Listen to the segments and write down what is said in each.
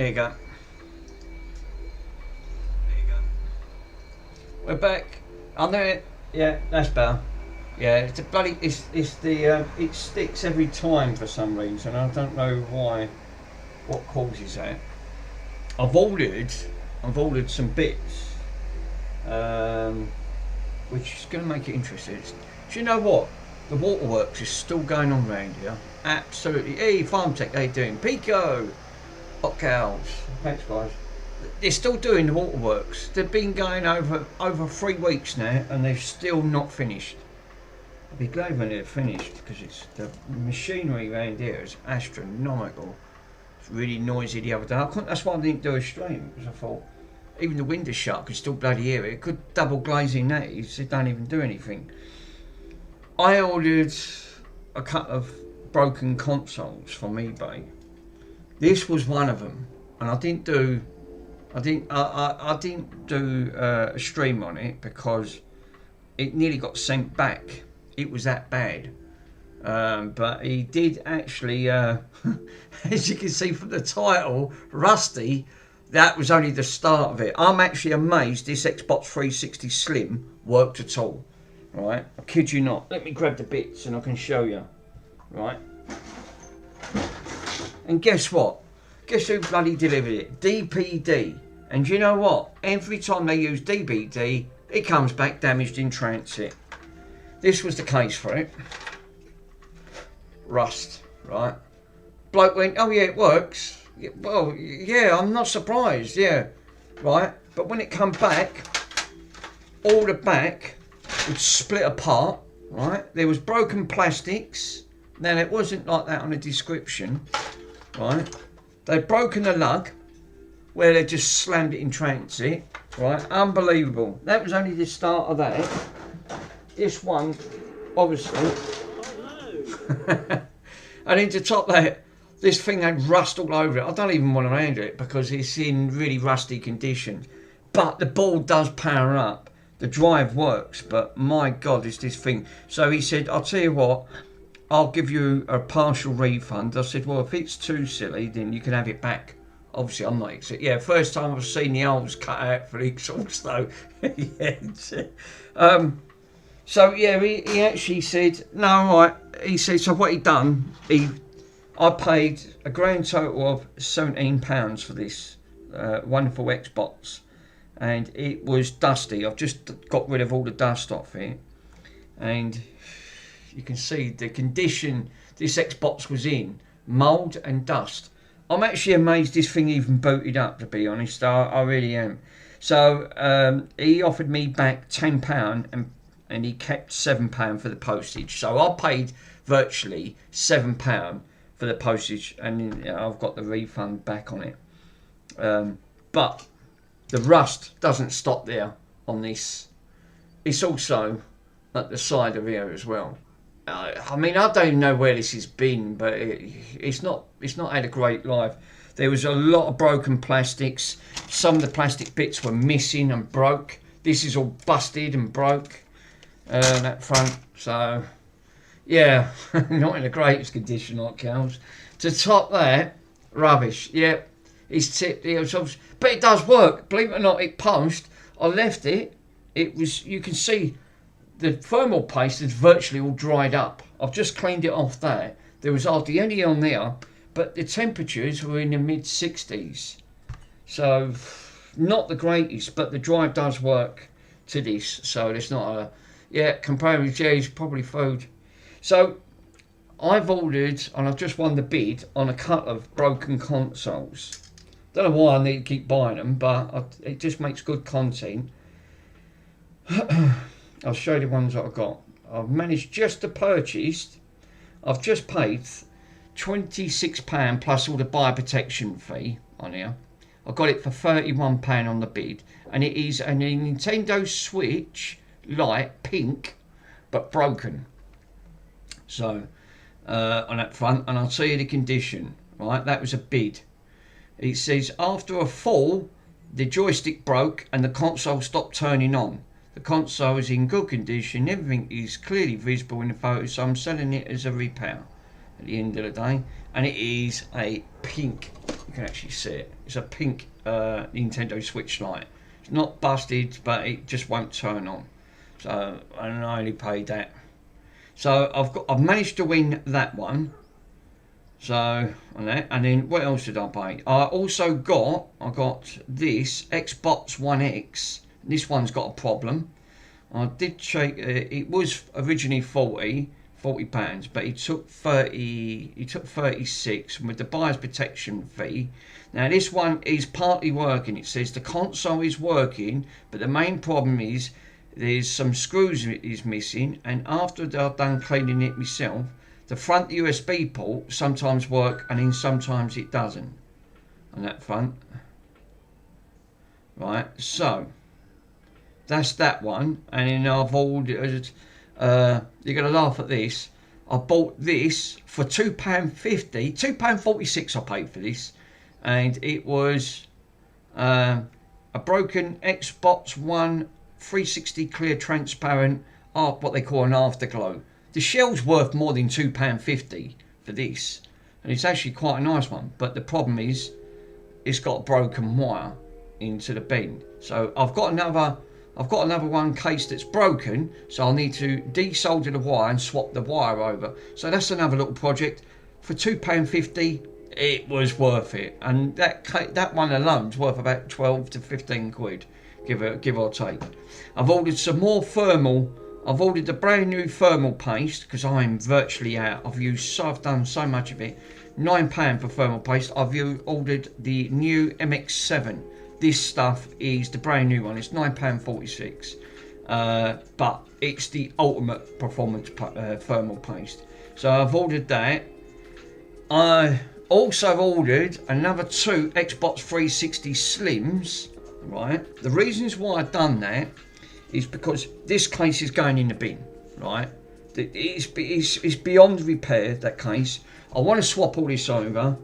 There you go. We're back. I know it. Yeah, that's better. Yeah, it's a bloody. It's the. It sticks every time for some reason. I don't know why. What causes that? I've ordered. I've ordered some bits, which is going to make it interesting. Do you know what? The waterworks is still going on around here. Absolutely. Hey, FarmTech, how you doing? Pico, hot cows. Thanks, guys. They're still doing the waterworks. They've been going over 3 weeks now, and they've still not finished. I'll be glad when they're finished because it's the machinery around here is astronomical. It's really noisy the other day. That's why I didn't do a stream because I thought even the windows shut, I could still bloody hear it. It could double glazing that. It don't even do anything. I ordered a couple of broken consoles from eBay. This was one of them, and I didn't do a stream on it because it nearly got sent back. It was that bad. But he did actually, as you can see from the title, Rusty. That was only the start of it. I'm actually amazed this Xbox 360 Slim worked at all. Right, I kid you not. Let me grab the bits and I can show you. Right. And guess what? Guess who bloody delivered it? DPD. And you know what? Every time they use DPD, it comes back damaged in transit. This was the case for it. Rust, right? Bloke went, oh yeah, it works. Well, yeah, I'm not surprised, yeah. Right? But when it come back, all the back would split apart, right? There was broken plastics. Now, it wasn't like that on the description, right? They'd broken the lug, where they just slammed it in transit, right? Unbelievable. That was only the start of that. This one, obviously. And then to top that, this thing had rust all over it. I don't even want to handle it because it's in really rusty condition. But the board does power up. The drive works, but my God, is this thing. So he said, I'll tell you what, I'll give you a partial refund. I said, well, if it's too silly, then you can have it back. Obviously, I'm not excited. Yeah, first time I've seen the holes cut out for the exhaust, though. Yeah. So, yeah, he actually said, no, all right. He said, so what he done, I paid a grand total of £17 for this wonderful Xbox. And it was dusty. I've just got rid of all the dust off it. And you can see the condition this Xbox was in. Mould and dust. I'm actually amazed this thing even booted up, to be honest. I really am. So he offered me back £10 and he kept £7 for the postage. So I paid virtually £7 for the postage and I've got the refund back on it. But the rust doesn't stop there on this. It's also at the side of here as well. I mean, I don't even know where this has been, but it's not had a great life. There was a lot of broken plastics. Some of the plastic bits were missing and broke. This is all busted and broke. That front. So, yeah, not in the greatest condition, like cows. To top that, rubbish. Yep. It's tipped here, but it does work. Believe it or not, it punched. I left it. It was, you can see the thermal paste is virtually all dried up. I've just cleaned it off there. There was hardly any on there, but the temperatures were in the mid 60s. So, not the greatest, but the drive does work to this. So, it's not a, yeah, compared with Jerry's probably food. So, I've ordered, and I've just won the bid on a couple of broken consoles. Don't know why I need to keep buying them, but it just makes good content. I'll show you the ones that I've got. I've managed just to purchase, I've just paid £26 plus all the buyer protection fee on here. I got it for £31 on the bid, and it is a Nintendo Switch Lite, pink, but broken. So, on that front, and I'll tell you the condition, right? That was a bid. It says, after a fall, the joystick broke and the console stopped turning on. The console is in good condition. Everything is clearly visible in the photo, so I'm selling it as a repair at the end of the day. And it is a pink You can actually see it. It's a pink Nintendo Switch light. It's not busted, but it just won't turn on. So, and I only paid that. So I've managed to win that one. So on that, and then what else did I pay? I got this Xbox One X. This one's got a problem. I did check. It was originally £40, but he took 30. He took 36 with the buyer's protection fee. Now this one is partly working. It says the console is working, but the main problem is there's some screws it is missing, and after I've done cleaning it myself, the front USB port sometimes works and then sometimes it doesn't on that front. Right, so that's that one. And then I've ordered, you're going to laugh at this, I bought this for £2.50, £2.46 I paid for this, and it was a broken Xbox One 360 clear transparent, what they call an afterglow. The shell's worth more than £2.50 for this, and it's actually quite a nice one, but the problem is it's got a broken wire into the bin. So I've got another one case that's broken, so I'll need to desolder the wire and swap the wire over. So that's another little project. For £2.50 it was worth it, and that one alone's worth about 12 to 15 quid, give or take. I've ordered some more thermal. I've ordered the brand new thermal paste because I'm virtually out. I've done so much of it. £9 for thermal paste. I've ordered the new MX7. This stuff is the brand new one. It's £9.46, but it's the ultimate performance thermal paste. So I've ordered that. I also ordered another 2 Xbox 360 Slims. Right. The reasons why I've done that is because this case is going in the bin. Right. It's beyond repair, that case. I want to swap all this over.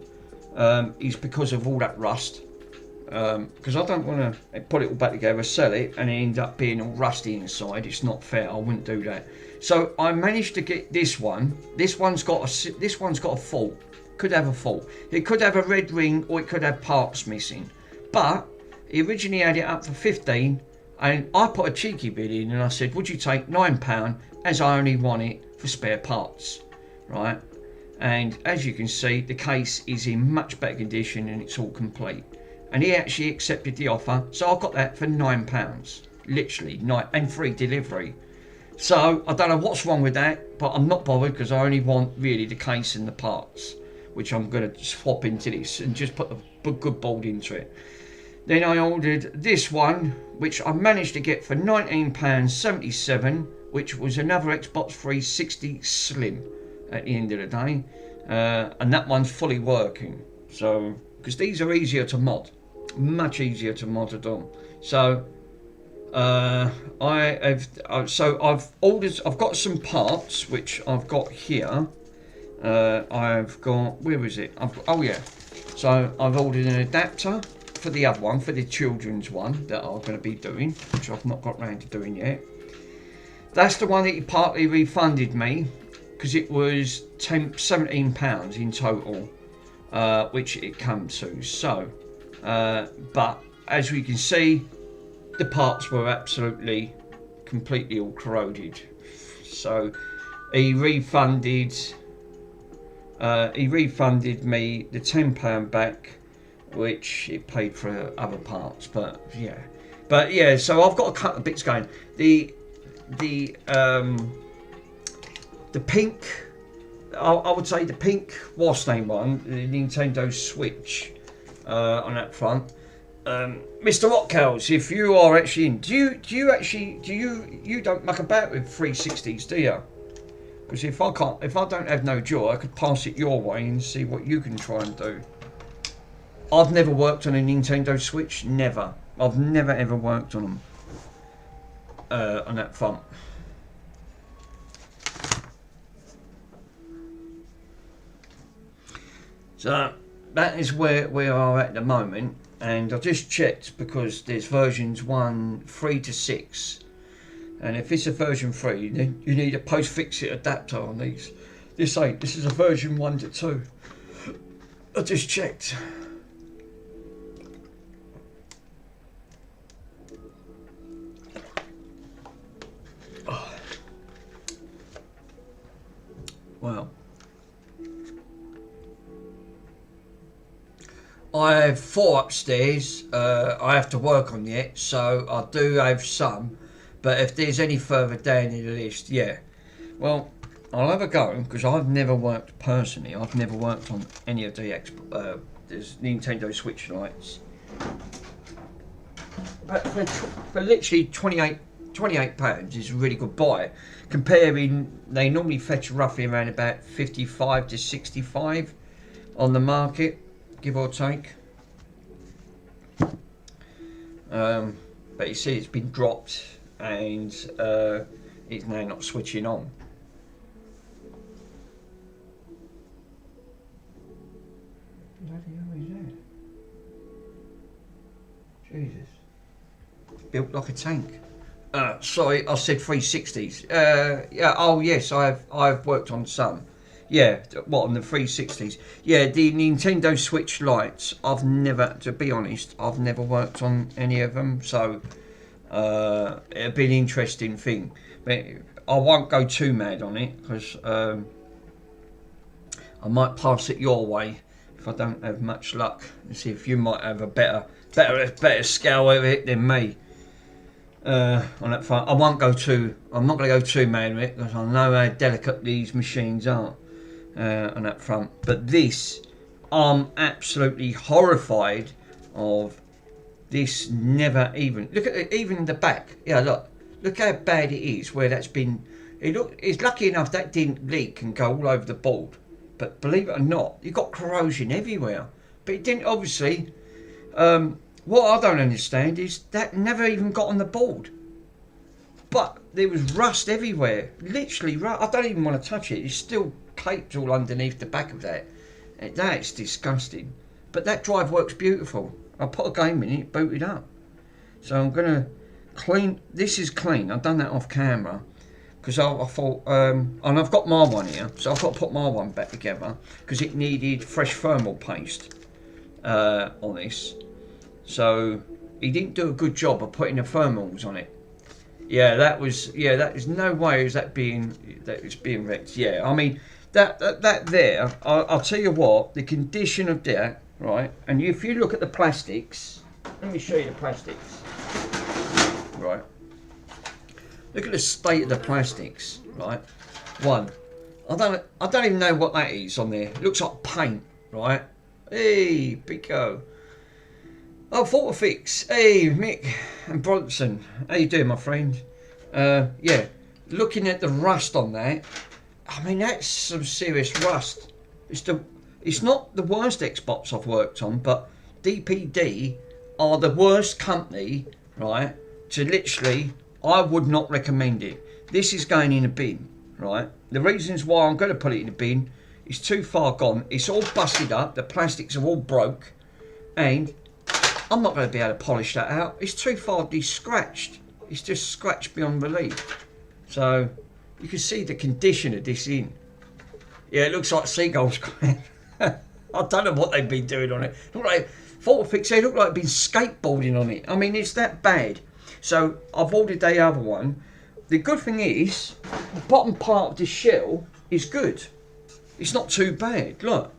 Is because of all that rust. Because I don't want to put it all back together, sell it, and end up being all rusty inside. It's not fair. I wouldn't do that. So I managed to get this one. This one's got a fault. Could have a fault. It could have a red ring, or it could have parts missing. But he originally had it up for 15, and I put a cheeky bid in, and I said, "Would you take £9 as I only want it for spare parts?" Right. And as you can see, the case is in much better condition and it's all complete. And he actually accepted the offer, so I got that for £9, literally, and free delivery. So I don't know what's wrong with that, but I'm not bothered because I only want really the case and the parts, which I'm going to swap into this and just put the good board into it. Then I ordered this one, which I managed to get for £19.77, which was another Xbox 360 Slim at the end of the day, and that one's fully working. So because these are easier to mod, much easier to mod at all. So I've got some parts which I've got here. I've got, where is it? So I've ordered an adapter for the other one, for the children's one that I'm going to be doing, which I've not got round to doing yet. That's the one that he partly refunded me because it was £17 in total, which it comes to. So, but as we can see, the parts were absolutely, completely all corroded. So he refunded me the £10 back, which it paid for other parts. But yeah, so I've got a couple of bits going. The pink, I would say the pink what's name one, the Nintendo Switch on that front. Mr. Rockhouse, if you are actually in, do you don't muck about with 360s, do you? Because if I don't have no jaw, I could pass it your way and see what you can try and do. I've never worked on a Nintendo Switch, never. I've never ever worked on them on that front. So that is where we are at the moment, and I just checked because there's versions 3 to 6, and if it's a version 3, then you need a post-fix-it adapter on these. This is a version 1 to 2. I just checked. Well, I have 4 upstairs. I have to work on yet, so I do have some. But if there's any further down in the list, yeah. Well, I'll have a go because I've never worked personally. I've never worked on any of the Nintendo Switch lights. But for literally £28 is a really good buy. Comparing, they normally fetch roughly around about 55 to 65 on the market, give or take. But you see, it's been dropped and it's now not switching on. Bloody hell is that? Jesus. Built like a tank. Sorry, I said 360s. Yeah. Oh yes, I've worked on some. Yeah. What, on the 360s? Yeah. The Nintendo Switch lights. I've never, to be honest, I've never worked on any of them. So it'll be an interesting thing. But I won't go too mad on it because I might pass it your way if I don't have much luck and see if you might have a better scale of it than me. On that front, I'm not going to go too mad with it because I know how delicate these machines are on that front. But this, I'm absolutely horrified of. This never even look at it, even the back. Yeah, look how bad it is where that's been. It's lucky enough that didn't leak and go all over the board. But believe it or not, you've got corrosion everywhere. But it didn't, obviously. What I don't understand is that never even got on the board. But there was rust everywhere. Literally rust. I don't even want to touch it. It's still caked all underneath the back of that. That's disgusting. But that drive works beautiful. I put a game in it, booted up. So I'm going to clean. This is clean. I've done that off camera. Because I thought, and I've got my one here. So I've got to put my one back together. Because it needed fresh thermal paste on this. So he didn't do a good job of putting the thermals on it. Yeah, that is no way is that it's being wrecked. Yeah, I mean that there. I'll tell you what, the condition of that, right? And if you look at the plastics, let me show you the plastics. Right. Look at the state of the plastics. Right. One, I don't even know what that is on there. It looks like paint. Right. Hey, Pico. Oh, Fortifix. Hey, Mick and Bronson. How you doing, my friend? Yeah, looking at the rust on that, I mean, that's some serious rust. It's not the worst Xbox I've worked on, but DPD are the worst company, right, to literally, I would not recommend it. This is going in a bin, right? The reasons why I'm going to put it in a bin is too far gone. It's all busted up. The plastics are all broke. And I'm not going to be able to polish that out. It's too far scratched. It's just scratched beyond belief. So you can see the condition of this in. Yeah, it looks like seagulls. I don't know what they've been doing on it. Look like Fortifix, they look like they've been skateboarding on it. I mean, it's that bad. So I've ordered the other one. The good thing is, the bottom part of the shell is good. It's not too bad. Look,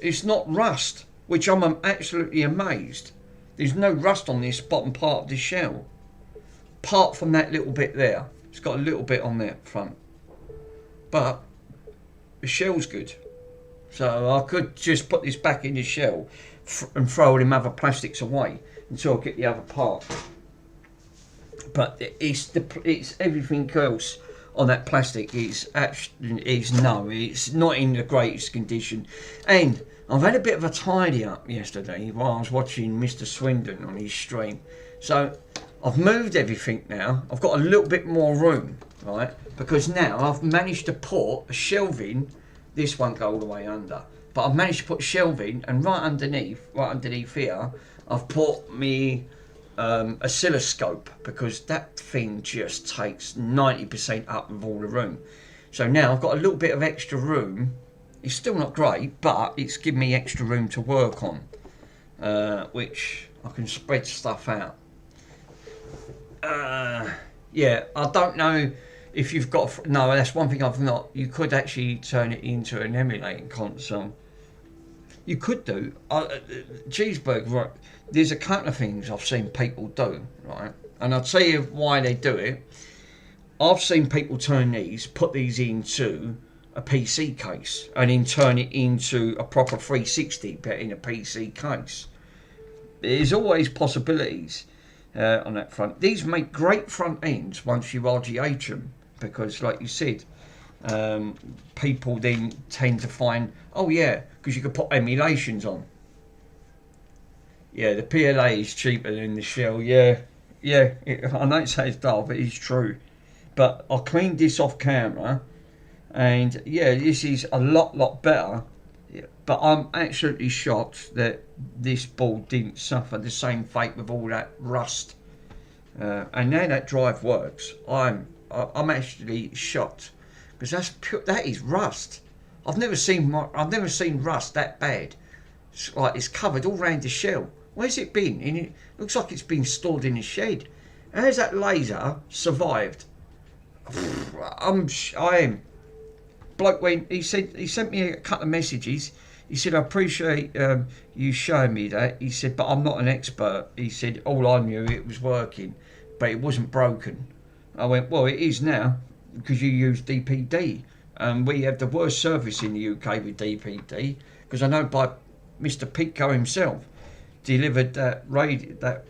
it's not rust, which I'm absolutely amazed. There's no rust on this bottom part of the shell, apart from that little bit there. It's got a little bit on there front, but the shell's good. So I could just put this back in the shell and throw all them other plastics away until I get the other part. But it's everything else on that plastic is it's not in the greatest condition. And I've had a bit of a tidy up yesterday while I was watching Mr. Swindon on his stream. So I've moved everything now. I've got a little bit more room, right? Because now I've managed to put a shelving. This won't go all the way under, but I've managed to put shelving, and right underneath here, I've put me oscilloscope, because that thing just takes 90% up of all the room. So now I've got a little bit of extra room. It's still not great, but it's given me extra room to work on, which I can spread stuff out. Yeah, I don't know if you've got no, that's one thing I've not. You could actually turn it into an emulating console. You could do cheeseburger. Right, there's a couple of things I've seen people do, right, and I'll tell you why they do it. I've seen people put these into a PC case, and then turn it into a proper 360, but in a PC case. There's always possibilities on that front. These make great front ends once you RGH them, because, like you said, people then tend to find, oh yeah, because you could put emulations on. Yeah, the PLA is cheaper than the shell. Yeah, I know it sounds dull, but it's true. But I cleaned this off camera, and yeah, this is a lot better. But I'm absolutely shocked that this board didn't suffer the same fate with all that rust. And now that drive works, I'm actually shocked, because that is rust. I've never seen rust that bad. It's covered all round the shell. Where's it been? It looks like it's been stored in a shed. How's that laser survived? I am. Bloke he sent me a couple of messages. He said, I appreciate you showing me that. He said, but I'm not an expert. He said, all I knew, it was working, but it wasn't broken. I went, well, it is now, because you use DPD. We have the worst service in the UK with DPD, because I know by Mr. Pico himself delivered that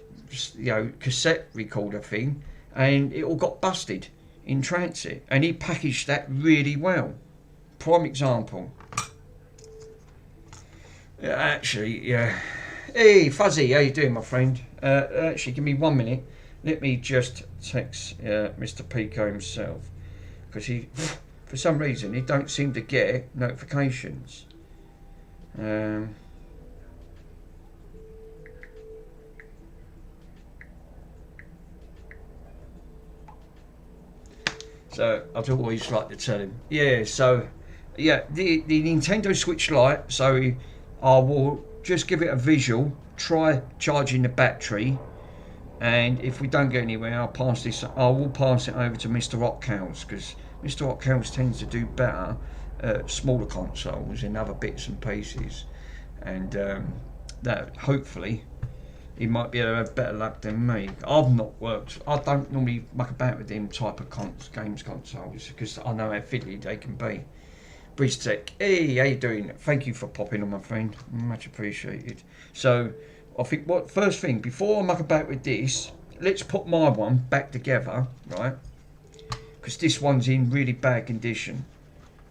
cassette recorder thing, and it all got busted in transit, and he packaged that really well. Prime example. Actually, yeah. Hey, Fuzzy, how you doing, my friend? Actually, give me 1 minute. Let me just text Mr. Pico himself, because he, for some reason, he don't seem to get notifications. So I'd always like to tell him. Yeah, so yeah, the Nintendo Switch Lite, so I will just give it a visual, try charging the battery, and if we don't get anywhere, I will pass it over to Mr. Rockhouse, because Mr. Rockhouse tends to do better at smaller consoles and other bits and pieces, and that hopefully he might be able to have better luck than me. I don't normally muck about with them type of games consoles, because I know how fiddly they can be. Bridge Tech, hey, how you doing? Thank you for popping on, my friend. Much appreciated. So, I think first thing, before I muck about with this, let's put my one back together, right? Because this one's in really bad condition,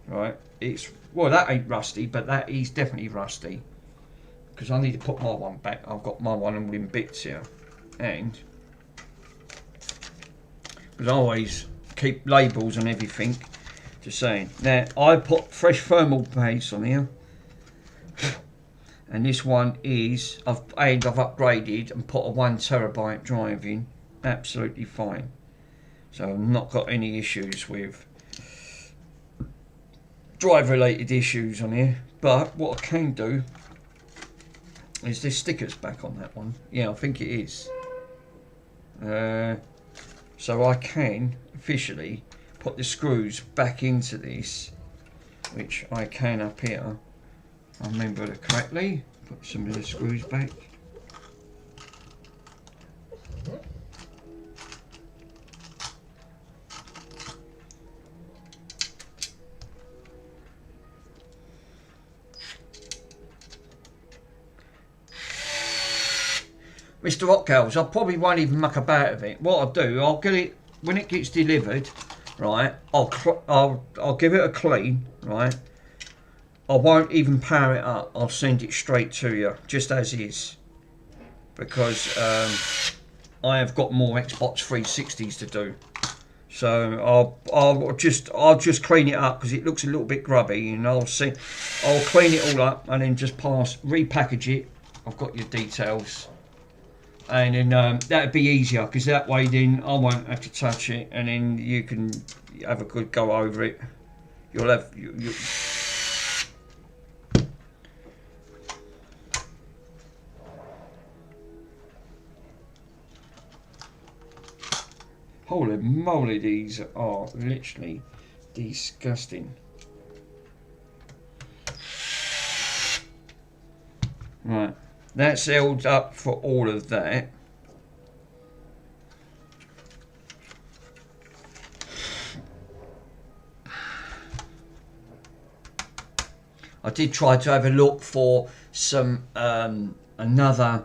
right? That ain't rusty, but that is definitely rusty. Because I need to put my one back. I've got my one all in bits here, and because I always keep labels and everything. Just saying. Now I put fresh thermal paste on here, and this one is I've upgraded and put a 1 terabyte drive in. Absolutely fine. So I've not got any issues with drive related issues on here. But what I can do is this sticker's back on that one. Yeah, I think it is. So I can officially put the screws back into this, which I can up here. I remember it correctly. Put some of the screws back. Mr. Rockhouse, I probably won't even muck about with it. What I'll do, I'll get it when it gets delivered, right? I'll give it a clean, right? I won't even power it up. I'll send it straight to you, just as is, because I have got more Xbox 360s to do. So I'll just clean it up because it looks a little bit grubby, and I'll clean it all up and then just repackage it. I've got your details. And then that'd be easier, because that way then I won't have to touch it, and then you can have a good go over it. You'll have Holy moly, these are literally disgusting. Right, that's held up for all of that. I did try to have a look for some another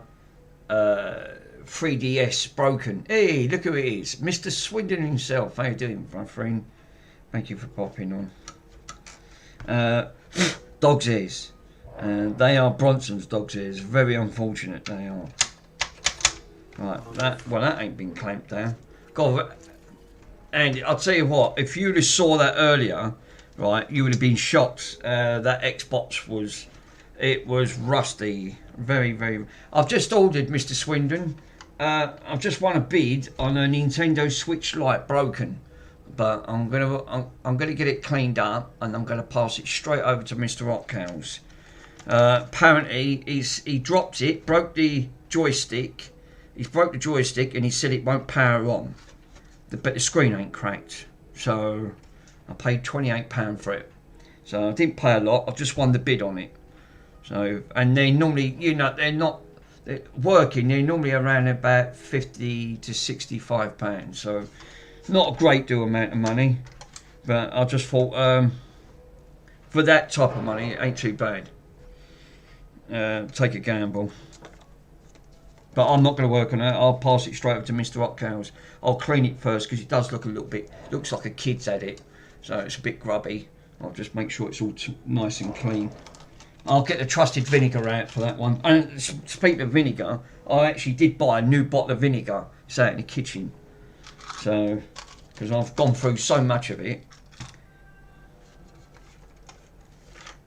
3DS broken. Hey, look who it is, Mr. Swindon himself. How you doing, my friend? Thank you for popping on. Dog's ears. They are Bronson's dog's ears. Very unfortunate they are. Right, that ain't been clamped down. God, and I'll tell you what, if you'd have saw that earlier, right, you would have been shocked. That Xbox was rusty. Very, very. I've just ordered, Mr. Swindon. I've just won a bid on a Nintendo Switch Lite broken, but I'm gonna get it cleaned up and I'm gonna pass it straight over to Mr. Rockhouse. Apparently, he dropped it, broke the joystick. He's broke the joystick and he said it won't power on. But the screen ain't cracked. So I paid £28 for it. So I didn't pay a lot. I've just won the bid on it. So, and they normally, they're working. They're normally around about £50 to £65. So not a great deal amount of money. But I just thought, for that type of money, it ain't too bad. Take a gamble. But I'm not going to work on it. I'll pass it straight over to Mr. Rockhouse. I'll clean it first because it does look a little bit, looks like a kid's had it. So it's a bit grubby. I'll just make sure it's all nice and clean. I'll get the trusted vinegar out for that one. And speaking of vinegar, I actually did buy a new bottle of vinegar. It's out in the kitchen. So, because I've gone through so much of it.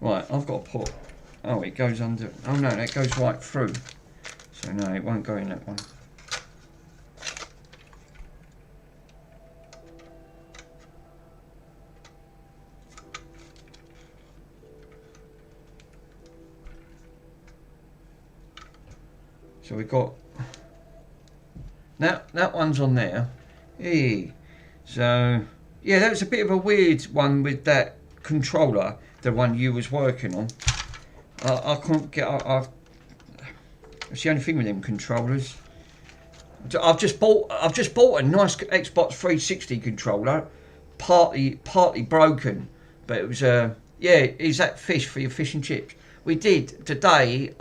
Right, I've got to put, oh, it goes under, oh no, that goes right through. So no, it won't go in that one. So we got that one's on there. Hey. So yeah, that was a bit of a weird one with that controller, the one you was working on. I can't get. It's the only thing with them controllers. I've just bought a nice Xbox 360 controller, partly broken, but it was yeah. Is that fish for your fish and chips? We did today.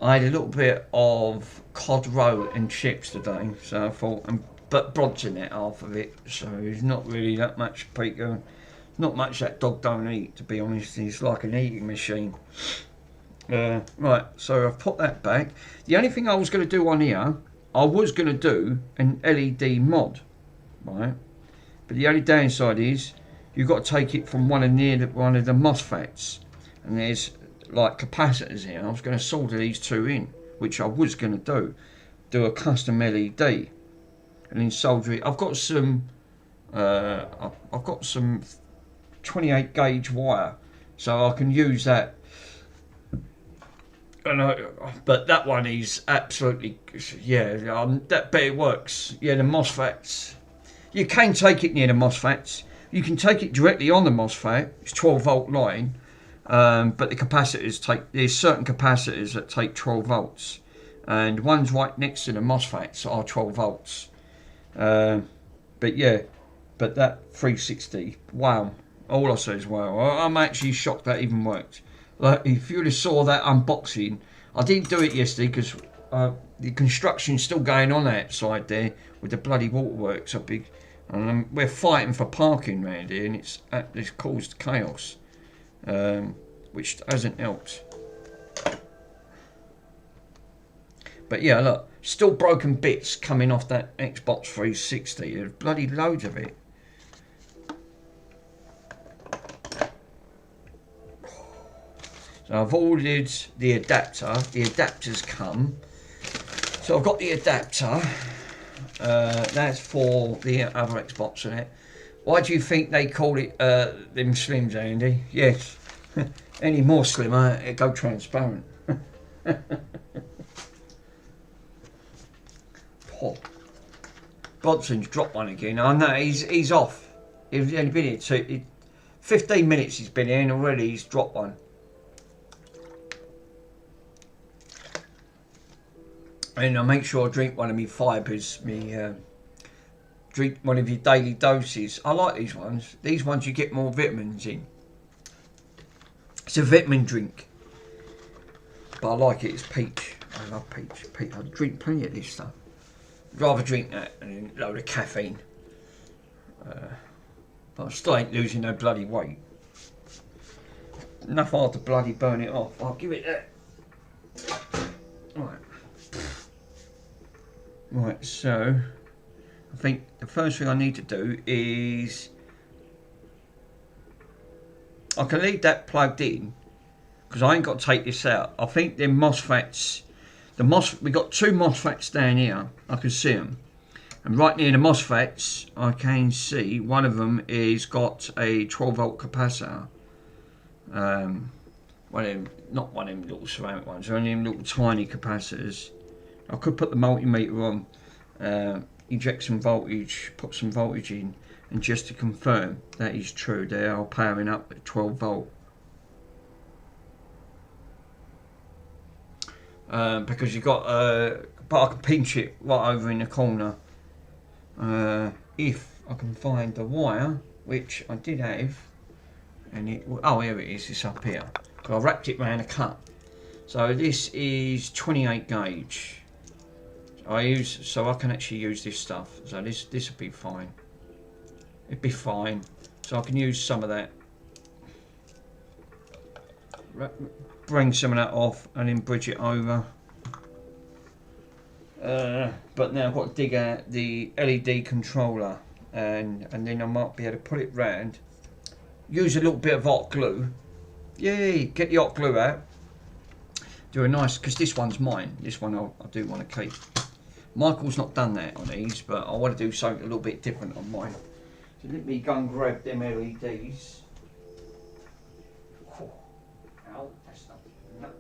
I had a little bit of cod roe and chips today, so I thought, but Bronson ate half of it, so it's not really that much Peter. Not much that dog don't eat, to be honest. He's like an eating machine. Right, so I've put that back. The only thing I was going to do on here, I was going to do an LED mod, right? But the only downside is you've got to take it from one of the MOSFETs, and there's like capacitors here. I was going to solder these two in, which I was going to do a custom LED, and then solder it. I've got some 28 gauge wire, so I can use that. But that one is absolutely, yeah, that bit it works. Yeah, the MOSFETs, you can take it near the MOSFETs. You can take it directly on the MOSFET. It's 12 volt line, but the capacitors there's certain capacitors that take 12 volts, and ones right next to the MOSFETs are 12 volts. But yeah, but that 360, wow. All I say is wow. I'm actually shocked that even worked. Like, if you would have saw that unboxing, I didn't do it yesterday because the construction's still going on outside there with the bloody waterworks up big, and we're fighting for parking around here, and it's caused chaos, which hasn't helped. But yeah, look, still broken bits coming off that Xbox 360. There's bloody loads of it. So I've ordered the adapter. The adapter's come. So I've got the adapter. That's for the other Xbox in it. Why do you think they call it them slims, Andy? Yes. Any more slimmer, it go transparent. Oh. Bronson's dropped one again. I know he's off. He's only been here 15 minutes he's been here and already he's dropped one. And I make sure I drink one of my fibres, drink one of your daily doses. I like these ones. These ones you get more vitamins in. It's a vitamin drink. But I like it, it's peach. I love peach. I drink plenty of this stuff. I'd rather drink that than a load of caffeine. But I still ain't losing no bloody weight. Enough hard to bloody burn it off. I'll give it that. Right. Right, so I think the first thing I need to do is I can leave that plugged in because I ain't got to take this out. I think the MOSFETs, we got two MOSFETs down here. I can see them, and right near the MOSFETs, I can see one of them is got a 12-volt capacitor. One of them, not one of them little ceramic ones, one of them little tiny capacitors. I could put the multimeter on, inject some voltage, put some voltage in, and just to confirm that is true, they are powering up at 12 volt. Because you've got, but I can pinch it right over in the corner. If I can find the wire, which I did have, and oh, here it is, it's up here. I wrapped it around a cut. So this is 28 gauge. So I can actually use this stuff. So this will be fine. It'd be fine. So I can use some of that. Bring some of that off and then bridge it over. But now I've got to dig out the LED controller, and then I might be able to put it round. Use a little bit of hot glue. Yay! Get the hot glue out. Do a nice, because this one's mine. This one I do want to keep. Michael's not done that on these, but I want to do something a little bit different on mine. So let me go and grab them LEDs. Oh, ow, that's not enough.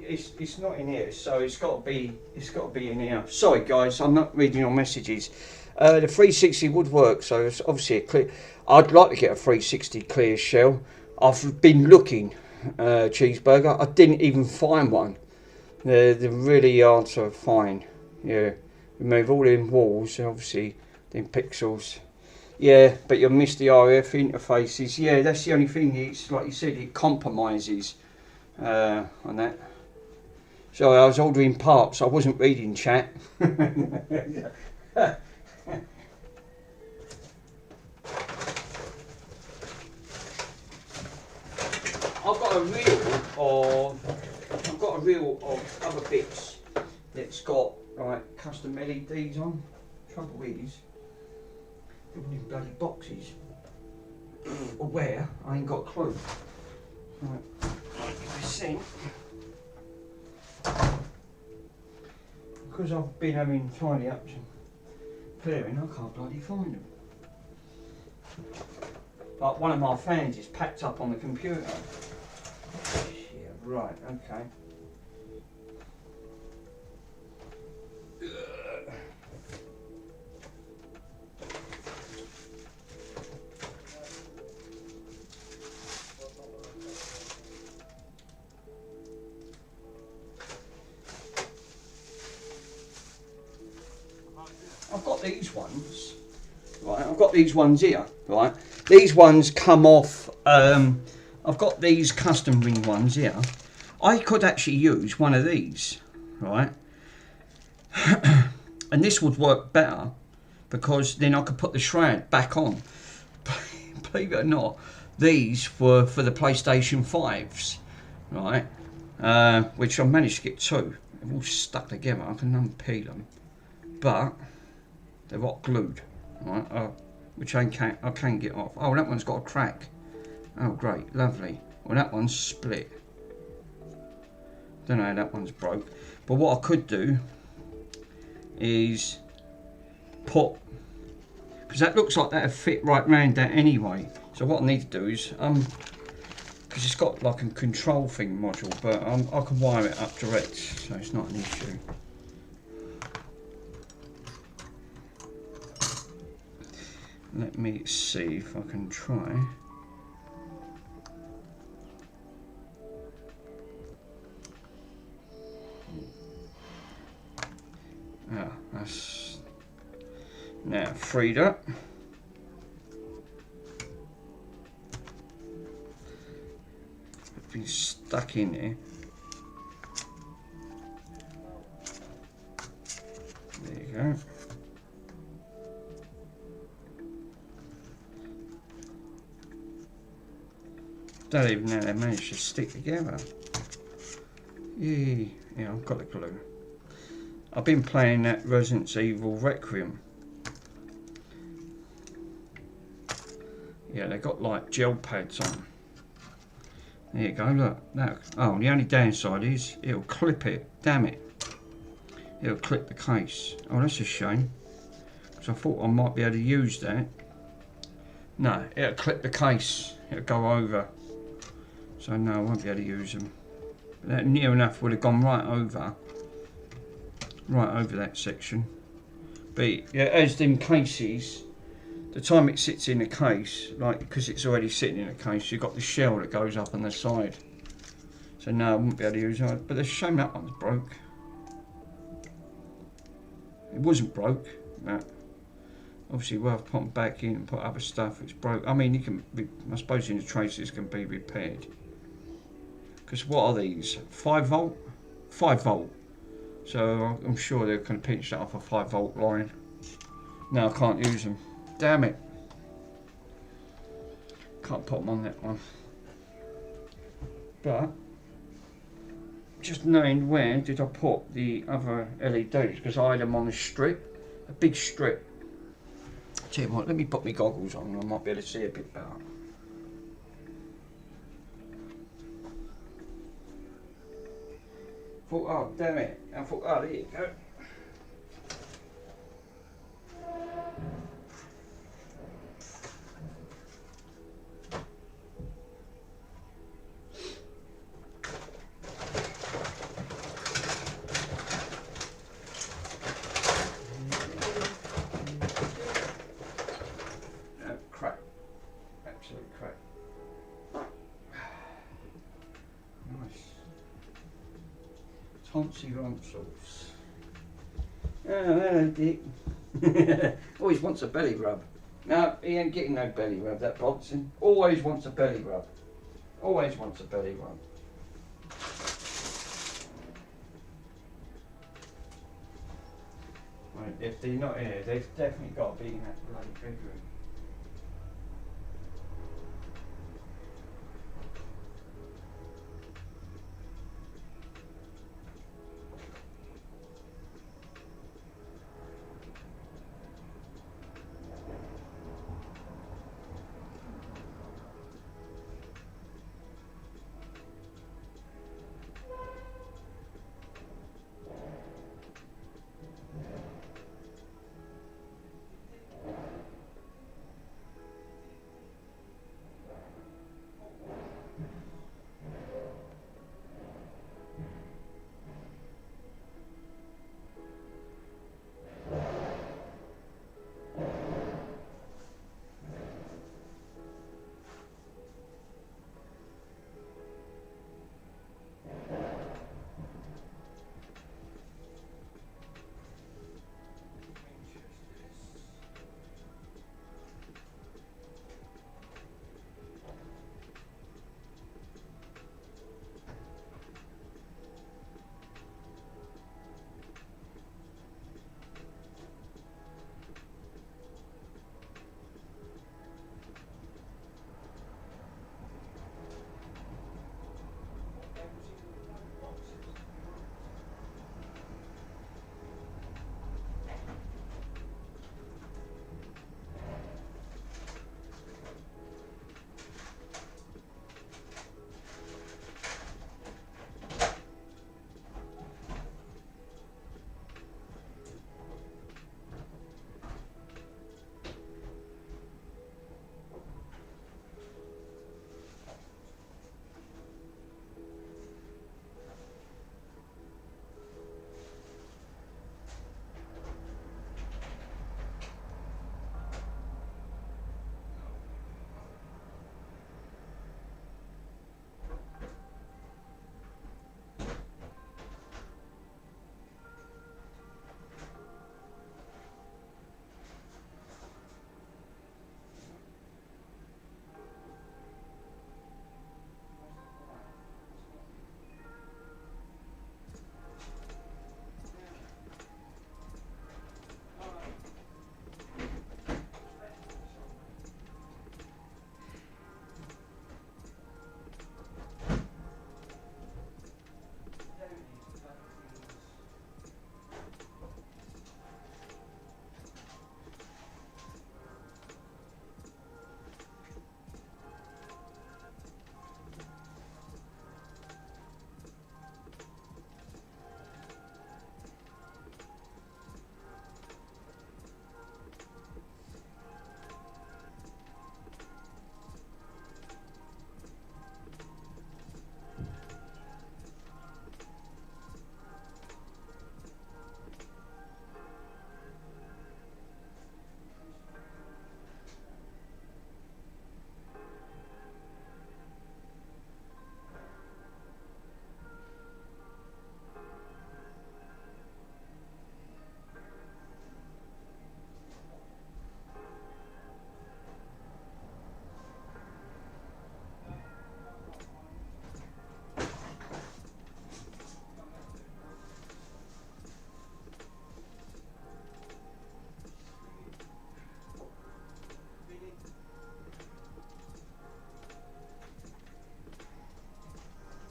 it's not in here, so it's got to be in here. Sorry guys, I'm not reading your messages. The 360 would work, so it's obviously a clear. I'd like to get a 360 clear shell. I've been looking, cheeseburger. I didn't even find one. They're really hard to find. Yeah, remove all them walls, obviously, them pixels. Yeah, but you'll miss the RF interfaces. Yeah, that's the only thing. It's like you said, it compromises on that. Sorry, I was ordering parts. I wasn't reading chat. I've got a reel of other bits that's got like custom LEDs on. Trouble is, in bloody boxes. Or where? I ain't got a clue. Right, 90%. Because I've been having tidy ups and clearing, I can't bloody find them. Like one of my fans is packed up on the computer. Yeah, right, okay. I've got these ones, right? I've got these ones here, right? These ones come off. I've got these custom ring ones here. I could actually use one of these, right? And this would work better because then I could put the shroud back on. Believe it or not, these were for the PlayStation 5s, right? Which I managed to get two. They're all stuck together. I can unpeel them, but they're hot glued, right? Which I can get off. Oh, that one's got a crack. Oh, great, lovely. Well, that one's split. Don't know how that one's broke. But what I could do is put, because that looks like that'd fit right round that anyway. So what I need to do is, because it's got like a control thing module, but I can wire it up direct, so it's not an issue. Let me see if I can try. Ah, that's now freed up. It's been stuck in there. There you go. Don't even know they managed to stick together. Yeah, I've got the glue. I've been playing that Resident Evil Requiem. Yeah, they got like gel pads on. There you go, look. That, oh, the only downside is it'll clip it. Damn it. It'll clip the case. Oh, that's a shame. Because I thought I might be able to use that. No, it'll clip the case. It'll go over. So no, I won't be able to use them. But that near enough would have gone right over that section. But yeah, as them cases, the time it sits in the case, like because it's already sitting in a case, you've got the shell that goes up on the side. So no, I won't be able to use it. But it's a shame that one's broke. It wasn't broke. No. Obviously, well, I've put them back in and put other stuff. It's broke. I mean, you can. I suppose in the traces can be repaired. Because what are these? 5 volt? 5 volt. So I'm sure they're going to pinch that off a 5 volt line. No, I can't use them. Damn it. Can't put them on that one. But just knowing where did I put the other LEDs, because I had them on a strip, a big strip. Tell you what, let me put my goggles on and I might be able to see a bit better. Thought, oh damn it, I thought, oh there you go. Roncy Ronsels. Oh, hello, Dick. Always wants a belly rub. No, he ain't getting no belly rub, that Bronson. Always wants a belly rub. Always wants a belly rub. Right, if they're not here, they've definitely got to be in that bloody bedroom.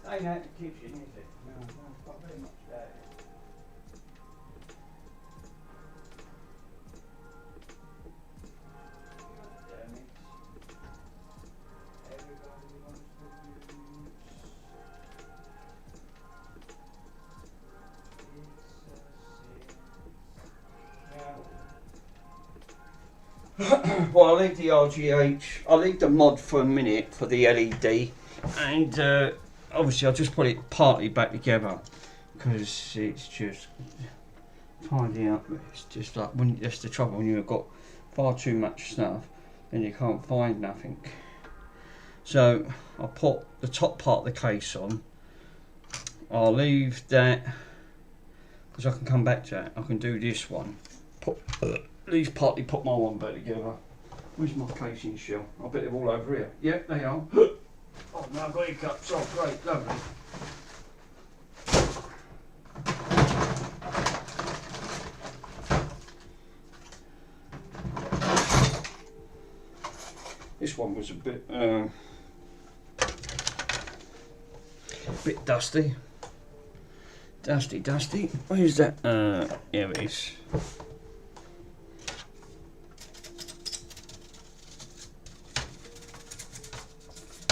Ain't out the kitchen, is it? No, not very much about it. Damn it. Everybody wants to use. Well, I'll leave the RGH, I'll leave the mod for a minute for the LED, and obviously I'll just put it partly back together because it's just tidy up. It's just like when that's the trouble when you've got far too much stuff and you can't find nothing. So I'll put the top part of the case on. I'll leave that because I can come back to that. I can do this one. At least partly put my one back together. Where's my casing shell? I bet they're all over here. Yeah, they are. Oh no, I've got hiccups. Oh great, lovely. This one was a bit dusty. Dusty. Where's that? Here it is.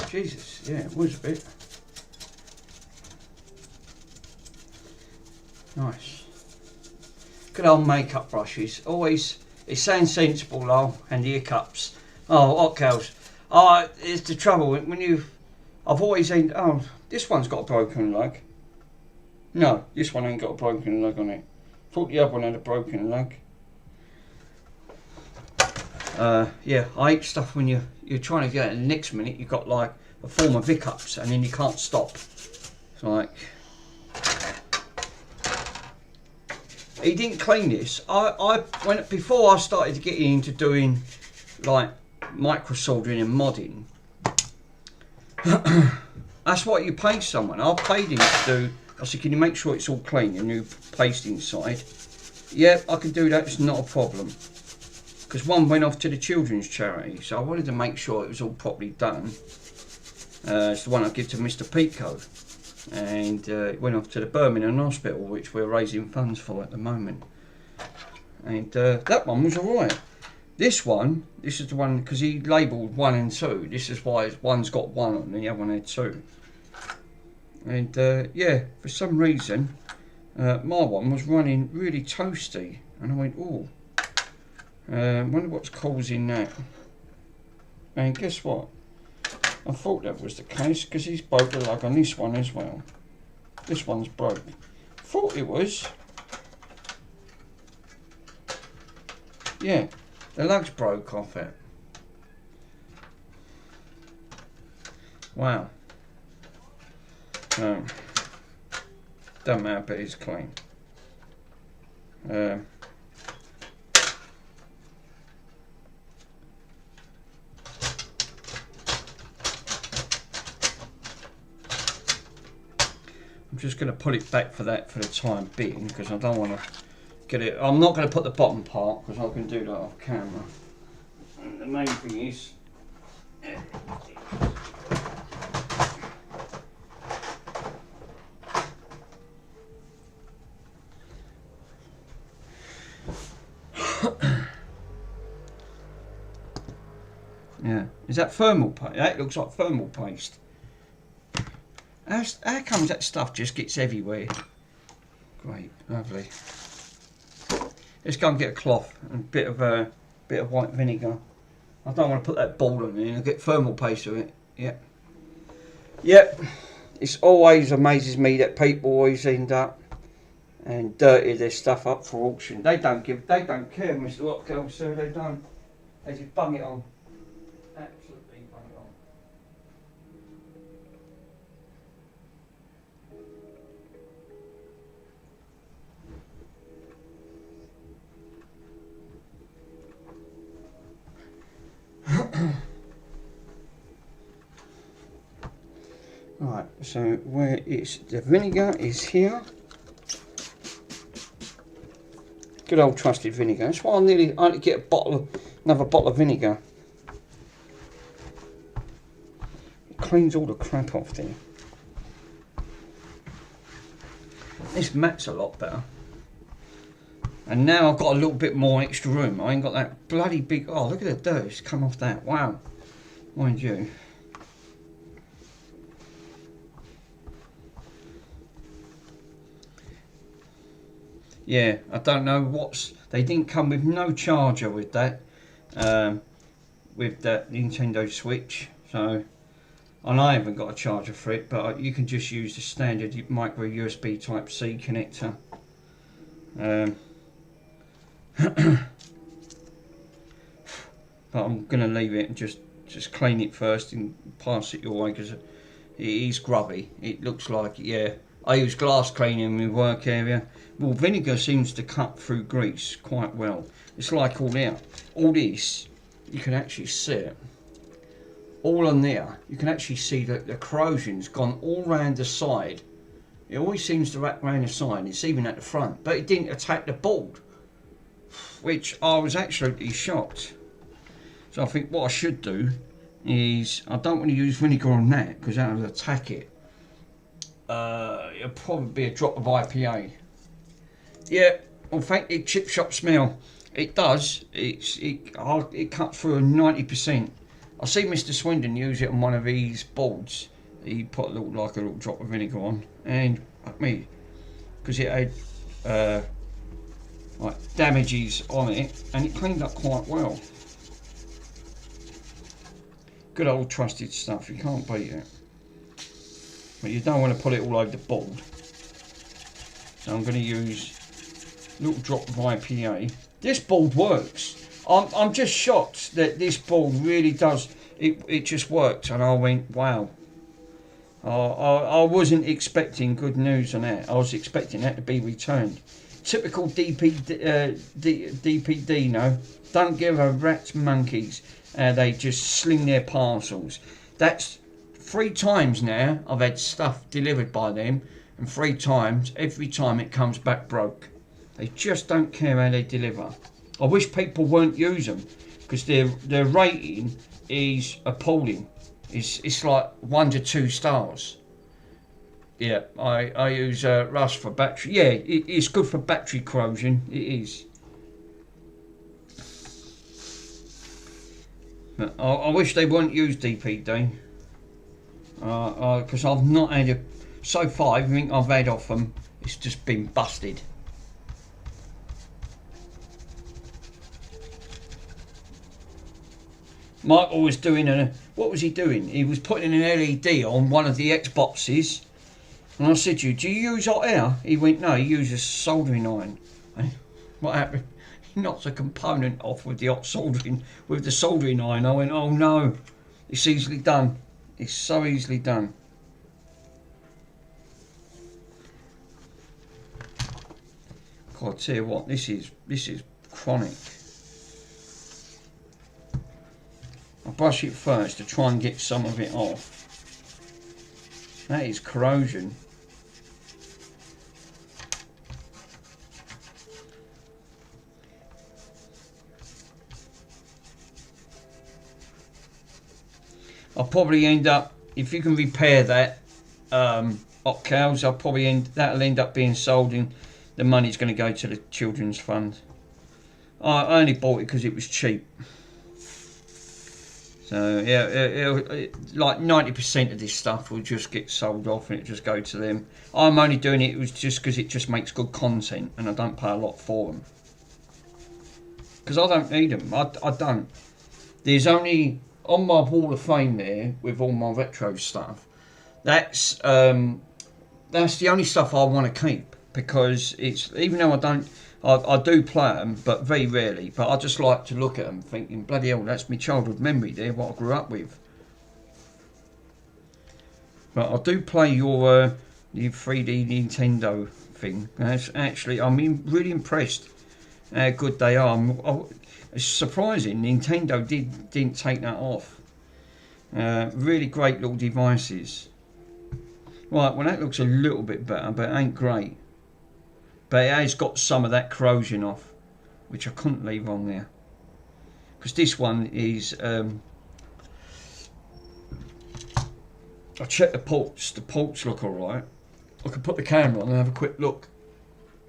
Jesus, yeah, it was a bit. Nice. Good old makeup brushes. Always, it sounds sensible, lol, and the hiccups. Oh, hot cows. Oh, it's the trouble when I've always said, oh, this one's got a broken leg. No, this one ain't got a broken leg on it. Thought the other one had a broken leg. Yeah, I hate stuff when you're trying to get it, and the next minute you've got like a form of hiccups and then you can't stop. It's like, he didn't clean this. Before I started getting into doing like micro soldering and modding, that's what you pay someone. I paid him to do. I said, can you make sure it's all clean, your new paste inside? Yeah, I can do that, it's not a problem. Because one went off to the children's charity, so I wanted to make sure it was all properly done. It's the one I give to Mr. Pico. And it went off to the Birmingham Hospital, which we're raising funds for at the moment. And that one was alright. This is the one, because he labelled 1 and 2. This is why one's got 1 on and the other one had 2. And yeah, for some reason, my one was running really toasty. And I went, oh, wonder what's causing that. And guess what? I thought that was the case, because he's broke the lug on this one as well. This one's broke. Thought it was. Yeah, the lugs broke off it. Wow. Don't matter, but it's clean. I'm just going to put it back for that for the time being, because I don't want to get it. I'm not going to put the bottom part because I can do that off camera. And the main thing is, yeah, is that thermal paste? That looks like thermal paste. How comes that stuff just gets everywhere? Great, lovely. Let's go and get a cloth and a bit of white vinegar. I don't want to put that ball on it. I'll get thermal paste with it. Yep. Yep. It always amazes me that people always end up and dirty their stuff up for auction. They don't care, Mr. Watkill, sir. They don't. They just bung it on. Absolutely bung it on. Right, so where it's the vinegar is here. Good old trusted vinegar. That's why I need to get another bottle of vinegar. It cleans all the crap off there. This mat's a lot better. And now I've got a little bit more extra room. I ain't got that bloody big. Oh, look at the dirt. It's come off that. Wow. Mind you. Yeah, I don't know what's. They didn't come with no charger with that. With that Nintendo Switch. So. And I haven't got a charger for it. But you can just use the standard micro USB type C connector. But I'm going to leave it and just clean it first and pass it your way, because it is grubby. It looks like, yeah, I use glass cleaning in my work area. Well, vinegar seems to cut through grease quite well. It's like all this, you can actually see it. All on there, you can actually see that the corrosion's gone all round the side. It always seems to wrap round the side, it's even at the front, but it didn't attack the board, which I was absolutely shocked. So I think what I should do is, I don't want to use vinegar on that because that will attack it. It'll probably be a drop of IPA. Yeah, well, thank you, chip shop smell. It does. It cuts through 90%. I see Mr. Swindon use it on one of these boards. He put a little drop of vinegar on, and me, because it had like damages on it, and it cleaned up quite well. Good old trusted stuff. You can't beat it. But you don't want to put it all over the board. So I'm going to use a little drop of IPA. This board works. I'm just shocked that this board really does. It just worked, and I went, wow. I wasn't expecting good news on that. I was expecting that to be returned. Typical DPD, no. Don't give a rat's monkeys. They just sling their parcels. That's 3 times now I've had stuff delivered by them, and 3 times, every time it comes back broke. They just don't care how they deliver. I wish people weren't use them, because their rating is appalling. It's like 1 to 2 stars. Yeah, I use Rust for battery. Yeah, it's good for battery corrosion. It is. But I wish they wouldn't use DPD. Because I've not had so far, everything I've had off them, it's just been busted. Michael was doing what was he doing? He was putting an LED on one of the Xboxes, and I said to you, do you use hot air? He went, no, he uses soldering iron. What happened? He knocked a component off with the soldering iron. I went, oh no, it's easily done. It's so easily done. God, I tell you what, this is chronic. I'll brush it first to try and get some of it off. That is corrosion. I'll probably end up, if you can repair that hot cows, that'll end up being sold, and the money's going to go to the children's fund. I only bought it because it was cheap. So yeah, like 90% of this stuff will just get sold off and it just go to them. I'm only doing it just because it just makes good content, and I don't pay a lot for them. Because I don't need them. I don't. There's only on my wall of fame there with all my retro stuff. That's the only stuff I want to keep, because it's, even though I do play them, but very rarely. But I just like to look at them, thinking, bloody hell, that's my childhood memory there, what I grew up with. But I do play your 3D Nintendo thing. That's actually, I'm really impressed how good they are. It's surprising Nintendo didn't take that off. Really great little devices. Right, well that looks a little bit better, but it ain't great. But it has got some of that corrosion off, which I couldn't leave on there. Because this one is, I checked the ports look alright. I could put the camera on and have a quick look.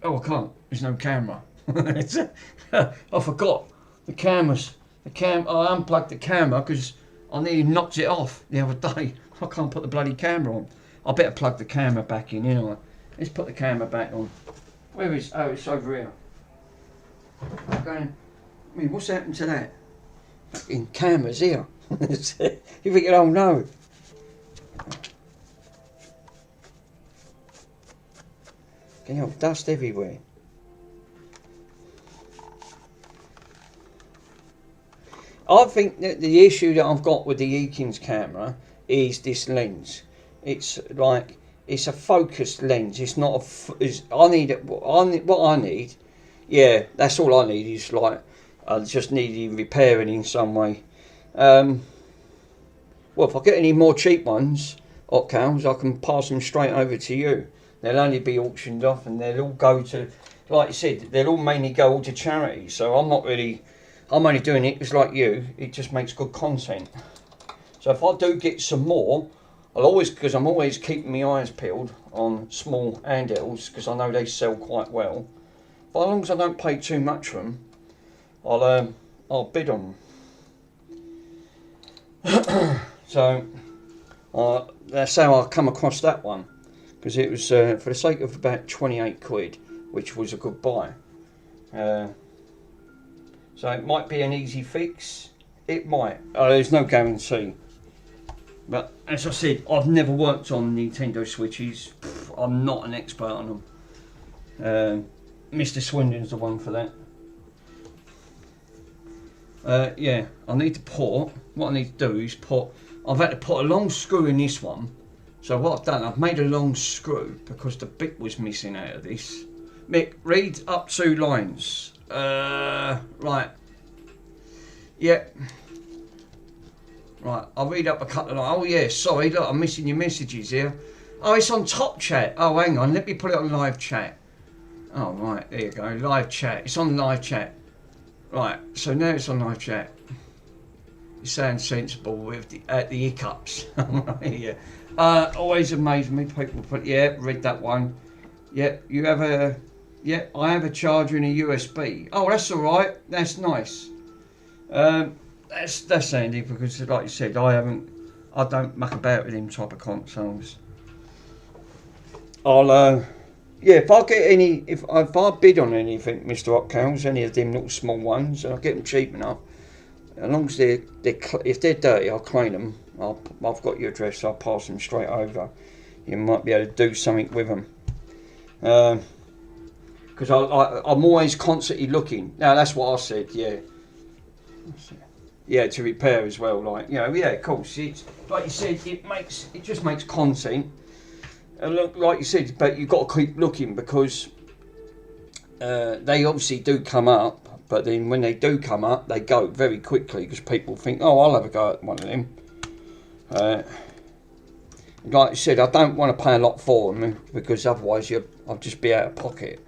Oh, I can't, there's no camera. I forgot, I unplugged the camera because I nearly knocked it off the other day. I can't put the bloody camera on. I better plug the camera back in, anyway. Let's put the camera back on. Where is? Oh, it's over here. Okay. I mean, what's happened to that? Fucking camera's here. You think, oh no. Can you have dust everywhere? I think that the issue that I've got with the Eakins camera is this lens. It's like, it's a focused lens. It's not I need it. What I need. Yeah, that's all I need. Is like I just need it repairing in some way. Well, if I get any more cheap ones, Opcals, I can pass them straight over to you. They'll only be auctioned off, and they'll all go to, like you said, they'll all mainly go all to charity. So I'm only doing it because, like you, it just makes good content. So if I do get some more, because I'm always keeping my eyes peeled on small handhelds, because I know they sell quite well. But as long as I don't pay too much for them, I'll bid on them. So that's how I come across that one, because it was for the sake of about 28 quid, which was a good buy. So it might be an easy fix. It might. There's no guarantee. But as I said, I've never worked on Nintendo Switches. I'm not an expert on them. Mr. Swindon's the one for that. Yeah, I need to put. What I need to do is put. I've had to put a long screw in this one. So what I've done, I've made a long screw because the bit was missing out of this. Mick, read up 2 lines. Right. Yeah. Right, I'll read up a couple of lines. Oh yeah, sorry, look, I'm missing your messages here. Oh, it's on top chat. Oh, hang on, let me put it on live chat. Oh, right, there you go, live chat. It's on live chat. Right, so now it's on live chat. It sounds sensible with the hiccups. Yeah. Always amazed me, people put, yeah, read that one. Yeah, you have a, yeah, I have a charger and a USB. Oh, that's alright, that's nice. That's handy because, like you said, I don't muck about with them type of consoles. Yeah, if I get any, if I bid on anything, Mr. Opcals, any of them little small ones, and I get them cheap enough, as long as if they're dirty, I'll clean them. I've got your address, so I'll pass them straight over. You might be able to do something with them. Because I'm always constantly looking. Now that's what I said, yeah. Yeah, to repair as well, like, you know, yeah, of course. It's like you said, it just makes content. And look, like you said, but you've got to keep looking because they obviously do come up, but then when they do come up, they go very quickly because people think, oh, I'll have a go at one of them. Like I said, I don't want to pay a lot for them because otherwise I'll just be out of pocket.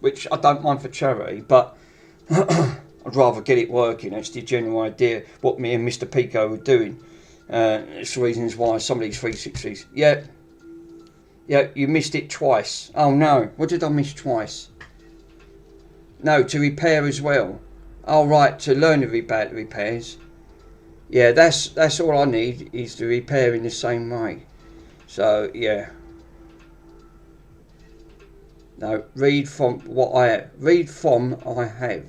Which I don't mind for charity, but I'd rather get it working. That's the general idea. What me and Mr. Pico were doing. It's the reasons why some of these 360s. Yeah, you missed it twice. Oh no, what did I miss twice? No, to repair as well. Oh right, to learn about the repairs. Yeah, that's all I need is to repair in the same way. So yeah. No, read from what I have. Read from I have.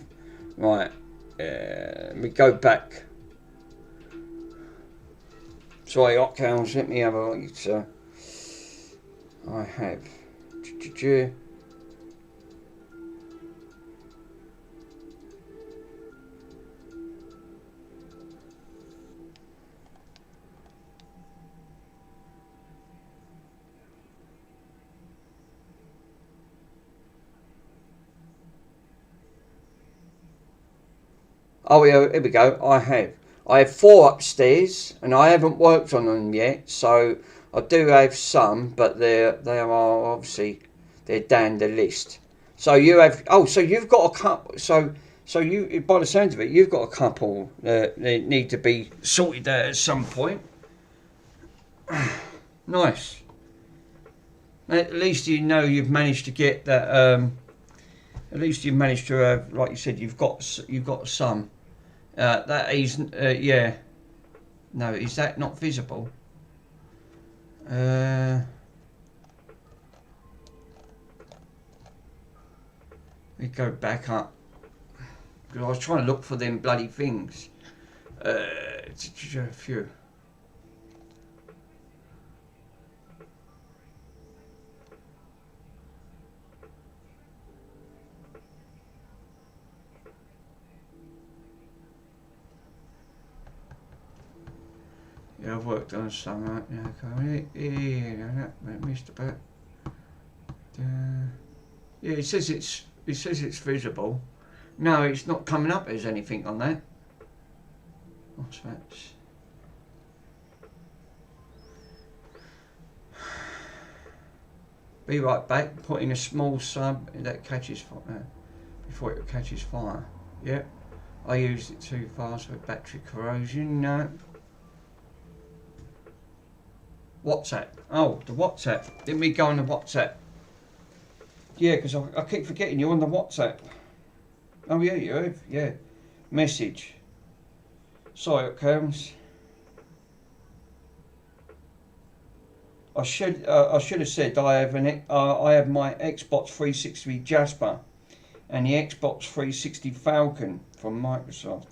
Right. Let me go back. Sorry, Opcals, let me have a look. I have. Oh yeah, here we go. I have 4 upstairs, and I haven't worked on them yet. So I do have some, but they are obviously they're down the list. So you have. Oh, so you've got a couple. So you, by the sound of it, you've got a couple that need to be sorted out at some point. Nice. At least you know you've managed to get that. At least you've managed to have, like you said, you've got some. That is, yeah. No, is that not visible? We go back up because I was trying to look for them bloody things. A few. Yeah, I've worked on some. Yeah, missed a bit. Yeah, it says it's visible. No, it's not coming up as anything on that. What's that? Be right back. Put in a small sub that catches fire before it catches fire. Yep. I used it too fast with battery corrosion. No. WhatsApp. Oh, the WhatsApp. Didn't we go on the WhatsApp? Yeah, because I keep forgetting you're on the WhatsApp. Oh yeah, you have. Yeah. Message. Sorry, it comes. I should have said I have my Xbox 360 Jasper and the Xbox 360 Falcon from Microsoft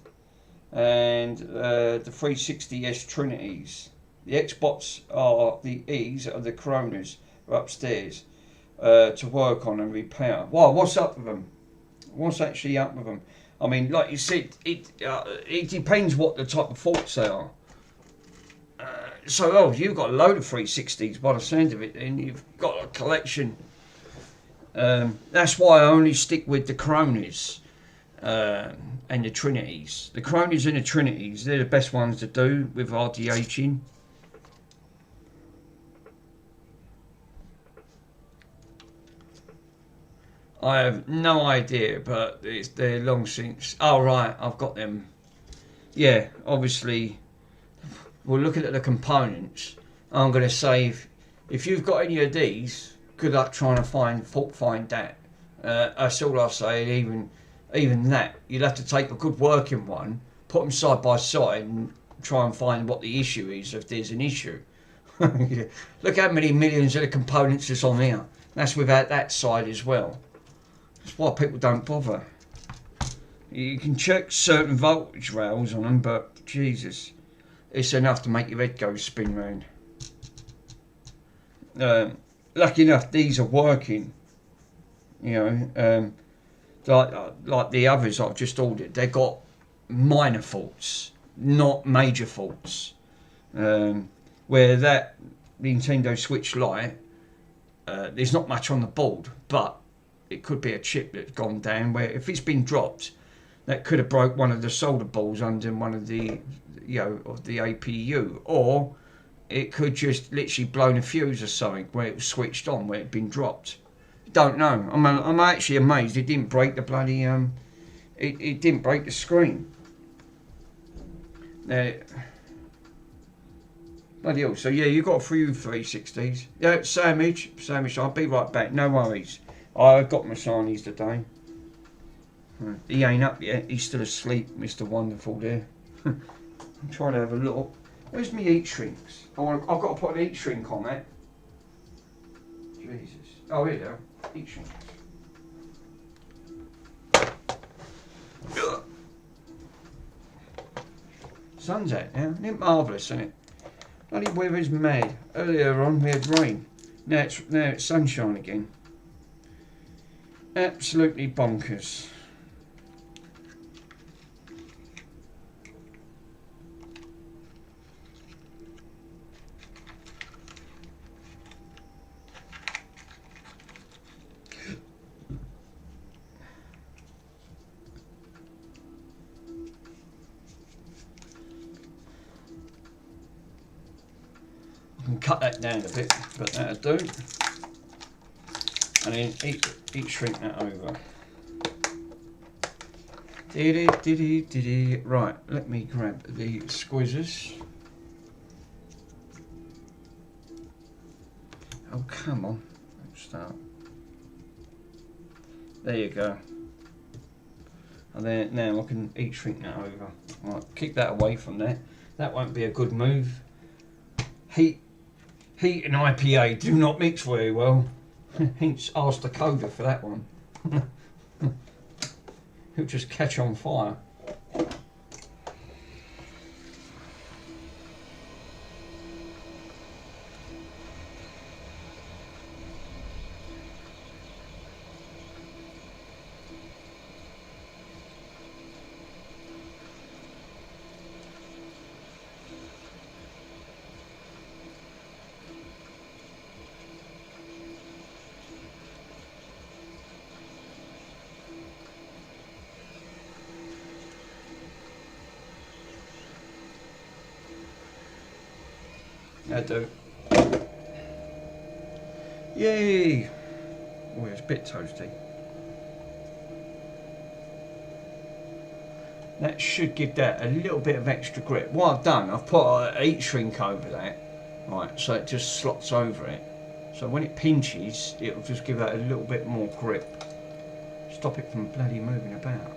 and the 360S Trinities. The Xbox are the E's are the Coronas are upstairs to work on and repair. Wow, what's up with them? What's actually up with them? I mean, like you said, it depends what the type of faults they are. So, you've got a load of 360s by the sound of it, and you've got a collection. That's why I only stick with the Coronas and the Trinities. The Coronas and the Trinities, they're the best ones to do with RDHing. I have no idea, but they're long since. Oh, right, I've got them. Yeah, obviously. Well, looking at the components, I'm going to say if you've got any of these, good luck trying to fault find that. That's all I'll say. Even that, you'd have to take a good working one, put them side by side, and try and find what the issue is if there's an issue. Look how many millions of the components is on here. That's without that side as well. That's why people don't bother. You can check certain voltage rails on them, but Jesus. It's enough to make your head go spin round. Lucky enough, these are working. You know, like the others I've just ordered, they've got minor faults, not major faults. Where that Nintendo Switch Lite, there's not much on the board, but it could be a chip that's gone down. Where if it's been dropped, that could have broke one of the solder balls under one of the of the APU, or it could just literally blown a fuse or something where it was switched on, where it had been dropped. Don't know. I'm actually amazed it didn't break the bloody it didn't break the screen. Bloody hell. So yeah, you got a few 360s. Yeah, sandwich. I'll be right back. No worries. I got my Sarnies today. He ain't up yet. He's still asleep, Mr. Wonderful there. I'm trying to have a look. Where's my heat shrinks? I've got to put an heat shrink on that. Jesus. Oh, here they are. Heat shrinks. Sun's out now. Isn't it marvellous, isn't it? Bloody weather's mad. Earlier on we had rain. Now it's sunshine again. Absolutely bonkers. Cut that down a bit, but that'll do. And then heat shrink that over. Right, let me grab the squizzers. Oh, come on. Let's start. There you go. And then now I can heat shrink that over. Right, keep that away from there. That won't be a good move. Heat and IPA do not mix very well. Hence, ask the coder for that one. He'll just catch on fire. I do. Yay! Oh, it's a bit toasty. That should give that a little bit of extra grip. What I've done, I've put a heat shrink over that, right, so it just slots over it. So when it pinches, it'll just give that a little bit more grip. Stop it from bloody moving about.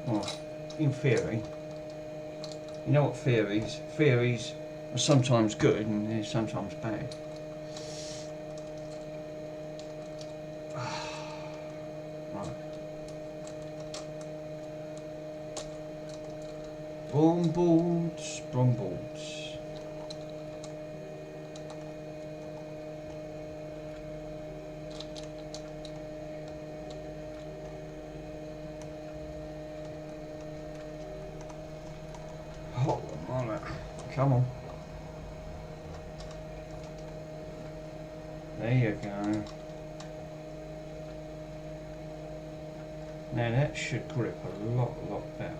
Well, in theory, you know what theories? Theories are sometimes good and they're sometimes bad. Right. Bromboards, bromboards. Come on. There you go. Now that should grip a lot better.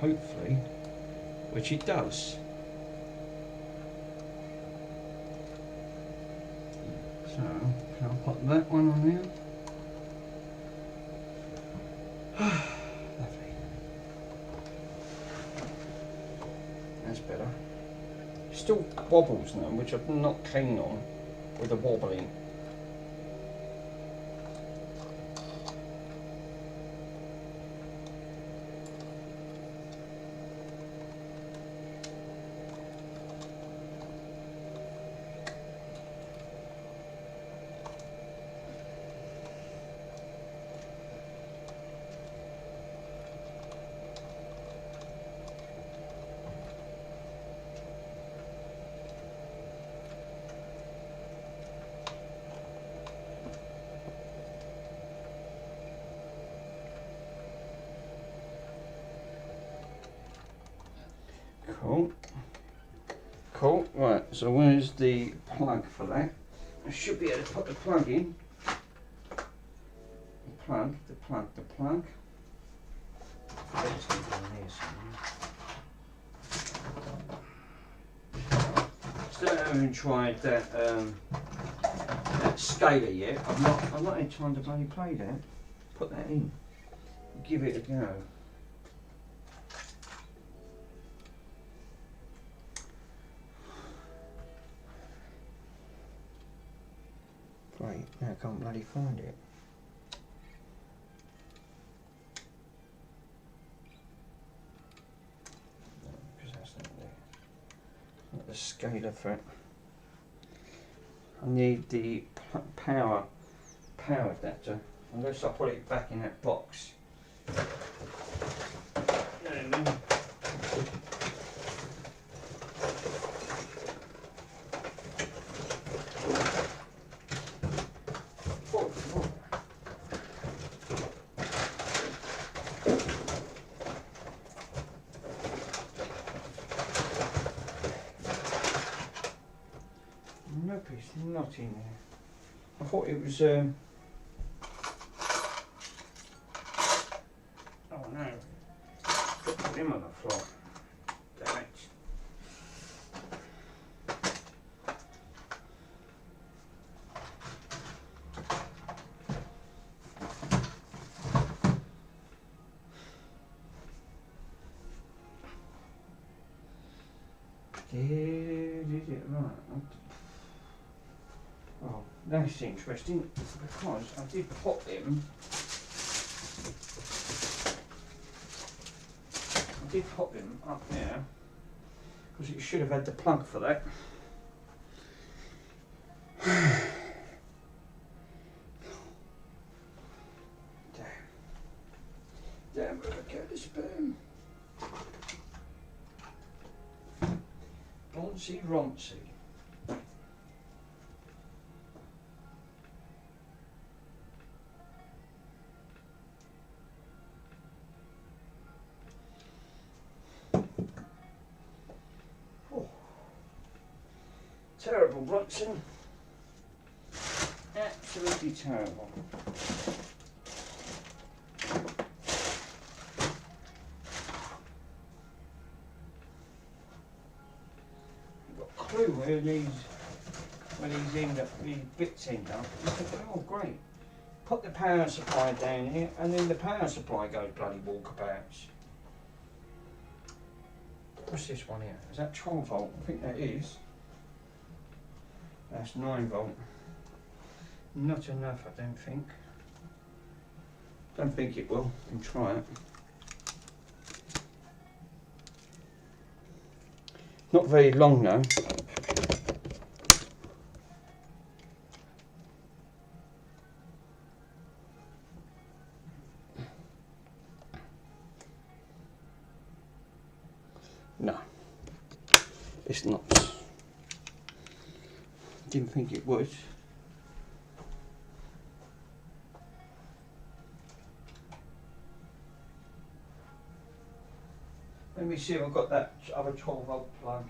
Hopefully, which it does. So, can I put that one on there? Lovely. That's better. Still wobbles now, which I'm not keen on with the wobbling. Cool. Cool. Right, so where's the plug for that? I should be able to put the plug in. The plug. Let's get it in here somewhere. Still haven't tried that scaler yet. I've not had time to bloody play that. Put that in. Give it a go. Great, now I can't bloody find it. No, because that's not there. Not the scaler for it. I need the power adapter, unless I put it back in that box. Nope, it's not in there. I thought it was. Oh no! Put him on the floor. Damn it! Did it right? Oh, that's interesting because I did pop them. I did pop them up there because it should have had the plug for that. Damn, look at this sperm. Boncy Roncy. Oh. Terrible, Bronson. Absolutely terrible. clue where these bits end up. I think, oh great. Put the power supply down here, and then the power supply goes bloody walkabouts. What's this one here? Is that 12 volt? I think that is. That's 9 volt. Not enough, I don't think. Don't think it will. And try it. Not very long though. No, it's not. Didn't think it would. Let me see if I've got that other 12 volt plug.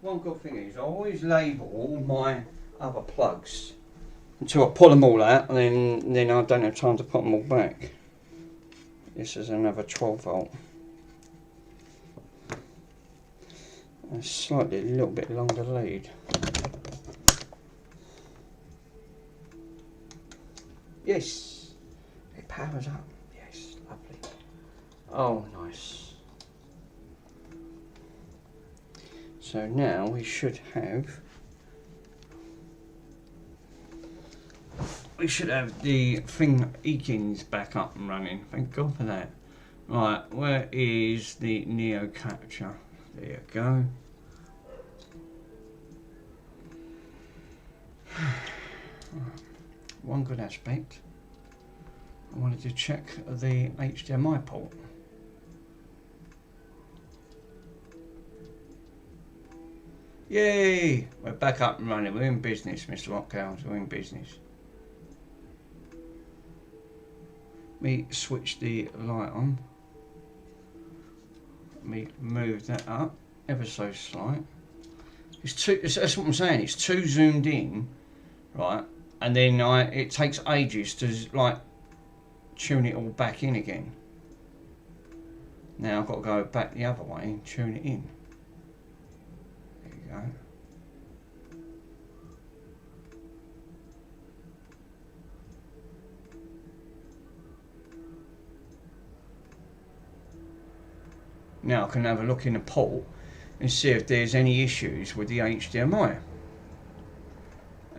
One good thing is I always label all my other plugs until I pull them all out, and then I don't have time to put them all back. This is another 12 volt. A slightly a little bit longer lead. Yes, it powers up. Yes, lovely. Oh, nice. So now we should have the thing Ekins back up and running. Thank God for that. Right, where is the Neo Capture? There you go. One good aspect, I wanted to check the HDMI port. Yay! We're back up and running. We're in business, Mr. Rockhouse. We're in business. Me switch the light on. Me move that up ever so slight. It's too. That's what I'm saying. It's too zoomed in, right? And then it takes ages to like tune it all back in again. Now I've got to go back the other way and tune it in. Go. Now I can have a look in the port and see if there's any issues with the HDMI.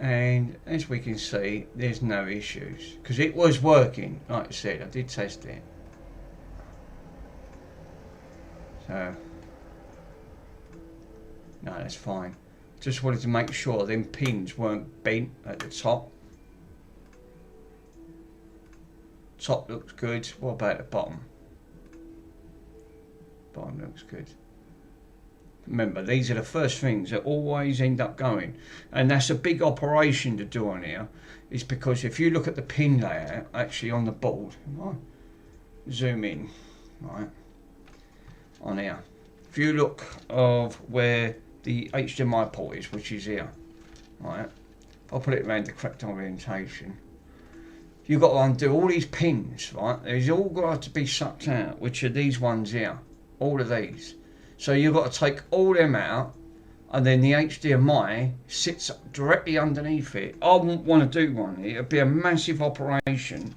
And as we can see, there's no issues because it was working. Like I said, I did test it. So. No, that's fine. Just wanted to make sure them pins weren't bent at the top. Top looks good. What about the bottom? Bottom looks good. Remember, these are the first things that always end up going. And that's a big operation to do on here. Is because if you look at the pin layout actually on the board. Zoom in. Right. On here. If you look of where the HDMI port is, which is here, right? If I put it around the correct orientation, you've got to undo all these pins, right? There's all got to be sucked out, which are these ones here, all of these. So you've got to take all them out, and then the HDMI sits directly underneath it. I wouldn't want to do one. It'd be a massive operation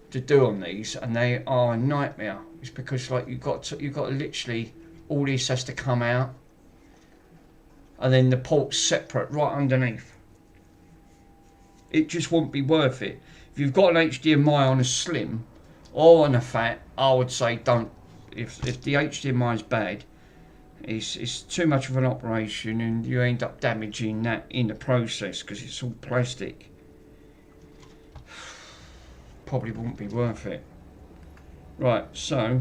to do on these, and they are a nightmare. It's because like you've got to literally, all this has to come out. And then the port's separate right underneath. It just won't be worth it. If you've got an HDMI on a slim or on a fat, I would say don't. If the HDMI is bad, it's too much of an operation and you end up damaging that in the process because it's all plastic. Probably wouldn't be worth it. Right, so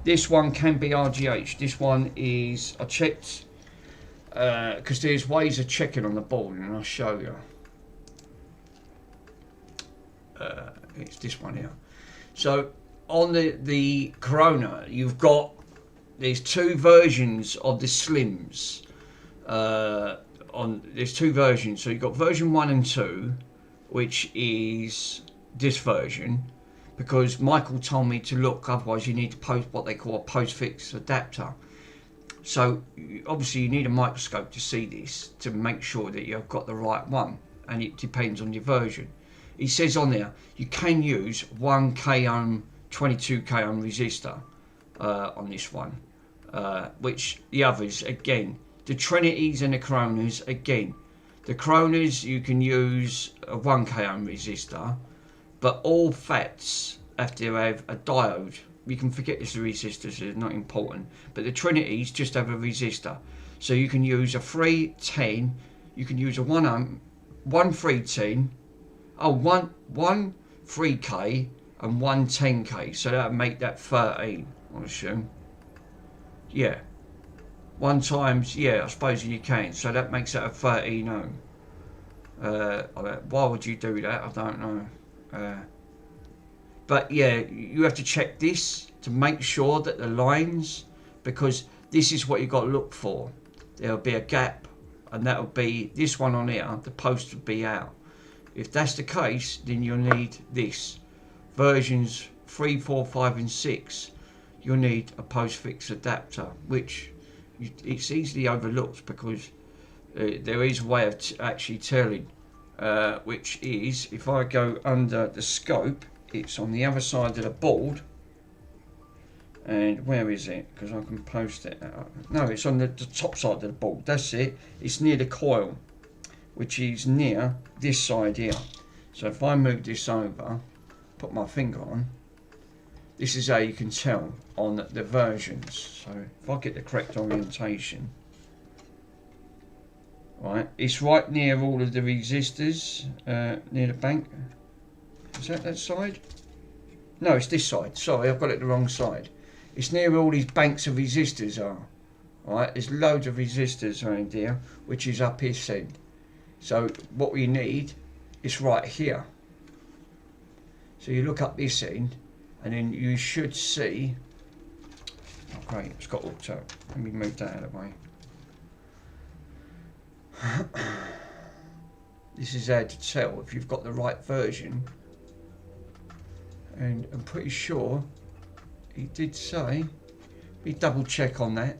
this one can be RGH. This one is, I checked, because there's ways of checking on the board and I'll show you. It's this one here. So on the Corona, there's two versions of the Slims. There's two versions. So you've got version 1 and 2, which is this version, because Michael told me to look, otherwise you need to post what they call a post-fix adapter. So obviously you need a microscope to see this, to make sure that you've got the right one, and it depends on your version. It says on there you can use 1k ohm 22k ohm resistor on this one, which the others, again, the Trinities and the Coronas, again, the Coronas you can use a 1k ohm resistor, but all FATs have to have a diode. You can forget this, the resistors are not important, but the Trinities just have a resistor. So you can use a 310, you can use a 1 ohm, 1 310, one 3k and 1 10k, so that would make that 13, I assume. Yeah, 1 times, yeah, I suppose you can, so that makes that a 13 ohm. Why would you do that? I don't know. But yeah, you have to check this to make sure that the lines, because this is what you've got to look for. There'll be a gap, and that'll be this one on here, the post will be out. If that's the case, then you'll need this. Versions 3, 4, 5 and 6, you'll need a post-fix adapter, which it's easily overlooked because there is a way of actually telling, which is, if I go under the scope, it's on the other side of the board. And where is it? Because I can post it. No, it's on the top side of the board. That's it. It's near the coil, which is near this side here. So if I move this over, put my finger on, this is how you can tell on the versions. So if I get the correct orientation, right, it's right near all of the resistors, near the bank. Is that side? No, it's this side. Sorry, I've got it the wrong side. It's near where all these banks of resistors are. Right, there's loads of resistors around here, which is up this end. So what we need is right here. So you look up this end, and then you should see. Oh great, it's got auto. Let me move that out of the way. This is how to tell if you've got the right version. And I'm pretty sure he did say, we double check on that.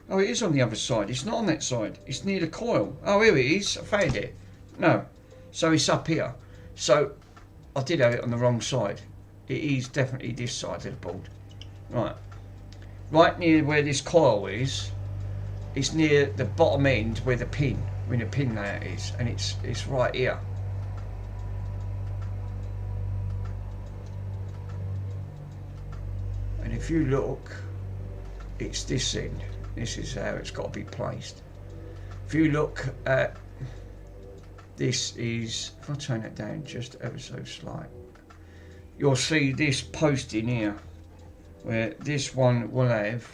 Oh, it is on the other side. It's not on that side. It's near the coil. Oh, here it is. I found it. No. So it's up here. So I did have it on the wrong side. It is definitely this side of the board. Right. Right near where this coil is, it's near the bottom end where the pin layout is, and it's right here. And if you look, it's this end. This is how it's got to be placed. If you look at this, is if I turn it down just ever so slight, you'll see this post in here where this one will have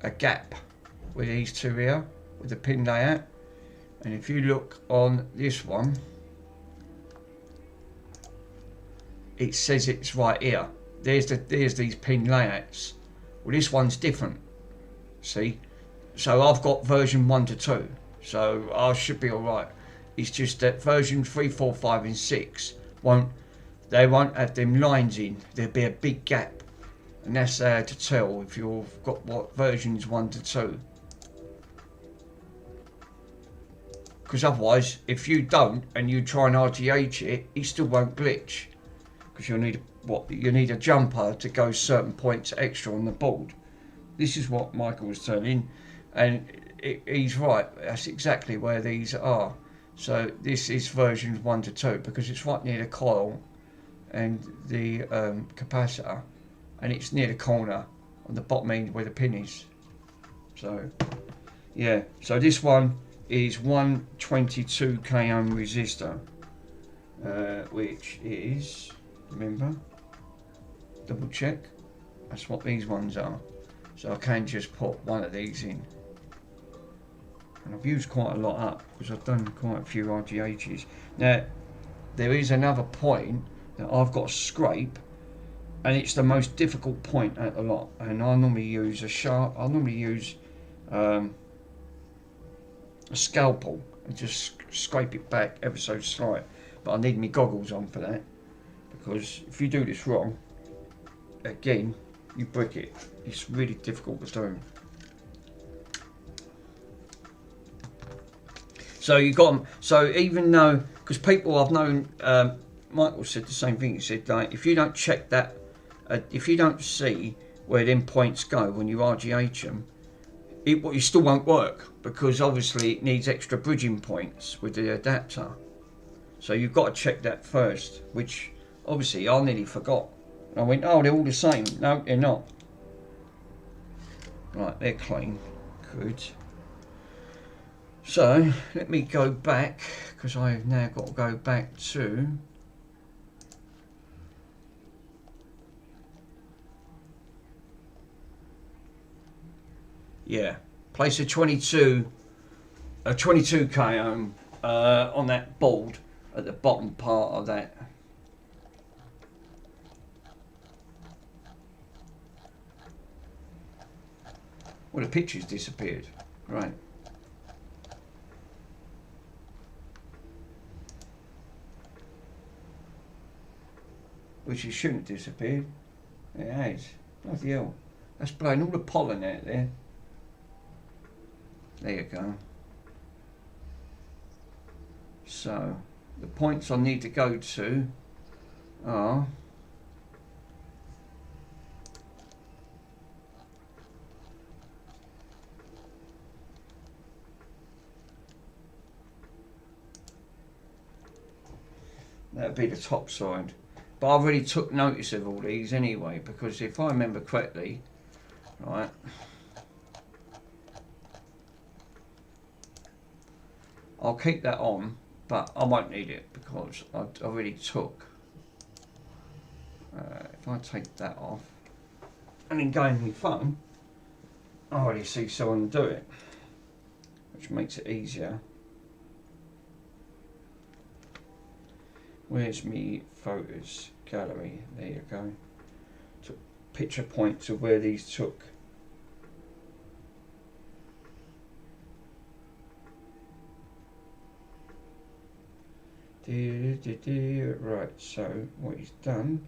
a gap with these two here with the pin layout. And if you look on this one, it says it's right here. There's these pin layouts. Well, this one's different. See, so I've got version 1 to 2, so I should be all right. It's just that version 3, 4, 5 and 6 won't have them lines in. There'll be a big gap, and that's how to tell if you've got what versions 1 to 2. Because otherwise, if you don't and you try and RTH it still won't glitch. Because you'll need a jumper to go certain points extra on the board. This is what Michael was telling, and he's right. That's exactly where these are. So this is versions 1 to 2 because it's right near the coil and the capacitor, and it's near the corner on the bottom end where the pin is. So yeah, so this one is 122k ohm resistor, which is, remember, double check, that's what these ones are. So I can just put one of these in. And I've used quite a lot up because I've done quite a few RGHs. Now, there is another point that I've got to scrape, and it's the most difficult point out of the lot. And I normally use a sharp, I normally use a scalpel and just scrape it back ever so slight. But I need my goggles on for that, because if you do this wrong, again, you brick it. It's really difficult to do. So you got them. So even though, because people I've known, Michael said the same thing. He said, like, if you don't check that, if you don't see where them points go when you RGH them, it still won't work, because obviously it needs extra bridging points with the adapter. So you've got to check that first, which obviously I nearly forgot. And I went, oh, they're all the same. No, they're not. Right, they're clean. Good. So let me go back, because I've now got to go back to place a 22k ohm on that board at the bottom part of that. Well, the picture's disappeared. Right. Which it shouldn't have disappeared. It has. Bloody hell. That's blowing all the pollen out there. There you go. So, the points I need to go to are that'd be the top side. But I already took notice of all these anyway, because if I remember correctly, right, I'll keep that on, but I won't need it because I already took. If I take that off and then go in my phone, I already see someone do it, which makes it easier. Where's me photos gallery? There you go. Took picture points of where these took. Right, so what he's done.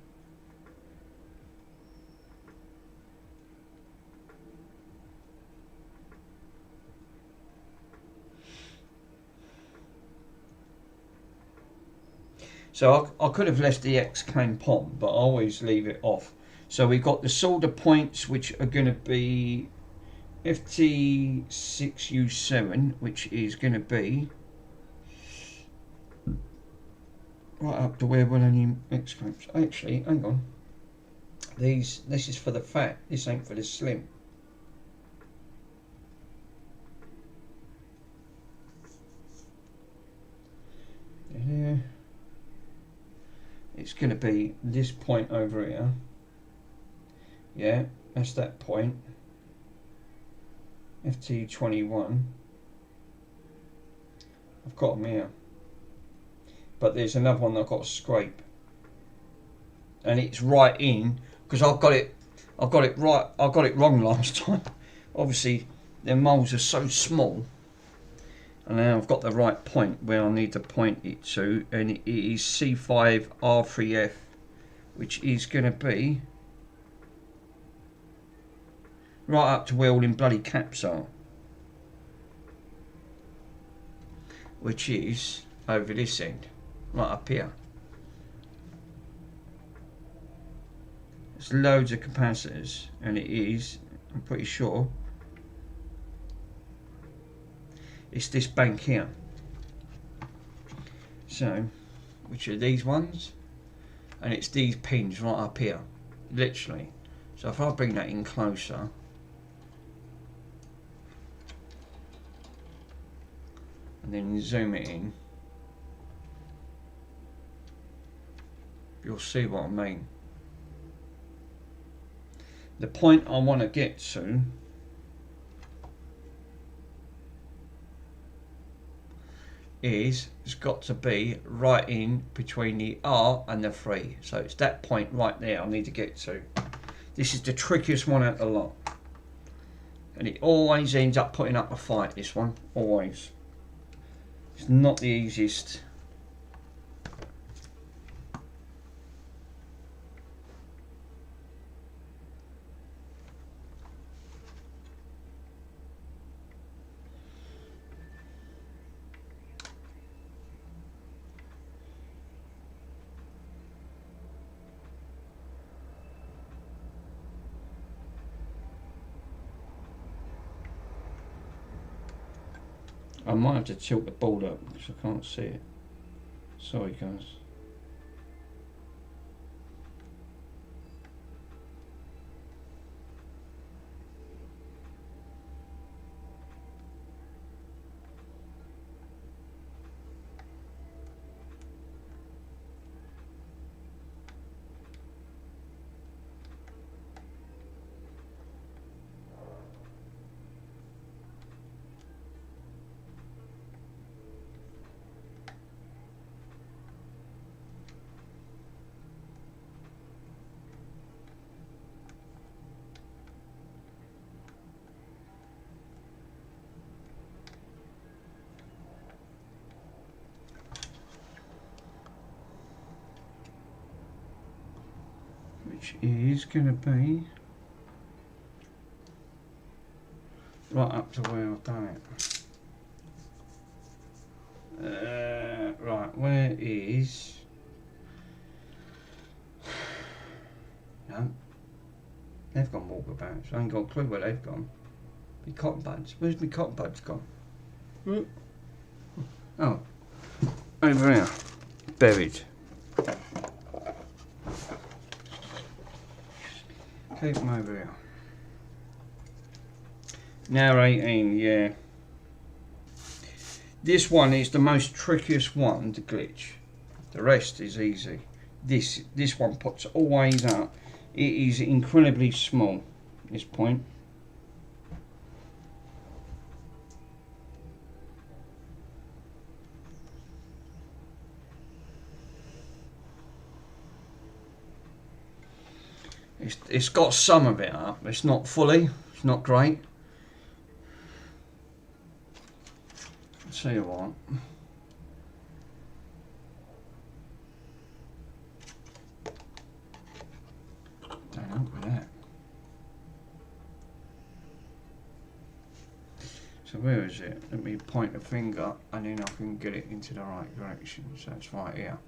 So I could have left the X clamp on, but I always leave it off. So we've got the solder points, which are going to be FT6U7, which is going to be right up to where Wilhelm X clamps. Actually, hang on. This is for the fat. This ain't for the slim. Yeah. It's going to be this point over here. Yeah, that's that point. FT21. I've got them here. But there's another one that I've got to scrape. And it's right in, because I've got it right, I got it wrong last time. Obviously, the moles are so small. And now I've got the right point where I need to point it to, and it is C5R3F, which is going to be right up to where all them bloody caps are, which is over this end, right up here. There's loads of capacitors, and it is, I'm pretty sure, it's this bank here. So, which are these ones, and it's these pins right up here, literally. So if I bring that in closer, and then zoom it in, you'll see what I mean. The point I want to get to is, it's got to be right in between the R and the 3. So it's that point right there I need to get to. This is the trickiest one out of the lot. And it always ends up putting up a fight, this one. Always. It's not the easiest. I might have to tilt the board up because I can't see it. Sorry guys. Which is going to be right up to where I've done it. Right, where is... No, they've gone walkabouts. I ain't got a clue where they've gone. My cotton buds. Where's my cotton buds gone? Oh, over here. Buried. Keep them over here. Now 18, yeah. This one is the most trickiest one to glitch. The rest is easy. This one puts always up. It is incredibly small, this point. It's got some of it up. It's not fully. It's not great. I'll tell you what. Don't help with that. So where is it? Let me point the finger and then I can get it into the right direction. So it's right here.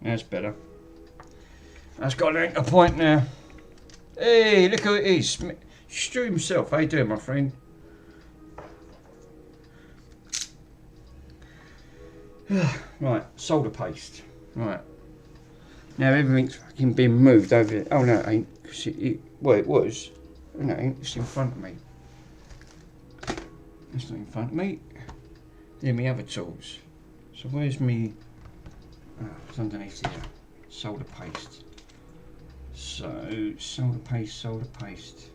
That's better. That's got an anchor point now. Hey, look who it is. Stu himself. How you doing, my friend? Right, solder paste. Right. Now everything's fucking been moved over there. Oh no, it ain't. Cause well, it was. No, it ain't. It's in front of me. It's not in front of me. They're my other tools. So where's me? Oh, it's underneath here. Solder paste. So solder paste.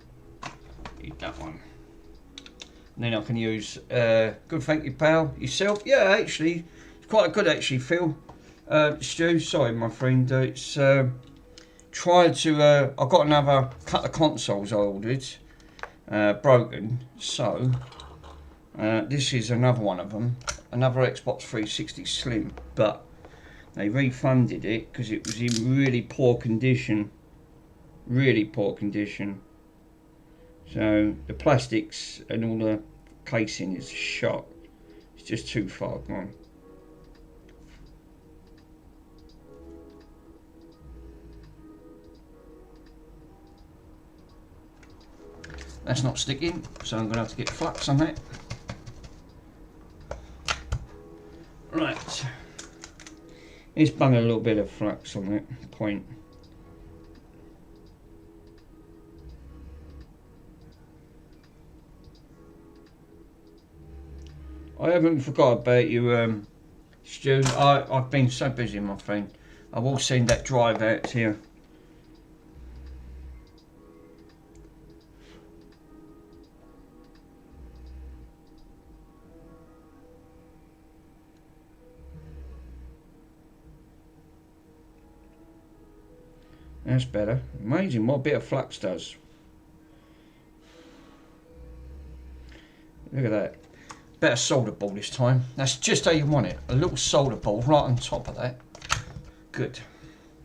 Need that one. And then I can use good, thank you, pal. Yourself? Yeah, actually, it's quite good actually, Phil. Stu, sorry, my friend. It's tried to. I got another couple of consoles I ordered, broken. So this is another one of them. Another Xbox 360 Slim, but they refunded it because it was in really poor condition. Really poor condition. So the plastics and all the casing is shot. It's just too far gone. That's not sticking, so I'm going to have to get flux on that. It's bung a little bit of flux on that point. I haven't forgot about you, Stu. I've been so busy, my friend. I will send that drive out to you. That's better. Amazing what a bit of flux does. Look at that. Better solder ball this time. That's just how you want it. A little solder ball right on top of that. Good.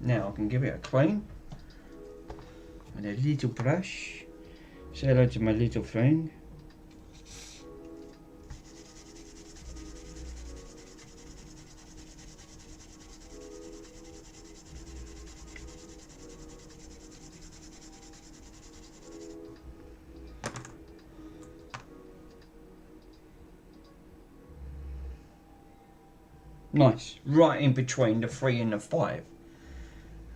Now I can give it a clean. And a little brush. Say hello to my little friend. Nice, right in between the 3 and the 5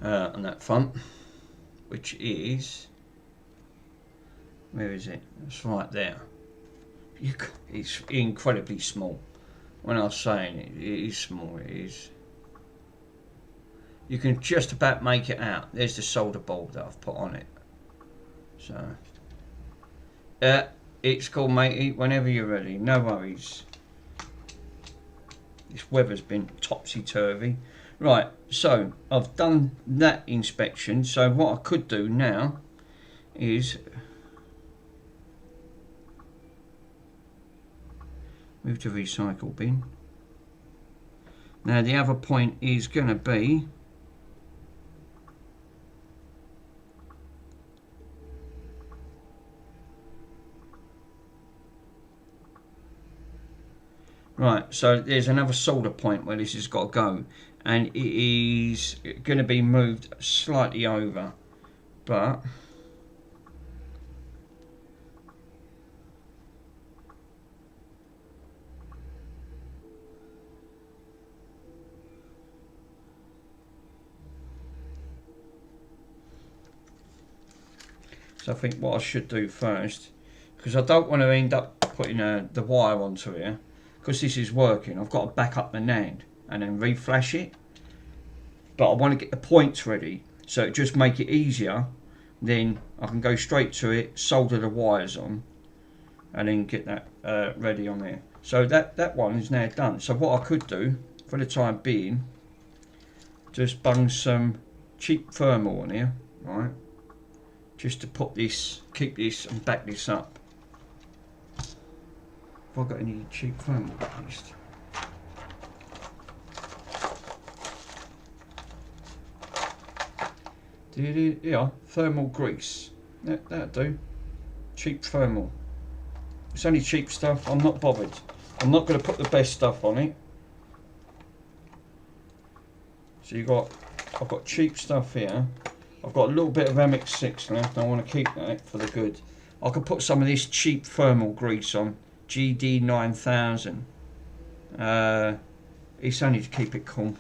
on that front, which is, where is it? It's right there. It's incredibly small. When I was saying it is small, it is. You can just about make it out. There's the solder ball that I've put on it. So, it's cool, matey. Whenever you're ready, no worries. This weather's been topsy-turvy. Right, so I've done that inspection. So what I could do now is move to recycle bin. Now the other point is going to be right, so there's another solder point where this has got to go, and it is going to be moved slightly over, but so I think what I should do first, because I don't want to end up putting the wire onto here, because this is working, I've got to back up the NAND and then reflash it. But I want to get the points ready, so it just make it easier. Then I can go straight to it, solder the wires on, and then get that ready on there. So that one is now done. So what I could do for the time being, just bung some cheap thermal on here, right? Just to put this, keep this and back this up. Have I got any cheap thermal at least? Yeah, thermal grease. That'll do. Cheap thermal. It's only cheap stuff. I'm not bothered. I'm not going to put the best stuff on it. So I've got cheap stuff here. I've got a little bit of MX6 left. I want to keep that for the good. I could put some of this cheap thermal grease on. GD9000. It's only to keep it cool.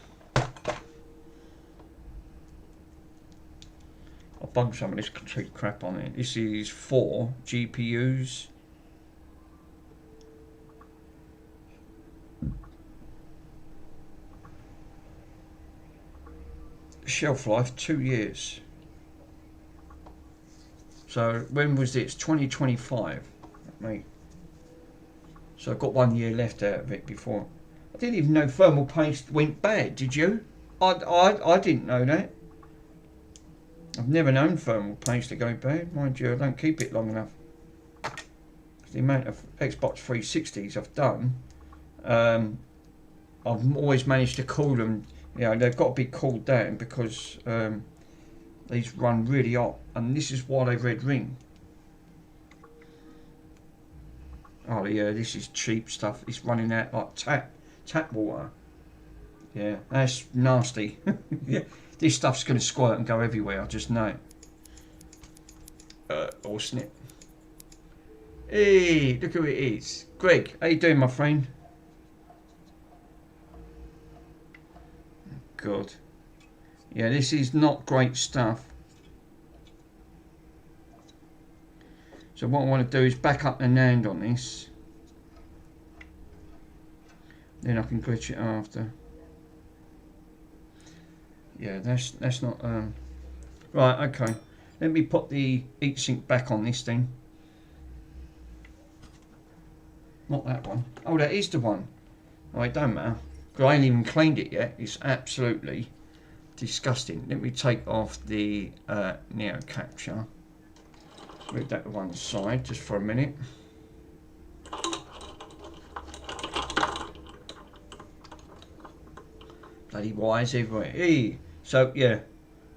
I'll bung some of this cheap crap on it. This is 4 GPUs. Shelf life 2 years. So when was this? 2025, mate. So I've got 1 year left out of it before. I didn't even know thermal paste went bad, did you? I didn't know that. I've never known thermal paste to go bad. Mind you, I don't keep it long enough. The amount of Xbox 360s I've done, I've always managed to cool them. You know, they've got to be cooled down because these run really hot. And this is why they red ring. Oh yeah, this is cheap stuff. It's running out like tap water. Yeah, that's nasty. Yeah, this stuff's going to squirt and go everywhere. I just know. Or snip. Hey, look who it is. Greg, how you doing, my friend? God. Yeah, this is not great stuff. So what I want to do is back up the NAND on this. Then I can glitch it after. Yeah, that's not right. Okay, let me put the heatsink back on this thing. Not that one. Oh, that is the one. Oh, it don't matter. Because I ain't even cleaned it yet. It's absolutely disgusting. Let me take off the Neo Capture. Move that to one side just for a minute. Bloody wires everywhere. Hey. So yeah,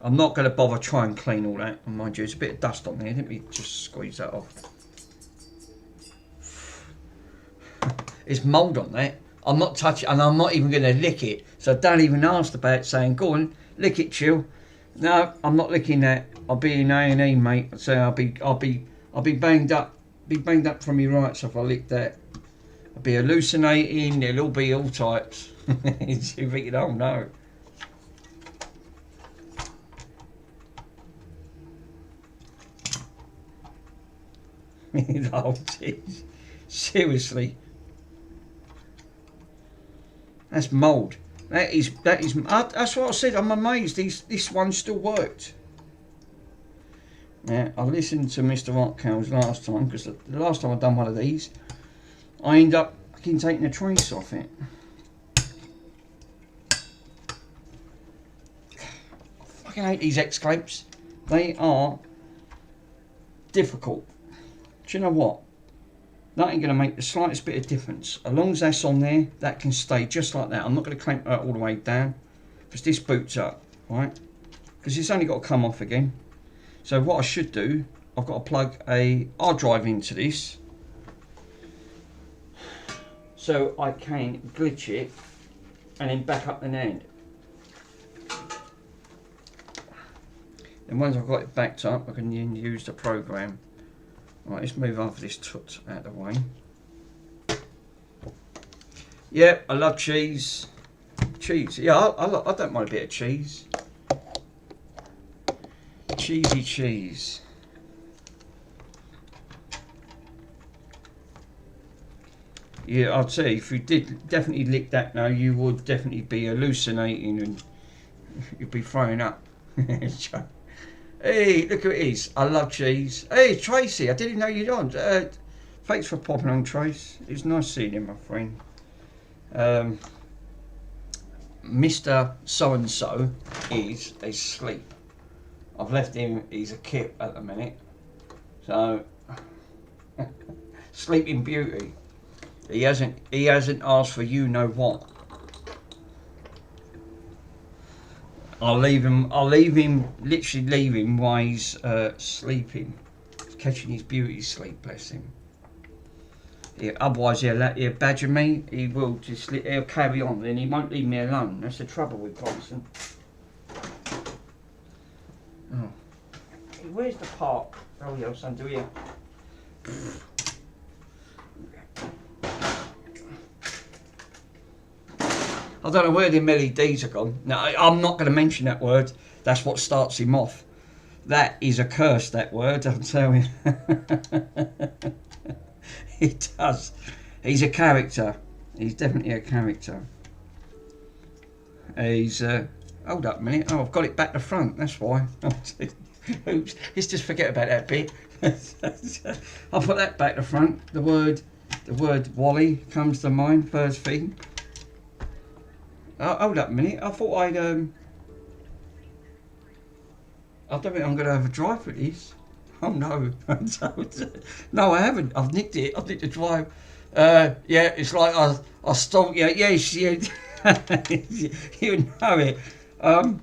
I'm not going to bother trying and clean all that. And mind you, there's a bit of dust on there. Let me just squeeze that off. It's mould on that. I'm not touching, and I'm not even going to lick it. So don't even ask about it, saying, "Go on, lick it, chill." No, I'm not licking that. I'll be in A&E, mate. So I'll be banged up. Be banged up from my rights if I lick that. I'll be hallucinating. It'll all be all types. You think, oh no. Oh, jeez. Seriously. That's mould. That is. That's what I said. I'm amazed. This one still worked. Yeah, I listened to Mr. Rockhouse last time because the last time I done one of these, I ended up fucking taking the trace off it. I fucking hate these X clamps. They are difficult. Do you know what? That ain't going to make the slightest bit of difference. As long as that's on there, that can stay just like that. I'm not going to clamp that all the way down because this boots up, right? Because it's only got to come off again. So what I should do, I've got to plug a hard drive into this so I can glitch it and then back up the NAND. And once I've got it backed up, I can then use the program. Right, let's move on for this tut out of the way. Yeah, I love cheese. Cheese, yeah, I don't mind a bit of cheese. Cheesy cheese. Yeah, I'll tell you, if you did definitely lick that now, you would definitely be hallucinating and you'd be throwing up. Hey, look who it is. I love cheese. Hey, Tracy, I didn't know you'd on. Thanks for popping on, Trace. It's nice seeing you, my friend. Mr. So-and-so is asleep. I've left him, he's a kip at the minute. So, Sleeping Beauty. He hasn't asked for you know what. I'll leave him, literally leave him while he's sleeping. Catching his beauty sleep, bless him. Yeah, otherwise he'll badger me, he'll carry on, then he won't leave me alone. That's the trouble with Bronson. Oh. Where's the park? Oh yeah, it's under here. I don't know where the LEDs are gone. No, I'm not going to mention that word. That's what starts him off. That is a curse, that word, I'll tell you. He does. He's a character. He's definitely a character. He's... hold up a minute. Oh, I've got it back to front. That's why. Oops. Let's just forget about that bit. I'll put that back to front. The word Wally comes to mind first thing. Hold up a minute. I thought I don't think I'm going to have a drive for this. Oh no. No, I haven't. I've nicked it. I've nicked the drive. Yeah, it's like I stole. Yeah, yes, yeah. You know it. Oh,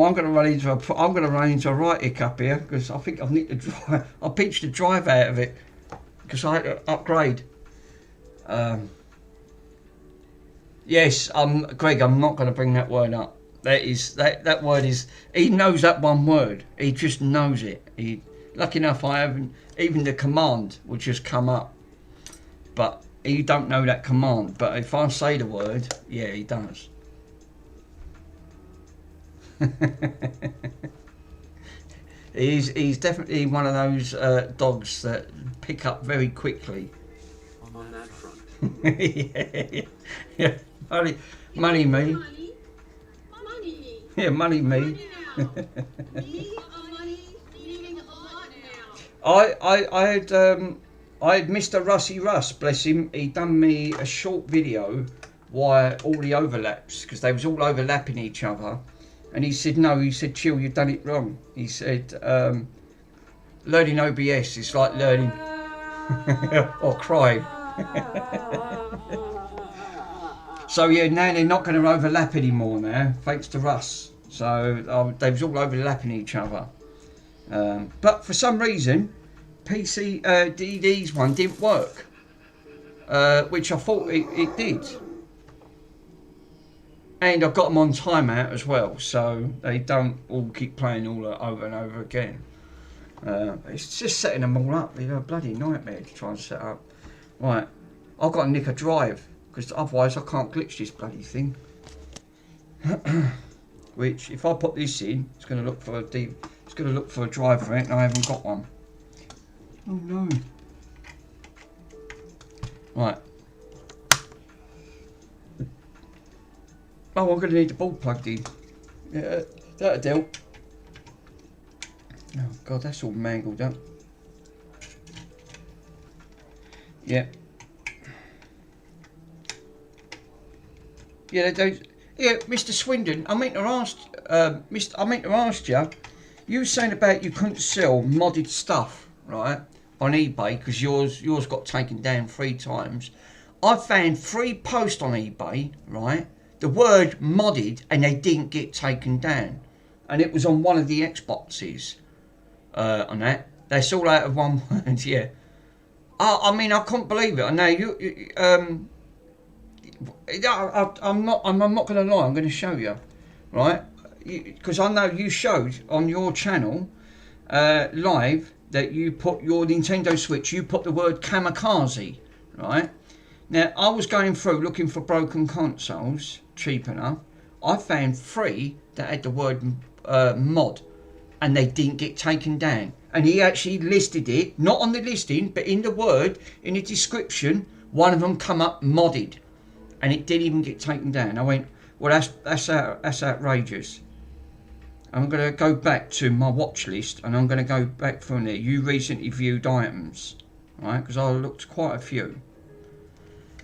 I'm going to run into a right hiccup here because I think I've nicked the drive. I pinched the drive out of it because I had to upgrade. Yes, Greg, I'm not going to bring that word up. That word is. He knows that one word. He just knows it. Lucky enough, I haven't. Even the command will just come up, but he don't know that command. But if I say the word, yeah, he does. He's definitely one of those dogs that pick up very quickly. On that front. Yeah. Money me. Money. Money. Yeah, money me. Money now. Me money needing a lot now. I had Mr. Russie Russ, bless him. He done me a short video why all the overlaps, because they was all overlapping each other, and he said no. He said, "Chill, you've done it wrong." He said, "Learning OBS is like learning or crying." So yeah, now they're not going to overlap anymore now, thanks to Russ. So they was all overlapping each other. But for some reason, PC DD's one didn't work, which I thought it did. And I've got them on timeout as well, so they don't all keep playing all over and over again. It's just setting them all up, you know, a bloody nightmare to try and set up. Right, I've got to nick a drive, because otherwise I can't glitch this bloody thing. Which, if I put this in, it's going to look for a drive for it, and I haven't got one. Oh no. Right. Oh, I'm going to need the ball plugged in. Yeah, that'll do. Oh god, that's all mangled up. Yeah. Yeah, those. Yeah, Mr. Swindon, I meant to ask you. You were saying about you couldn't sell modded stuff, right, on eBay because yours got taken down 3 times. I found 3 posts on eBay, right? The word modded, and they didn't get taken down, and it was on one of the Xboxes. On that, that's all out of one word. Yeah. I mean, I couldn't believe it. I know you. I'm not going to lie. I'm going to show you, right? Because I know you showed on your channel live that you put your Nintendo Switch. You put the word kamikaze, right? Now I was going through looking for broken consoles, cheap enough. I found 3 that had the word mod, and they didn't get taken down. And he actually listed it, not on the listing, but in the word, in the description. One of them come up modded, and it didn't even get taken down. I went, well, that's outrageous. I'm going to go back to my watch list, and I'm going to go back from there. You recently viewed items, right? Because I looked quite a few.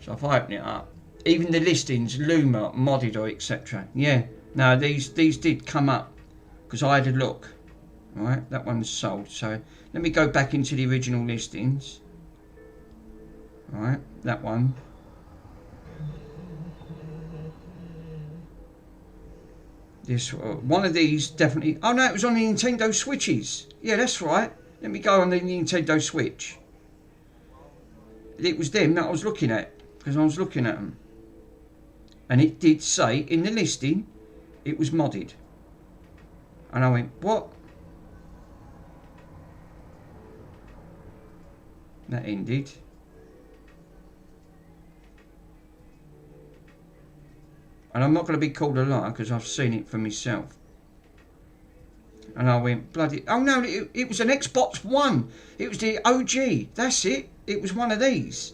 So if I open it up, even the listings, Luma, modded, or etc. Yeah, no, these did come up because I had a look. Right, that one's sold. So let me go back into the original listings. Right, that one. This one of these definitely. Oh no, it was on the Nintendo Switches. Yeah, that's right. Let me go on the Nintendo Switch. It was them that I was looking at because I was looking at them, and it did say in the listing it was modded, and I went, what? That ended. And I'm not going to be called a liar because I've seen it for myself. And I went, bloody... Oh no, it was an Xbox One. It was the OG. That's it. It was one of these.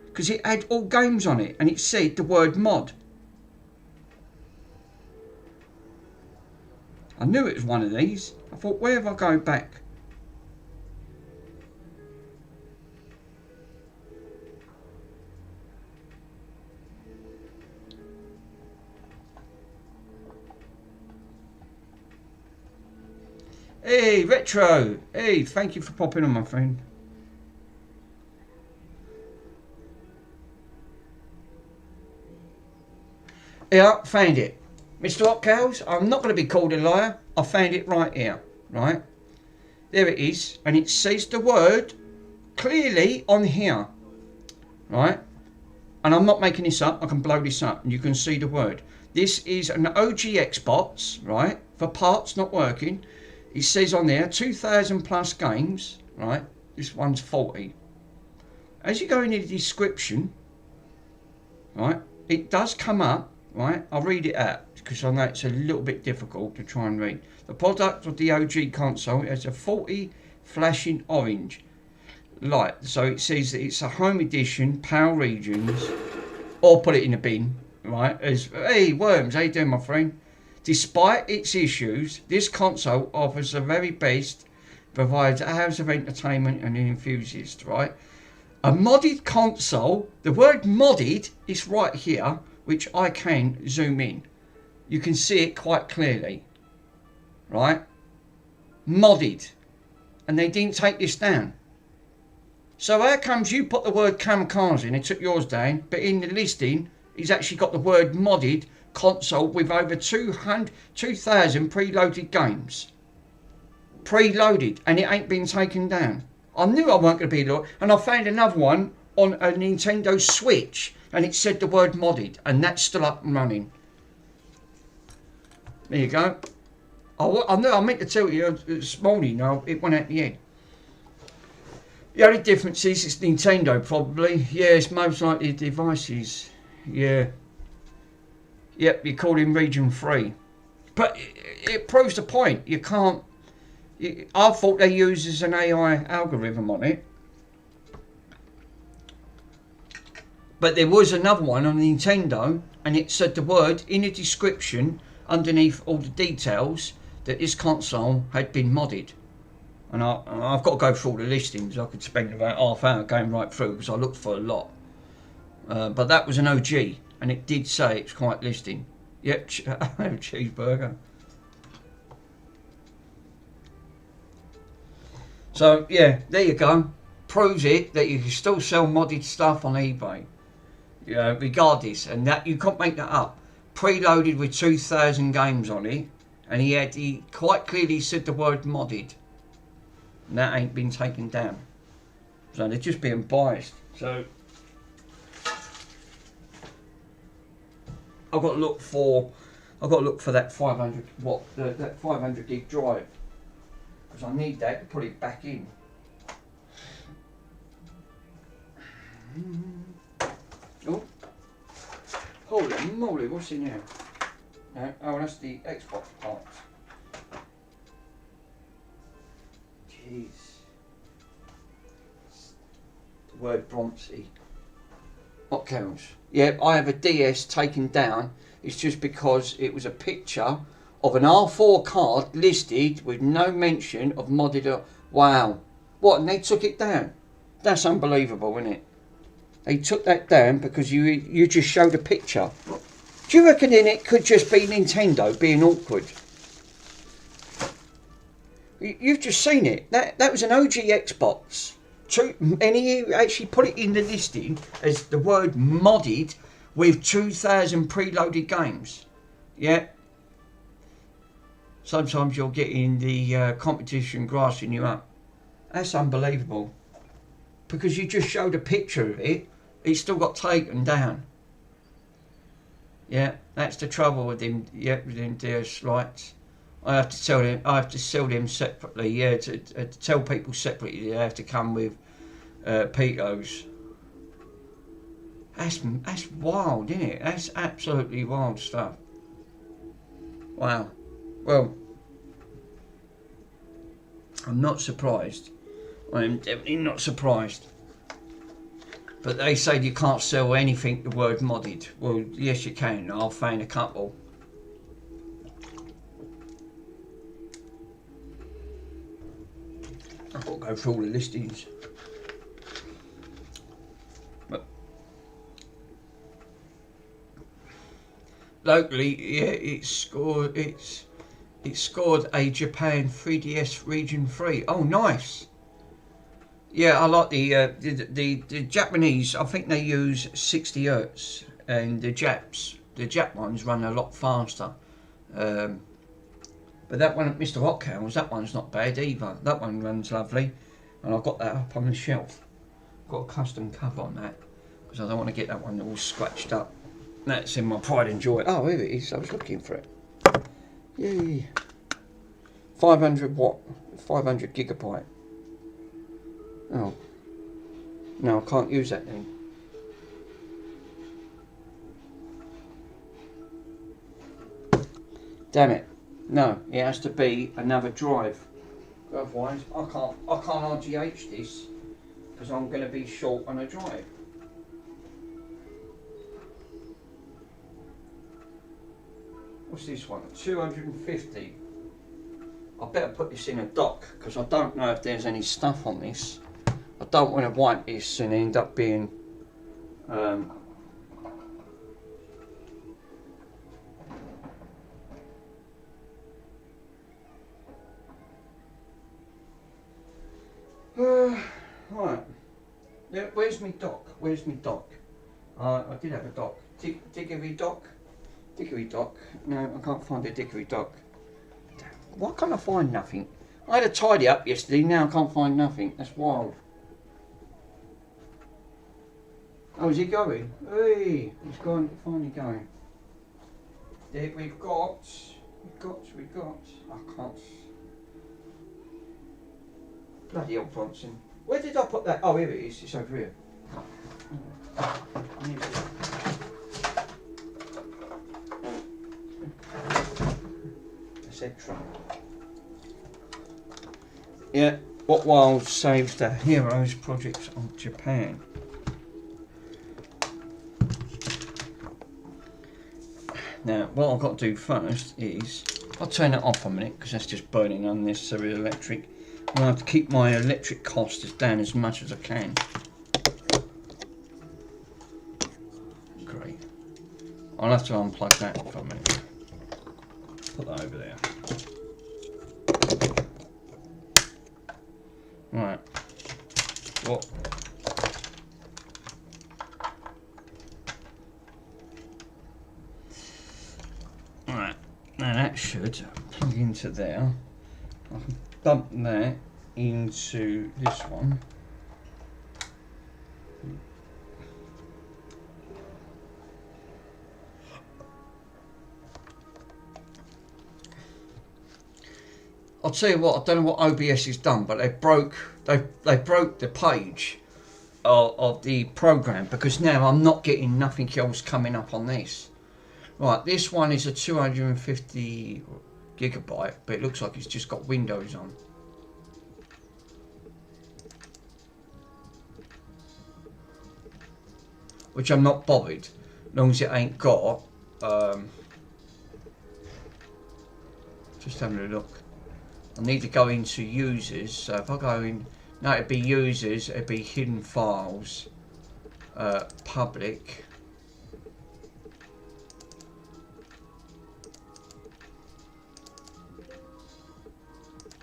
Because it had all games on it. And it said the word mod. I knew it was one of these. I thought, where have I go back? Hey, Retro! Hey, thank you for popping on, my friend. Yeah, found it. Mr. Hotcows, I'm not going to be called a liar. I found it right here, right? There it is. And it says the word clearly on here, right? And I'm not making this up. I can blow this up and you can see the word. This is an OG Xbox, right? For parts not working. It says on there 2,000 plus games, right? This one's 40. As you go into the description, right, it does come up, right? I'll read it out. because I know it's a little bit difficult to try and read. The product of the OG console has a faulty flashing orange light. So it says that it's a home edition, PAL regions, or put it in a bin, right? As hey Worms, how you doing, my friend? Despite its issues, this console offers the very best, provides hours of entertainment and an enthusiast, right? A modded console, the word modded is right here, which I can zoom in. You can see it quite clearly, right? Modded. And they didn't take this down. So how comes you put the word kamikaze in, it took yours down, but in the listing, he's actually got the word modded console with over 2,000 preloaded games. Preloaded, and it ain't been taken down. I knew I weren't going to be low, and I found another one on a Nintendo Switch, and it said the word modded, and that's still up and running. There you go. I knew I meant to tell you this morning, it went out the head. The only difference is it's Nintendo, probably. Yeah, it's most likely devices. Yeah. Yep, you call him Region 3. But it proves the point. You can't... I thought they used an AI algorithm on it. But there was another one on Nintendo, and it said the word in the description, underneath all the details, that this console had been modded. And I've got to go through all the listings. I could spend about half an hour going right through because I looked for a lot. But that was an OG, and it did say it's quite listing. Yep, cheeseburger. So yeah, there you go. Proves it that you can still sell modded stuff on eBay. You know, regardless, and that you can't make that up. Preloaded with 2,000 games on it, and he quite clearly said the word modded. And that ain't been taken down. So they're just being biased. So I've got to look for that 500 watt, that 500 gig drive, because I need that to put it back in. Oh, holy moly! What's in here? Oh, that's the Xbox parts. Jeez. The word Bronzy. What counts? Yeah, I have a DS taken down. It's just because it was a picture of an R4 card listed with no mention of modded. Wow. What? And they took it down? That's unbelievable, isn't it? They took that down because you just showed a picture. Do you reckon then it could just be Nintendo being awkward? You've just seen it. That was an OG Xbox. And he actually put it in the listing as the word modded with 2,000 preloaded games. Yeah. Sometimes you're getting the competition grassing you up. That's unbelievable. Because you just showed a picture of it, it still got taken down. Yeah, that's the trouble with them. Yeah, with them DS Lites. I have to tell them. I have to sell them separately. Yeah, to tell people separately they have to come with Picos. That's wild, isn't it? That's absolutely wild stuff. Wow. Well, I'm not surprised. I am definitely not surprised. But they say you can't sell anything the word modded. Well, yes you can. I'll find a couple. I've got to go through all the listings. But locally, yeah, it scored a Japan 3DS Region 3. Oh, nice. Yeah, I like the Japanese. I think they use 60 Hz, and the Jap ones run a lot faster. But that one at Mr. Rockhouse, that one's not bad either. That one runs lovely, and I've got that up on the shelf. Got a custom cover on that because I don't want to get that one all scratched up. That's in my pride and joy. Oh, here it is. I was looking for it. Yay! 500 watt, 500 gigabyte. Oh, no, I can't use that then. Damn it. No, it has to be another drive. Otherwise, I can't RGH this because I'm going to be short on a drive. What's this one? 250. I better put this in a dock because I don't know if there's any stuff on this. I don't want to wipe this and end up being right. Yeah, where's me dock? Where's me dock? I did have a dock. Dickory dock? Dickory dock. No, I can't find a dickory dock. Why can't I find nothing? I had a tidy up yesterday, now I can't find nothing. That's wild. Oh, is he going? Hey, he's going, finally going. There we've got. I can't. Bloody hell, Bronson. Where did I put that? Oh, here it is. It's over here. Etc. Yeah, what Wild saves the Heroes projects of Japan. Now, what I've got to do first is I'll turn it off a minute because that's just burning unnecessary electric. I have to keep my electric costs down as much as I can. Great. I'll have to unplug that for a minute. Put that over there. Right. What? Right. Now that should plug into there. I can dump that into this one. I'll tell you what, I don't know what OBS has done, but they broke the page of the program because now I'm not getting nothing else coming up on this. Right, this one is a 250 gigabyte, but it looks like it's just got Windows on. Which I'm not bothered, as long as it ain't got, just having a look. I need to go into users, so if I go in, no, it'd be users, it'd be hidden files, public.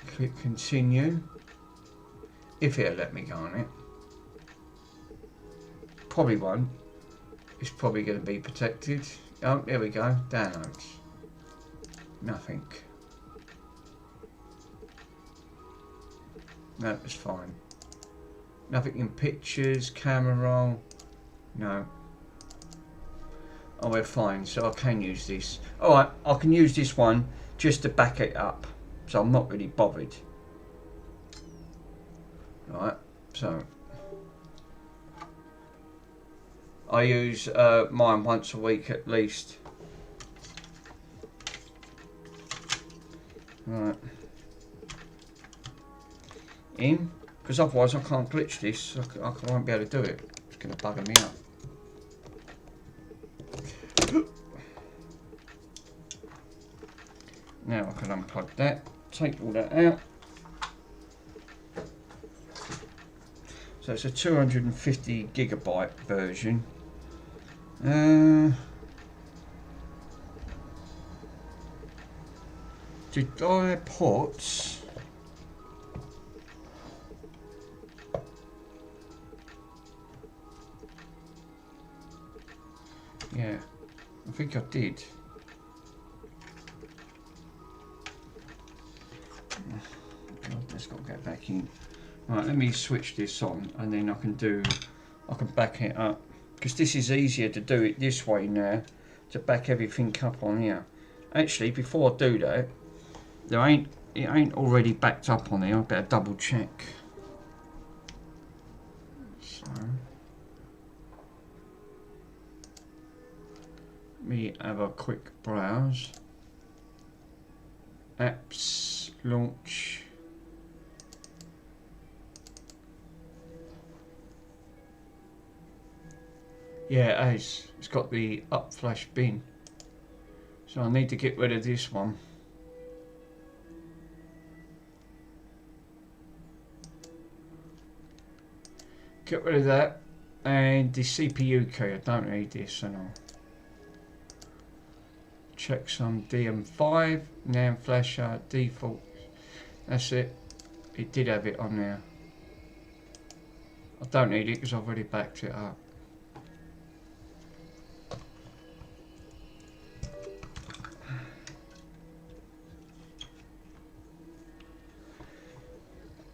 Click continue, if it'll let me go on it. Probably won't, it's probably going to be protected. Oh, there we go, downloads, nothing. No, it's fine. Nothing in pictures, camera roll. No. Oh, we're fine. So I can use this. Alright, I can use this one just to back it up. So I'm not really bothered. Right, so. I use mine once a week at least. Right. In, because otherwise I can't glitch this. I won't be able to do it. It's going to bugger me up. Now I can unplug that, take all that out. So it's a 250 gigabyte version. Did I put? Yeah, I think I did. Let's got to get back in. Right, let me switch this on and then I can back it up. Because this is easier to do it this way now, to back everything up on here. Actually, before I do that, it ain't already backed up on here, I better double check. So. Me have a quick browse. apps, launch. Yeah, it has. It's got the up flash bin. So I need to get rid of this one. Get rid of that. And the CPU key. I don't need this and all. Check some DM5, NAND flasher, default. That's it. It did have it on there. I don't need it because I've already backed it up.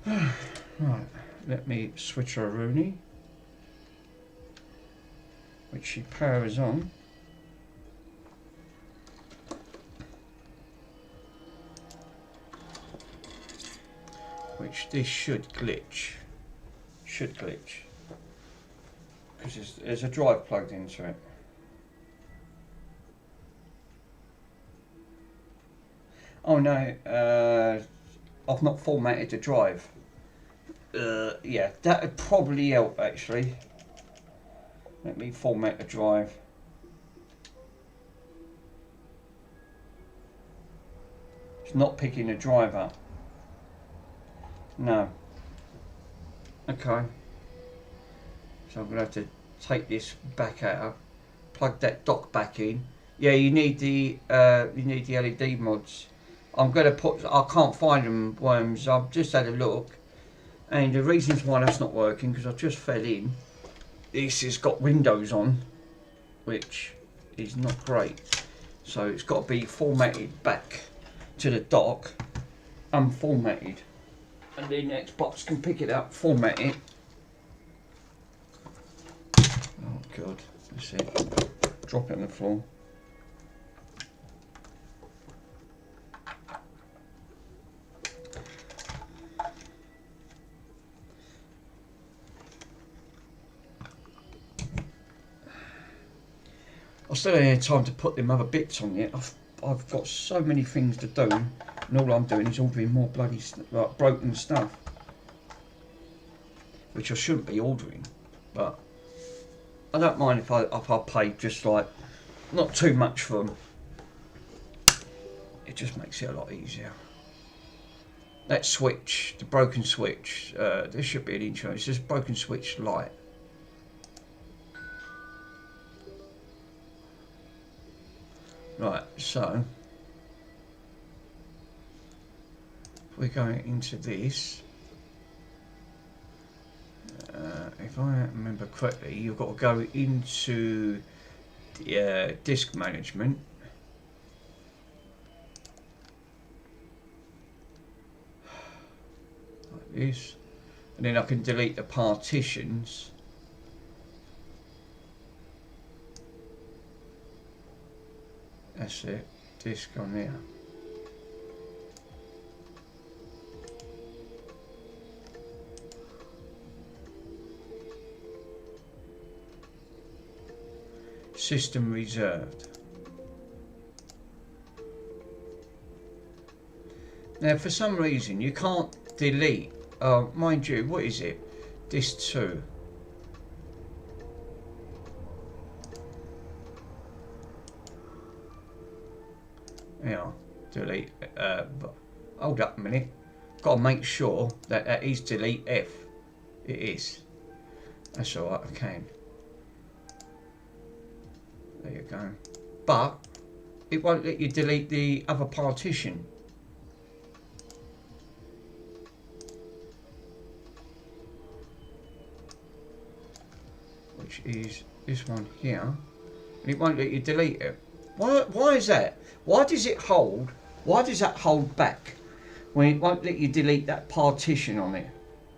Right, let me switch her Rooney, which she powers on. Which this should glitch. Because there's a drive plugged into it. Oh no, I've not formatted the drive. Yeah, that would probably help actually. Let me format the drive. It's not picking the drive up. No. Okay. So I'm gonna have to take this back out, plug that dock back in. Yeah, you need the LED mods. I'm gonna put. I can't find them, Worms. I've just had a look, and the reasons why that's not working because I just fell in. This has got Windows on, which is not great. So it's got to be formatted back to the dock, unformatted, and then Xbox can pick it up, format it. Oh god, that's it. Drop it on the floor. I still don't have time to put them other bits on yet. I've got so many things to do, and all I'm doing is ordering more bloody like broken stuff, which I shouldn't be ordering. But I don't mind if I pay just like not too much for them. It just makes it a lot easier. That switch, the broken switch, there should be an intro. It's just broken switch light. Right, so if we're going into this, if I remember correctly, you've got to go into the disk management. Like this, and then I can delete the partitions. That's it, disk on there. System reserved. Now for some reason you can't delete, mind you, what is it? Disk 2. Yeah, delete. Hold up a minute. Got to make sure that that is delete F. It is. That's all right. I can. There you go. But it won't let you delete the other partition. Which is this one here. And it won't let you delete it. Why is that? Why does it hold? Why does that hold back when it won't let you delete that partition on it?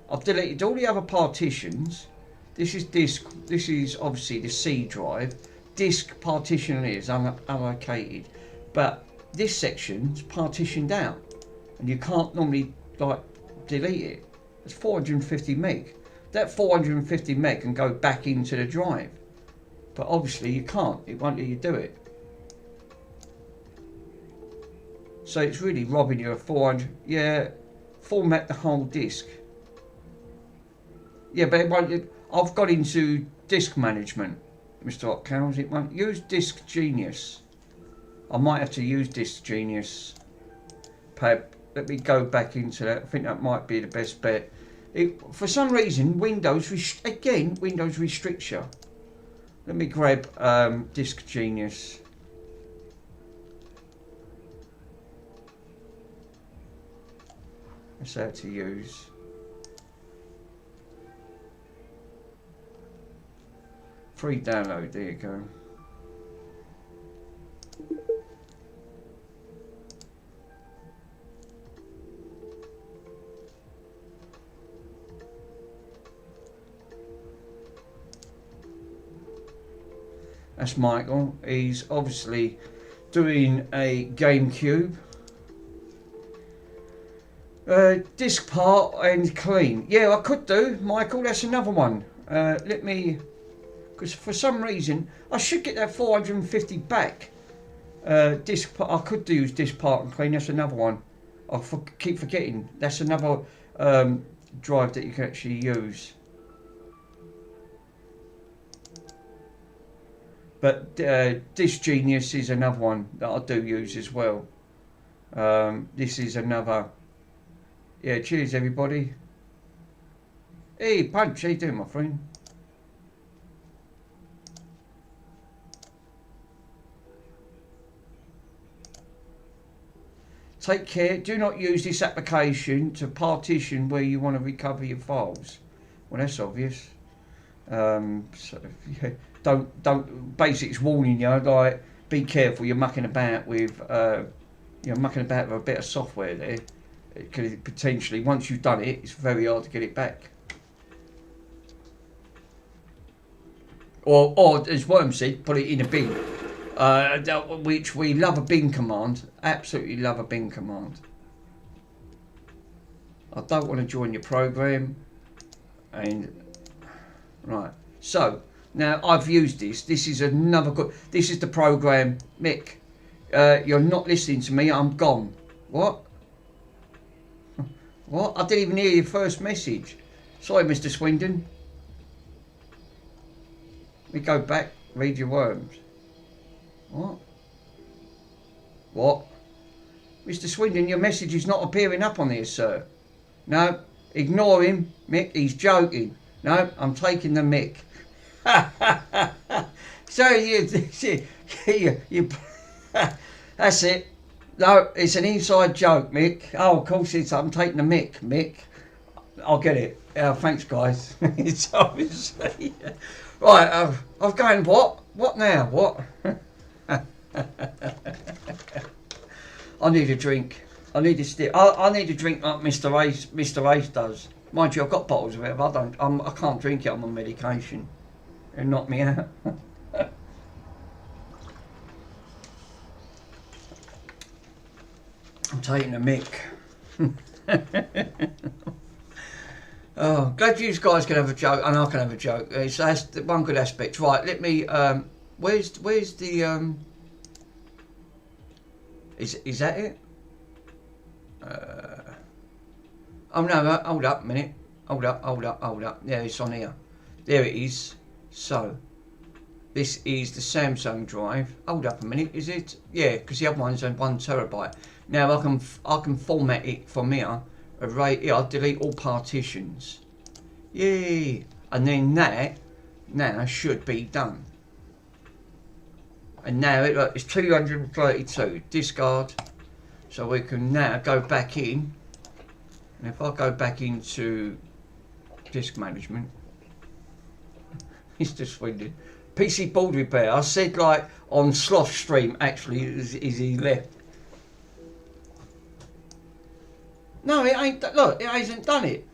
I've deleted all the other partitions. This is disk. This is obviously the C drive. Disk partition is unallocated, but this section's partitioned out, and you can't normally like delete it. It's 450 meg. That 450 meg can go back into the drive, but obviously you can't. It won't let you do it. So it's really robbing you of 400. Yeah, format the whole disk. Yeah, but it won't. I've got into disk management, Mr. Hotcows. It won't use Disk Genius. I might have to use Disk Genius. Let me go back into that. I think that might be the best bet. For some reason, Windows restricts you. Let me grab Disk Genius. That's how to use. Free download, there you go. That's Michael. He's obviously doing a GameCube. Disc part and clean. Yeah, I could do, Michael. That's another one. Let me, because for some reason I should get that 450 back. Disc part. I could do disc part and clean. That's another one. I keep forgetting. That's another drive that you can actually use. But Disk Genius is another one that I do use as well. This is another. Yeah, cheers everybody. Hey Punch, how you doing, my friend? Take care. Do not use this application to partition where you want to recover your files. Well, that's obvious. So, yeah, don't. Basic's warning you, like, be careful. You're mucking about with, a bit of software there. It could potentially, once you've done it, it's very hard to get it back. Or as Worm said, put it in a bin. Which we love a bin command. Absolutely love a bin command. I don't want to join your program. And right, so now I've used this. This is another good. This is the program, Mick. You're not listening to me. I'm gone. What? What? I didn't even hear your first message. Sorry, Mr. Swindon. Let me go back. Read your worms. What? What? Mr. Swindon, your message is not appearing up on here, sir. No, ignore him, Mick. He's joking. No, I'm taking the mick. So you that's it. No, it's an inside joke, Mick. Oh, of course it's. I'm taking the mick. I'll get it. Thanks, guys. It's obviously right. I was going. What? What now? What? I need a drink. I need a stick. I need a drink like Mr. Ace does. Mind you, I've got bottles of it, but I can't drink it. I'm on medication. It'll knock me out. I'm taking a mick. Oh, glad you guys can have a joke, and I can have a joke. That's one good aspect. Right, let me. Where's the? Is that it? Oh no! Hold up a minute. Hold up. Yeah, it's on here. There it is. So, this is the Samsung drive. Hold up a minute. Is it? Yeah, because the other one's on 1 terabyte. Now I can format it from here. I'll delete all partitions. Yay! And then that now should be done. And now it's 232. Discard. So we can now go back in. And if I go back into disk management, it's just swindling. PC board repair. I said like on Sloth stream actually is he left. No, it ain't. Look, it hasn't done it.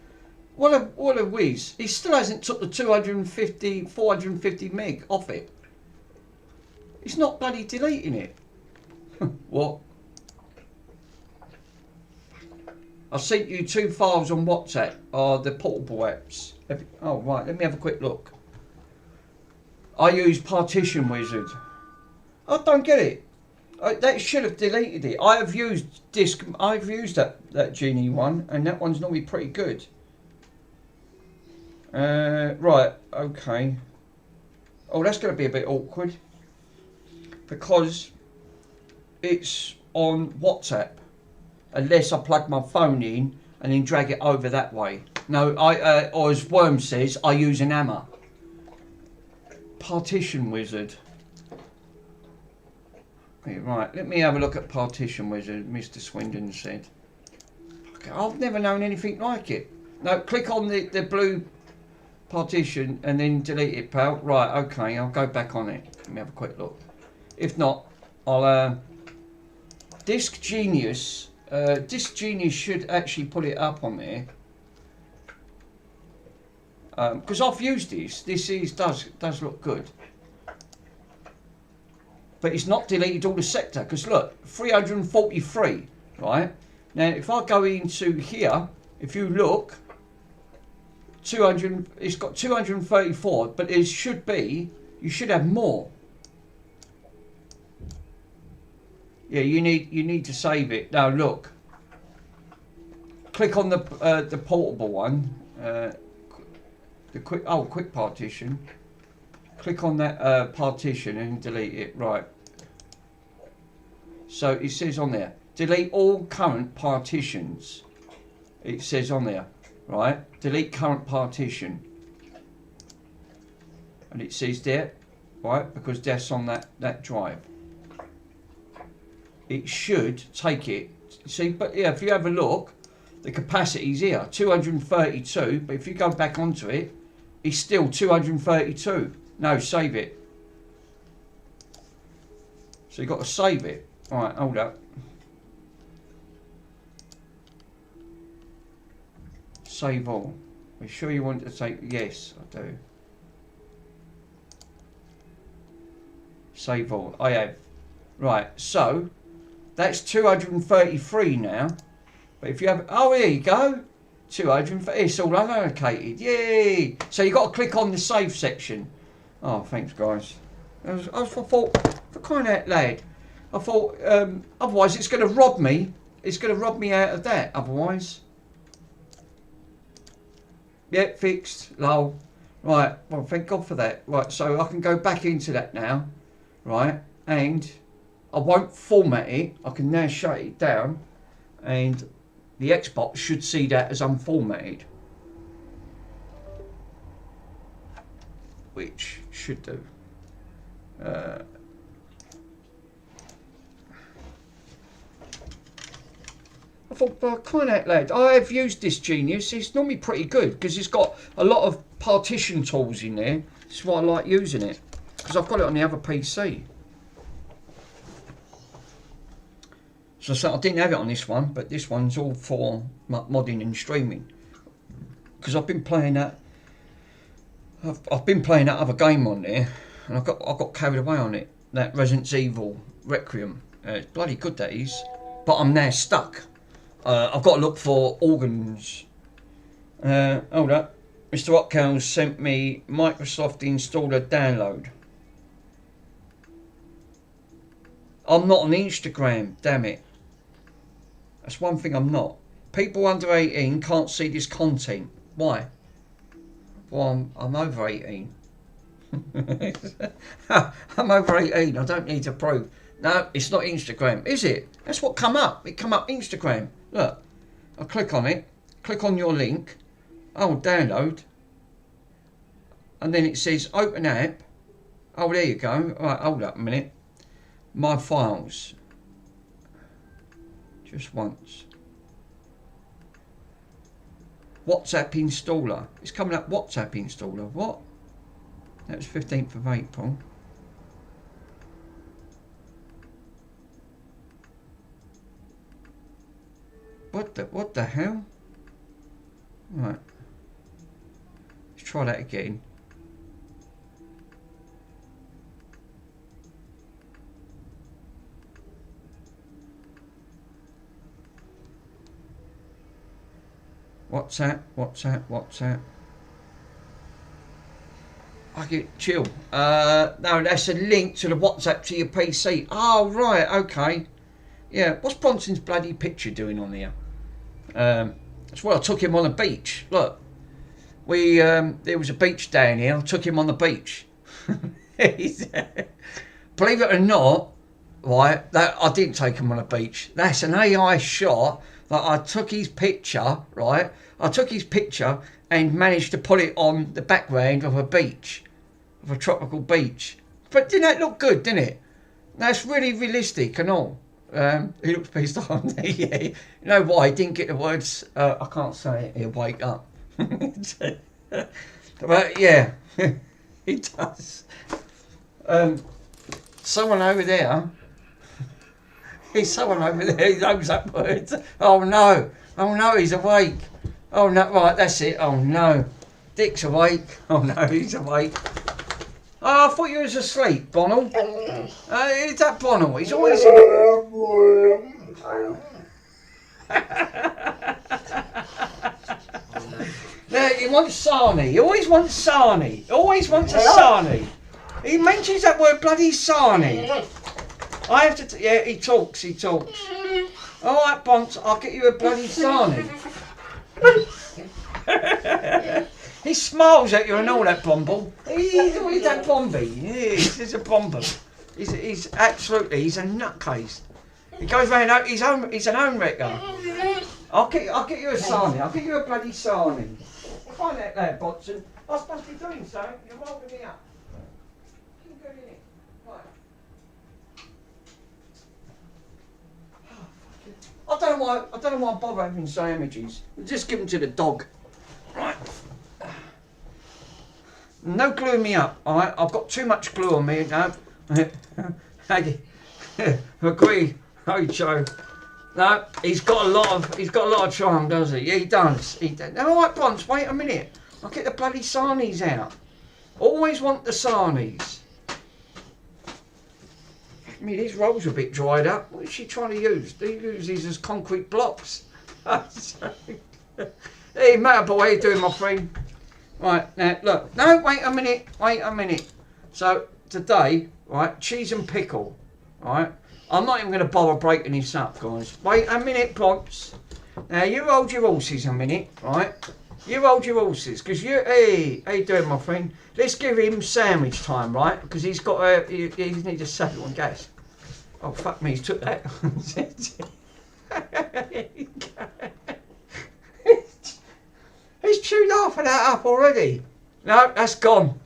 What a whiz. He still hasn't took the 450 meg off it. It's not bloody deleting it. What? I sent you 2 files on WhatsApp. The portable apps. Oh right, let me have a quick look. I use Partition Wizard. I don't get it. That should have deleted it. I have used disk. I've used that Genie one, and that one's normally pretty good. Right. Okay. Oh, that's going to be a bit awkward because it's on WhatsApp. Unless I plug my phone in and then drag it over that way. No, or as Worm says, I use an hammer. Partition Wizard. Right, let me have a look at Partition Wizard, Mr. Swindon said. Okay, I've never known anything like it. No, click on the blue partition and then delete it, pal. Right, okay, I'll go back on it. Let me have a quick look. If not, I'll... Disc Genius should actually put it up on there. Because I've used this. This does look good. But it's not deleted all the sector. Because look, 343, right? Now, if I go into here, if you look, 200. It's got 234, but it should be. You should have more. Yeah, you need to save it. Now look. Click on the portable one. The quick partition. Click on that partition and delete it. Right. So it says on there, delete all current partitions. It says on there, right? Delete current partition. And it says there, right? Because that's on that drive. It should take it. See, but yeah, if you have a look, the capacity's here, 232. But if you go back onto it, it's still 232. No, save it. So you've got to save it. All right, hold up. Save all. Are you sure you want to take? Yes, I do. Save all. I have. Right, so that's 233 now. But if you have, oh, here you go. 230. It's all unallocated. Yay! So you got to click on the save section. Oh, thanks, guys. I thought, for crying out loud, I thought, otherwise it's going to rob me. It's going to rob me out of that, otherwise. Yeah, fixed. Lol. Right, well, thank God for that. Right, so I can go back into that now. Right, and I won't format it. I can now shut it down. And the Xbox should see that as unformatted. Which should do. I thought, well, kind of lad, I have used this Genius. It's normally pretty good because it's got a lot of partition tools in there. That's why I like using it, because I've got it on the other PC. So I didn't have it on this one, but this one's all for modding and streaming. Because I've been playing that. I've been playing that other game on there, and I got carried away on it. That Resident Evil Requiem. It's bloody good, that is. But I'm now stuck. I've got to look for organs. Hold up. Mr. Hotcales sent me Microsoft Installer download. I'm not on Instagram, damn it. That's one thing I'm not. People under 18 can't see this content. Why? Well, I'm over 18. I'm over 18. I don't need to prove. No, it's not Instagram, is it? That's what come up. It come up Instagram. Look, I'll click on it. Click on your link. Oh, download. And then it says open app. Oh, there you go. All right, hold up a minute. My files. Just once. WhatsApp installer. It's coming up WhatsApp installer. What? That was 15th of April. What the hell? Right. Let's try that again. WhatsApp. fucking chill. No, that's a link to the WhatsApp to your PC. Oh, right, okay. Yeah, what's Bronson's bloody picture doing on here? That's why I took him on the beach. Look, there was a beach down here. I took him on the beach. Believe it or not, right, that I didn't take him on the beach. That's an AI shot that I took his picture, right? I took his picture and managed to put it on the background of a beach, of a tropical beach. But didn't that look good, didn't it? That's really realistic and all. He looks pissed off. Yeah. You know why? He didn't get the words, I can't say it, he'll wake up. But yeah, he does. Someone over there, he knows that word. Oh no, he's awake. Oh no, right, that's it. Oh no, Dick's awake. Oh no, he's awake. Oh, I thought you was asleep, Bonnell. Is that Bonnell? He's always... There, he wants Sarnie. He always wants Sarnie. Always wants a Sarnie. He mentions that word bloody Sarnie. I have to... yeah, he talks. All right, Bont, I'll get you a bloody Sarnie. He smiles at you and all that, Bomble. He's always that Bomby. He's a Bomber. He's absolutely, he's a nutcase. He goes round, he's an home wrecker. I'll get you a Sarnie. I'll get you a bloody Sarnie. Find that there, Botson. I was supposed to be doing so. You're holding me up. Keep going in it. Right. I don't know why I bother having sandwiches. Just give them to the dog. Right. No gluing me up, alright? I've got too much glue on me now. Aggie. Agree. Oh, Joe. No, he's got a lot of charm, does he? Yeah, he does. Alright, Bronze, wait a minute. I'll get the bloody sarnies out. Always want the sarnies. I mean, these rolls are a bit dried up. What is she trying to use? Do you use these as concrete blocks? Hey, Matter Boy, how you doing, my friend? Right, now, look. No, wait a minute. So, today, right, cheese and pickle, right? I'm not even going to bother breaking this up, guys. Wait a minute, Ponce. Now, you hold your horses a minute, right? You hold your horses, because hey, how you doing, my friend? Let's give him sandwich time, right? Because he's got he needs a saddle and gas. Oh, fuck me, he's took that. He's chewed half of that up already. No, that's gone.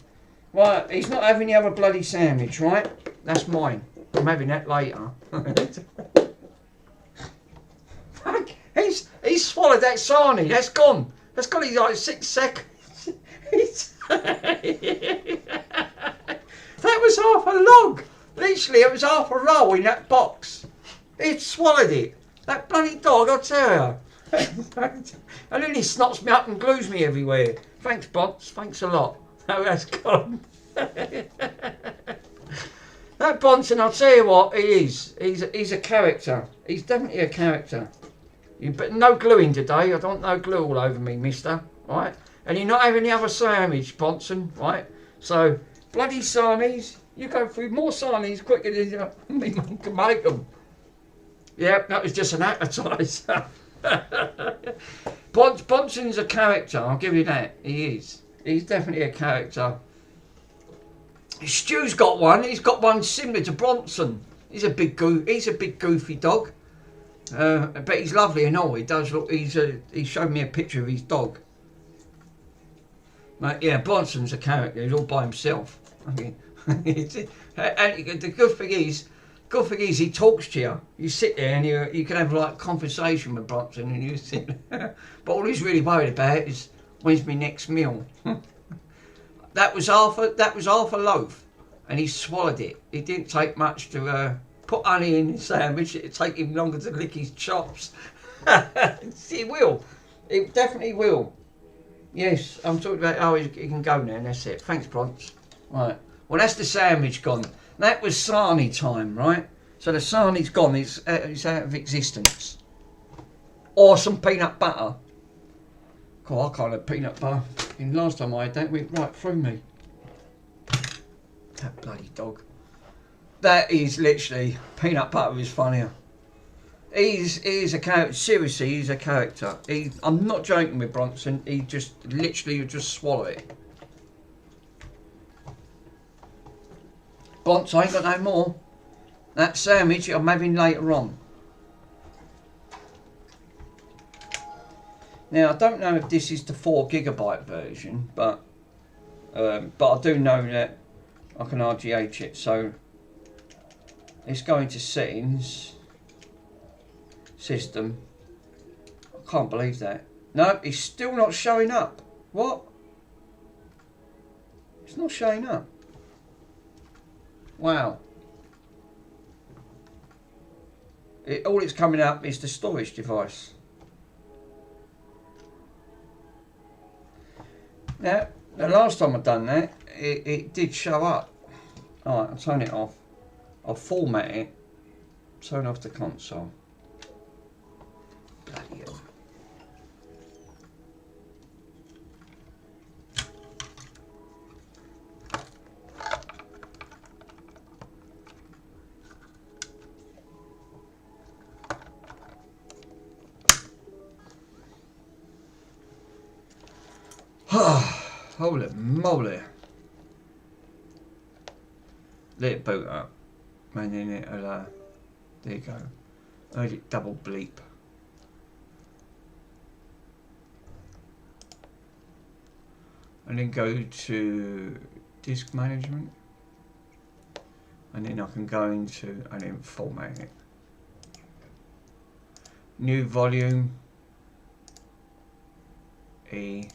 Right, he's not having the other bloody sandwich, right? That's mine. I'm having that later. He's swallowed that sarnie. That's gone. That's got his like 6 seconds. That was half a log. Literally, it was half a roll in that box. He swallowed it. That bloody dog, I tell you. And then he snots me up and glues me everywhere. Thanks, Bots. Thanks a lot. No, that's gone. That Bonson, I'll tell you what, he is. He's a character. He's definitely a character. But no gluing today. I don't want no glue all over me, mister. Right? And you're not having the other sandwich, Bonson. Right? So, bloody sarnies. You go through more sarnies quicker than me can make them. Yep, that was just an appetizer. Bonson's a character, I'll give you that. He is. He's definitely a character. Stu's got one. He's got one similar to Bronson. He's a big goofy dog. But he's lovely and all. He does look. He showed me a picture of his dog. Yeah, Bronson's a character. He's all by himself. Okay. And the good thing is, he talks to you. You sit there and you can have like a conversation with Bronson, and you sit there. But all he's really worried about is when's my next meal. That was half a loaf, and he swallowed it. It didn't take much to put honey in his sandwich. It'd take him longer to lick his chops. It will. It definitely will. Yes, I'm talking about. Oh, he can go now, and that's it. Thanks, Bronx. Right. Well, that's the sandwich gone. That was sarnie time, right? So the sarnie's gone. It's out of existence. Or some peanut butter. God, I can't have peanut butter. And last time I had that, it went right through me. That bloody dog. That is literally peanut butter is funnier. He's a character. Seriously, he's a character. I'm not joking with Bronson. He just literally you just swallow it. Bronson, I ain't got no more. That sandwich I'm having later on. Now I don't know if this is the 4 GB version, but I do know that I can RGH it. So let's go into settings, system. I can't believe that. No, it's still not showing up. What? It's not showing up. Wow. All it's coming up is the storage device. Now, the last time I've done that, it did show up. Alright, I'll turn it off. I'll format it. Turn off the console. Bloody hell. Holy moly. Let it boot up. And then it'll, there you go. Heard it double bleep. And then go to disk management. And then I can go into, and then format it. New volume. E.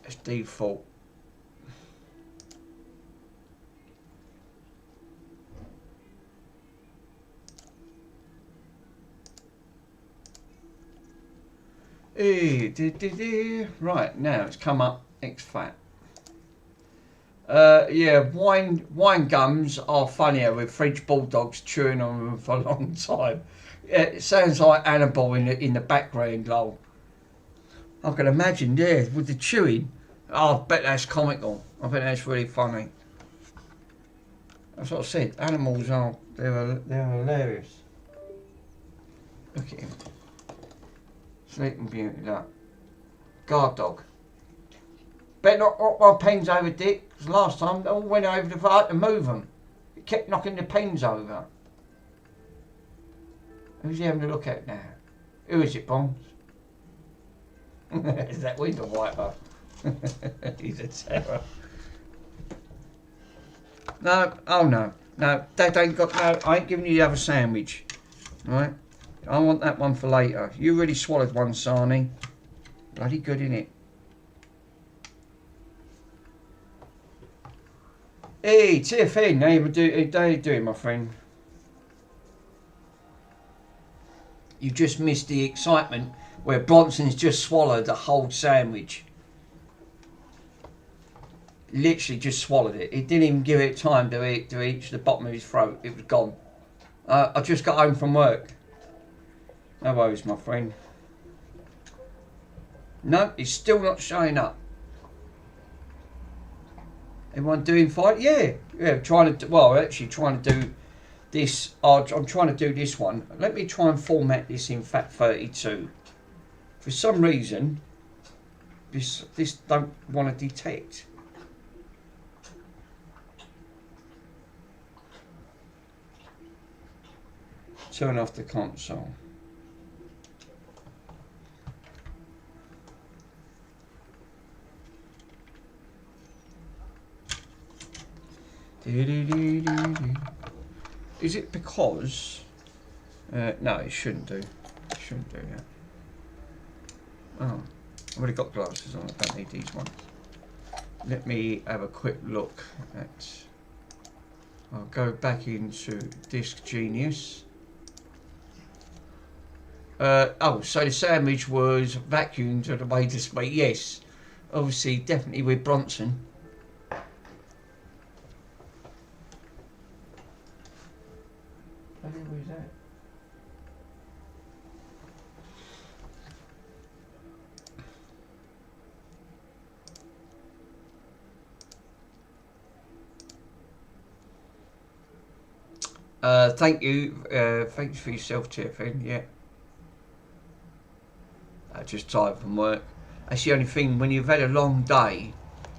It's default. Right, now it's come up exFAT. Yeah, wine gums are funnier with French bulldogs chewing on them for a long time. Yeah, it sounds like Annabelle in the background, lol. I can imagine, yeah, with the chewing. Oh, I bet that's comical. I bet that's really funny. That's what I said. Animals are, they're hilarious. Look at him. Sleeping beauty, look. Guard dog. Better not knock my pens over, Dick, because last time they all went over the fire to move them. It kept knocking the pens over. Who's he having a look at now? Who is it, Bonds? Is that window wiper? He's a terror. No, oh no. No, Dad ain't got no, I ain't giving you the other sandwich. Right? I want that one for later. You already swallowed one, Sarnie. Bloody good, innit? Hey, TFN, how you doing, my friend? You just missed the excitement where Bronson's just swallowed the whole sandwich. Literally just swallowed it. He didn't even give it time to reach the bottom of his throat. It was gone. I just got home from work. No worries, my friend. No, it's still not showing up. Everyone doing fine? Yeah. Trying to. Well, actually, trying to do this. I'm trying to do this one. Let me try and format this in FAT32. For some reason, this don't want to detect. Turn off the console. Is it because? No, it shouldn't do. It shouldn't do that. Oh, I've already got glasses on. I don't need these ones. Let me have a quick look at. I'll go back into Disk Genius. Oh, so the sandwich was vacuumed to the way to speak. Yes, obviously, definitely with Bronson. Where's that? Thank you. Thanks for yourself, Tiffin. Yeah. Just tired from work. That's the only thing. When you've had a long day,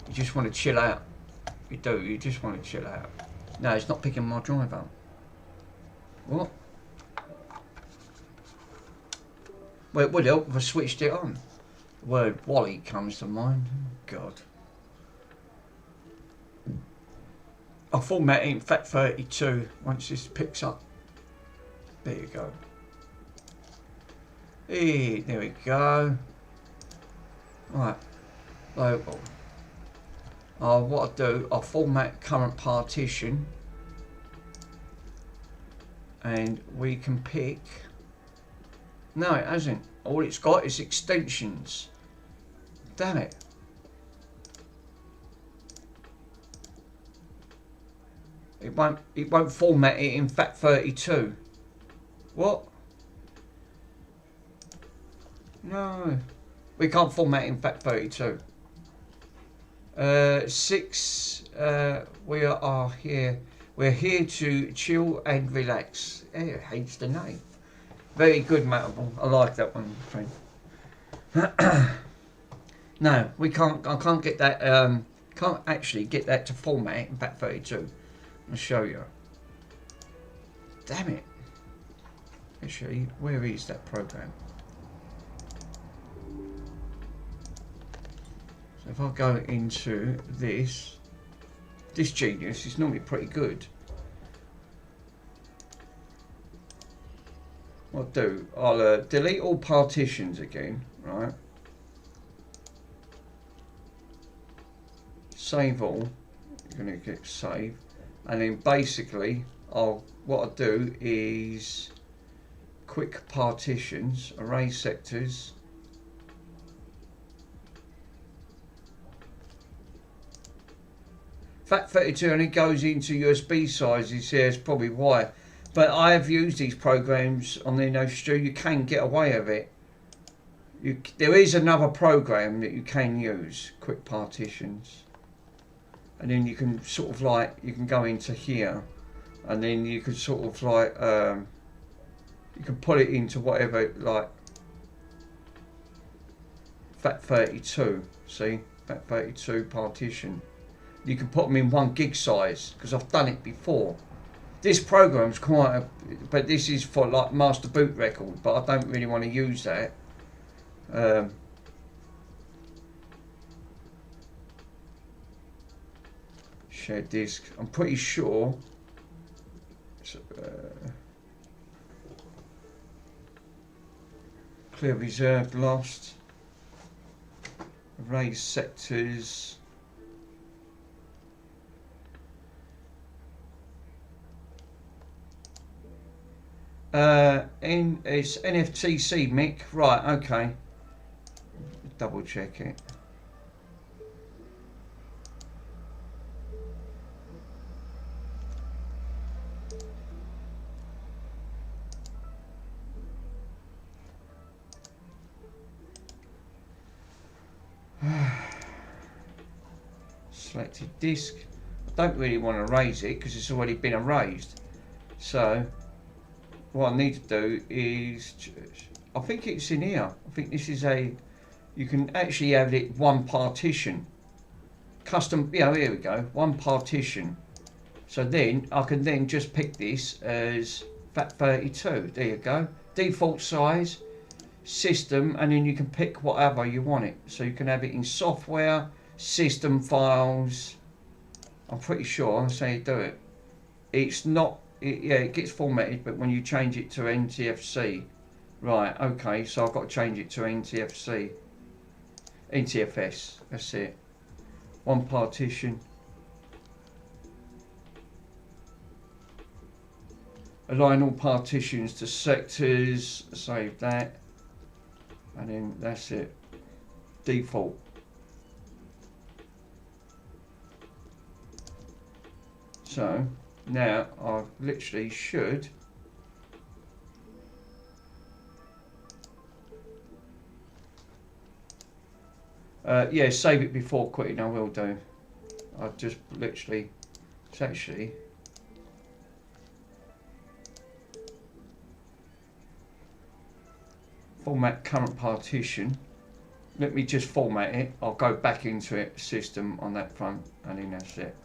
you just want to chill out. You do. You just want to chill out. No, it's not picking my drive up. What? Well, it would help if I switched it on. The word Wally comes to mind. God. I'll format it in FAT32 once this picks up. There you go. Hey, there we go. Right. Local. What I'll do, I'll format current partition. And we can pick... No, it hasn't. All it's got is extensions. Damn it. It won't format it in FAT32. What? No. We can't format it in FAT32. We are here. We're here to chill and relax. It hates the name. Very good, Matable. I like that one, friend. No, we can't. I can't get that. Can't actually get that to format in FAT32. I'll show you. Damn it. Actually, where is that program? So if I go into this Genius is normally pretty good. What I'll do, I'll delete all partitions again, right? Save all. You're going to click save, and then basically, what I'll do is quick partitions, array sectors. FAT32 only goes into USB sizes here, it's probably why. But I have used these programs on the No Stew. You can get away with it. There is another program that you can use, quick partitions. And then you can sort of like, you can go into here. And then you can sort of like, you can put it into whatever, like, FAT32, see? FAT32 partition. You can put them in 1 gig size, because I've done it before. This program's quite a, but this is for like master boot record, but I don't really want to use that. Share disk. I'm pretty sure. Clear reserved lost. Array sectors. It's NFTC, Mick. Right, okay. Double check it. Selected disk. I don't really want to erase it because it's already been erased. So what I need to do is, I think it's in here. I think this is you can actually have it 1 partition. Custom, yeah, here we go, 1 partition. So then I can then just pick this as FAT32. There you go. Default size, system, and then you can pick whatever you want it. So you can have it in software, system files. I'm pretty sure that's how you do it. It's not, yeah, it gets formatted, but when you change it to NTFC, right, okay, so I've got to change it to NTFC, NTFS, that's it. 1 partition. Align all partitions to sectors, save that, and then that's it. Default. So now I literally should yeah, save it before quitting. I will do. I just literally, it's actually, format current partition. Let me just format it. I'll go back into it, system on that front, and then that's it.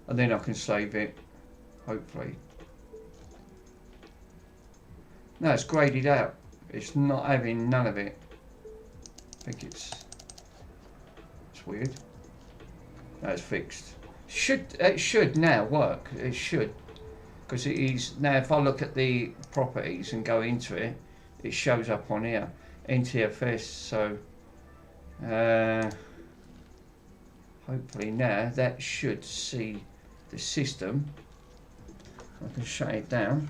And then I can save it, hopefully. No, it's graded out. It's not having none of it. I think it's weird. That's fixed. It should now work. It should, because it is now. If I look at the properties and go into it, it shows up on here, NTFS. So hopefully now that should see the system. I can shut it down.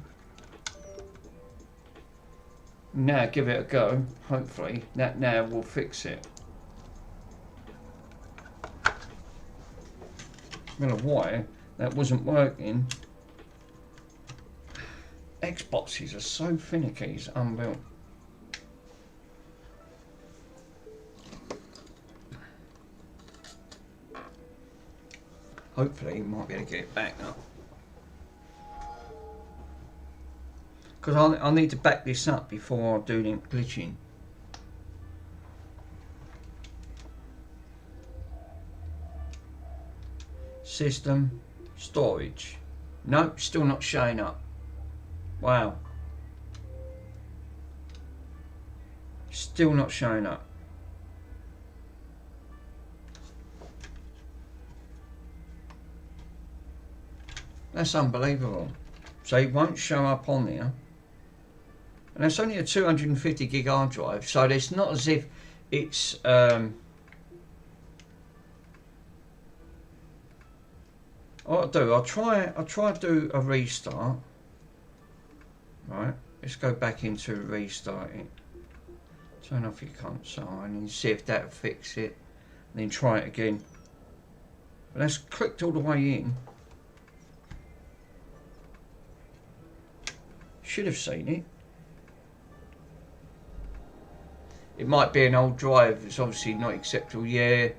Now give it a go. Hopefully that now will fix it. I don't know why that wasn't working. Xboxes are so finicky, it's unreal. Hopefully you might be able to get it back now. Because I need to back this up before I do the glitching. System, storage. Nope, still not showing up. Wow. Still not showing up. That's unbelievable. So it won't show up on there. And that's only a 250 gig hard drive, so it's not as if it's what I'll do, I'll try to do a restart. Right, let's go back into restart it. Turn off your console and then see if that'll fix it. And then try it again. But that's clicked all the way in. Should have seen it. It might be an old drive. It's obviously not acceptable. Yeah,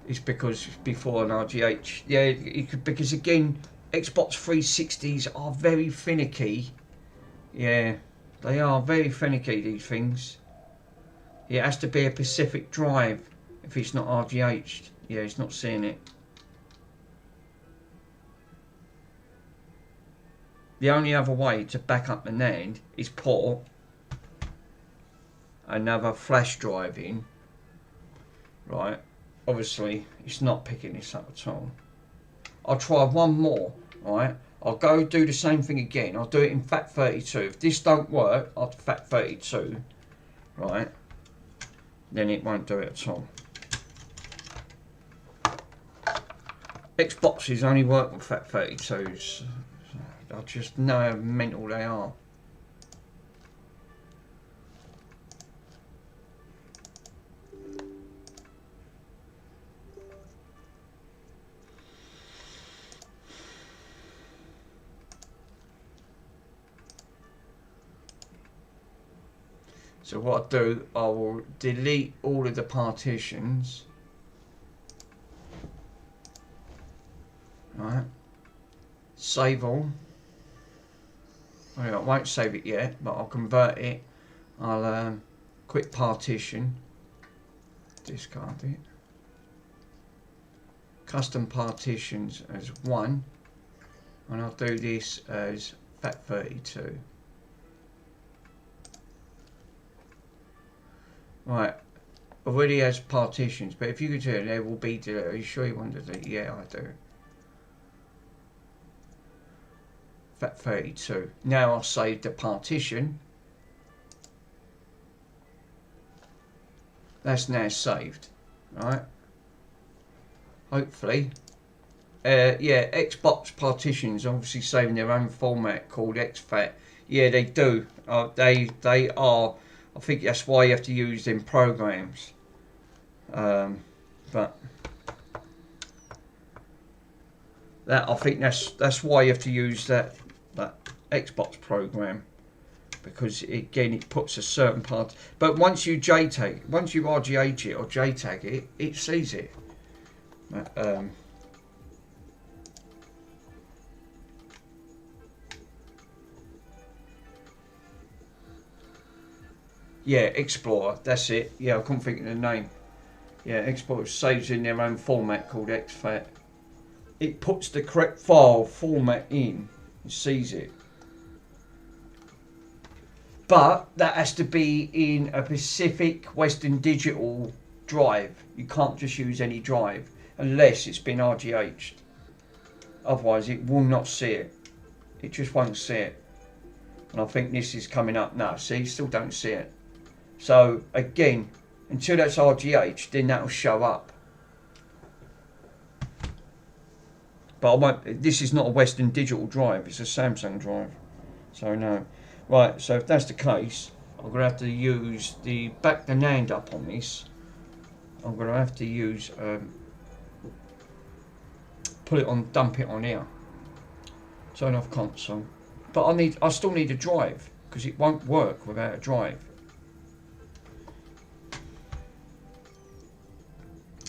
it's because it's before an RGH. Yeah, it could, because again, Xbox 360s are very finicky. Yeah, they are very finicky, these things. Yeah, it has to be a Pacific drive if it's not RGH'd. Yeah, it's not seeing it. The only other way to back up the NAND is put another flash drive in. Right, obviously it's not picking this up at all. I'll try one more, right? I'll go do the same thing again. I'll do it in FAT32. If this don't work, I'll FAT32, right? Then it won't do it at all. Xboxes only work with FAT32s. I just know how mental they are. So what I'll do, I will delete all of the partitions. Right. Save all. Well, I won't save it yet, but I'll convert it. I'll quit partition. Discard it. Custom partitions as 1. And I'll do this as FAT32. Right, already has partitions, but if you could do it, there will be delete. Are you sure you want to delete? Yeah, I do. FAT32. Now I'll save the partition. That's now saved. Right. Hopefully. Yeah, Xbox partitions obviously saving their own format called exFAT. Yeah, they do. They are. I think that's why you have to use them programs. But that, I think that's why you have to use that Xbox program, because again it puts a certain part. But once you JTAG, once you RGH it or JTAG it, it sees it. Yeah, Explorer, that's it. Yeah, I couldn't think of the name. Yeah, Explorer saves in their own format called exFAT. It puts the correct file format in and sees it. But that has to be in a specific Western Digital drive. You can't just use any drive unless it's been RGH'd. Otherwise it will not see it. It just won't see it. And I think this is coming up now. See, you still don't see it. So again, until that's RGH, then that'll show up. But I won't, this is not a Western Digital drive, it's a Samsung drive. So no. Right, so if that's the case, I'm going to have to use the back the NAND up on this. I'm going to have to use, put it on, dump it on here. Turn off console. But I still need a drive, because it won't work without a drive.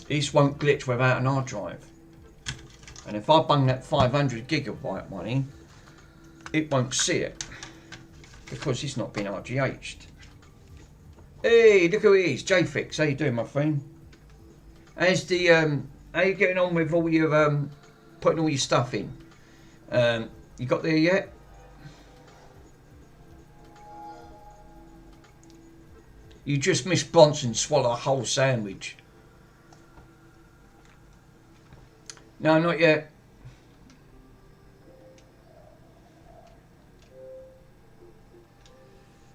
This won't glitch without an hard drive. And if I bung that 500 gigabyte one in, it won't see it. Because it's not been RGH'd. Hey, look who it is, JFix. How you doing, my friend? How's the how you getting on with all your putting all your stuff in? You got there yet? You just missed Bronson swallow a whole sandwich. No, not yet.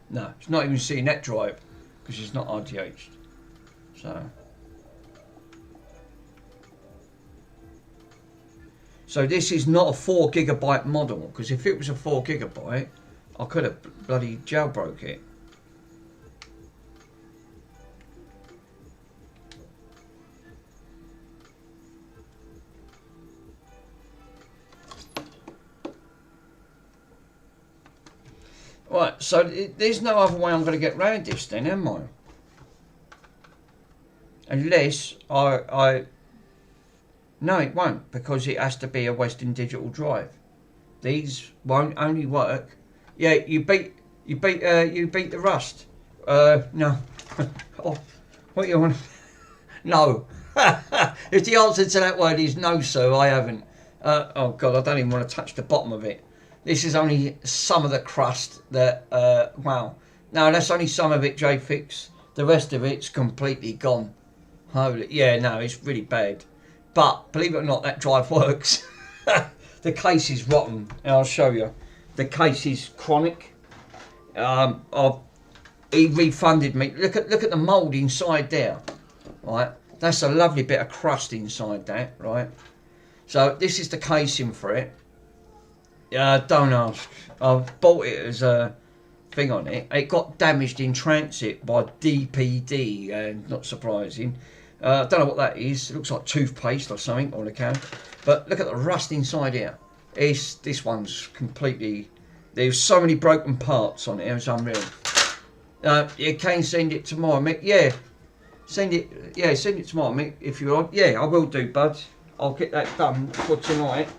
No, it's not even seeing that drive because it's not RGH'd. So this is not a 4 gigabyte model, because if it was a 4 gigabyte, I could have bloody jailbroke it. Right, so there's no other way I'm going to get round this then, am I? Unless no, it won't, because it has to be a Western Digital drive. These won't only work. Yeah, you beat the Rust. No. Oh, what you want? No. If the answer to that word is no, sir, I haven't. Oh God, I don't even want to touch the bottom of it. This is only some of the crust that, wow. No, that's only some of it, JFix. The rest of it's completely gone. Holy, yeah, no, it's really bad. But, believe it or not, that drive works. The case is rotten, and I'll show you. The case is chronic. He refunded me. Look at the mould inside there, right? That's a lovely bit of crust inside that, right? So, this is the casing for it. Don't ask. I've bought it as a thing on it. It got damaged in transit by DPD, and not surprising. Don't know what that is. It looks like toothpaste or something on the can. But look at the rust inside here. This one's completely... There's so many broken parts on it. It's unreal. You can send it tomorrow, Mick. Yeah. Send it tomorrow, Mick, if you want. Yeah, I will do, bud. I'll get that done for tonight.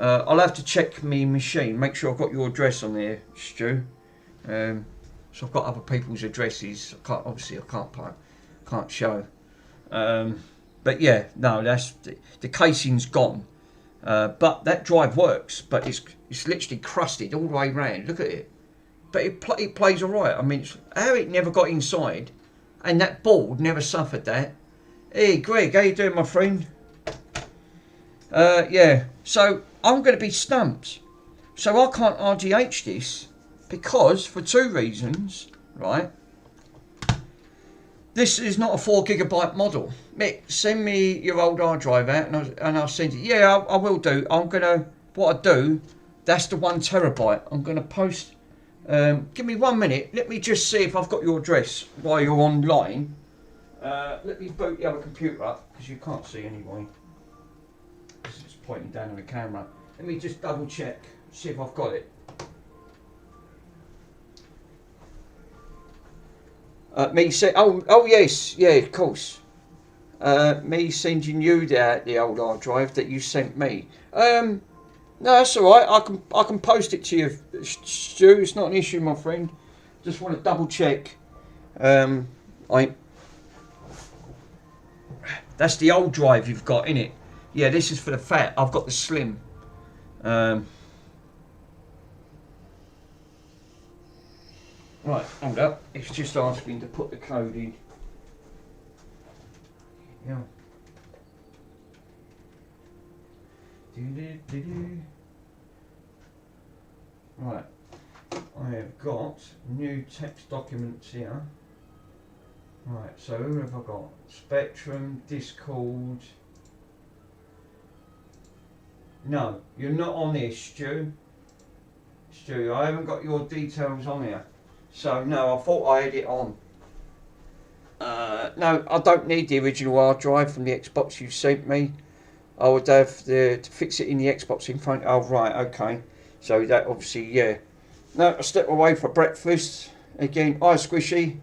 I'll have to check my machine, make sure I've got your address on there, Stu. So I've got other people's addresses. I can't show. But yeah, no, that's the casing's gone. But that drive works, but it's literally crusted all the way around. Look at it. But it plays alright. I mean, how it never got inside, and that board never suffered that. Hey, Greg, how you doing, my friend? Yeah. So I'm going to be stumped. So I can't RGH this because for two reasons, right? This is not a 4 gigabyte model. Mick, send me your old hard drive out and I'll send it. Yeah, I will do. What I do, that's the 1 terabyte. I'm going to post. Give me 1 minute. Let me just see if I've got your address while you're online. Let me boot the other computer up because you can't see anyway. It's just pointing down on the camera. Let me just double check, see if I've got it. Me say, oh yes, yeah, of course. Me sending you the old hard drive that you sent me. No, that's all right. I can post it to you, Stu. It's not an issue, my friend. Just want to double check. That's the old drive you've got, innit? Yeah, this is for the fat. I've got the slim. Right, hold up. It's just asking to put the code in. Yeah. Right, I have got new text documents here. Right, so who have I got? Spectrum, Discord. No, you're not on this, Stu. Stu, I haven't got your details on here. So no, I thought I had it on. No, I don't need the original hard drive from the Xbox you sent me. I would have to fix it in the Xbox in front. Oh right, okay. So that obviously, yeah. No, I step away for breakfast. Again, hi Squishy.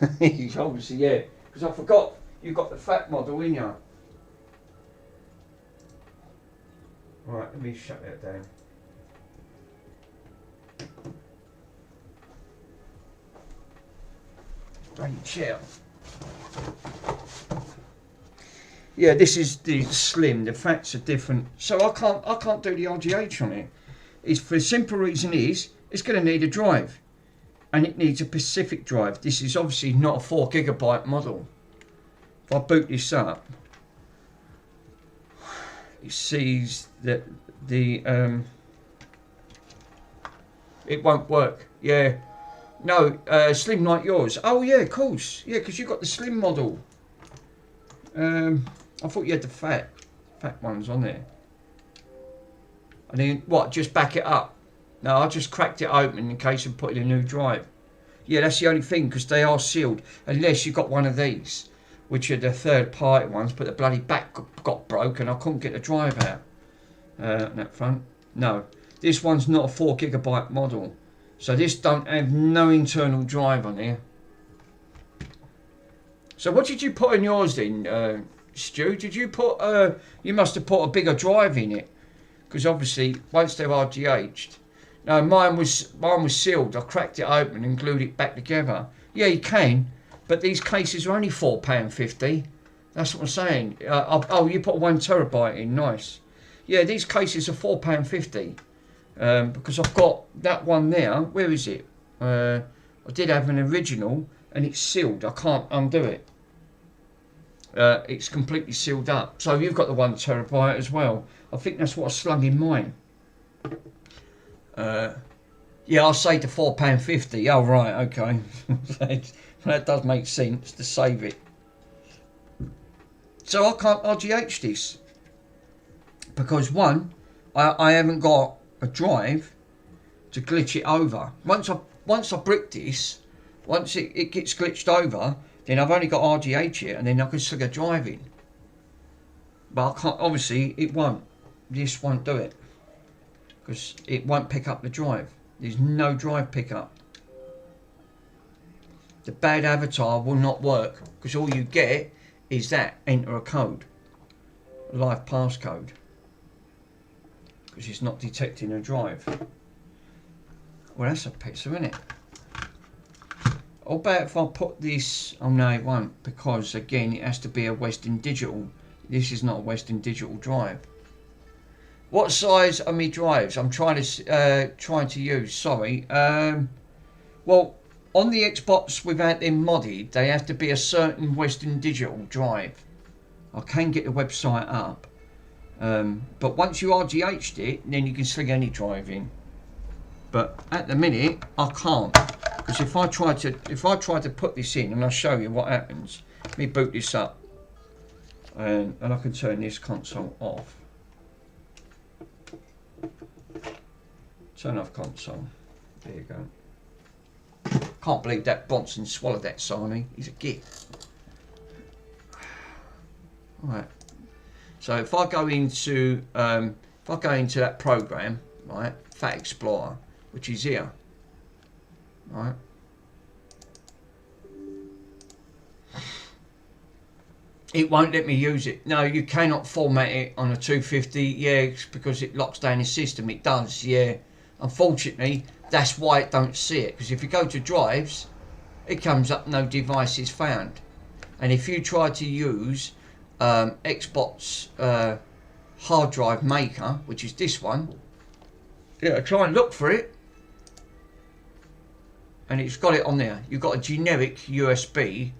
Obviously, yeah. Because I forgot you've got the fat model in you. Right, let me shut that down. Rachel. Yeah, this is the slim. The fats are different, so I can't do the RGH on it. It's for the simple reason is it's going to need a drive, and it needs a Pacific drive. This is obviously not a 4 GB model. If I boot this up, it sees that the it won't work. Yeah, no, slim like yours. Oh yeah, of course. Yeah, because you got the slim model. I thought you had the fat ones on there. And then what? Just back it up? No, I just cracked it open in case of putting a new drive. Yeah, that's the only thing because they are sealed unless you got one of these, which are the third-party ones. But the bloody back got broken. I couldn't get the drive out. That front. No, this one's not a 4 GB model, so this don't have no internal drive on here. So what did you put in yours then, Stu? Did you put, you must have put a bigger drive in it. Because obviously, once they're RGH'd. No, mine was sealed. I cracked it open and glued it back together. Yeah, you can. But these cases are only £4.50. That's what I'm saying. Oh, you put 1 TB in. Nice. Yeah, these cases are £4.50. Because I've got that one there. Where is it? I did have an original. And it's sealed. I can't undo it. It's completely sealed up. So you've got the 1 TB as well. I think that's what I slung in mine. Yeah, I'll say to £4.50. Oh right, okay. That does make sense to save it. So I can't RGH this because one, I haven't got a drive to glitch it over. Once I brick this. Once it gets glitched over, then I've only got RGH it, and then I can stick a drive in. But I can't. Obviously, it won't. This won't do it because it won't pick up the drive. There's no drive pickup. The bad avatar will not work because all you get is that enter a code, a live passcode, because it's not detecting a drive. Well, that's a pizza, isn't it? How about if I put this? Oh no, it won't, because again it has to be a Western Digital. This is not a Western Digital drive. What size are my drives? I'm trying to use. Sorry. Well, on the Xbox without them modded, they have to be a certain Western Digital drive. I can get the website up, but once you RGH'd it, then you can sling any drive in. But at the minute, I can't. Because if I try to put this in, and I'll show you what happens. Let me boot this up, and I can turn this console off. Turn off console. There you go. Can't believe that Bronson swallowed that, Sani. He's a git. Right. So if I go into that program, right, Fat Explorer, which is here. Right. It won't let me use it. No, you cannot format it on a 250. Yeah, because it locks down the system. It does. Yeah. Unfortunately, That's why it don't see it, because if you go to drives, it comes up no devices found. And if you try to use Xbox hard drive maker, which is this one, yeah, try and look for it, and it's got it on there. You've got a generic USB,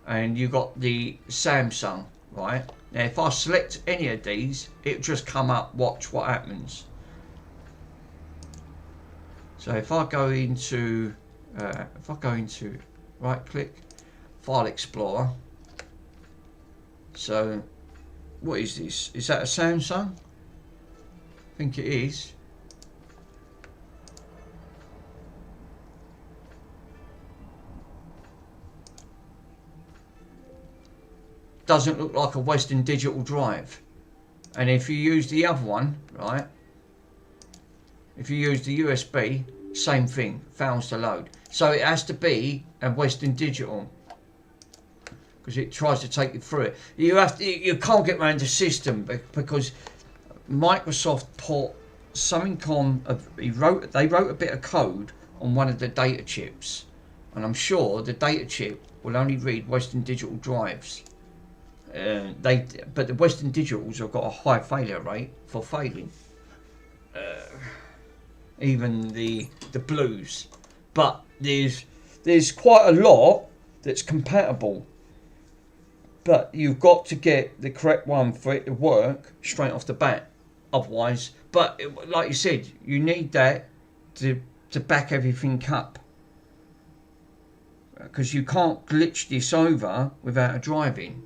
and you've got the Samsung, right? Now if I select any of these, it'll just come up, watch what happens. So if I go into right click, File Explorer. So what is this? Is that a Samsung? I think it is. Doesn't look like a Western Digital drive. And if you use the other one, right, if you use the USB, same thing, fails to load. So it has to be a Western Digital, because it tries to take you through it. You can't get around the system, because Microsoft put something on. They wrote a bit of code on one of the data chips, and I'm sure the data chip will only read Western Digital drives. But the Western Digitals have got a high failure rate for failing. Even the blues, but there's quite a lot that's compatible. But you've got to get the correct one for it to work straight off the bat. Otherwise, but like you said, you need that to back everything up, because you can't glitch this over without a drive in.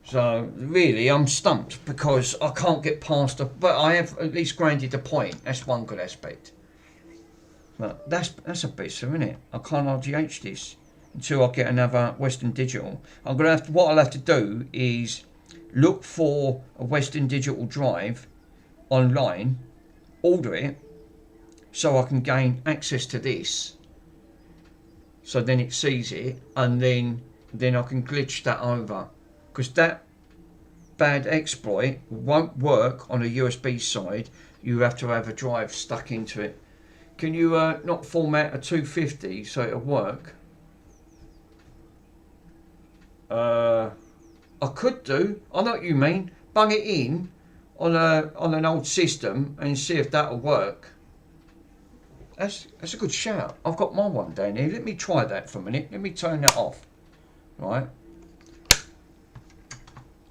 So really, I'm stumped because I can't get past it. But I have at least granted the point. That's one good aspect. But that's a bit, isn't it? I can't RGH this until I get another Western Digital. What I'll have to do is look for a Western Digital drive online, order it, so I can gain access to this. So then it sees it, and then I can glitch that over. Because that bad exploit won't work on a USB side. You have to have a drive stuck into it. Can you not format a 250 so it'll work? I could do. I know what you mean. Bung it in on an old system and see if that'll work. That's a good shout. I've got my one down here. Let me try that for a minute. Let me turn that off. Right.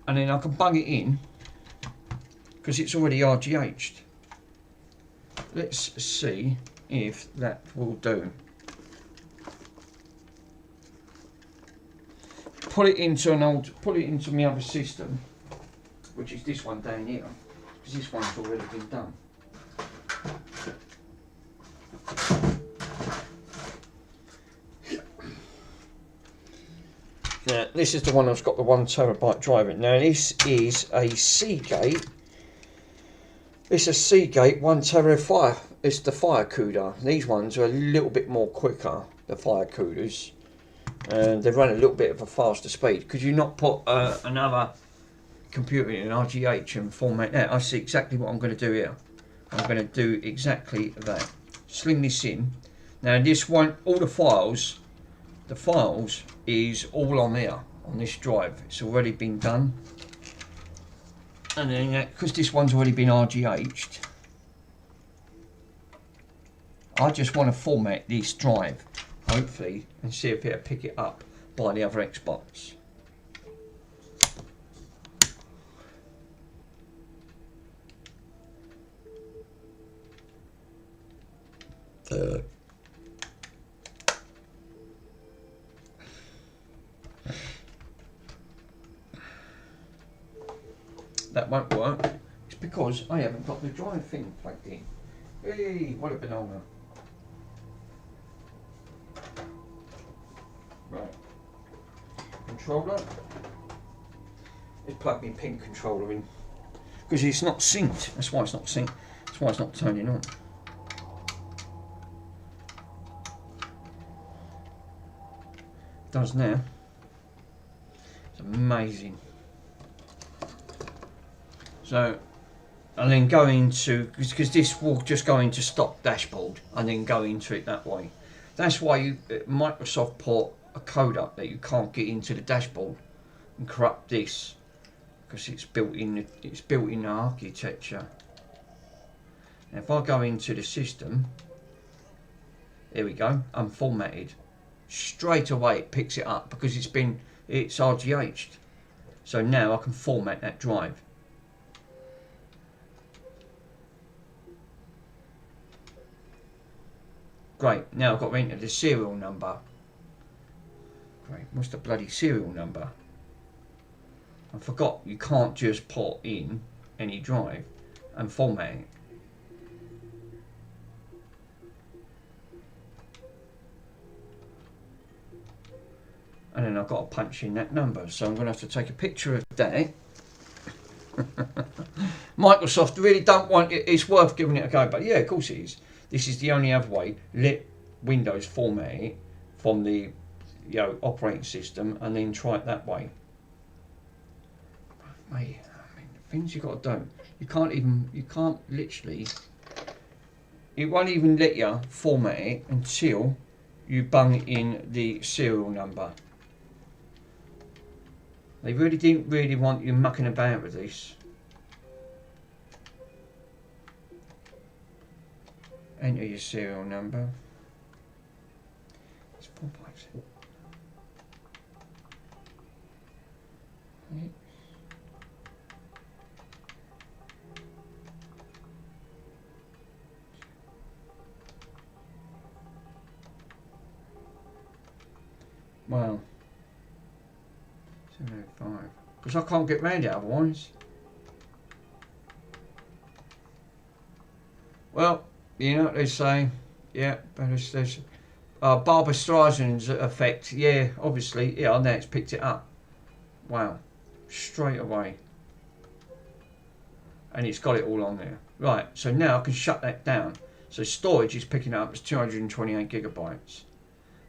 And then I can bung it in, because it's already RGH'd. Let's see if that will do. Put it into my other system, which is this one down here, because this one's already been done. Now, this is the one that's got the 1 terabyte drive in. Now, this is a Seagate. It's a Seagate 1 terabyte fire. It's the FireCuda. These ones are a little bit more quicker, the FireCudas. And they run a little bit of a faster speed. Could you not put another computer in an RGH and format that? I see exactly what I'm going to do here. I'm going to do exactly that. Sling this in. Now, this one, all the files is all on there, on this drive. It's already been done. And then, because this one's already been RGH'd, I just want to format this drive, hopefully, and see if it'll pick it up by the other Xbox. That won't work. It's because I haven't got the drive thing plugged in. Hey, what a banana. Right. Controller. Let's plug my pin controller in. Because it's not synced. That's why it's not synced. That's why it's not turning on. It does now. It's amazing. So and then go into, because this will just go into stock dashboard and then go into it that way. That's why Microsoft put a code up that you can't get into the dashboard and corrupt this, because it's built in the architecture. Now if I go into the system, there we go, unformatted, straight away it picks it up because it's RGH'd. So now I can format that drive. Great, now I've got to enter the serial number. Great, what's the bloody serial number? I forgot you can't just put in any drive and format it. And then I've got to punch in that number, so I'm going to have to take a picture of that. Microsoft really don't want it, it's worth giving it a go, but yeah, of course it is. This is the only other way. Let Windows format it from the operating system and then try it that way. Mate, I mean, the things you got to do. You can't literally, it won't even let you format it until you bung in the serial number. They really didn't want you mucking about with this. Enter your serial number. It's 4 bytes. Right. Well, 705. Because I can't get round it otherwise. Well, you know what they say. Yeah, but there's Barbra Streisand's effect. Yeah, obviously. Yeah, now it's picked it up. Wow. Straight away. And it's got it all on there. Right, so now I can shut that down. So storage is picking up as 228 gigabytes.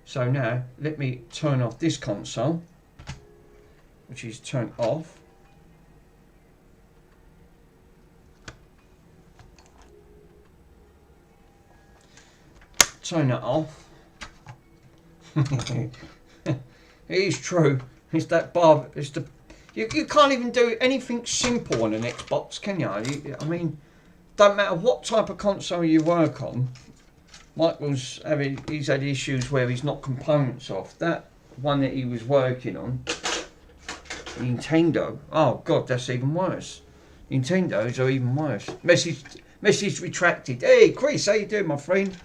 So now, let me turn off this console, which is turned off. Turn that off. It is true. It's that bar. It's the. You can't even do anything simple on an Xbox, can you? I mean, don't matter what type of console you work on. Michael's he's had issues where he's knocked components off. That one that he was working on, Nintendo. Oh God, that's even worse. Nintendos are even worse. Message retracted. Hey Chris, how you doing, my friend?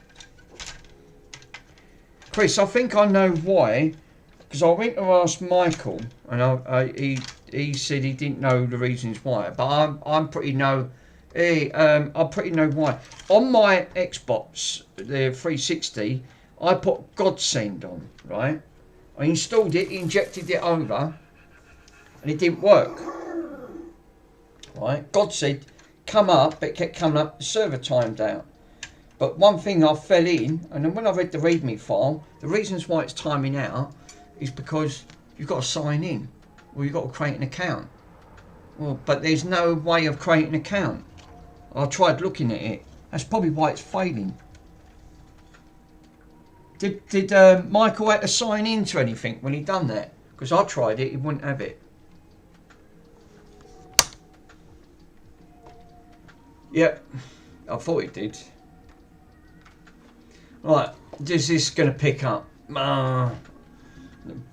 Chris, I think I know why. Because I went to ask Michael, and he said he didn't know the reasons why. But I'm pretty know. Hey, I pretty know why. On my Xbox, the 360, I put Godsend on, right? I installed it, injected it over, and it didn't work. Right? Godsend come up, but it kept coming up, the server timed out. But one thing I fell in, and then when I read the README file, the reasons why it's timing out is because you've got to sign in, or you've got to create an account. Well, but there's no way of creating an account. I tried looking at it. That's probably why it's failing. Did Michael have to sign into anything when he done that? Because I tried it, he wouldn't have it. Yep, I thought it did. Right, is this going to pick up?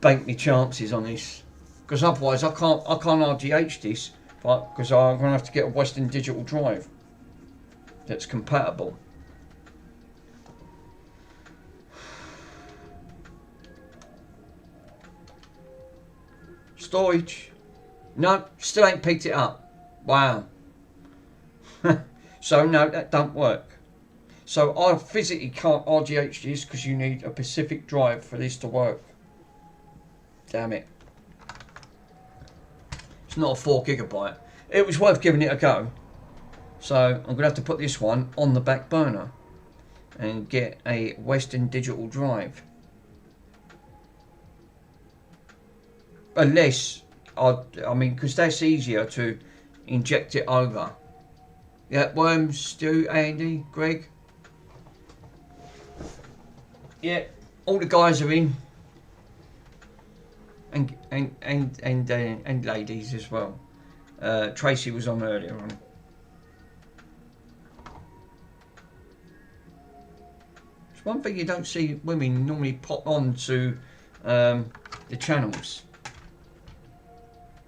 Bank me chances on this, because otherwise I can't RGH this, because I'm going to have to get a Western Digital drive that's compatible. Storage, no, still ain't picked it up. Wow. So no, that don't work. So I physically can't RGH this because you need a Pacific drive for this to work. Damn it. It's not a 4 gigabyte. It was worth giving it a go. So I'm going to have to put this one on the back burner and get a Western Digital drive. Unless, I mean, because that's easier to inject it over. Yeah, Worms, Stu, Andy, Greg. Yeah, all the guys are in. And ladies as well. Tracy was on earlier on. It's one thing you don't see women normally pop on to the channels.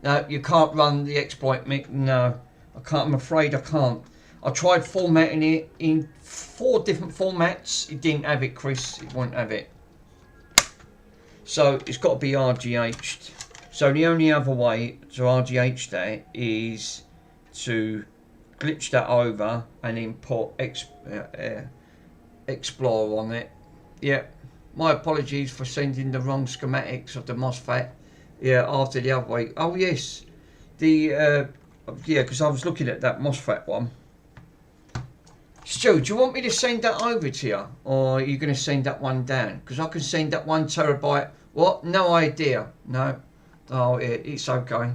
No, you can't run the exploit, Mick. No, I can't. I'm afraid I can't. I tried formatting it in 4 different formats. It didn't have it, Chris. It won't have it. So it's got to be RGH'd. So the only other way to RGH that is to glitch that over and then put Explorer on it. Yeah, my apologies for sending the wrong schematics of the MOSFET. Yeah, after the other way. Oh yes, the yeah, because I was looking at that MOSFET one. Stu, do you want me to send that over to you, or are you going to send that one down? Because I can send that 1 terabyte. What? No idea. No. Oh, yeah, it's okay.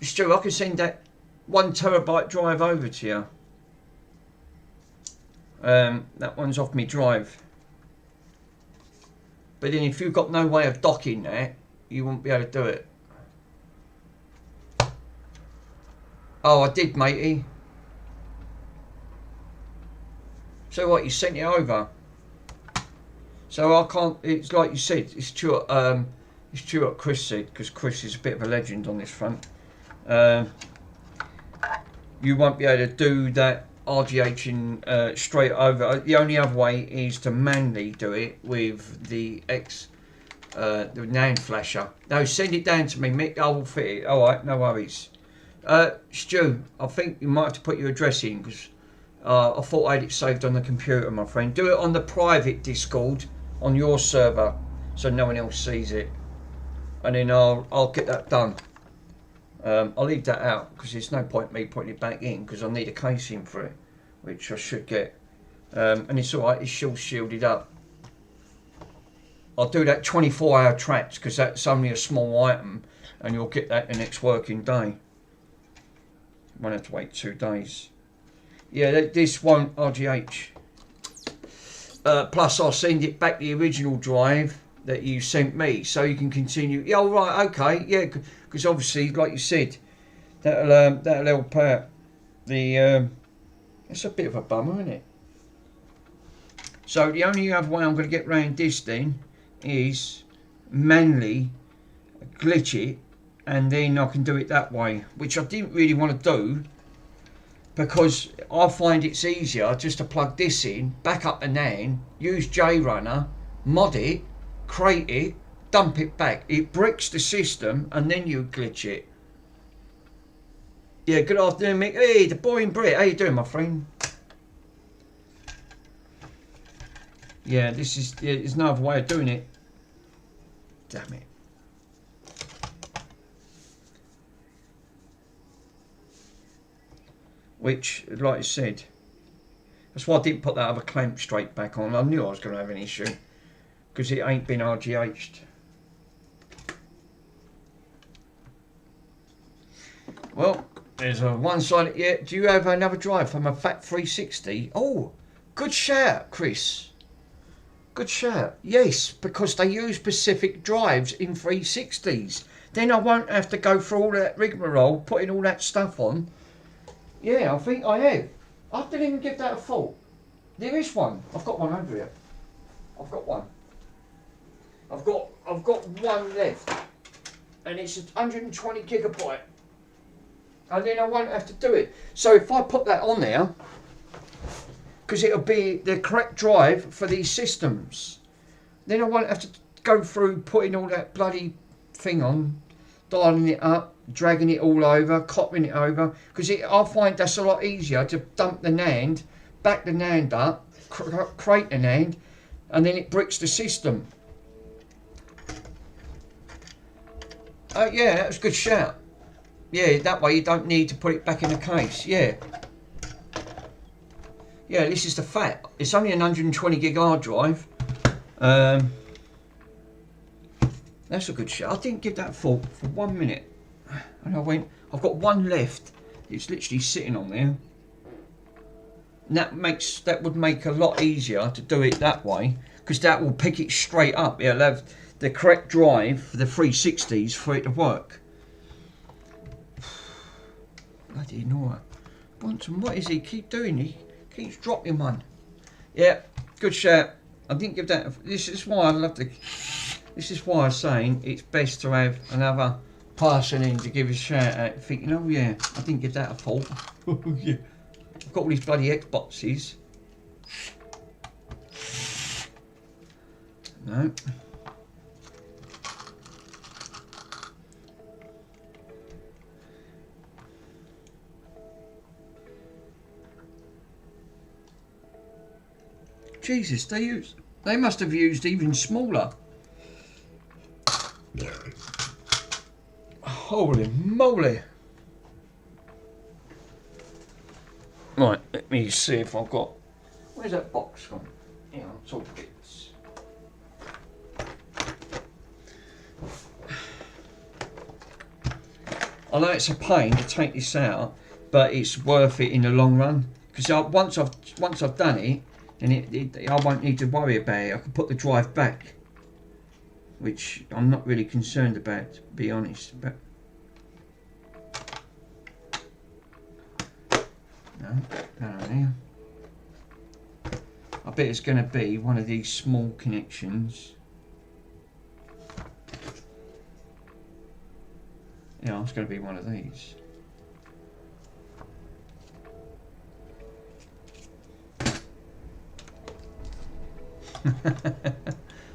Stu, I can send that 1 terabyte drive over to you. That one's off me drive. But then if you've got no way of docking that, you won't be able to do it. Oh, I did, matey. So what, you sent it over? So I can't, it's like you said, it's true what Chris said, because Chris is a bit of a legend on this front. You won't be able to do that RGHing straight over. The only other way is to manually do it with the NAND flasher. No, send it down to me, Mick. I will fit it. Alright, no worries. Stu, I think you might have to put your address in, because I thought I had it saved on the computer, my friend. Do it on the private Discord on your server, so no one else sees it, and then I'll get that done. I'll leave that out because there's no point me putting it back in because I need a casing for it, which I should get. And it's alright, it's still shielded up. I'll do that 24-hour tracks because that's only a small item, and you'll get that the next working day. You won't have to wait 2 days. Yeah, this won't RGH. Plus, I'll send it back the original drive that you sent me, so you can continue. Yeah, all right, okay, yeah, because obviously, like you said, that'll help out. It's a bit of a bummer, isn't it? So the only other way I'm going to get round this then is manually glitch it, and then I can do it that way, which I didn't really want to do. Because I find it's easier just to plug this in, back up the NAND, use JRunner, mod it, crate it, dump it back. It bricks the system and then you glitch it. Yeah, good afternoon, Mick. Hey, the boy in Brit. How you doing, my friend? Yeah, there's no other way of doing it. Damn it. Which, like I said, that's why I didn't put that other clamp straight back on. I knew I was going to have an issue because it ain't been RGH'd. Well, there's a one-sided. Yeah, do you have another drive from a Fat 360? Oh, good shout, Chris. Good shout. Yes, because they use Pacific drives in 360s. Then I won't have to go through all that rigmarole, putting all that stuff on. Yeah, I think I have. I didn't even give that a thought. There is one. I've got one over here. I've got one. I've got one left, and it's 120 gigabyte. And then I won't have to do it. So if I put that on there, because it'll be the correct drive for these systems, then I won't have to go through putting all that bloody thing on, dialing it up, dragging it all over, copying it over, because I find that's a lot easier to dump the NAND, back the NAND up, crate the NAND, and then it bricks the system. Yeah, that was a good shout. Yeah, that way you don't need to put it back in the case. Yeah. Yeah, this is the fat. It's only an 120 gig hard drive. That's a good shout. I didn't give that a thought for 1 minute. And I went, I've got one left. It's literally sitting on there. And that would make a lot easier to do it that way, because that will pick it straight up. It'll have the correct drive for the 360s for it to work. Bloody Nora. Bonton, what is he keep doing? He keeps dropping one. Yeah, good shout. I didn't give that. This is why I love the. This is why I'm saying it's best to have another person in to give a shout out. Thinking, oh yeah, I didn't give that a fault. Yeah. I've got all these bloody Xboxes. No. Jesus, they must have used even smaller. Holy moly. Right, let me see if I've got... Where's that box gone? Yeah, it's all bits. I know it's a pain to take this out, but it's worth it in the long run. Because once I've done it, and I won't need to worry about it. I can put the drive back, which I'm not really concerned about, to be honest. But no, down there. I bet it's going to be one of these small connections. Yeah, it's going to be one of these.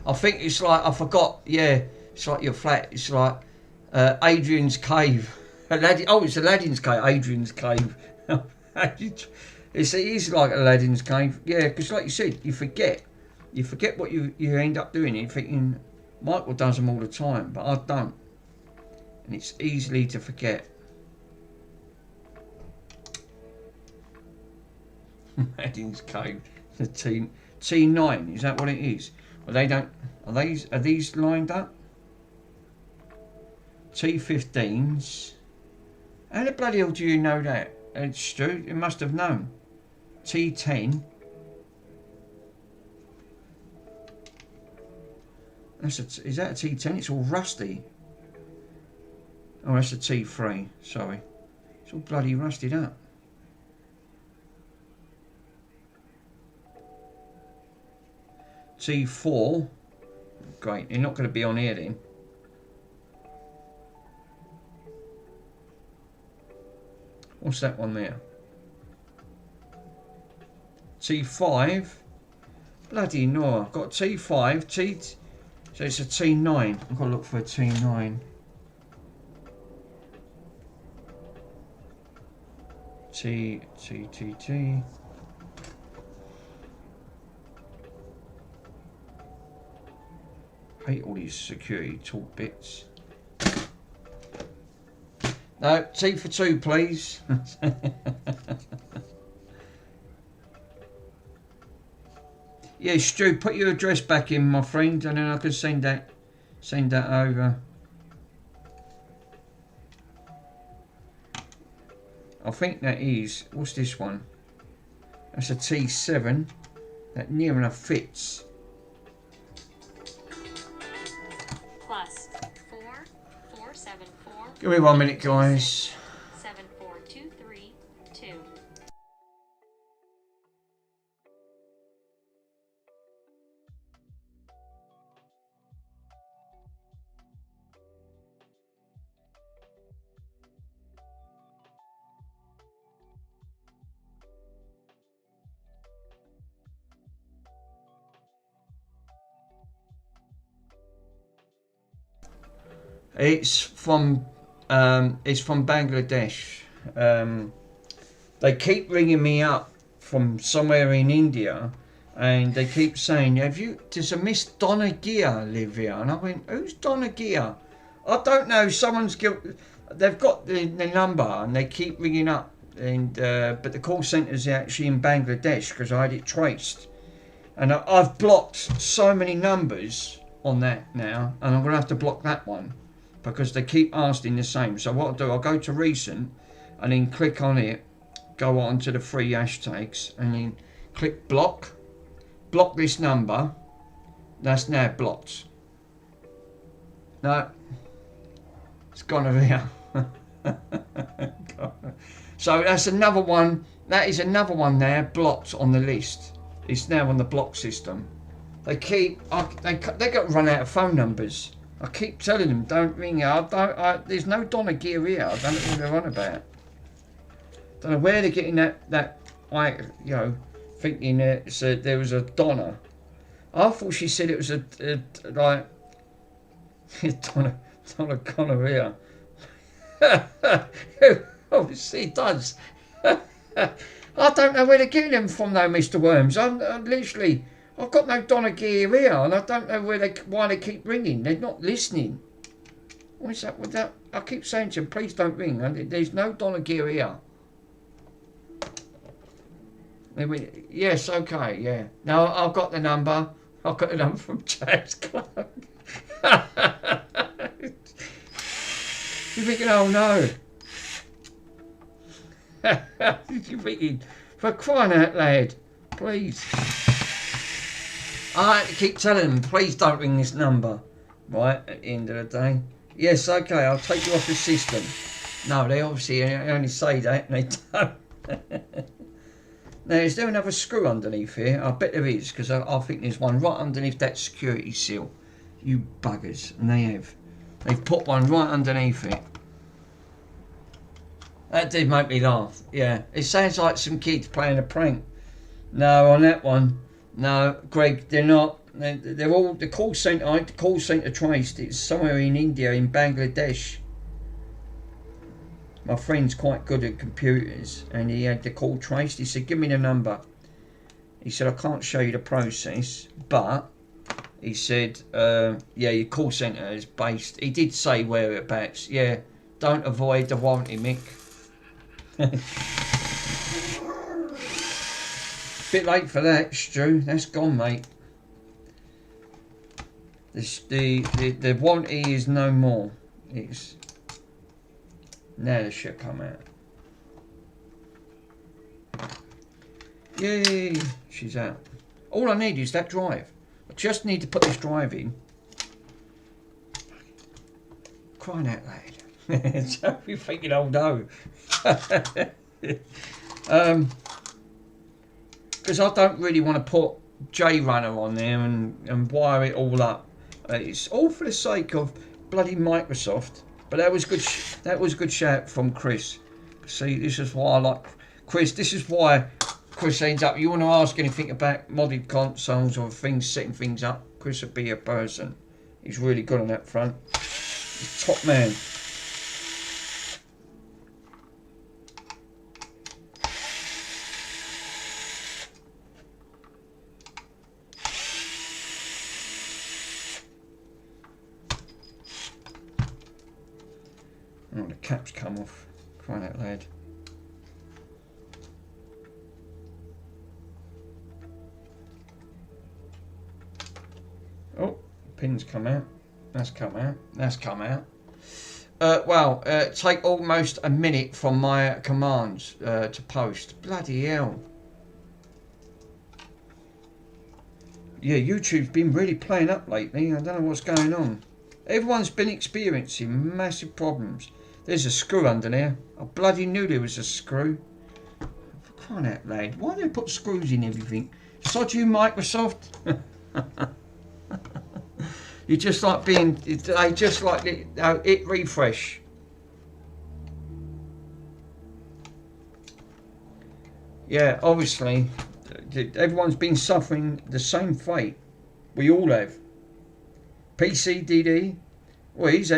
I think it's like, I forgot, yeah, it's like your flat, it's like Adrian's Cave. It's Aladdin's Cave, Adrian's Cave. It is like Aladdin's Cave, yeah, because like you said, you forget what you end up doing. You're thinking, Michael does them all the time, but I don't. And it's easily to forget. Aladdin's Cave, the T9, is that what it is? Well, they don't. Are these lined up? T15s. How the bloody hell do you know that? Stu, you must have known. T10. Is that a T10? It's all rusty. Oh, that's a T3. Sorry, it's all bloody rusted up. T4. Great, you're not going to be on here then. What's that one there? T5. Bloody no, I've got T5, so it's a T9. I've got to look for a T9. T. Hate all these security talk bits. No, T for 2, please. Yeah, Stu, put your address back in, my friend, and then I can send that over. I think that is, what's this one? That's a T7. That near enough fits. Plus 4474. Give me 1 minute, guys. 74232. It's from Bangladesh. They keep ringing me up from somewhere in India, and they keep saying, does a Miss Donna Gear live here? And I went, who's Donna Gear? I don't know, they've got the number, and they keep ringing up, and but the call centre's actually in Bangladesh, because I had it traced. And I've blocked so many numbers on that now, and I'm going to have to block that one, because they keep asking the same. So what I'll do, I'll go to recent, and then click on it, go on to the 3 hashtags, and then click block this number. That's now blocked. No, it's gone over here. So that's another one. That is another one there blocked on the list. It's now on the block system. They keep they got run out of phone numbers. I keep telling them don't ring. There's no Donna Gear here. I don't know what they're on about. Don't know where they're getting that. Thinking there was a Donna. I thought she said it was a like Donna gonorrhea. Obviously it does. I don't know where they're getting them from though, Mr. Worms. I'm literally, I've got no Donna Gear here, and I don't know why they keep ringing. They're not listening. What's that with that? I keep saying to them, please don't ring. There's no Donna Gear here. Yes, okay, yeah. Now I've got the number. I've got the number from Jazz Club. You're thinking, oh no. You're thinking, for crying out loud, please. I keep telling them, please don't ring this number. Right, at the end of the day. Yes, okay, I'll take you off the system. No, they obviously only say that and they don't. Now, is there another screw underneath here? I bet there is, because I think there's one right underneath that security seal. You buggers. And they have. They've put one right underneath it. That did make me laugh. Yeah. It sounds like some kids playing a prank. No, on that one. No, Greg, they're not. They're all... The call centre traced. It's somewhere in India, in Bangladesh. My friend's quite good at computers, and he had the call traced. He said, give me the number. He said, I can't show you the process, but he said, yeah, your call centre is based. He did say whereabouts. Yeah, don't avoid the warranty, Mick. Bit late for that, Stu. That's gone, mate. The warranty is no more. It's... Now the shit come out. Yay! She's out. All I need is that drive. I just need to put this drive in. Crying out loud. So you're thinking, oh no. Because I don't really want to put JRunner on there and wire it all up. It's all for the sake of bloody Microsoft. But that was good. That was a good shout from Chris. See, this is why I like Chris. This is why Chris ends up. You want to ask anything about modded consoles or things, setting things up? Chris would be a person. He's really good on that front. He's top man. Oh, the cap's come off. Crying out loud. Oh, pin's come out. That's come out. That's come out. Take almost a minute from my commands to post. Bloody hell. Yeah, YouTube's been really playing up lately. I don't know what's going on. Everyone's been experiencing massive problems. There's a screw under there. I bloody knew there was a screw. For crying out loud. Why do they put screws in everything? Sod you, Microsoft. You're just like being... They just like it refresh. Yeah, obviously. Everyone's been suffering the same fate. We all have. PCDD. Well, he's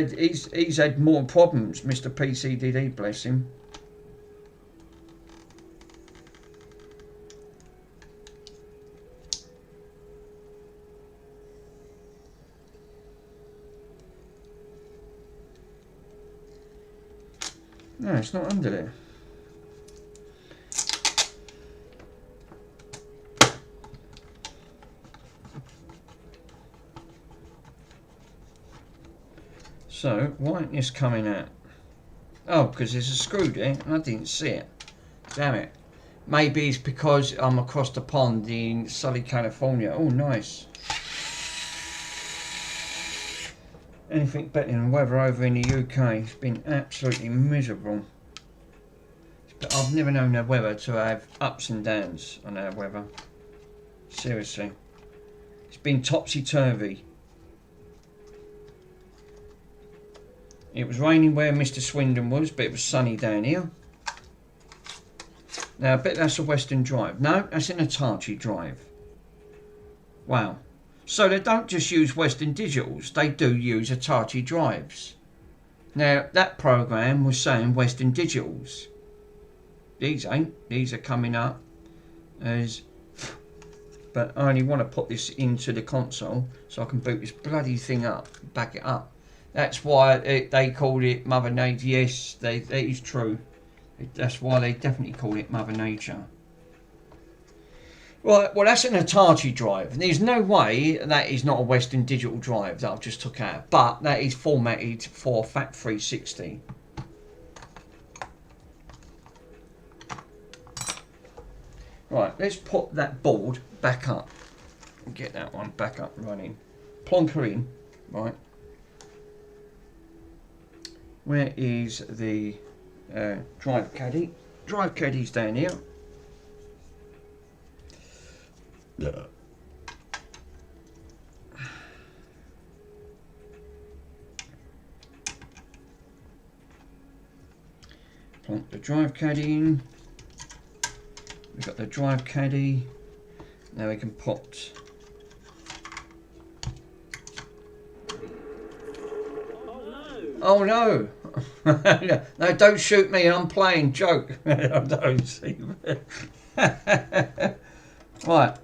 had more problems, Mr. PCDD, bless him. No, it's not under there. So, why isn't this coming out? Oh, because there's a screw there and I didn't see it. Damn it. Maybe it's because I'm across the pond in sunny California. Oh, nice. Anything better than weather over in the UK. It's been absolutely miserable. But I've never known the weather to have ups and downs on our weather. Seriously. It's been topsy-turvy. It was raining where Mr. Swindon was, but it was sunny down here. Now, I bet that's a Western Drive. No, that's an Hitachi Drive. Wow. So they don't just use Western Digitals, they do use Hitachi Drives. Now, that program was saying Western Digitals. These ain't. These are coming up as... But I only want to put this into the console so I can boot this bloody thing up, back it up. That's why they called it Mother Nature. Yes, that is true. That's why they definitely call it Mother Nature. Right, well that's an Hitachi drive. There's no way that is not a Western Digital drive that I've just took out. But that is formatted for FAT360. Right, let's put that board back up. Get that one back up and running. Plonk her in. Right. Where is the drive caddy? Drive caddy's down here. Plonk the drive caddy in. We've got the drive caddy. Now we can put... Oh no! No, don't shoot me, I'm playing, joke. Don't see me. Right.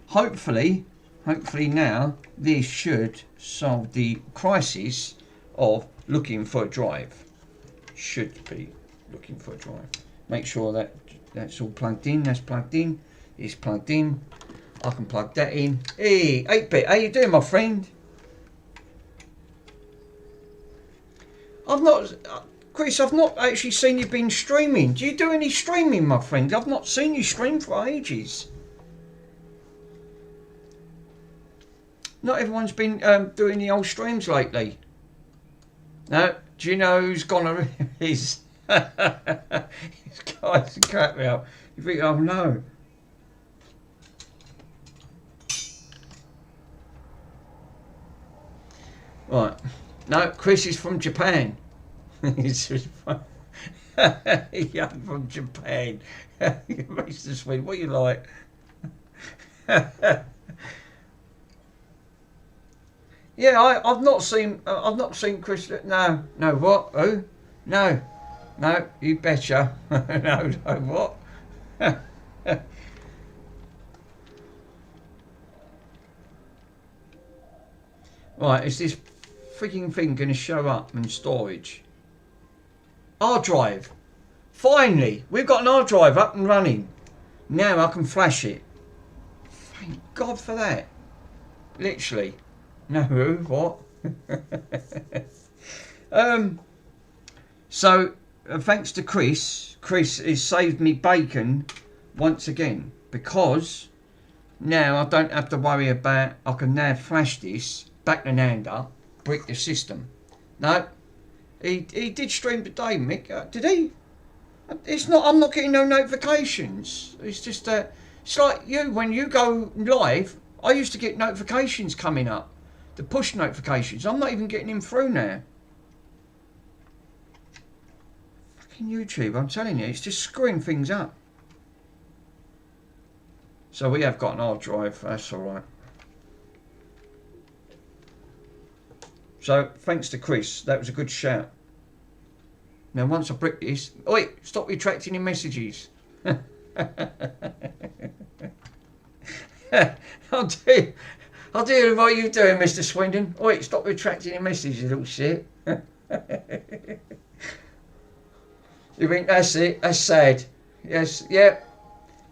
Hopefully now this should solve the crisis of looking for a drive. Should be looking for a drive. Make sure that that's all plugged in. That's plugged in. It's plugged in. I can plug that in. Hey, 8-bit, how you doing, my friend? Chris, I've not actually seen you been streaming. Do you do any streaming, my friend? I've not seen you stream for ages. Not everyone's been doing the old streams lately. No, do you know who's gone? He's guys crap me up. You think, oh no. Right. No, Chris is from Japan. He's from Japan. Mr. Swede, what you like? Yeah, I've not seen Chris. No, what? Who? No, you betcha. no, what? Right, is this freaking thing going to show up in storage? Hard drive. Finally, we've got an hard drive up and running. Now I can flash it. Thank God for that. Literally. No, what? So, thanks to Chris has saved me bacon once again. Because now I don't have to worry about, I can now flash this, back the hand up, brick the system. No, he did stream today, Mick. Did he? It's not. I'm not getting no notifications. It's just it's like you when you go live. I used to get notifications coming up, the push notifications. I'm not even getting them through now. Fucking YouTube, I'm telling you, it's just screwing things up. So we have got an hard drive. That's all right. So, thanks to Chris, that was a good shout. Now, once I brick this... Oh, wait, stop retracting your messages. I'll do what are you doing, Mr. Swindon? Oh, wait, stop retracting your messages, you little shit. You think, that's it, that's sad. Yes, yeah,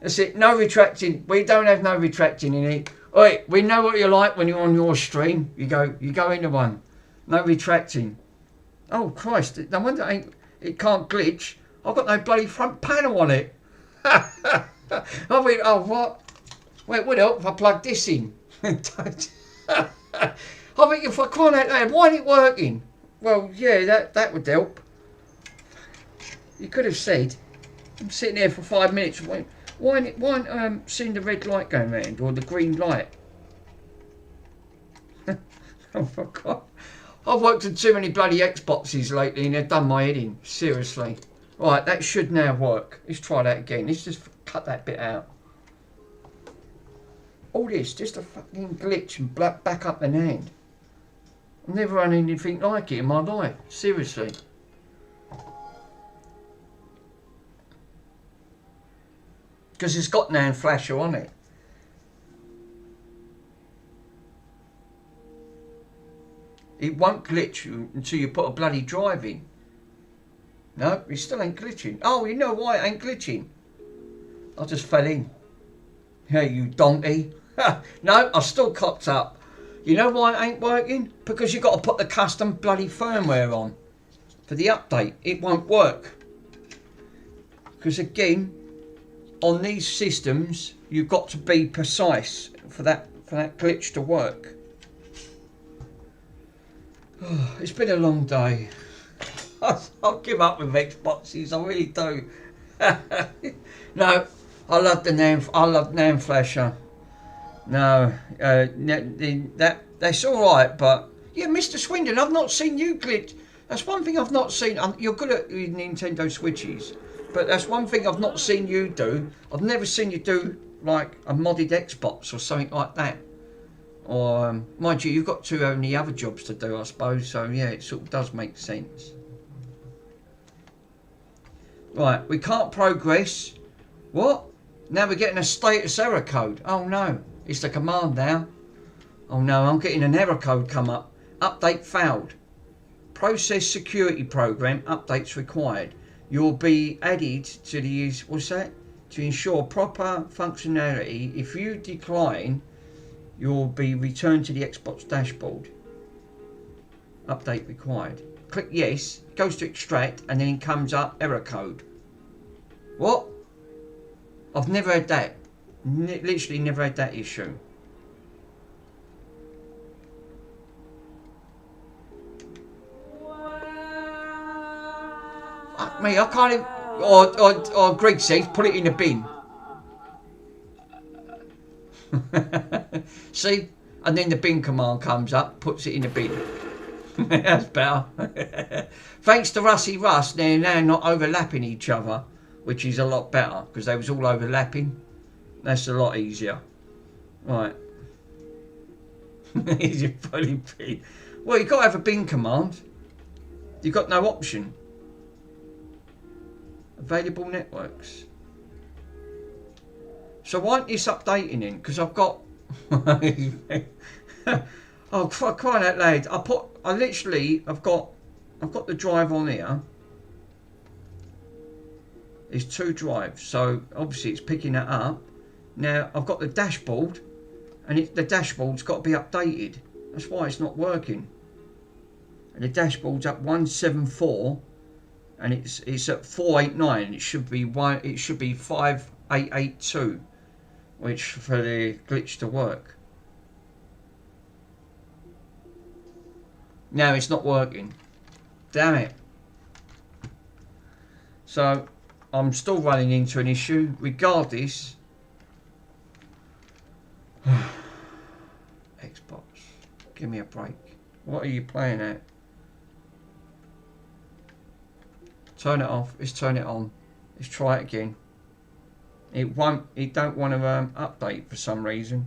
that's it, no retracting. We don't have no retracting in it. Oh, wait, we know what you're like when you're on your stream. You go into one. No retracting. Oh Christ! No wonder it can't glitch. I've got no bloody front panel on it. I went, oh what? Well, it would help if I plugged this in. I think if I can't out there, why ain't it working? Well, yeah, that would help. You could have said, I'm sitting there for 5 minutes. Why ain't seeing the red light going round or the green light? Oh, for God. I've worked on too many bloody Xboxes lately and they've done my head in. Seriously. Right, that should now work. Let's try that again. Let's just cut that bit out. All this, just a fucking glitch and back up an hand. I've never run anything like it in my life. Seriously. Because it's got NAND flasher on it. It won't glitch until you put a bloody drive in. No, it still ain't glitching. Oh, you know why it ain't glitching? I just fell in. Hey, you donkey. No, I still cocked up. You know why it ain't working? Because you've got to put the custom bloody firmware on. For the update, it won't work. Because again, on these systems, you've got to be precise for that glitch to work. Oh, it's been a long day. I'll give up with Xboxes, I really do. No, I love NAND flasher. No, that's all right, but yeah, Mr. Swindon, I've not seen you glitch. That's one thing I've not seen. You're good at Nintendo Switches, but that's one thing I've not seen you do. I've never seen you do like a modded Xbox or something like that. Or mind you, you've got too many other jobs to do, I suppose. So yeah, it sort of does make sense. Right, we can't progress. What? Now we're getting a status error code. Oh no, it's the command now. Oh no, I'm getting an error code come up. Update failed. Process security program updates required. You'll be added to the what's that? To ensure proper functionality. If you decline, you'll be returned to the Xbox dashboard. Update required. Click yes, goes to extract, and then it comes up error code. What? I've never had that. Literally never had that issue. Fuck me, I can't even... Or Greg says, put it in the bin. See? And then the bin command comes up, puts it in the bin. That's better. Thanks to Rusty Russ, they're now not overlapping each other, which is a lot better, because they was all overlapping. That's a lot easier. Right. Easy bloody bin. Well, you've got to have a bin command. You've got no option. Available networks. So why aren't this updating in? Because I've got... Oh, crying out loud. I've got the drive on here. There's 2 drives, so obviously it's picking that up. Now I've got the dashboard, and the dashboard's got to be updated. That's why it's not working. And the dashboard's up 174, and it's at 489. It should be 5882, which for the glitch to work. Now it's not working. Damn it. So I'm still running into an issue regardless. Xbox, give me a break. What are you playing at? Turn it off. Let's turn it on. Let's try it again. It don't want to update for some reason.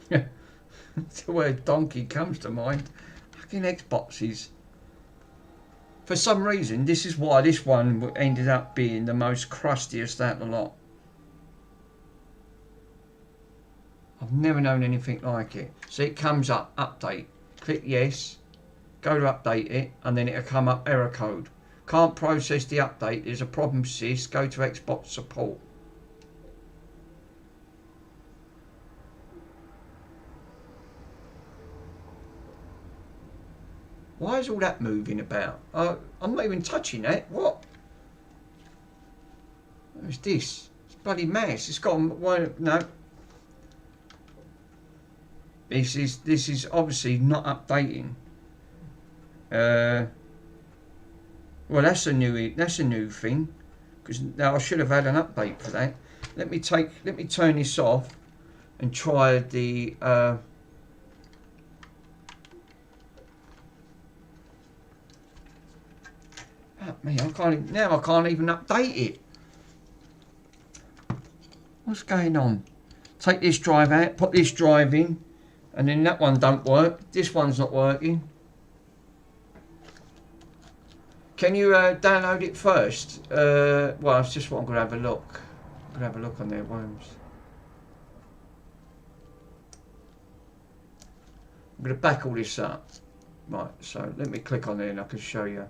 The word donkey comes to mind. Fucking Xboxes. For some reason, this is why this one ended up being the most crustiest out of the lot. I've never known anything like it. So it comes up, update. Click yes. Go to update it, and then it'll come up error code. Can't process the update. There's a problem, sis. Go to Xbox support. Why is all that moving about? I'm not even touching that. What? What's this? It's bloody mass. It's got one. No. This is obviously not updating. Well, that's a new thing, because now I should have had an update for that. Let me turn this off and try the. Me, I can't even update it. What's going on? Take this drive out, put this drive in, and then that one don't work. This one's not working. Can you download it first? Well, it's just what I'm going to have a look. I'm going to have a look on their worms. I'm going to back all this up. Right, so let me click on there and I can show you.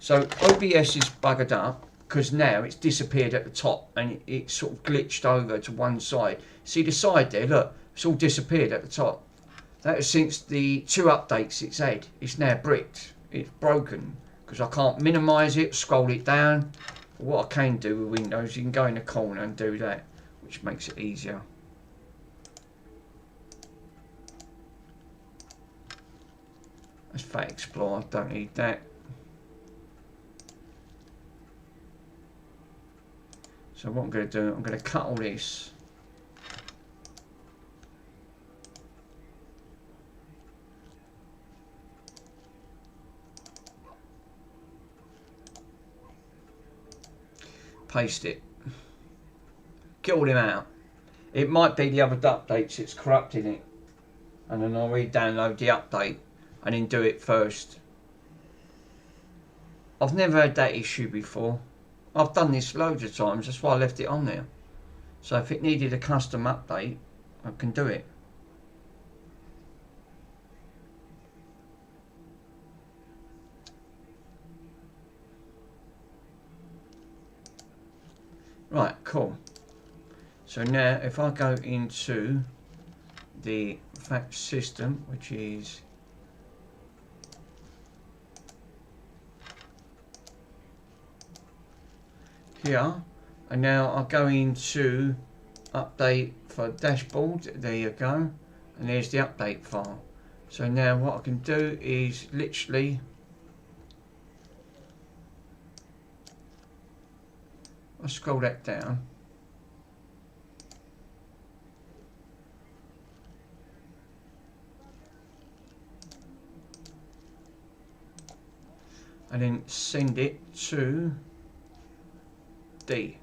So OBS is buggered up because now it's disappeared at the top and it's sort of glitched over to one side. See the side there? Look, it's all disappeared at the top. That is since the 2 updates it's had. It's now bricked. It's broken because I can't minimise it, scroll it down. But what I can do with Windows, you can go in the corner and do that, which makes it easier. That's Fat Explorer, don't need that. So what I'm going to do, I'm going to cut all this. Paste it. Get all them out. It might be the other updates it's corrupting it. And then I'll re-download the update and then do it first. I've never had that issue before. I've done this loads of times, that's why I left it on there. So if it needed a custom update, I can do it. Right, cool. So now if I go into the fact system, which is here, and now I'll go into update for dashboard. There you go, and there's the update file. So now what I can do is literally I'll scroll that down. And then send it to D.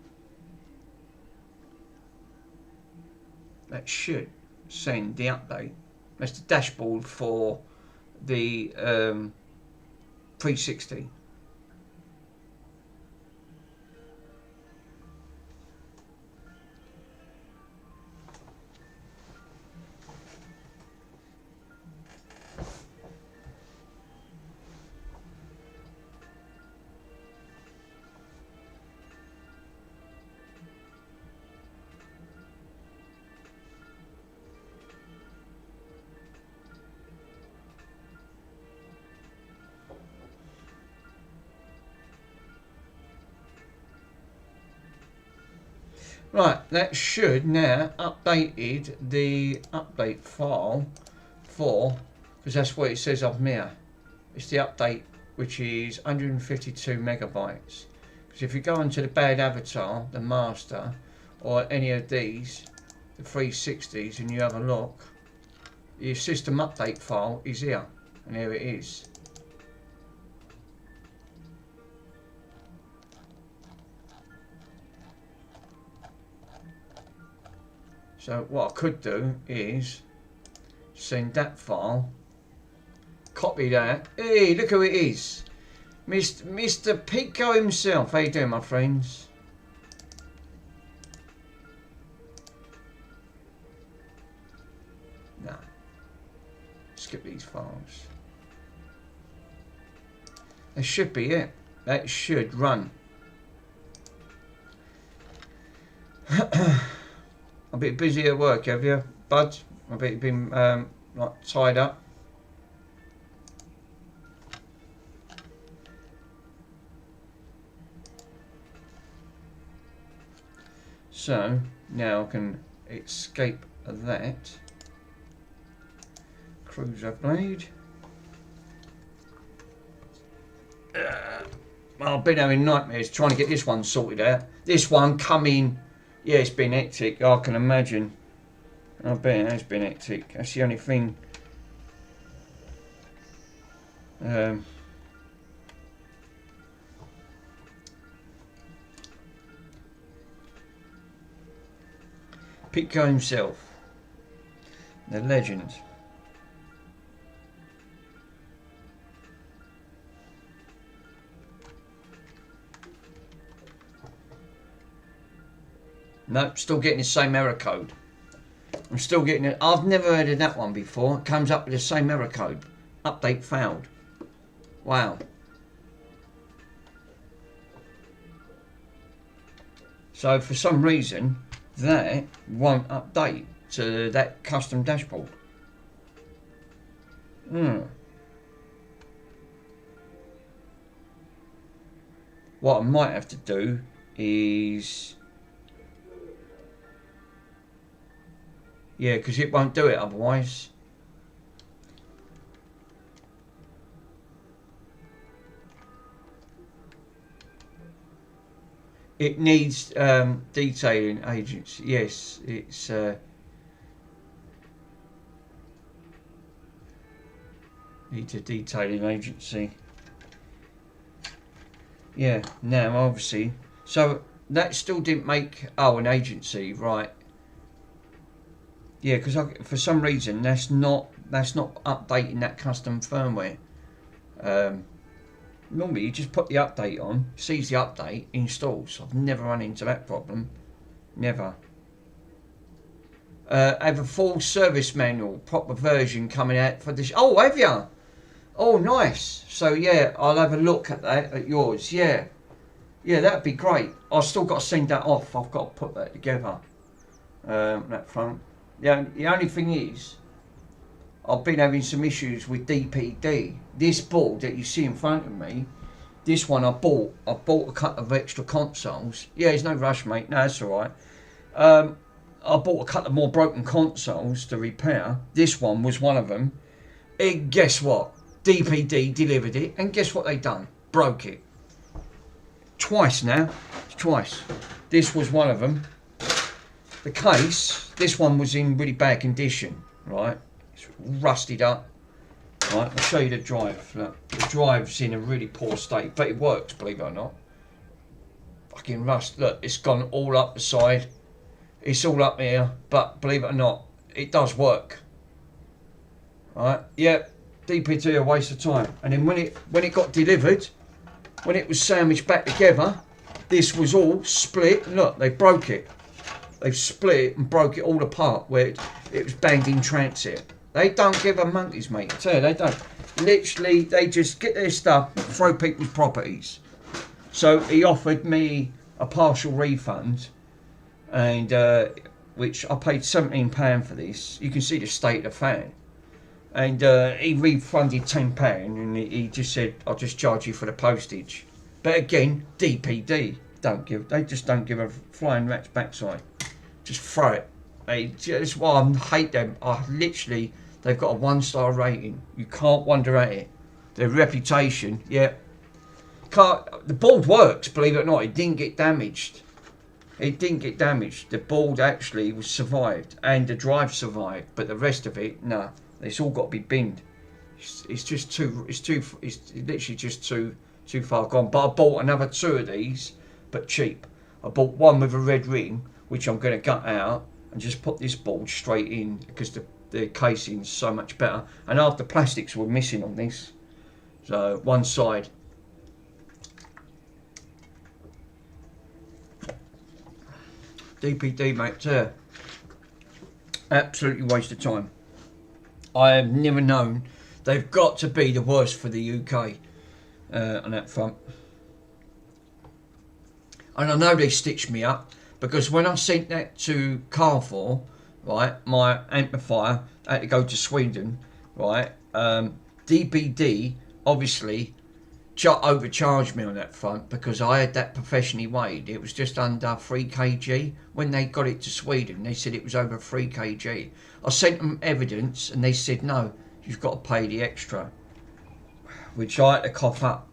That should send the update. That's the dashboard for the 360. Right, that should now updated the update file for, because that's what it says up here. It's the update, which is 152 megabytes. Because if you go onto the bad avatar, the master, or any of these, the 360s, and you have a look, your system update file is here, and here it is. So what I could do is send that file, copy that. Hey, look who it is. Mr. Pico himself. How you doing, my friends? No. Skip these files. That should be it. That should run. A bit busy at work, have you, bud? I bet you've been like tied up. So now I can escape that. Cruiser blade. I've been having nightmares trying to get this one sorted out. This one coming, yeah, it's been hectic, I can imagine. I bet it has been hectic. That's the only thing. Pitco himself, the legend. Nope, still getting the same error code. I'm still getting it. I've never heard of that one before. It comes up with the same error code. Update failed. Wow. So for some reason, that won't update to that custom dashboard. What I might have to do is, yeah, because it won't do it otherwise. It needs detailing agents. Yes, it's needs a detailing agency. Yeah, now obviously. So that still didn't make, oh, an agency, right. Yeah, because for some reason that's not updating that custom firmware. Normally you just put the update on, sees the update, installs. I've never run into that problem. Never. Have a full service manual, proper version coming out for this. Oh, have you? Oh, nice. So yeah, I'll have a look at that, at yours. Yeah. Yeah, that'd be great. I've still got to send that off. I've got to put that together. That front. Yeah, the only thing is, I've been having some issues with DPD. This board that you see in front of me, this one I bought a couple of extra consoles. Yeah, there's no rush, mate. No, that's all right. I bought a couple of more broken consoles to repair. This one was one of them. And guess what? DPD delivered it, and guess what they done? Broke it. Twice now. Twice. This was one of them. The case, this one was in really bad condition, right? It's rusted up. Right, I'll show you the drive. Look, the drive's in a really poor state, but it works, believe it or not. Fucking rust. Look, it's gone all up the side. It's all up here, but believe it or not, it does work. Right? Yeah, DPD a waste of time. And then when it got delivered, when it was sandwiched back together, this was all split. Look, they broke it. They've split it and broke it all apart where it was banged in transit. They don't give a monkeys, mate. I tell you, they don't. Literally, they just get their stuff, throw people's properties. So he offered me a partial refund, and which I paid £17 for this. You can see the state of the fan. And he refunded £10, and he just said, "I'll just charge you for the postage." But again, DPD they just don't give a flying rat's backside. Just throw it. That's why I hate them. They've got a 1-star rating. You can't wonder at it. Their reputation, yeah. The board works, believe it or not. It didn't get damaged. It didn't get damaged. The board actually was survived, and the drive survived. But the rest of it, nah. It's all got to be binned. It's just too. It's literally just too far gone. But I bought another 2 of these, but cheap. I bought one with a red ring, which I'm going to gut out and just put this board straight in because the casing's so much better. And half the plastics were missing on this, so one side. DPD, mate, absolutely waste of time. I have never known. They've got to be the worst for the UK on that front. And I know they stitched me up, because when I sent that to Carrefour, right, my amplifier had to go to Sweden, right, DPD obviously overcharged me on that front because I had that professionally weighed. It was just under 3 kg. When they got it to Sweden, they said it was over 3 kg. I sent them evidence and they said, no, you've got to pay the extra. Which I had to cough up.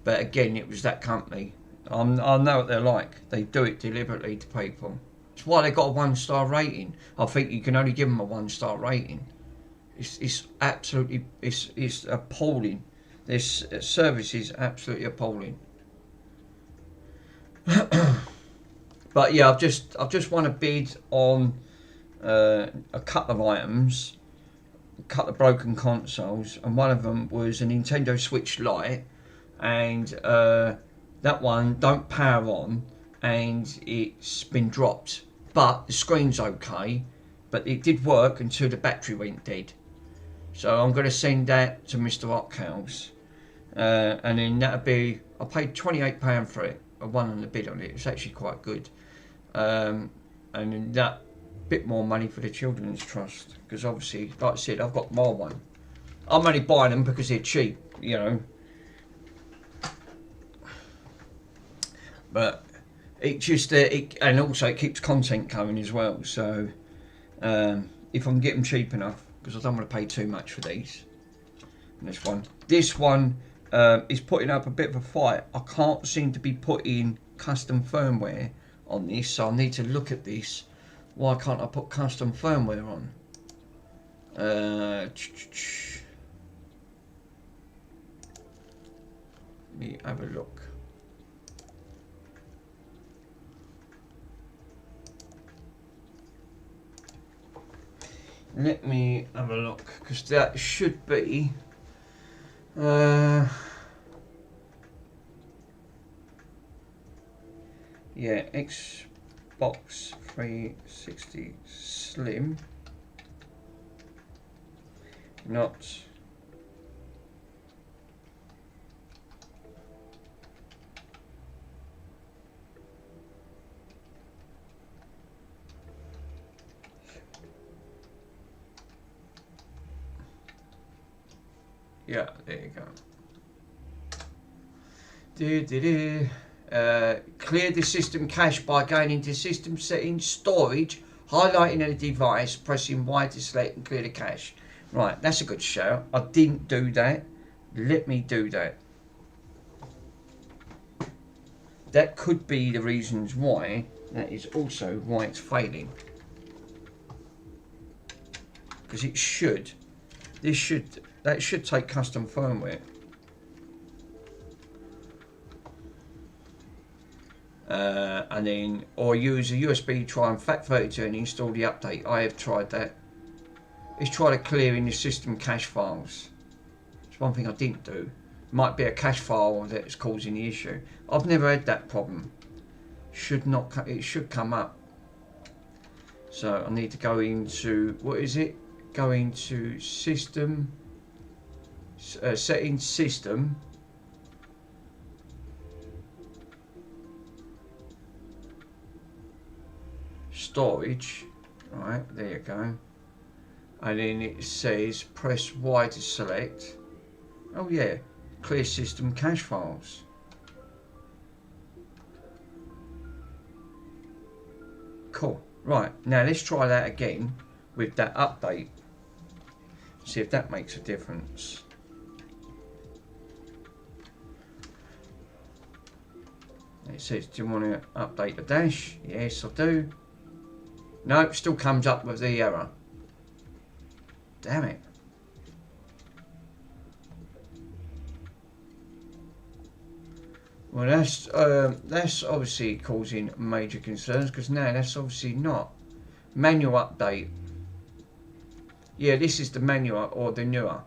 But again, it was that company. I know what they're like. They do it deliberately to people. It's why they got a 1-star rating. I think you can only give them a 1-star rating. It's absolutely, it's appalling. This service is absolutely appalling. But yeah, I've just won a bid on a couple of items, a couple of broken consoles, and one of them was a Nintendo Switch Lite, and that one don't power on, and it's been dropped. But the screen's okay, but it did work until the battery went dead. So I'm going to send that to Mr. Rockhouse, and then that'll be, I paid £28 for it. I won on the bid on it. It's actually quite good, and then that bit more money for the Children's Trust, because obviously, like I said, I've got my one. I'm only buying them because they're cheap, you know. But it just and also it keeps content coming as well. So if I can get them cheap enough, because I don't want to pay too much for these. And this one is putting up a bit of a fight. I can't seem to be putting custom firmware on this, so I need to look at this. Why can't I put custom firmware on? Let me have a look. Let me have a look, because that should be yeah, Xbox 360 Slim, not yeah, there you go. Clear the system cache by going into system settings, storage, highlighting the device, pressing Y to select and clear the cache. Right, that's a good shout. I didn't do that. Let me do that. That could be the reasons why. That is also why it's failing. Because it should. That should take custom firmware. And then, or use a USB try and FAT32 and install the update. I have tried that. It's tried to clear in the system cache files. It's one thing I didn't do. Might be a cache file that's causing the issue. I've never had that problem. It should come up. So I need to go into, what is it? Go into system, settings, system. Storage, right, there you go. And then it says press Y to select. Oh yeah, clear system cache files. Cool. Right, now let's try that again with that update. See if that makes a difference. It says, do you want to update the dash? Yes, I do. No, it still comes up with the error. Damn it. Well, that's obviously causing major concerns, because now that's obviously not. Manual update. Yeah, this is the manual or the newer.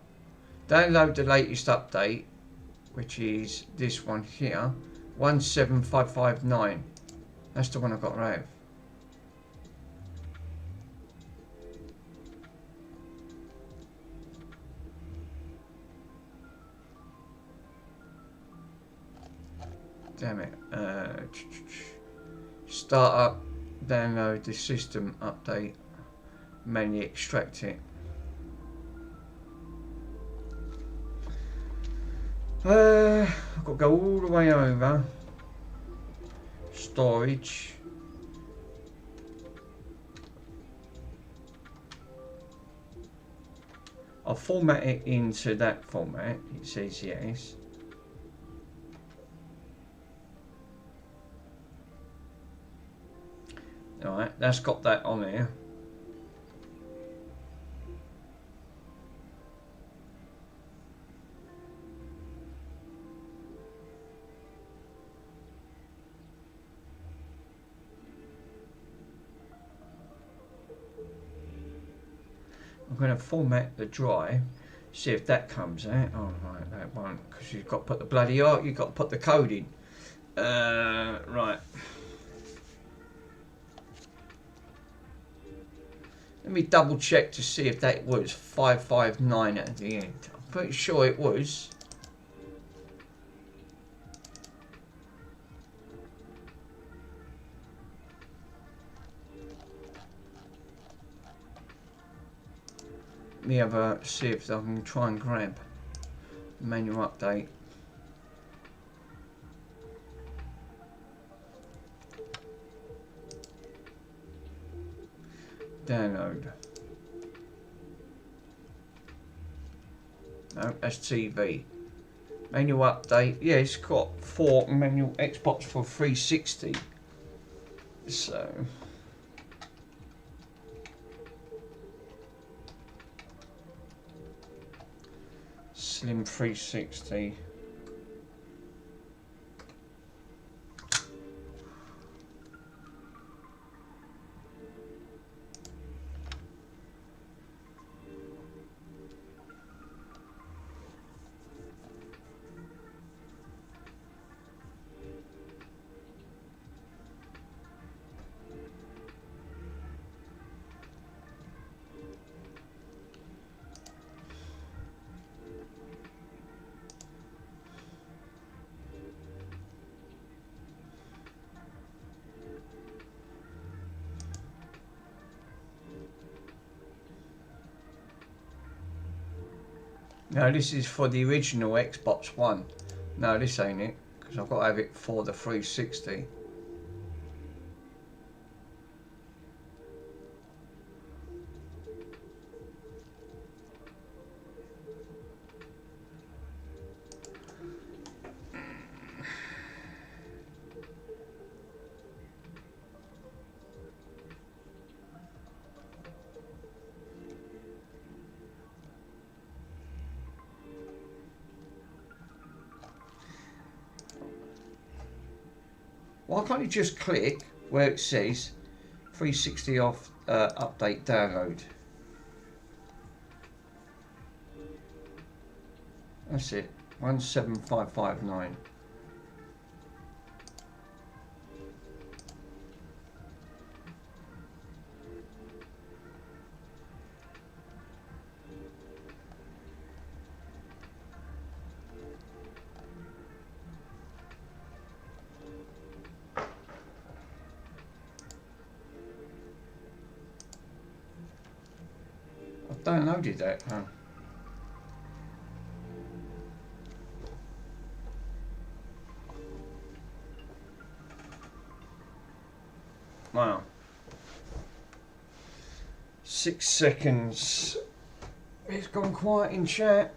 Download the latest update, which is this one here, 17559. That's the one I got right. Damn it. Start up, download the system update, manually extract it. I've got to go all the way over. Storage. I'll format it into that format. It says yes. Alright, that's got that on there. I'm going to format the drive, see if that comes out. Oh right, that won't, because you've got to put the bloody art, you've got to put the code in. Right. Let me double check to see if that was 559 at the end. I'm pretty sure it was. Let me have a see if I can try and grab manual update. Download. No, that's TV. Manual update. Yeah, it's got 4 manual Xbox for 360. So. Slim 360. No, this is for the original Xbox One. No, this ain't it, because I've got to have it for the 360. Why can't you just click where it says 360 off update download? That's it, 17559. Downloaded that, huh? Wow. 6 seconds. It's gone quiet in chat.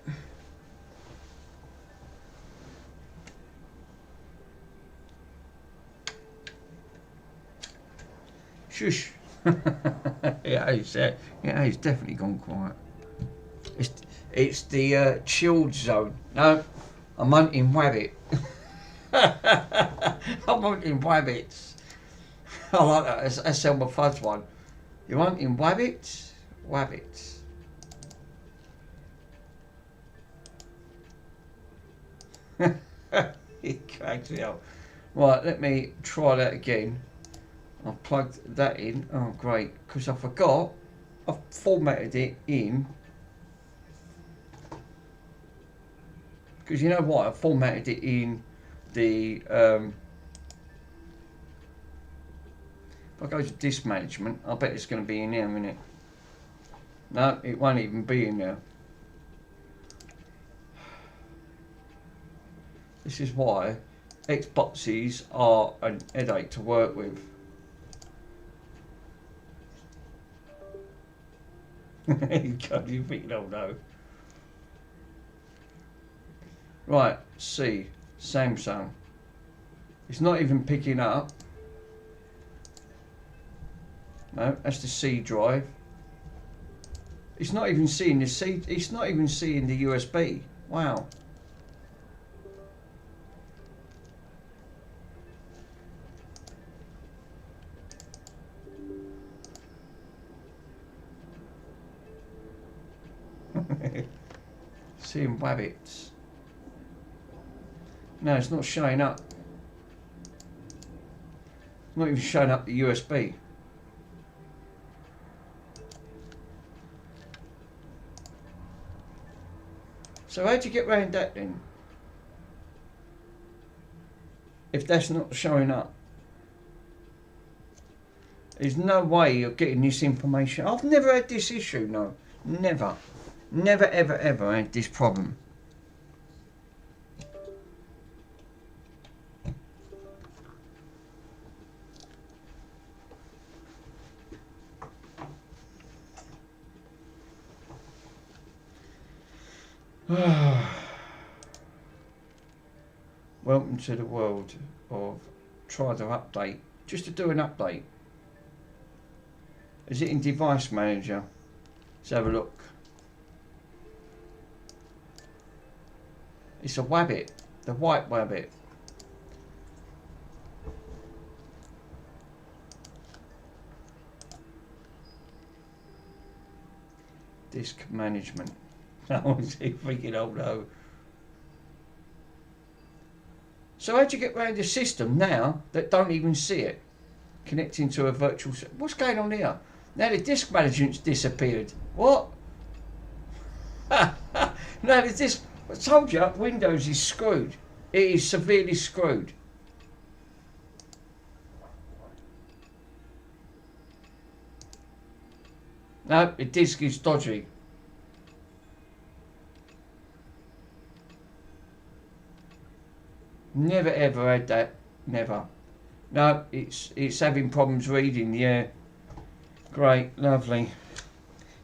Shush. Yeah, it's definitely gone quiet. It's the chilled zone. No, I'm hunting wabbit. I'm hunting wabbits. I like that. That's Elmer Fudd's one. You hunting wabbits? Wabbits. He cracks me up. Right, let me try that again. I've plugged that in. Oh, great. Because I forgot. I've formatted it in. Because you know what? I formatted it in the. If I go to disk management, I bet it's going to be in there in a minute. No, it won't even be in there. This is why Xboxes are an headache to work with. You think, oh no. Right, C, Samsung. It's not even picking up. No, that's the C drive. It's not even seeing the C. It's not even seeing the USB. Wow. Seeing wabbits. No, it's not showing up. It's not even showing up the USB. So how'd you get around that then? If that's not showing up. There's no way you're getting this information. I've never had this issue, no. Never. Never ever ever had this problem. Welcome to the world of try to update. Just to do an update. Is it in device manager? Let's have a look. It's a wabbit, the white wabbit. Disk management. I was thinking, oh no. So how'd you get around the system now that don't even see it? Connecting to a virtual... What's going on here? Now the disk management's disappeared. What? Now the disk... I told you, Windows is screwed. It is severely screwed. No, the disk is dodgy. Never ever had that. Never. No, it's having problems reading. Yeah. Great, lovely.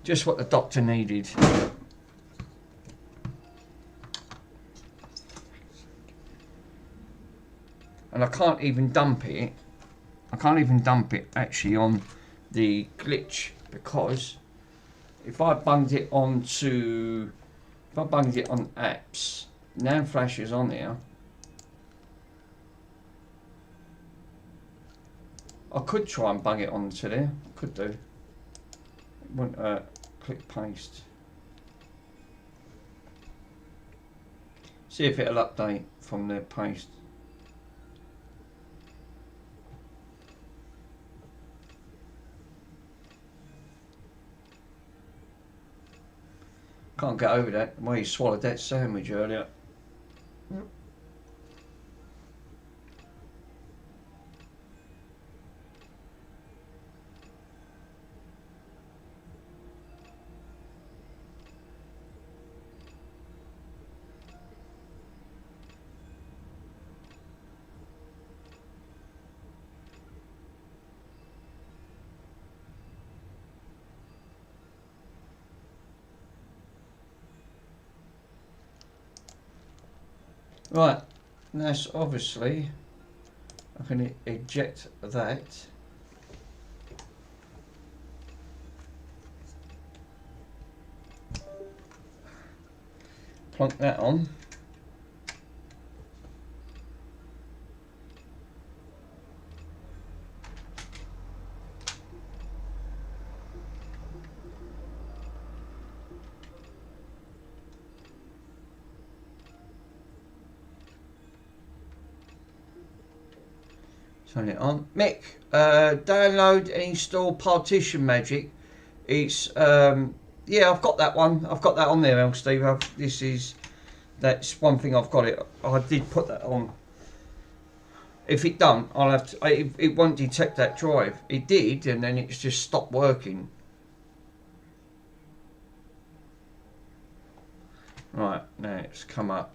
Just what the doctor needed. And I can't even dump it. I can't even dump it actually on the glitch, because if I bunged it onto, if I bunged it on apps, NAND flash is on there. I could try and bung it onto there. I could do. Won't click paste. See if it'll update from the paste. Can't get over that. The way you swallowed that sandwich earlier. Right, that's obviously, I can eject that. Plonk that on. Turn it on. Mick, download and install Partition Magic. It's yeah, I've got that one. I've got that on there, El Steve. That's one thing I've got it. I did put that on. If it don't, I'll have to. It won't detect that drive. It did, and then it's just stopped working. Right, now it's come up.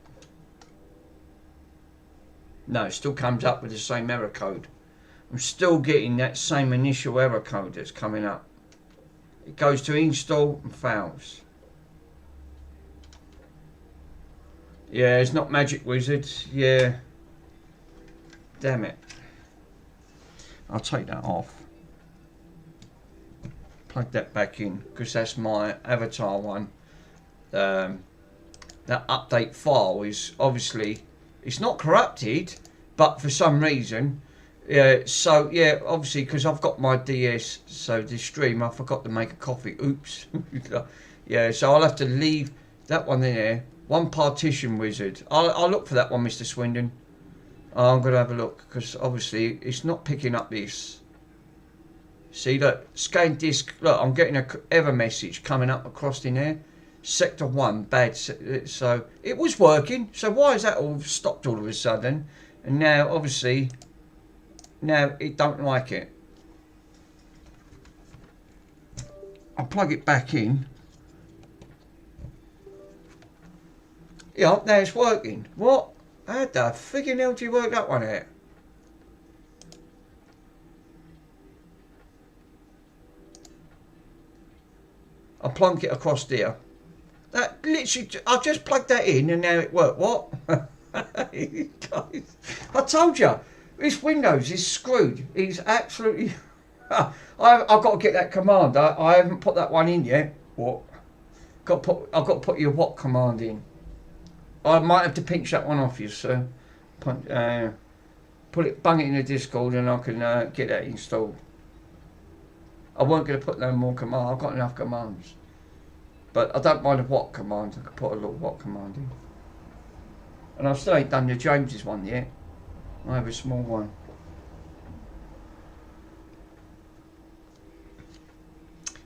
No, it still comes up with the same error code. I'm still getting that same initial error code that's coming up. It goes to install and fails. Yeah, it's not Magic Wizard. Yeah. Damn it. I'll take that off. Plug that back in because that's my avatar one. That update file is obviously, it's not corrupted, but for some reason, so yeah, obviously because I've got my DS, so this stream I forgot to make a copy. Oops. Yeah, so I'll have to leave that one in there. One partition wizard. I'll look for that one, Mr. Swindon. I'm gonna have a look because obviously it's not picking up this. See, look, scan disk. Look, I'm getting a error message coming up across in there. Sector 1, bad. So it was working. So why is that all stopped all of a sudden? And now, obviously, now it don't like it. I'll plug it back in. Yeah, now it's working. What? How the friggin' hell do you work that one out? I'll plonk it across there. That literally, I just plugged that in and now it worked. What? I told you, this Windows is screwed. It's absolutely. I've got to get that command. I haven't put that one in yet. What? I've got to put your what command in. I might have to pinch that one off you, so put it, bung it in the Discord, and I can get that installed. I weren't going to put no more commands. I've got enough commands, but I don't mind a what command. I could put a little what command in, and I still ain't done the James's one yet. I have a small one.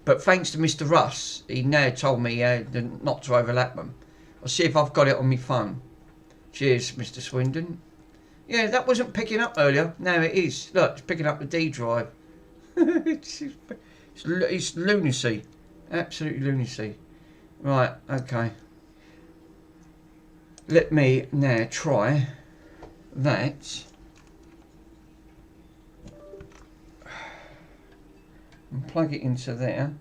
But thanks to Mr. Russ, he now told me not to overlap them. I'll see if I've got it on my phone. Cheers, Mr. Swindon. Yeah, that wasn't picking up earlier. Now it is. Look, it's picking up the D drive. It's lunacy. Absolute lunacy. Right, okay. Let me now try that. And plug it into there.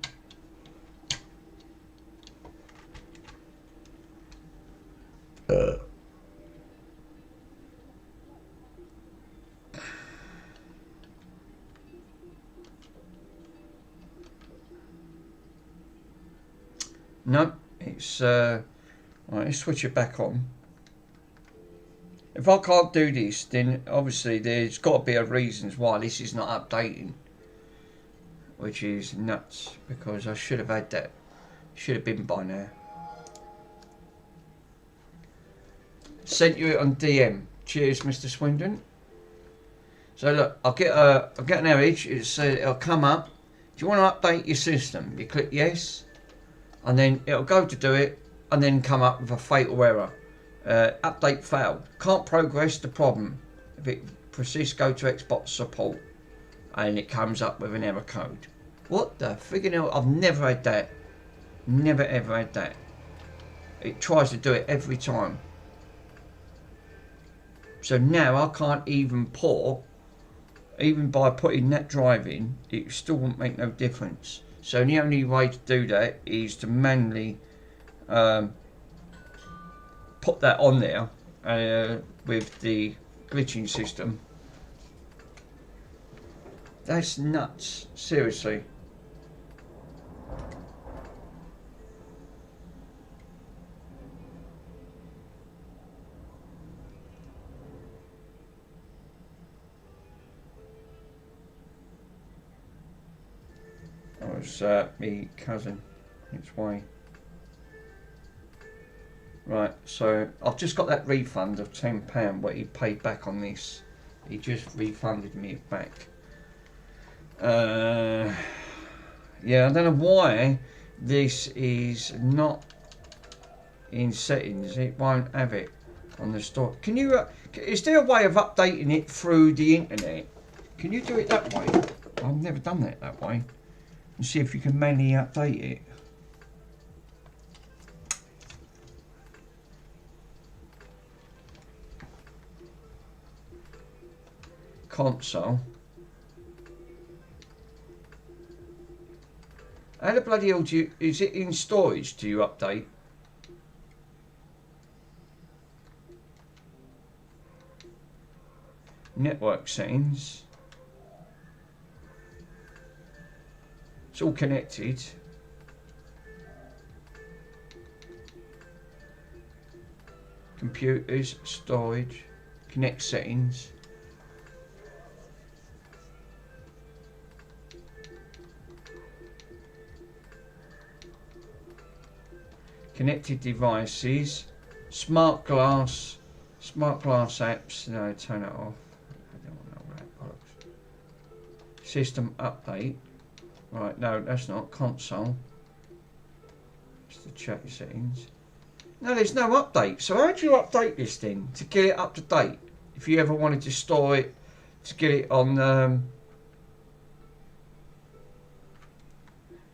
No, it's right, let's switch it back on. If I can't do this, then obviously there's got to be a reasons why this is not updating, which is nuts, because I should have had that, should have been by now. Sent you it on DM. Cheers, Mr. Swindon. So look, I'll get an image. It'll come up. Do you want to update your system? You click yes, and then it'll go to do it, and then come up with a fatal error. Update failed. Can't progress the problem. If it persists, go to Xbox support, and it comes up with an error code. What the friggin' hell? I've never had that. Never ever had that. It tries to do it every time. So now I can't even port, even by putting that drive in, it still won't make no difference. So the only way to do that is to manually put that on there with the glitching system. That's nuts, seriously. That was me cousin, it's way. Right, so I've just got that refund of £10 what he paid back on this. He just refunded me it back. Yeah, I don't know why this is not in settings. It won't have it on the store. Can you? Is there a way of updating it through the internet? Can you do it that way? I've never done that way. And see if you can manually update it. console. How the bloody hell do you, is it in storage, do you update? Network settings. It's all connected. Computers, storage, connect settings. Connected devices, smart glass apps. No, turn it off. I don't want all that bollocks. System update. Right, no, that's not console. Just to check your settings. No, there's no update. So how do you update this thing to get it up to date? If you ever wanted to store it, to get it on.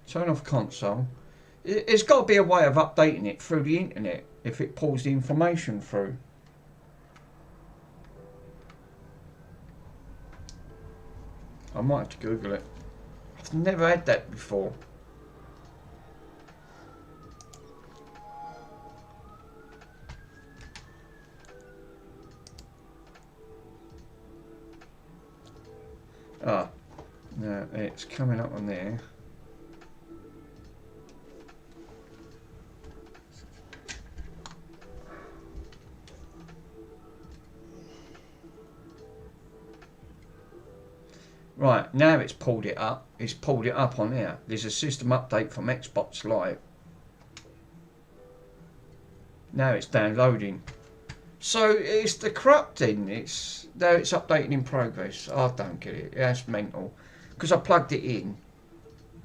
Turn off console. There's got to be a way of updating it through the internet if it pulls the information through. I might have to Google it. I've never had that before. Ah, no, it's coming up on there. Right, now it's pulled it up. It's pulled it up on there. There's a system update from Xbox Live. Now it's downloading. So it's the corrupting. It's updating in progress. I don't get it. That's mental. Because I plugged it in.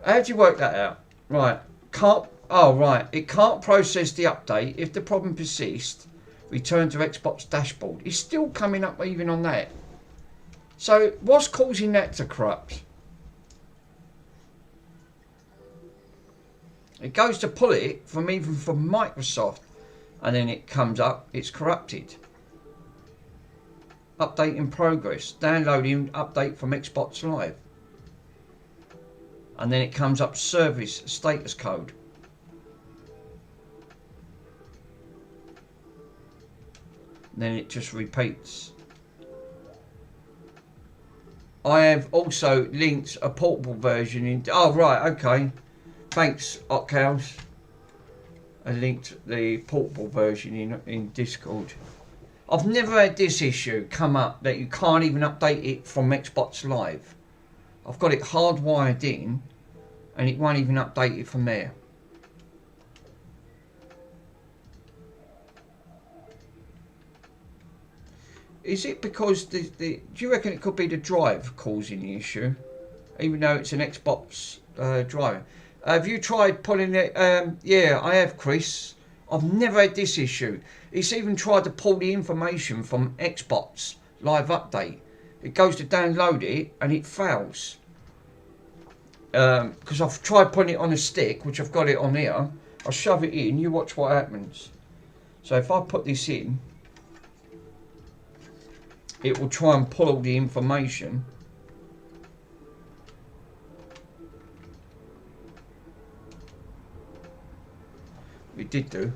How do you work that out? Right. Oh, right. It can't process the update. If the problem persists, return to Xbox dashboard. It's still coming up even on that. So what's causing that to corrupt? It goes to pull it from Microsoft, and then it comes up, it's corrupted. Update in progress. Downloading update from Xbox Live. And then it comes up service status code. And then it just repeats. I have also linked a portable version in. Oh, right, okay. Thanks, Ockhouse. I linked the portable version in Discord. I've never had this issue come up that you can't even update it from Xbox Live. I've got it hardwired in and it won't even update it from there. Is it because do you reckon it could be the drive causing the issue? Even though it's an Xbox driver. Have you tried pulling it? Yeah, I have, Chris. I've never had this issue. It's even tried to pull the information from Xbox Live Update. It goes to download it and it fails. Because I've tried putting it on a stick, which I've got it on here. I'll shove it in, you watch what happens. So if I put this in, it will try and pull all the information. We did do.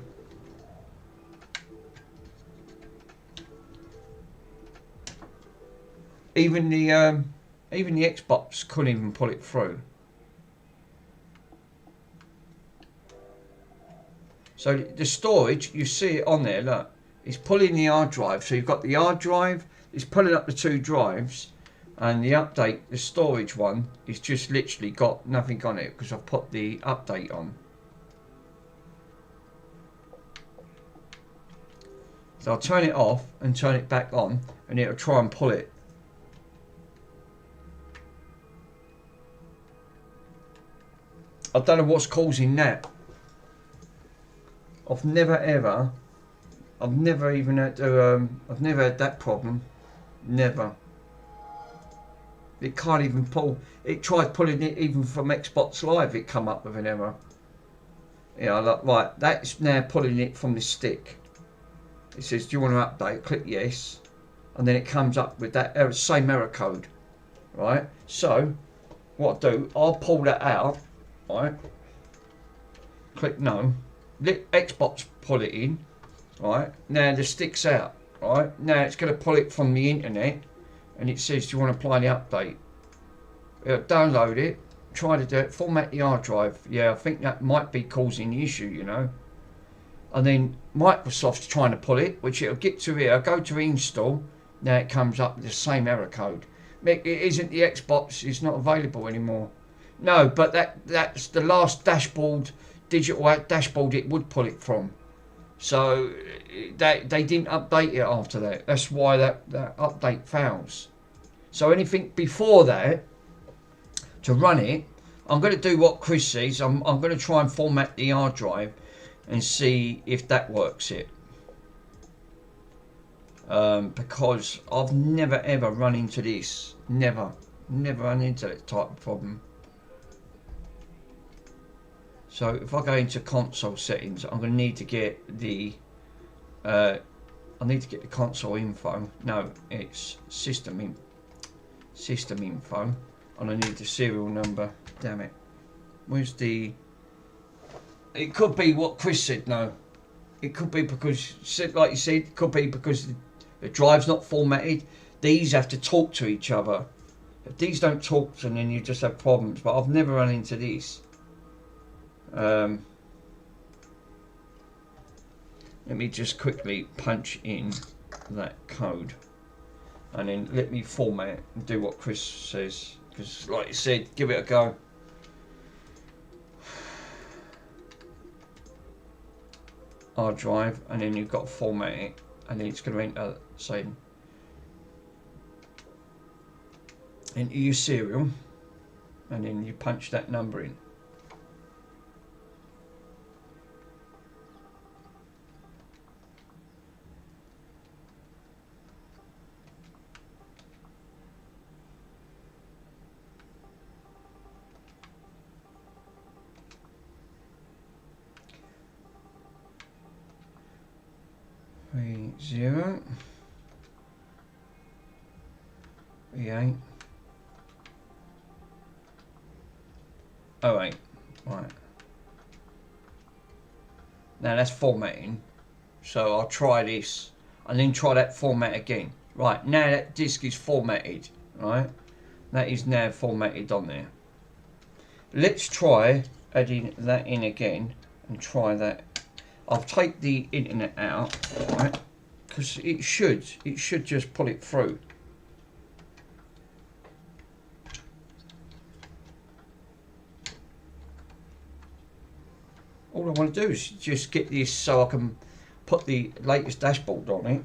Even the Xbox couldn't even pull it through. So the storage, you see it on there, look. It's pulling the hard drive. So you've got the hard drive, it's pulling up the two drives, and the update, the storage one, is just literally got nothing on it because I've put the update on. So I'll turn it off and turn it back on and it'll try and pull it. I don't know what's causing that. I've never even had to, I've never had that problem. Never. It can't even pull. It tried pulling it even from Xbox Live, it come up with an error. Yeah, like, right, that's now pulling it from the stick. It says, do you want to update? Click yes. and then it comes up with that same error code, right? So what I do, I'll pull that out, right? Click no, let Xbox pull it in, right? Now the stick's out, right? Now it's going to pull it from the internet, and it says, do you want to apply the update? Download it, try to do it, format the hard drive. Yeah, I think that might be causing the issue, you know. And then Microsoft's trying to pull it, which it'll get to here, go to install, now it comes up with the same error code. It isn't the Xbox, it's not available anymore. No, but that's the last dashboard, digital dashboard it would pull it from. So they didn't update it after that. That's why that update fails. So anything before that, to run it, I'm going to do what Chris says. I'm going to try and format the hard drive and see if that works it. Because I've never ever run into this. Never run into that type of problem. So if I go into console settings, I'm going to need to get the I need to get the console info. No, it's system info, and I need the serial number. Damn it, where's the? It could be what Chris said. No, it could be because, like you said, it could be because the drive's not formatted. These have to talk to each other. If these don't talk, and then you just have problems. But I've never run into this. Let me just quickly punch in that code, and then let me format it and do what Chris says. Because, like you said, give it a go. Hard drive, and then you've got to format it, and then it's going to enter, say, enter your serial, and then you punch that number in. V0 V8 08. Right, now that's formatting, so I'll try this and then try that format again. Right, now that disk is formatted, right, that is now formatted on there. Let's try adding that in again and try that. I'll take the internet out, right? Because it should just pull it through. All I want to do is just get this so I can put the latest dashboard on it.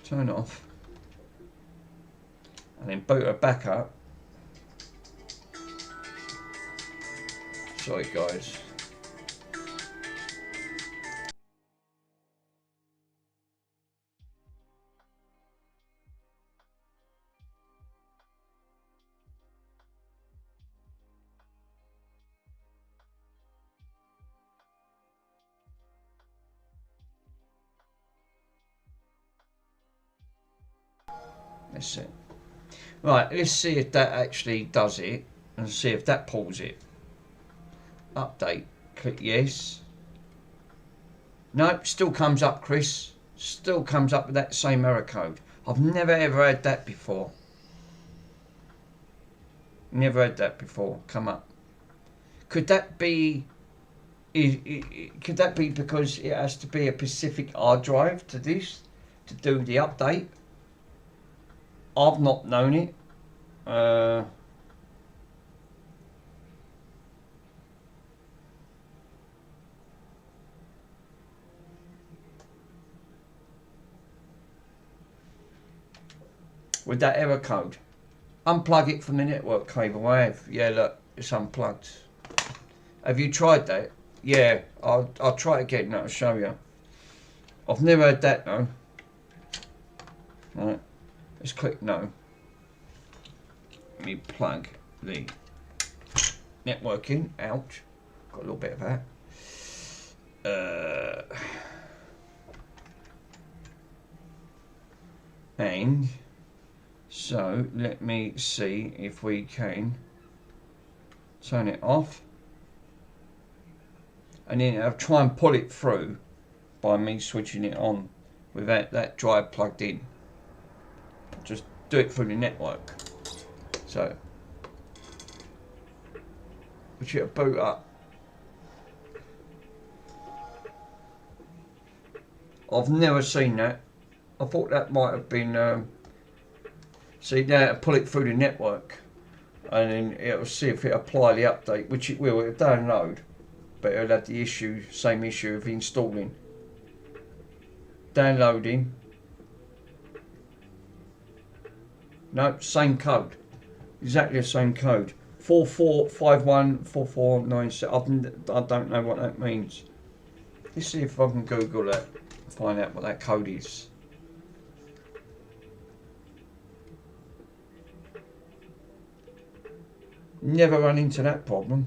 Turn off. And then boot it back up. Sorry guys. That's it. Right, let's see if that actually does it and see if that pulls it. Update, click yes. Nope, still comes up, Chris. Still comes up with that same error code. I've never ever had that before. Never had that before come up. Could that be? Could that be because it has to be a specific hard drive to this to do the update? I've not known it. With that error code, unplug it from the network cable. I have. Yeah, look, it's unplugged. Have you tried that? Yeah, I'll try it again. I'll show you. I've never had that though. Right, let's click no. Let me plug the network in. Ouch, got a little bit of that. And so let me see if we can turn it off, and then I'll try and pull it through by me switching it on without that drive plugged in. Just do it through the network. So we should boot up. I've never seen that. I thought that might have been see now pull it through the network, and then it'll see if it apply the update, which it will. It'll download, but it'll have the same issue of installing. Downloading. No, same code. Exactly the same code. 44514497. I don't know what that means. Let's see if I can Google that. Find out what that code is. Never run into that problem.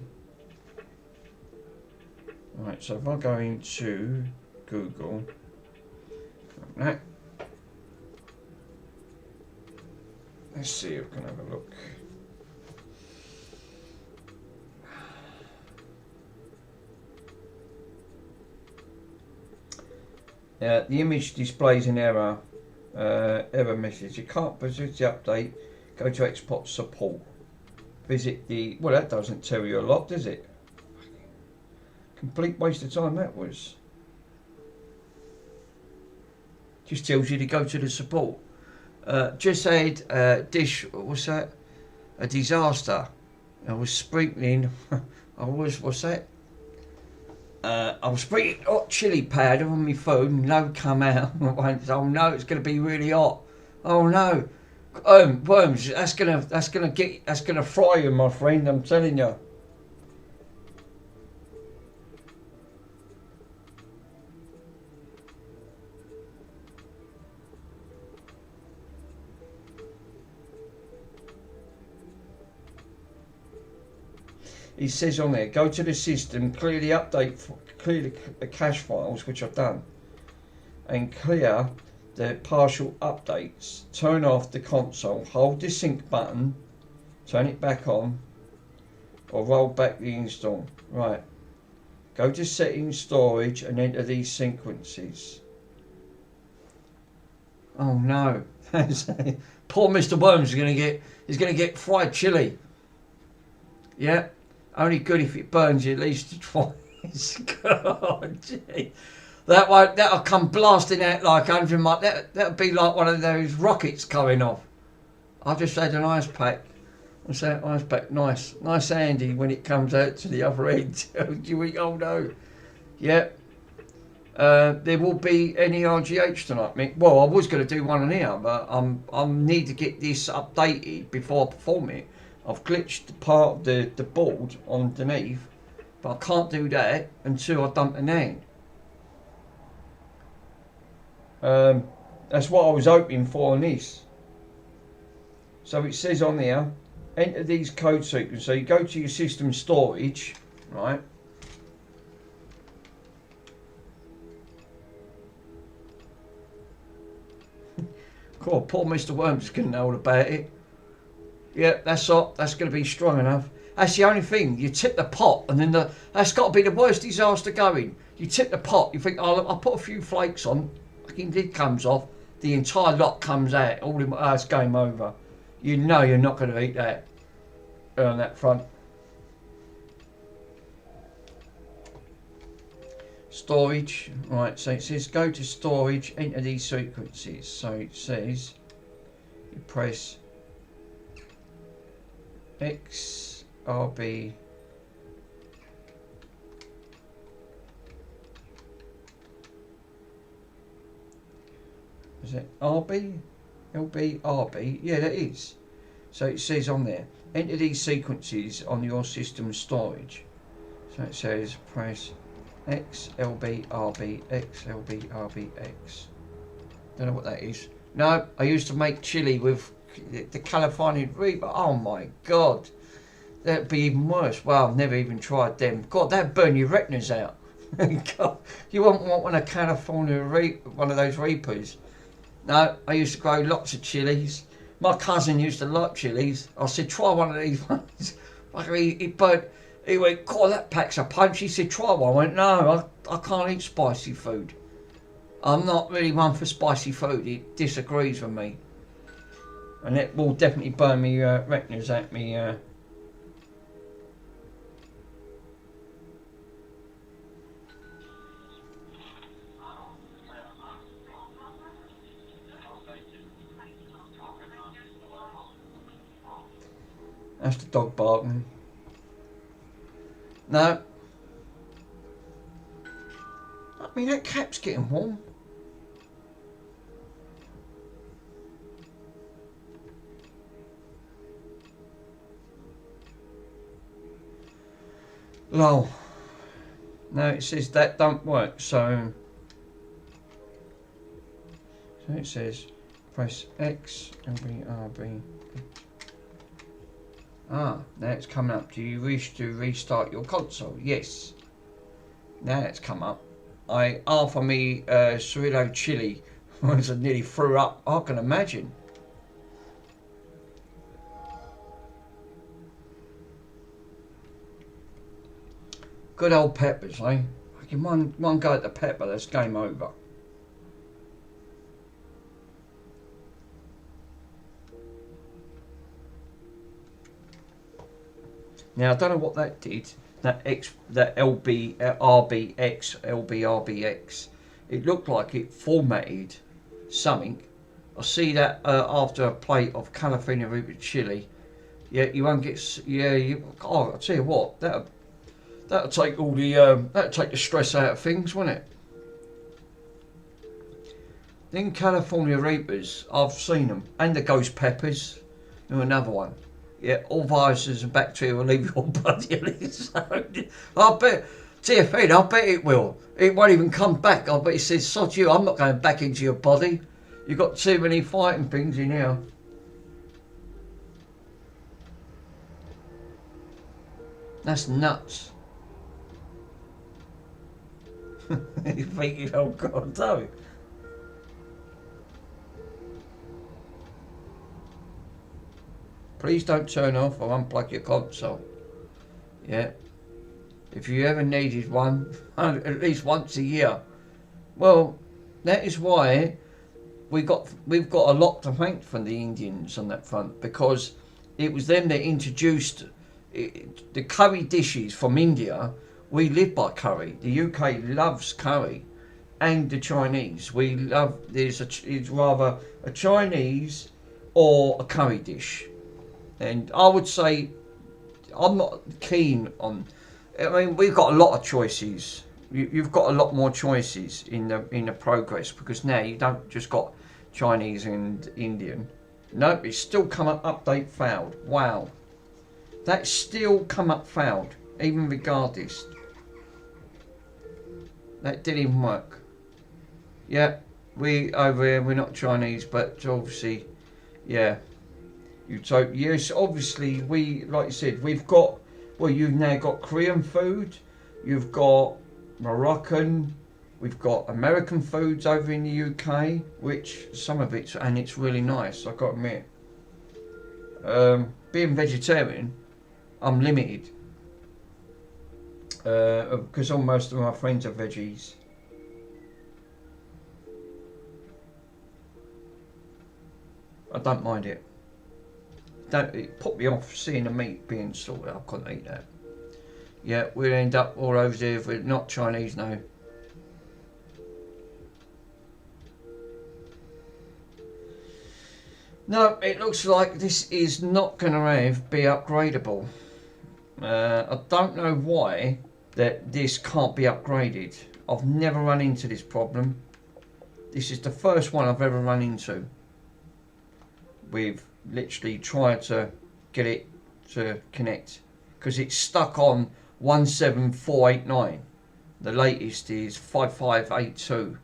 Right, so if I go into Google, that. Let's see if I can have a look. The image displays an error message. You can't visit the update. Go to export support. Visit the. Well, that doesn't tell you a lot, does it? Complete waste of time that was. Just tells you to go to the support. Just had dish. What's that? A disaster. I was sprinkling. What's that? I was sprinkling hot chili powder on my phone. No, come out. Oh no, it's going to be really hot. Oh no. Worms, that's gonna fry you, my friend. I'm telling you. He says on there, go to the system, clear the cache files, which I've done, and clear the partial updates. Turn off the console, hold the sync button, turn it back on, or roll back the install. Right, go to settings, storage, and enter these sequences. Oh no. Poor Mr. Worms is gonna get fried chili. Yeah, only good if it burns you at least twice. God, gee. That'll come blasting out like 100 miles. That'll be like one of those rockets going off. I've just had an ice pack. What's that ice pack? Nice handy when it comes out to the other end. Oh no. Yeah. There will be NERGH tonight, Mick. Well, I was going to do one on here, but I need to get this updated before I perform it. I've glitched part of the board underneath, but I can't do that until I dump the NAND. That's what I was hoping for on this. So it says on there, enter these code sequences. So you go to your system storage, right? Cool, poor Mr. Worms couldn't know all about it. Yeah, that's going to be strong enough. That's the only thing. You tip the pot, and then that's got to be the worst disaster going. You tip the pot, you think, oh, I'll put a few flakes on. Fucking lid comes off, the entire lot comes out. It's game over. You know you're not going to eat that on that front. Storage, right? So it says go to storage, enter these sequences. So it says you press XRB. Is it RB? LB, RB? Yeah, that is. So it says on there, enter these sequences on your system storage. So it says press X, LB, RB, X, LB, RB, X. Don't know what that is. No, I used to make chili with the California Reaper. Oh my God. That'd be even worse. Well, I've never even tried them. God, that'd burn your retinas out. You wouldn't want one of California one of those Reapers. No, I used to grow lots of chilies. My cousin used to like chilies. I said, try one of these ones. He went, God, that packs a punch. He said, try one. I went, no, I can't eat spicy food. I'm not really one for spicy food. It disagrees with me. And it will definitely burn me retinas at me. That's the dog barking. No. I mean, that cap's getting warm. Lol. No, it says that don't work, so it says press X and RB. Ah, now it's coming up. Do you wish to restart your console? Yes. Now it's come up. Half of me Cirillo chili was nearly threw up. I can imagine. Good old peppers, eh? One go at the pepper, that's game over. Now I don't know what that did. That RBX. It looked like it formatted something. I see that after a plate of California Reaper chili. Yeah, you won't get. Yeah, I'll tell you what. That'll take all the that'll take the stress out of things, won't it? Then California Reapers, I've seen them, and the ghost peppers. Another one. Yeah, all viruses and bacteria will leave your body on its own. I bet, TFN, I bet it will. It won't even come back. I bet it says, sod you, I'm not going back into your body. You've got too many fighting things in here. That's nuts. You think, oh God, no. Please don't turn off or unplug your console. Yeah. If you ever needed one, at least once a year. Well, that is why we've got a lot to thank from the Indians on that front, because it was them that introduced the curry dishes from India. We live by curry. The UK loves curry, and the Chinese. We love. It's rather a Chinese or a curry dish. And I would say, I'm not keen on. I mean, we've got a lot of choices. You've got a lot more choices in the progress, because now you don't just got Chinese and Indian. Nope, it's still come up update failed. Wow, that's still come up failed, even regardless. That didn't even work. Yeah, we over here, we're not Chinese, but obviously, yeah. So yes, obviously we, like you said, we've got. Well, you've now got Korean food, you've got Moroccan, we've got American foods over in the UK, which some of it's, and it's really nice, I've got to admit. Being vegetarian, I'm limited. Because most of my friends are veggies. I don't mind it. It put me off seeing the meat being slaughtered. I couldn't eat that. Yeah, we'll end up all over there if we're not Chinese now. No, it looks like this is not going to be upgradable. I don't know why that this can't be upgraded. I've never run into this problem. This is the first one I've ever run into. We've literally tried to get it to connect, because it's stuck on 17489. The latest is 5582.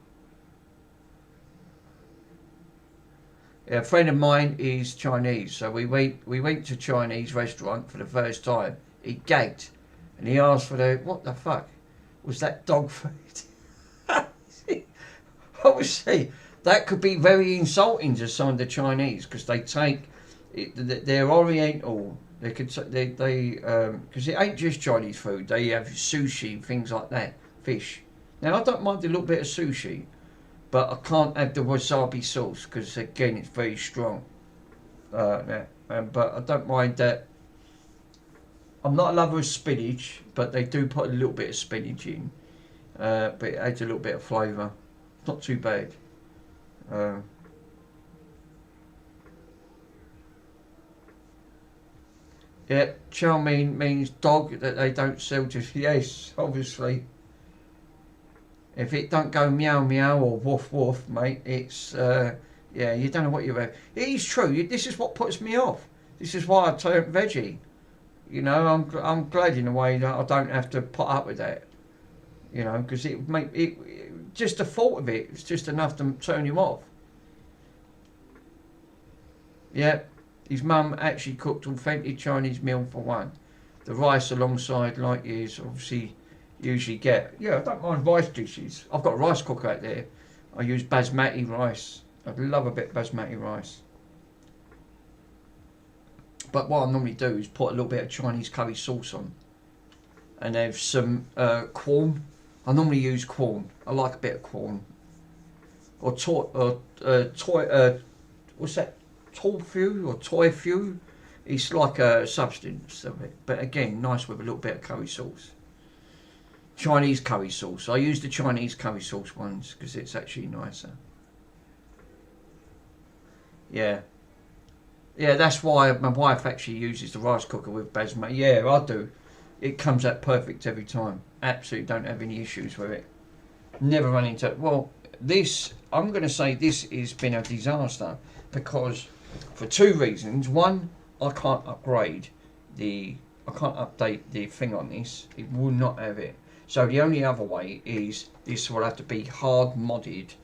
A friend of mine is Chinese, so we went to Chinese restaurant for the first time. He gagged and he asked for what the fuck? was that dog food? Obviously, that could be very insulting to some of the Chinese because they take they're Oriental. They could because it ain't just Chinese food. They have sushi, things like that, fish. Now I don't mind a little bit of sushi, but I can't have the wasabi sauce because again it's very strong. But I don't mind that. I'm not a lover of spinach, but they do put a little bit of spinach in. But it adds a little bit of flavour. Not too bad. Yeah, chow mein means dog that they don't sell to. Yes, obviously. If it don't go meow meow or woof woof, mate, it's yeah, you don't know what you're. It is true. This is what puts me off. This is why I turned veggie. You know, I'm glad in a way that I don't have to put up with that. You know, because it make it just the thought of it is just enough to turn you off. Yeah, his mum actually cooked authentic Chinese meal for one. The rice alongside, like you obviously usually get. Yeah, I don't mind rice dishes. I've got a rice cooker out there. I use basmati rice. I love a bit of basmati rice. But what I normally do is put a little bit of Chinese curry sauce on, and have some corn. I normally use corn. I like a bit of corn. Or what's that? Tofu or tofu? It's like a substance of it, but again, nice with a little bit of curry sauce. Chinese curry sauce. I use the Chinese curry sauce ones because it's actually nicer. Yeah. Yeah, that's why my wife actually uses the rice cooker with basmati. Yeah, I do. It comes out perfect every time. Absolutely don't have any issues with it. Never run into it. Well, this, I'm going to say this has been a disaster because for two reasons. One, I can't update the thing on this. It will not have it. So the only other way is this will have to be hard modded,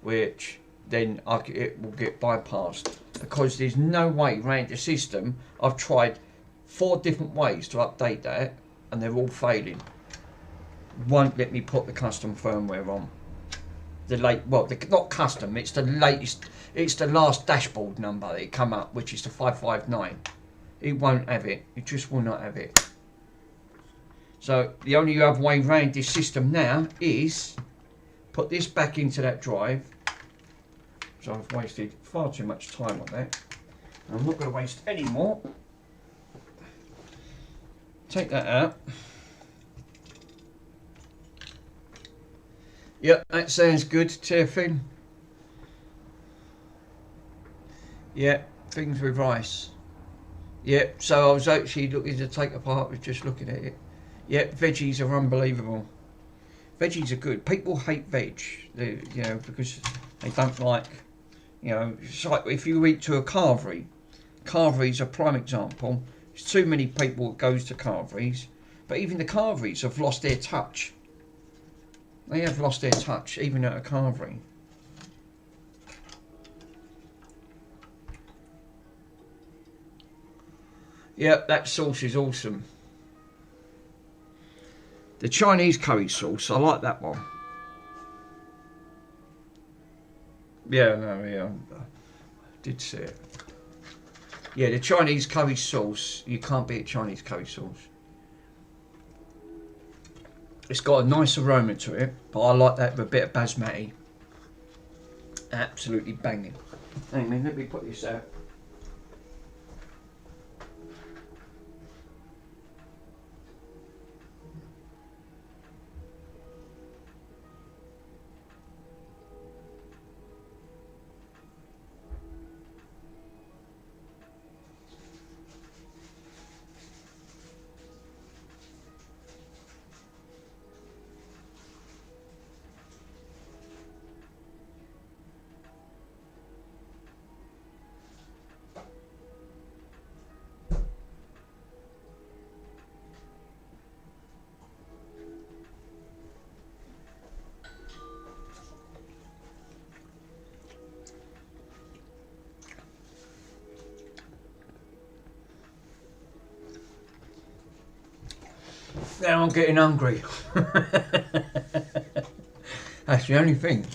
which then it will get bypassed because there's no way around the system. I've tried 4 different ways to update that and they're all failing. Won't let me put the custom firmware on. Not custom, it's the latest, it's the last dashboard number that it come up, which is the 559. It won't have it, it just will not have it. So the only other way around this system now is put this back into that drive. So I've wasted far too much time on that. I'm not going to waste any more. Take that out. Yep, that sounds good, Tiffin. Yeah, things with rice. Yep, so I was actually looking to take apart with just looking at it. Yep, veggies are unbelievable. Veggies are good. People hate veg, you know, because they don't like, you know, it's like if you eat to a carvery. Carvery's a prime example. There's too many people that goes to carveries, but even the carveries have lost their touch. They have lost their touch, even at a carvery. Yep, that sauce is awesome. The Chinese curry sauce, I like that one. Yeah, no, yeah, I did see it. Yeah, the Chinese curry sauce, you can't beat Chinese curry sauce. It's got a nice aroma to it, but I like that with a bit of basmati. Absolutely banging. Hang on, let me put this out. Now I'm getting hungry. That's the only thing.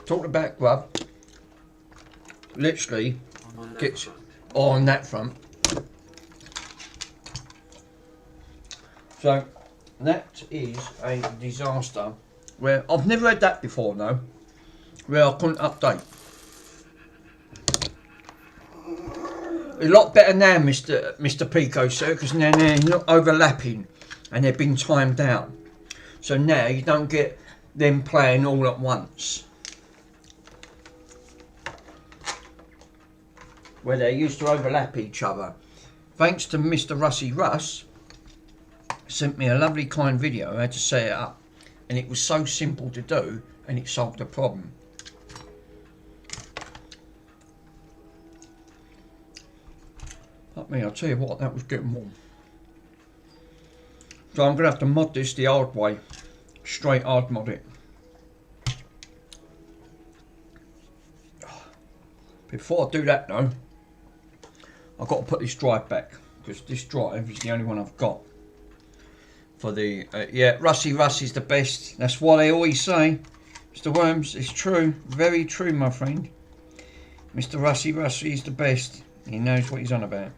Talking about grub, literally On that gets front. on that front. So that is a disaster. Where I've never had that before, though. Where I couldn't update. A lot better now, Mr. Pico, sir, because now they're not overlapping and they've been timed out. So now you don't get them playing all at once. Where they used to overlap each other. Thanks to Mr. Russie Russ, sent me a lovely kind video how to set it up. And it was so simple to do and it solved the problem. Fuck me, I'll tell you what, that was getting warm. So I'm going to have to mod this the hard way. Straight hard mod it. Before I do that though, I've got to put this drive back. Because this drive is the only one I've got. For the, yeah, Russie Russ is the best. That's what they always say. Mr. Worms, it's true. Very true, my friend. Mr. Russie Russ is the best. He knows what he's on about.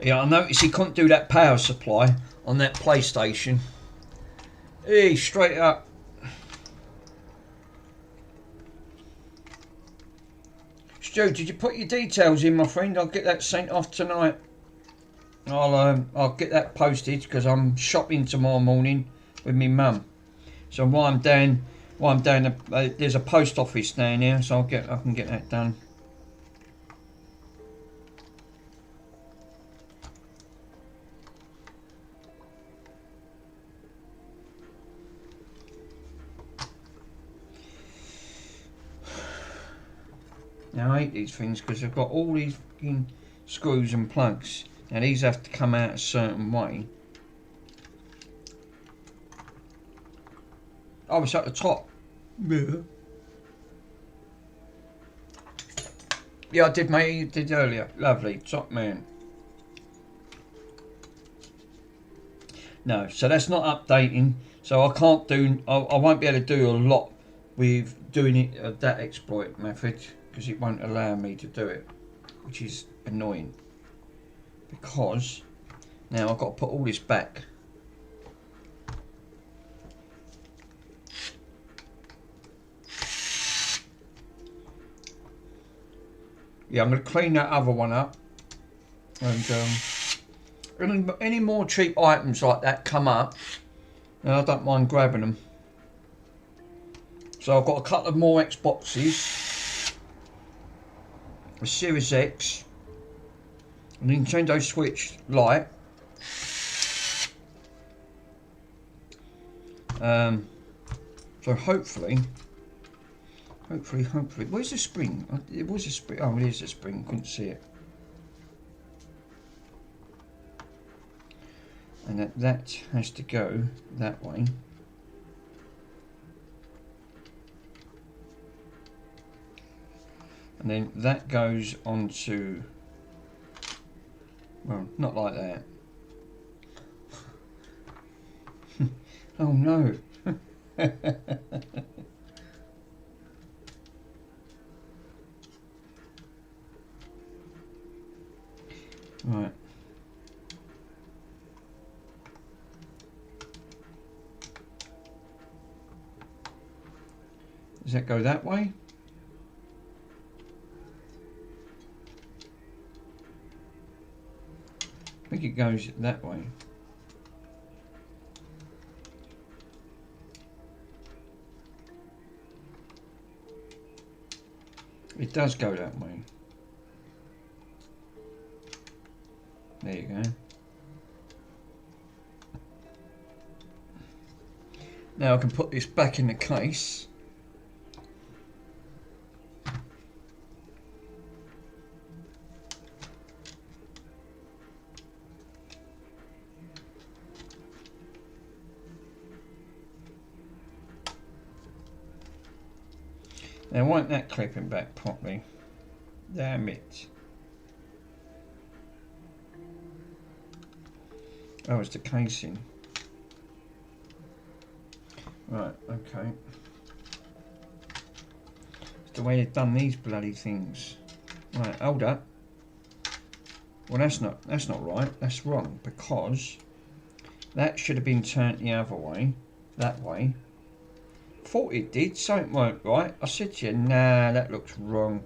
Yeah, I noticed he couldn't do that power supply on that PlayStation. Hey, straight up. Stu, did you put your details in, my friend? I'll get that sent off tonight. I'll get that posted because I'm shopping tomorrow morning with me mum. So while I'm down, there's a post office down here, so I can get that done. Now I hate these things because they've got all these fucking screws and plugs. Now these have to come out a certain way. Oh, it's at the top. Yeah. Yeah, I did, mate. You did earlier. Lovely. Top man. No, so that's not updating. So I can't do. I won't be able to do a lot with doing it that exploit method. Because it won't allow me to do it, which is annoying. Because now I've got to put all this back. Yeah, I'm going to clean that other one up. And any more cheap items like that come up, and I don't mind grabbing them. So I've got a couple of more Xboxes. A Series X, a Nintendo Switch Lite, so hopefully, where's the spring? It was a spring. Oh, it is a spring. Couldn't see it. And that has to go that way. And then that goes onto, well, not like that. Oh no. Right. Does that go that way? I think it goes that way. It does go that way. There you go. Now I can put this back in the case. Now, why isn't that clipping back properly? Damn it. Oh, it's the casing. Right, okay. It's the way they've done these bloody things. Right, hold up. Well, that's not right. That's wrong, because that should have been turned the other way. That way. Thought it did, something weren't right. I said to you, nah, that looks wrong.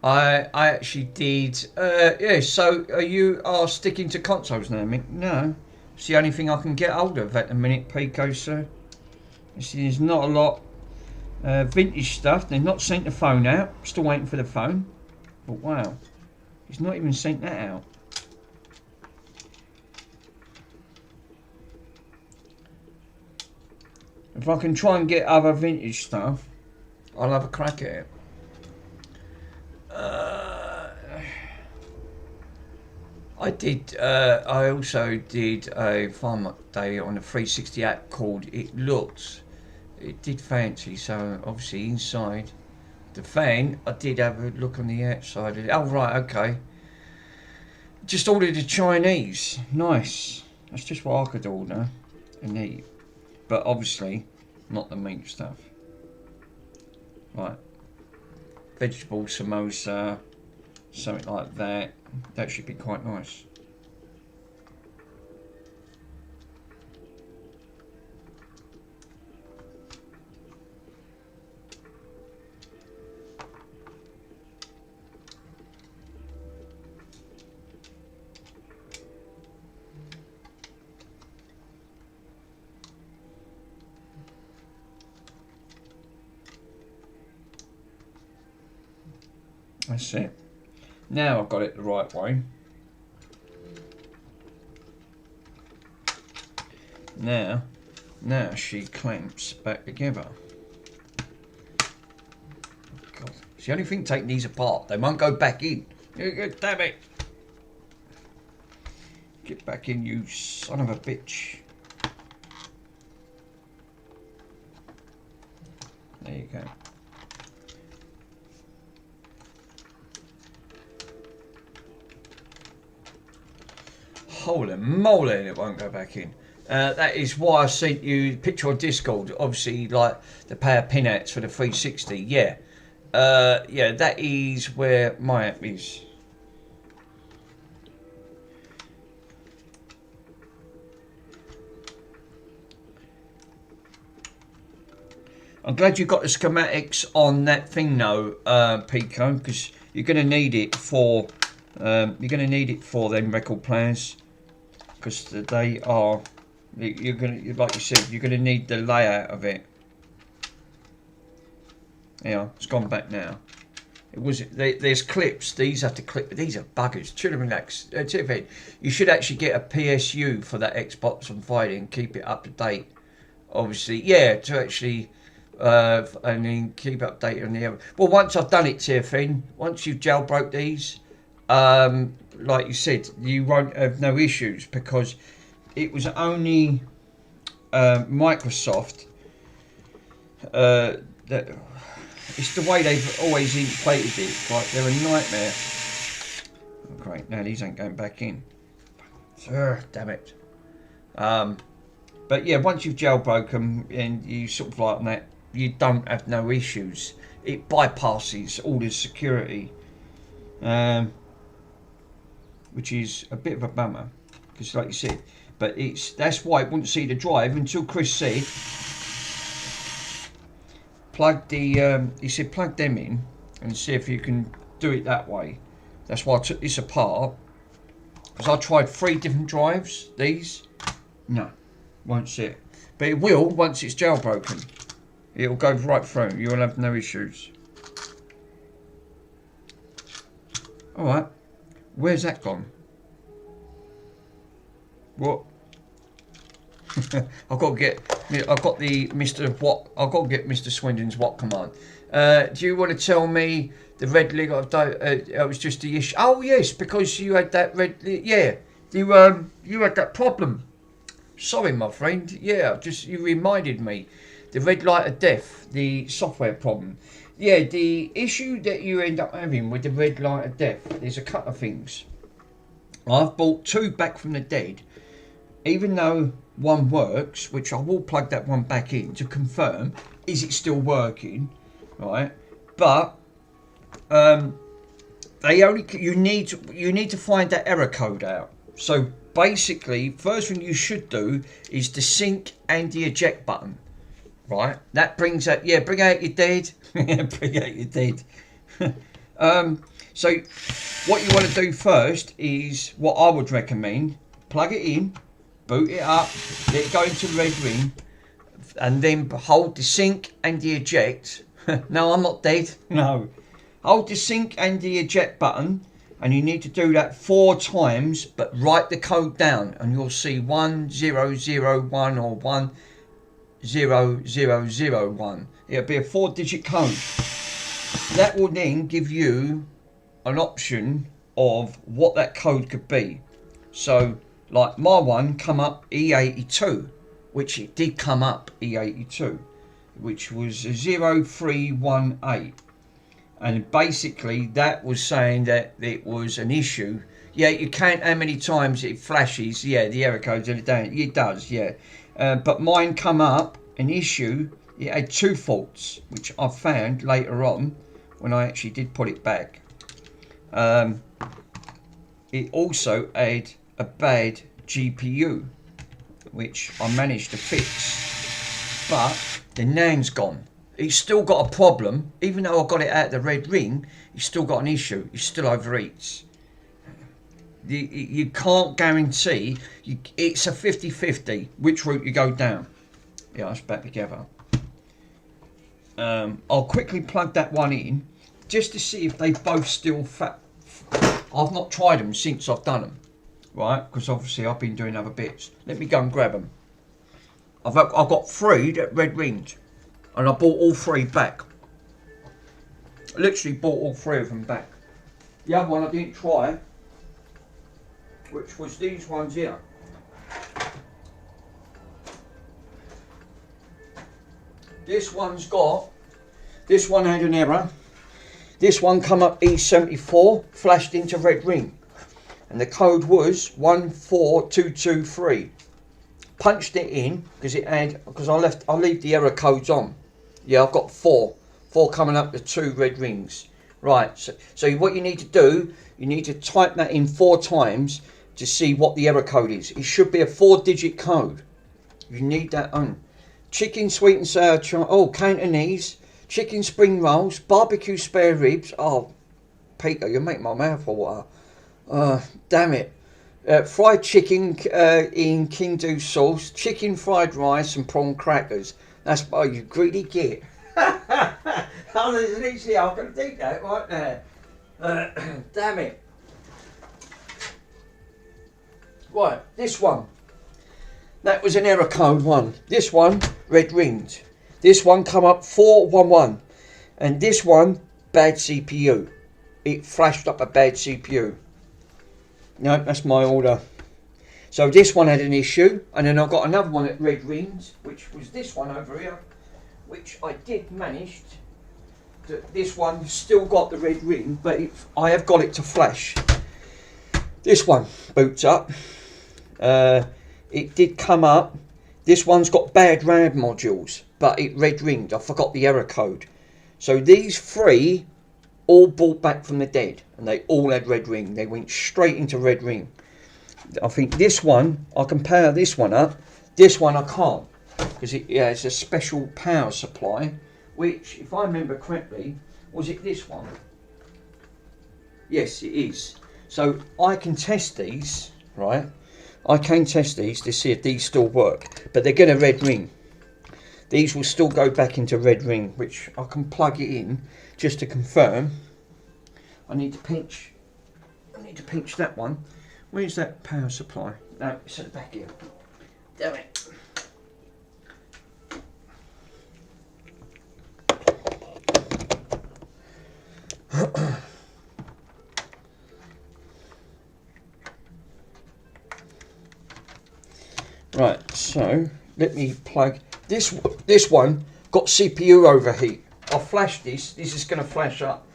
I actually did. Yeah. So you are sticking to consoles now, Mick? No, it's the only thing I can get hold of at the minute, Pico, sir. There's not a lot vintage stuff. They've not sent the phone out. Still waiting for the phone. But wow, he's not even sent that out. If I can try and get other vintage stuff, I'll have a crack at it. I also did a farm update on the 360 app called It did fancy, so obviously inside the fan, I did have a look on the outside of it. Oh, right, okay. Just ordered the Chinese. Nice. That's just what I could order and eat. But obviously, not the meat stuff. Right. Vegetable samosa, something like that. That should be quite nice. That's it. Now I've got it the right way. Now she clamps back together. God, it's the only thing taking these apart. They won't go back in. Damn it! Get back in, you son of a bitch. There you go. Holy moly, it won't go back in. That is why I sent you a picture on Discord. Obviously, like the power pinouts for the 360. Yeah, yeah, that is where my app is. I'm glad you got the schematics on that thing, though, Pico, because you're going to need it for them record players. Because they are, you're gonna, like you said, you're gonna need the layout of it. Yeah, it's gone back now. It was there's clips. These have to clip. These are buggers. Chill and relax. You should actually get a PSU for that Xbox and fighting. Keep it up to date. Obviously, yeah, to actually, and then keep updated on the other. Well, once I've done it, TFN, once you've jailbroke these. Like you said, you won't have no issues because it was only Microsoft that it's the way they've always inflated it. Like they're a nightmare. Oh, great, now these ain't going back in. Damn it. But yeah, once you've jailbroken them and you sort of like that, you don't have no issues. It bypasses all the security. Which is a bit of a bummer, because like you said, but that's why it wouldn't see the drive until Chris said plug the he said plug them in and see if you can do it that way. That's why I took this apart, because I tried 3 different drives. These, no, won't see it, but it will once it's jailbroken. It'll go right through. You'll have no issues. All right. Where's that gone? What? I've got to get I've got the Mr. Watt. I've got to get Mr. Swindon's Watt command. Do you want to tell me the red link? It was just the issue. Oh yes, because you had that red. Yeah, you had that problem. Sorry, my friend. Yeah, just you reminded me. The red light of death, the software problem. Yeah, the issue that you end up having with the red light of death. There's a couple of things. I've bought 2 back from the dead, even though one works, which I will plug that one back in to confirm. Is it still working? Right, but they only you need to find that error code out. So basically, first thing you should do is the sync and the eject button. Right, that brings out bring out your dead. Bring out your dead. So what you want to do first is what I would recommend: plug it in, boot it up, let it go into red ring, and then hold the sync and the eject. No, I'm not dead. No. Hold the sync and the eject button, and you need to do that 4 times, but write the code down, and you'll see 1001 or 10001. It'll be a 4-digit code. That will then give you an option of what that code could be. So, like my one come up E82, which it did come up E82. Which was 0318, and basically that was saying that it was an issue. Yeah, you count how many times it flashes. Yeah, the error code's in it down. It does, yeah. But mine come up an issue. It had 2 faults, which I found later on when I actually did put it back. It also had a bad GPU, which I managed to fix, but the NAND's gone. He's still got a problem. Even though I got it out of the red ring, he's still got an issue. He still overheats. You can't guarantee. It's a 50-50 which route you go down. Yeah, it's back together. I'll quickly plug that one in just to see if they both still fat. I've not tried them since I've done them, right? Because obviously I've been doing other bits. Let me go and grab them. I've got 3 that red ringed, and I bought all 3 back. I literally bought all 3 of them back. The other one I didn't try, which was these ones here. This one had an error. This one come up E74, flashed into red ring, and the code was 14223. Punched it in because I leave the error codes on. Yeah, I've got 4 coming up to 2 red rings. Right, so what you need to do, you need to type that in 4 times to see what the error code is. It should be a 4-digit code. You need that on. Chicken sweet and sour Cantonese, chicken spring rolls, barbecue spare ribs. Oh, Peter, you make my mouth water. Damn it. Fried chicken in King Do sauce, chicken fried rice and prawn crackers. That's you greedy git. Literally, I can think that right there. Damn it. Right, this one. That was an error code 1. This one, red ringed. This one come up 411. And this one, bad CPU. It flashed up a bad CPU. No, that's my order. So this one had an issue, and then I've got another one at red rings, which was this one over here, which I did manage to, this one still got the red ring, but I have got it to flash. This one boots up. It did come up. This one's got bad RAM modules, but it red ringed. I forgot the error code. So these 3 all brought back from the dead, and they all had red ring. They went straight into red ring. I think this one, I can power this one up. This one I can't, because it has a special power supply, which, if I remember correctly, was it this one? Yes, it is. So I can test these, right? I can test these to see if these still work, but they're going to red ring. These will still go back into red ring, which I can plug it in just to confirm. I need to pinch that one. Where's that power supply? No, it's at the back here. Damn it. So let me plug this. This one got CPU overheat. I'll flash this. This is going to flash up.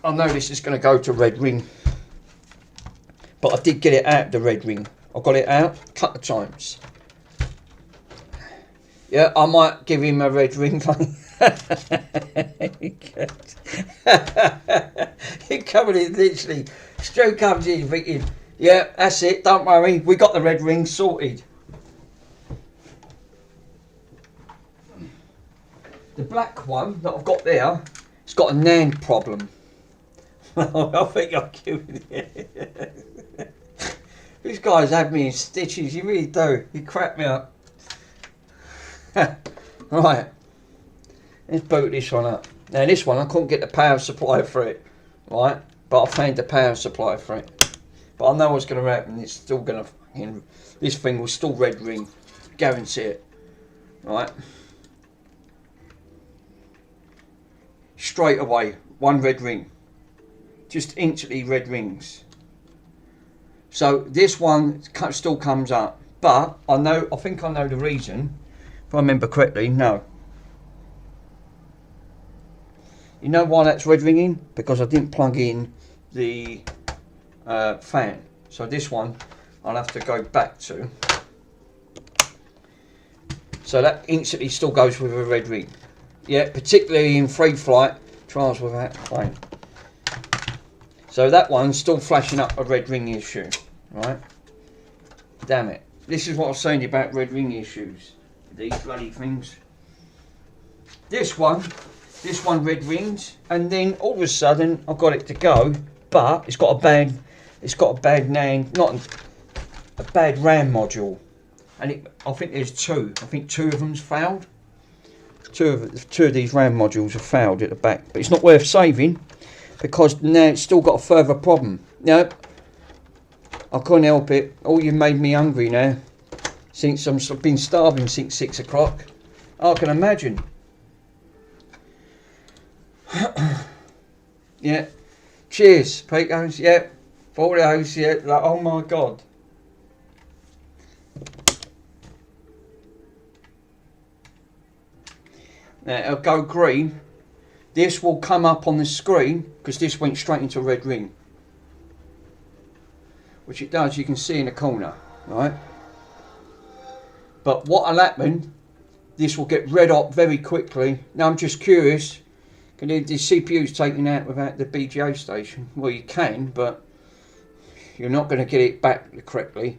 I know this is going to go to red ring, but I did get it out the red ring. I got it out a couple of times. Yeah, I might give him a red ring. He coming in literally. Stu comes in thinking, yeah, that's it. Don't worry, we got the red ring sorted. The black one that I've got there, it's got a NAND problem. I think I'm killing it. These guys have me in stitches, you really do. You crap me up. Right, let's boot this one up. Now this one, I couldn't get the power supply for it, right? But I found the power supply for it. But I know what's going to happen. It's still going to, this thing will still red ring, guarantee it, right? Straight away, one red ring, just instantly red rings. So this one still comes up, but I think I know the reason. If I remember correctly, no. You know why that's red ringing? Because I didn't plug in the fan. So this one I'll have to go back to. So that instantly still goes with a red ring. Yeah, particularly in free flight trials without plane. So that one's still flashing up a red ring issue, right? Damn it. This is what I was saying about red ring issues. These bloody things. This one red rings, and then all of a sudden I got it to go, but it's got a bad NAND, not a bad RAM module, and I think there's two. I think two of them's failed. Two of these RAM modules have failed at the back, but it's not worth saving because now it's still got a further problem. No, I couldn't help it. Oh, you made me hungry now. Since I've been starving since 6 o'clock. I can imagine. Yeah. Cheers, Pecos. Yeah. For those, yeah. Like, oh my God. Now it'll go green. This will come up on the screen because this went straight into red ring. Which it does, you can see in the corner, right? But what'll happen, this will get red up very quickly. Now I'm just curious, can the CPU's taken out without the BGA station? Well, you can, but you're not going to get it back correctly.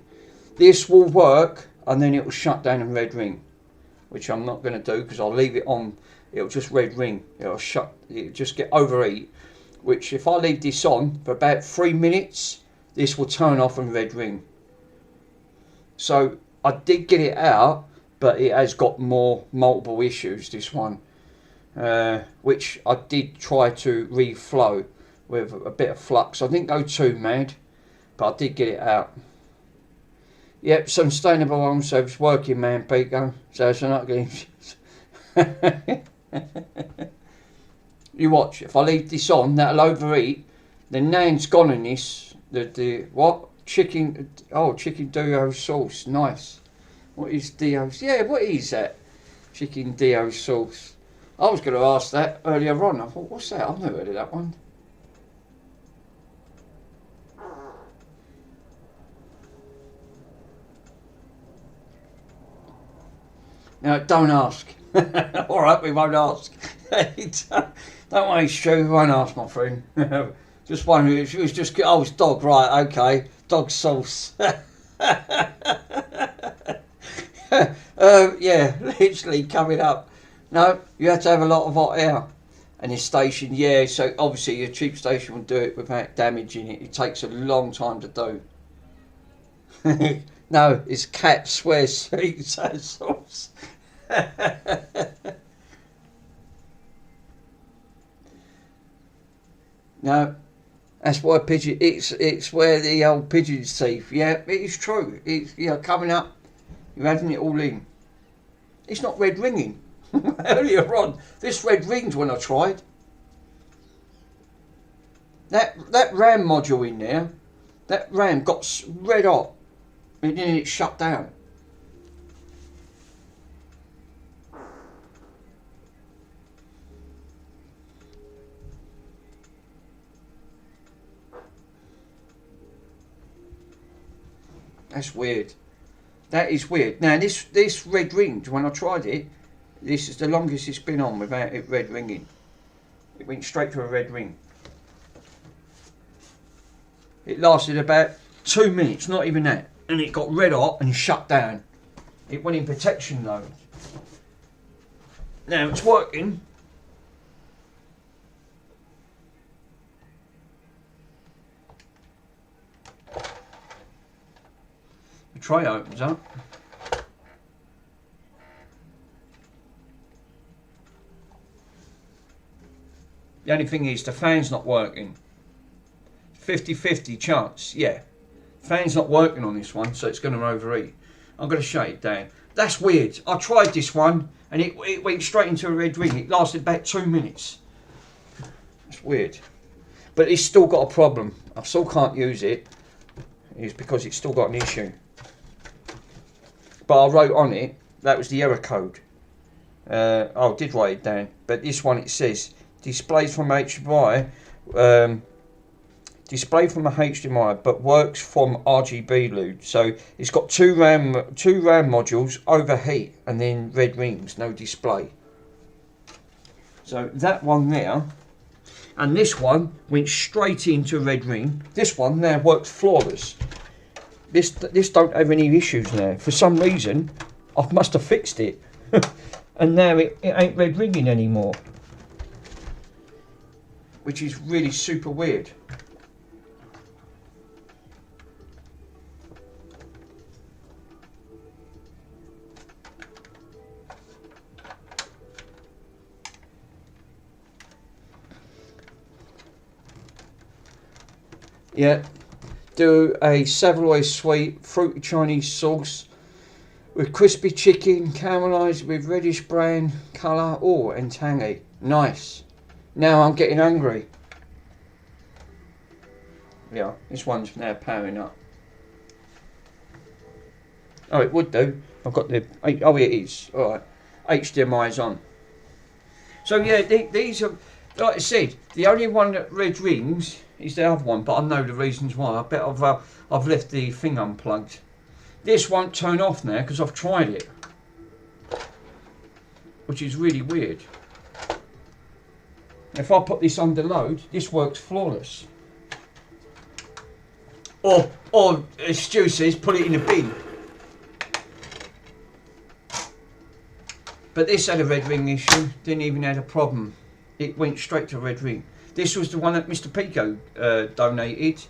This will work, and then it will shut down and red ring, which I'm not going to do because I'll leave it on. It'll just red ring. It'll just get overheat. Which if I leave this on for about 3 minutes, this will turn off and red ring. So I did get it out, but it has got multiple issues, this one, which I did try to reflow with a bit of flux. I didn't go too mad, but I did get it out. Yep, sustainable home service, working man, Pico. So it's not going. You watch. If I leave this on, that'll overheat. The NAND's gone in this. The what? Chicken. Oh, chicken Dio sauce. Nice. What is Dio? Yeah, what is that? Chicken Dio sauce. I was going to ask that earlier on. I thought, what's that? I've never heard of that one. No, don't ask. All right, we won't ask. Don't worry, Stu, we won't ask, my friend. Just one. It was just. Oh, it's dog, right? Okay, dog sauce. Yeah, literally coming up. No, you have to have a lot of hot air. And your station, yeah. So obviously your cheap station will do it without damaging it. It takes a long time to do. No, it's cat swears sweet sauce. No, that's why pigeon. It's where the old pigeon's teeth. Yeah, it is true. It's coming up. You're having it all in. It's not red ringing. Earlier on, this red rings when I tried. That RAM module in there, that RAM got red hot, and then it shut down. That's weird. That is weird. Now this red ringed when I tried it. This is the longest it's been on without it red ringing. It went straight to a red ring. It lasted about 2 minutes, not even that, and it got red hot and shut down. It went in protection though. Now it's working. The tray opens up. The only thing is the fan's not working. 50-50 chance, yeah. Fan's not working on this one, so it's going to overheat. I'm going to shut it down. That's weird. I tried this one and it went straight into a red ring. It lasted about 2 minutes. It's weird. But it's still got a problem. I still can't use it. It's because it's still got an issue. But I wrote on it, that was the error code. I did write it down. But this one it says, displays from HDMI, display from a HDMI, but works from RGB load. So it's got two RAM modules, overheat, and then red rings, no display. So that one there, and this one went straight into red ring. This one now works flawless. This don't have any issues now. For some reason, I must have fixed it, and now it ain't red ringing anymore, which is really super weird. Yeah, do a Savoy sweet fruity Chinese sauce with crispy chicken, caramelised with reddish brown colour, and tangy. Nice. Now I'm getting hungry. Yeah, this one's now powering up. Oh, it would do. I've got the, oh it is, alright. HDMI's on. So yeah, these are, like I said, the only one that red rings is the other one, but I know the reasons why. I bet I've left the thing unplugged. This won't turn off now because I've tried it, which is really weird. If I put this under load, this works flawless. Or as Stu says, put it in a bin. But this had a red ring issue, didn't even have a problem. It went straight to a red ring. This was the one that Mr. Pico donated.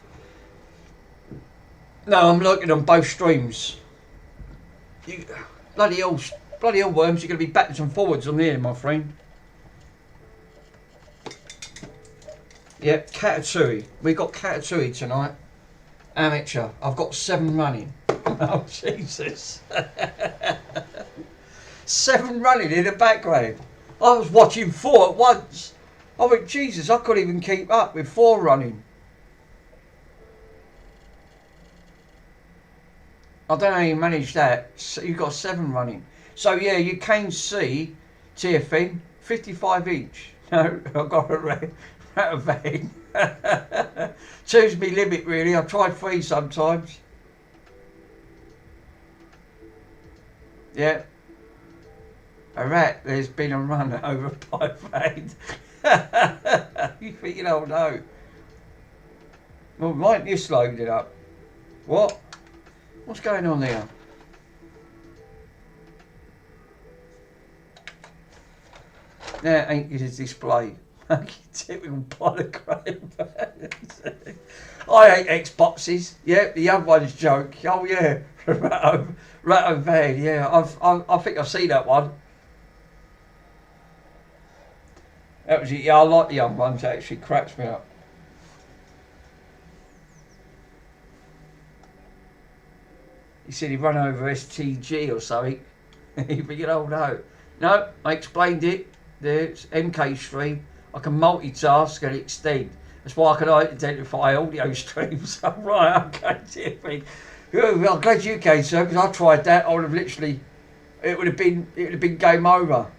No, I'm looking on both streams. Bloody hell worms, you're going to be backwards and forwards on here, my friend. Yeah, Katatouille. We got Katatouille tonight. Amateur. I've got 7 running. Oh, Jesus. 7 running in the background. I was watching 4 at once. I went, Jesus, I couldn't even keep up with 4 running. I don't know how you managed that. So you've got 7 running. So yeah, you can see TFN 55 inch. No, I've got a rat van. 2's my limit really. I've tried 3 sometimes. Yeah. A rat, there's been a run over a pipe van. You think, oh no. Well, right, this loaded up. What? What's going on there? That ain't his display. Typical polygram. I hate Xboxes. Yeah, the other one's joke. Oh yeah, Ratto van. Yeah, I think I've seen that one. That was it. Yeah, I like the other ones. That actually cracks me up. He said he run over STG or something. You think, oh no. No, I explained it. There's MK stream. I can multitask and extend. That's why I can identify audio streams. Right, okay, Tiffany. Well, I'm glad you came, sir, because I tried that. I would have literally, it would have been game over.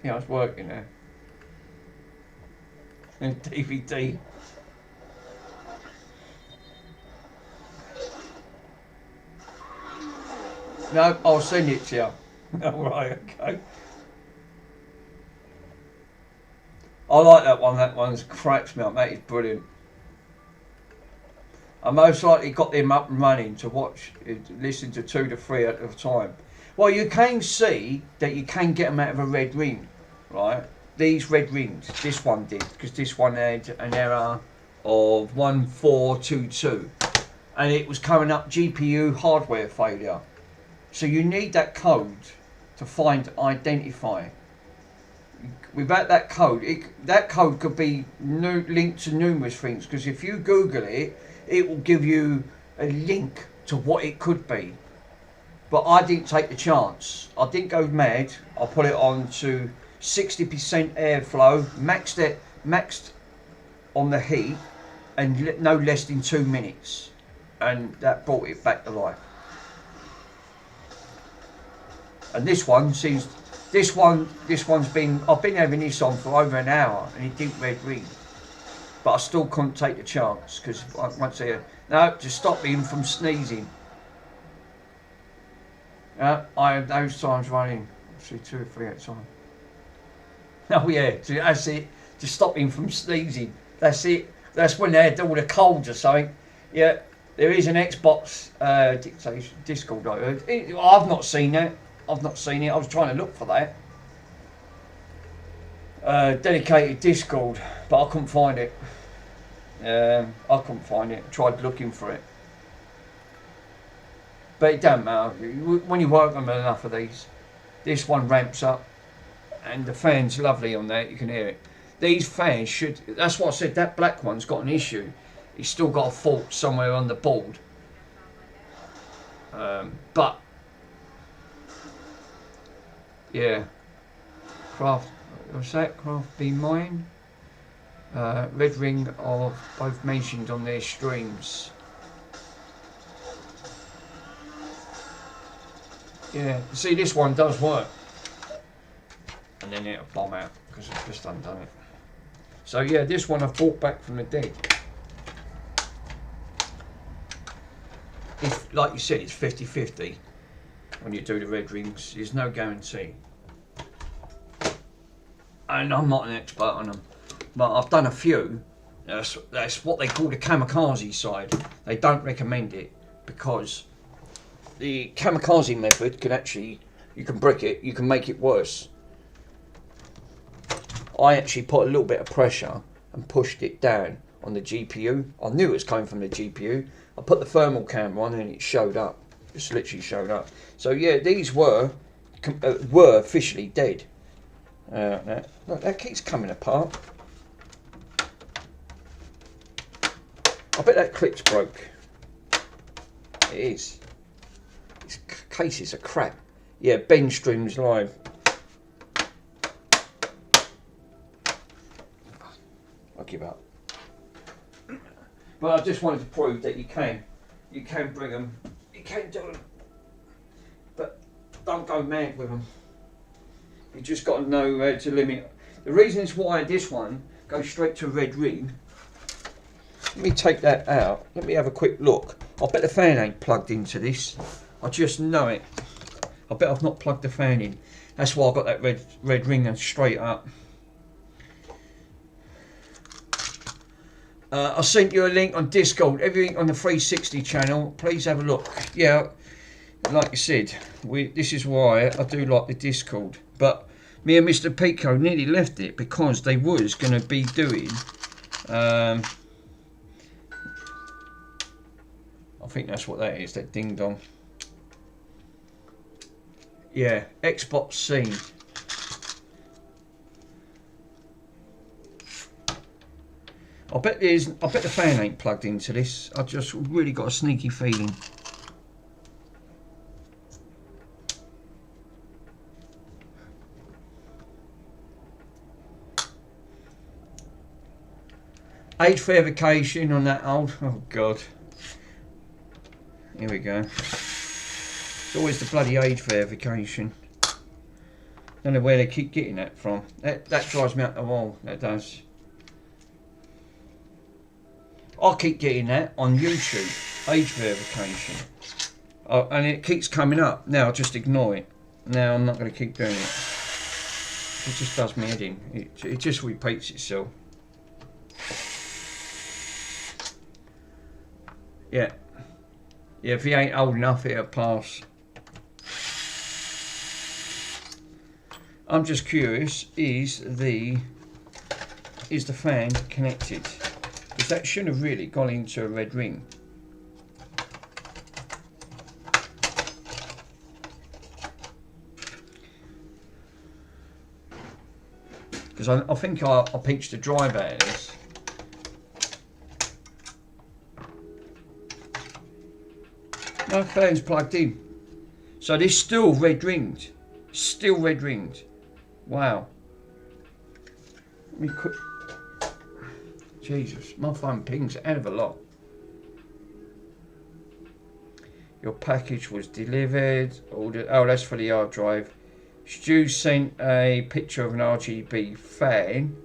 Yeah, it's working now. DVD. No, I'll send it to you. Alright, okay. I like that one. That one's cracks me up, mate. It's brilliant. I most likely got them up and running to watch, listen to 2 to 3 at a time. Well, you can see that you can get them out of a red ring, right? These red rings, this one did, because this one had an error of 1422, and it was coming up GPU hardware failure. So you need that code to find, identify. Without that code, that code could be linked to numerous things, because if you Google it, it will give you a link to what it could be. But I didn't take the chance. I didn't go mad. I put it on to 60% airflow, maxed on the heat, and no less than 2 minutes, and that brought it back to life. And this one seems, this one's been, I've been having this on for over an hour, and it didn't red ring, but I still couldn't take the chance because once they, no, to stop him from sneezing. I have those times running, see 2 or 3 at a time. Oh yeah, that's it. To stop him from sneezing. That's it. That's when they had all the colds or something. Yeah, there is an Xbox dictation Discord. I've not seen that. I've not seen it. I was trying to look for that. Dedicated Discord, but I couldn't find it. I couldn't find it. I tried looking for it. But it don't matter. When you work on enough of these, this one ramps up. And the fan's lovely on that, you can hear it. These fans should, that's what I said, that black one's got an issue. It's still got a fault somewhere on the board. But, yeah. Craft, what's that? Craft be mine. Red Ring are both mentioned on their streams. Yeah, see this one does work. And then it'll bomb out because it's just undone it. So yeah, this one I've brought back from the dead. If, like you said, it's 50-50 when you do the red rings. There's no guarantee. And I'm not an expert on them, but I've done a few. That's what they call the kamikaze side. They don't recommend it because the kamikaze method can actually, you can brick it, you can make it worse. I actually put a little bit of pressure and pushed it down on the GPU. I knew it was coming from the GPU. I put the thermal camera on and it showed up. Just literally showed up. So yeah, these were officially dead. Look, that keeps coming apart. I bet that clip's broke. It is. This case is a crap. Yeah, Ben streams live. I'll give up. But I just wanted to prove that you can bring them, you can do them, but don't go mad with them. You just got to know how to limit. The reason is why this one goes straight to red ring. Let me take that out. Let me have a quick look. I bet the fan ain't plugged into this. I just know it. I bet I've not plugged the fan in. That's why I got that red ring and straight up. I sent you a link on Discord, everything on the 360 channel. Please have a look. Yeah, like I said, this is why I do like the Discord. But me and Mr. Pico nearly left it because they was going to be doing. I think that's what that is. That ding dong. Yeah, Xbox scene. I bet the fan ain't plugged into this. I just really got a sneaky feeling. Age verification on that old. Oh God. Here we go. It's always the bloody age verification. Don't know where they keep getting that from. That drives me up the wall. That does. I keep getting that on YouTube, age verification. And it keeps coming up. Now, just ignore it. Now, I'm not going to keep doing it. It just does me head in. It just repeats itself. Yeah. Yeah, if he ain't old enough, it'll pass. I'm just curious, is the fan connected? Because that shouldn't have really gone into a red ring. Because I think I peached the drive out of this. No fan's plugged in. So this still red ringed. Still red ringed. Wow. Let me quit. Jesus, my phone pings a hell of a lot. Your package was delivered. Oh, that's for the hard drive. Stu sent a picture of an RGB fan.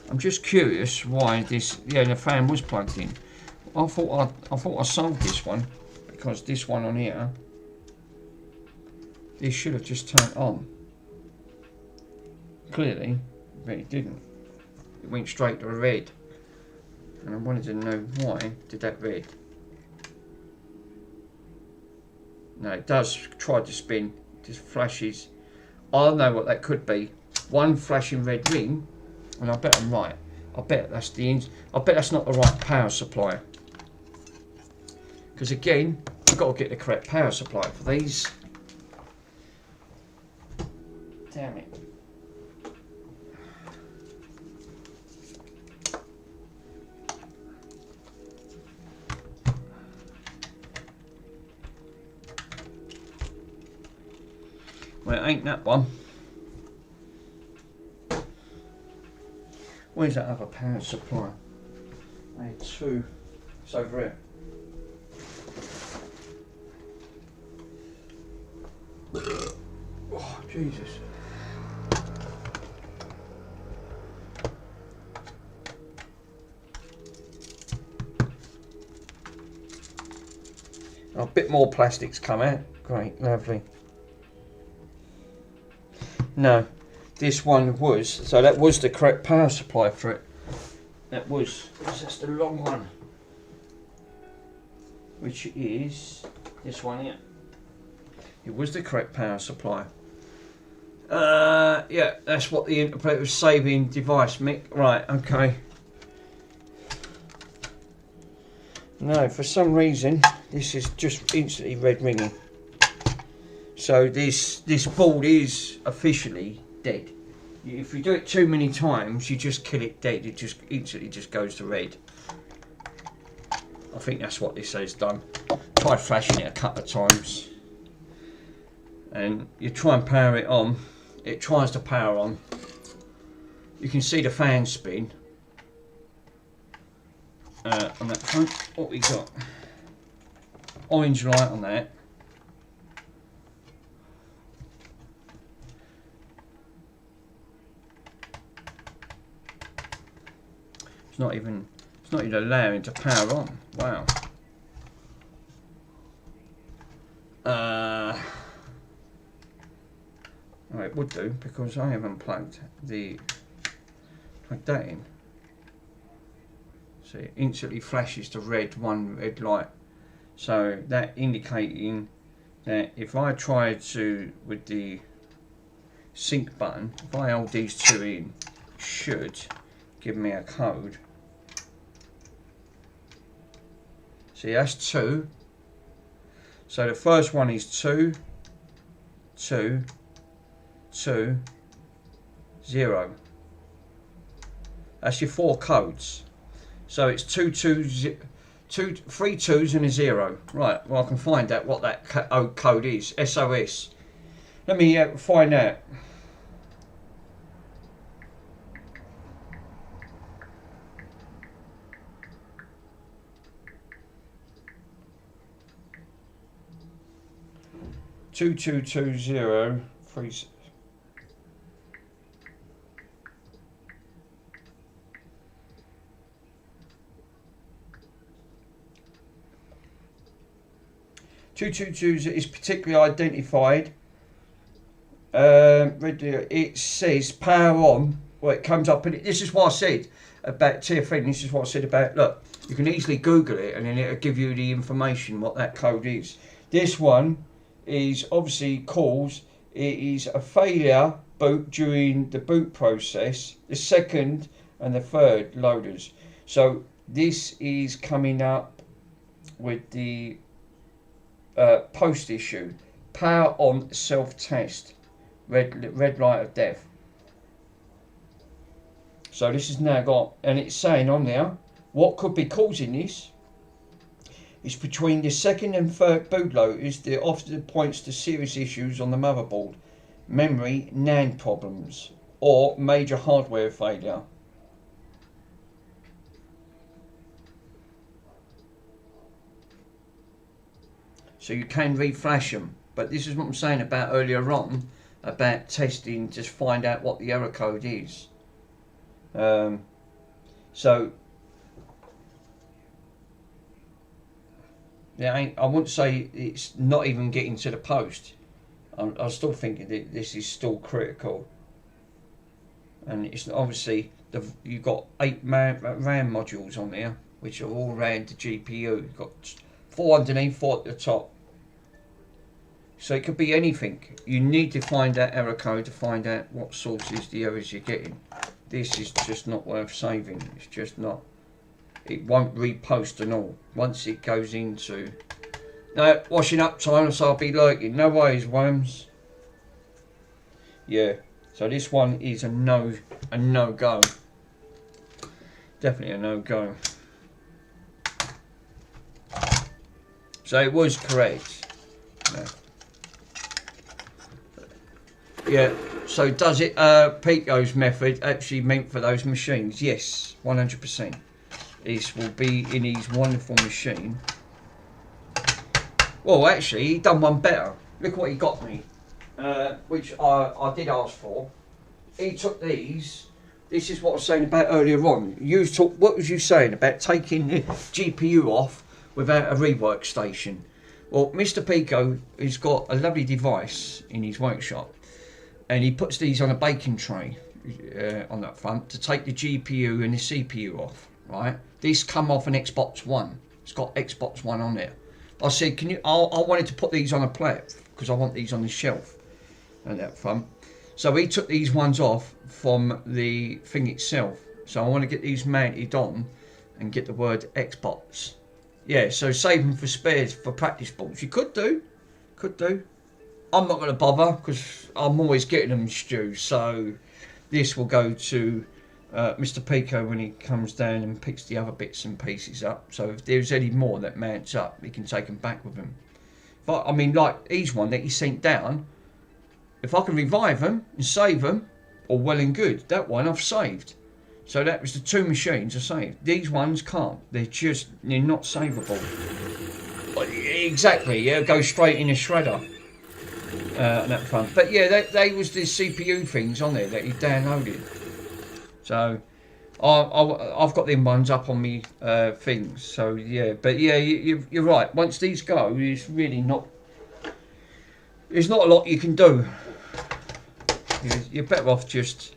I'm just curious why this. Yeah, the fan was plugged in. I thought I solved this one because this one on here. This should have just turned on. Clearly, but it didn't. It went straight to red. And I wanted to know why did that red. No, it does try to spin. Just flashes. I don't know what that could be. One flashing red ring, and I bet I'm right. I bet that's not the right power supply. Because again, I've got to get the correct power supply for these. Damn it. Well, it ain't that one. Where's that other power supply? I had two. It's over here. Oh, Jesus. Oh, a bit more plastics come out. Great, lovely. No, this one was, so that was the correct power supply for it. That was, that's the long one. Which is this one here. It was the correct power supply. Yeah, that's what the interpreter was saving device, Mick. Right, okay. No, for some reason, this is just instantly red ringing. So this board is officially dead. If you do it too many times, you just kill it dead. It just instantly just goes to red. I think that's what this has done. Tried flashing it a couple of times, and you try and power it on. It tries to power on. You can see the fan spin on that front. What we got? Orange light on that. It's not even allowing to power on. Wow. Oh, it would do because I haven't plugged that in. So it instantly flashes the one red light. So that indicating that if I try to, with the sync button, if I hold these two in, it should give me a code. See, that's 2. So the first one is 2, 2, 2, 0. That's your 4 codes. So it's 3 2s and a 0. Right, well I can find out what that code is. SOS. Let me find out. Two two two zero three. 222 is particularly identified. It says power on. Well, it comes up, and this is what I said about TFN. This is what I said about, look, you can easily Google it, and then it'll give you the information what that code is. This one is obviously calls. It is a failure boot during the boot process, the second and the third loaders. So this is coming up with the post issue. Power on self-test. Red light of death. So this is now got, and it's saying on there, what could be causing this? It's between the second and third bootloaders that often points to serious issues on the motherboard, memory, NAND problems, or major hardware failure. So you can reflash them, but this is what I'm saying about earlier on, about testing to find out what the error code is. So yeah, I wouldn't say it's not even getting to the post. I'm still thinking that this is still critical, and it's obviously you've got 8 RAM modules on there, which are all around the GPU. You've got 4 underneath, 4 at the top. So it could be anything. You need to find that error code to find out what sources the errors you're getting. This is just not worth saving. It's just not. It won't repost and all. Once it goes into no washing up time, so I'll be lurking. No worries, worms. Yeah. So this one is a no go. Definitely a no go. So it was correct. No. Yeah, so does it, Pico's method actually meant for those machines? Yes, 100%. This will be in his wonderful machine. Well, actually, he done one better. Look what he got me, which I did ask for. He took these. This is what I was saying about earlier on. What was you saying about taking the GPU off without a rework station? Well, Mr. Pico has got a lovely device in his workshop. And he puts these on a baking tray on that front to take the GPU and the CPU off, right? These come off an Xbox One. It's got Xbox One on there. I said, can you? I wanted to put these on a plate because I want these on the shelf on that front. So he took these ones off from the thing itself. So I want to get these mounted on and get the word Xbox. Yeah, so save them for spares for practice balls. You could do. I'm not going to bother because I'm always getting them, Stu. So this will go to Mr. Pico when he comes down and picks the other bits and pieces up. So if there's any more that mounts up, he can take them back with him. But I mean, like he's one that he sent down. If I can revive them and save them, all well and good. That one I've saved. So that was the 2 machines I saved. These ones can't. They're not savable. Exactly. Yeah, go straight in a shredder. On that front, but yeah, they was the CPU things on there that he downloaded. So I've got them ones up on me things. So yeah, but yeah, you're right. Once these go, it's really not. There's not a lot you can do. You're better off just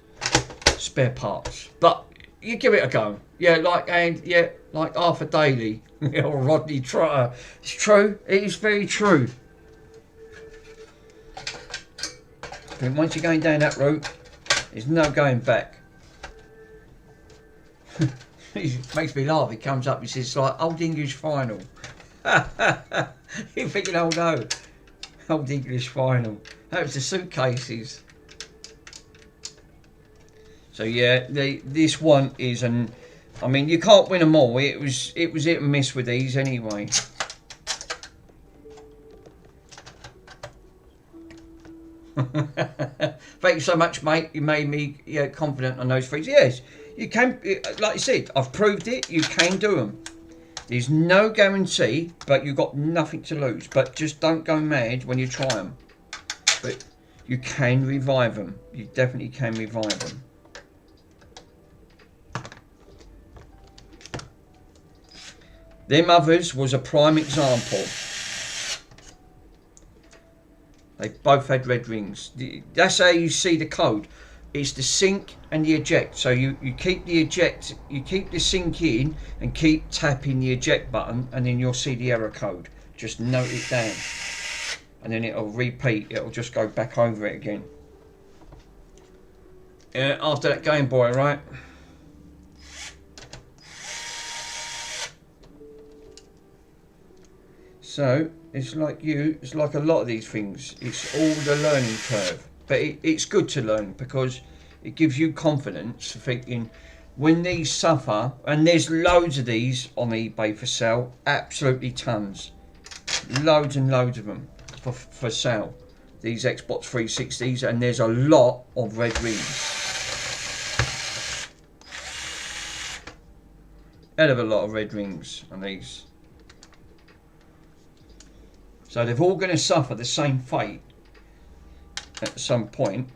spare parts, but you give it a go. Yeah, like Arthur Daly or Rodney Trotter. It's true. It is very true. And once you're going down that route, there's no going back. He makes me laugh. He comes up and says, like, Old English Final. You're thinking, oh no, Old English Final. That was the suitcases. So yeah, this one is I mean, you can't win them all. It was hit and miss with these anyway. Thank you so much, mate. You made me confident on those things. Yes, you can. Like you said, I've proved it. You can do them. There's no guarantee, but you've got nothing to lose. But just don't go mad when you try them. But you can revive them. You definitely can revive them. Them others was a prime example. They both had red rings. That's how you see the code. It's the sync and the eject. So you keep the eject, you keep the sync in and keep tapping the eject button, and then you'll see the error code. Just note it down, and then it'll repeat. It'll just go back over it again. After that Game Boy, right? So it's like it's like a lot of these things. It's all the learning curve. But it's good to learn because it gives you confidence thinking when these suffer, and there's loads of these on eBay for sale, absolutely tons. Loads and loads of them for sale. These Xbox 360s, and there's a lot of red rings. Hell of a lot of red rings on these. So they're all going to suffer the same fate at some point.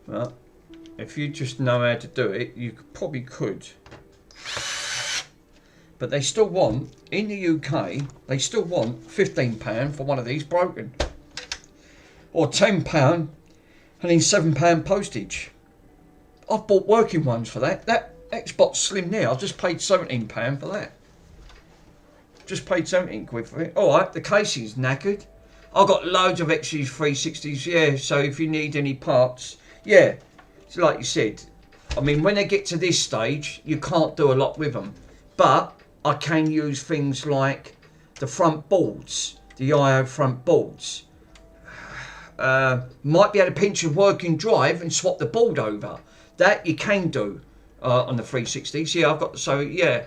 Well, if you just know how to do it, you probably could. But they still want, in the UK, they still want £15 for one of these broken. Or £10 and then £7 postage. I've bought working ones for that. That Xbox Slim there, I've just paid £17 for that. Just paid 17 quid for it. Alright, the casing's knackered. I've got loads of XG 360s, yeah, so if you need any parts, yeah. So like you said, I mean, when they get to this stage, you can't do a lot with them. But I can use things like the front boards, the IO front boards. Might be able to pinch a working drive and swap the board over. That you can do on the 360s. Yeah, I've got, so yeah.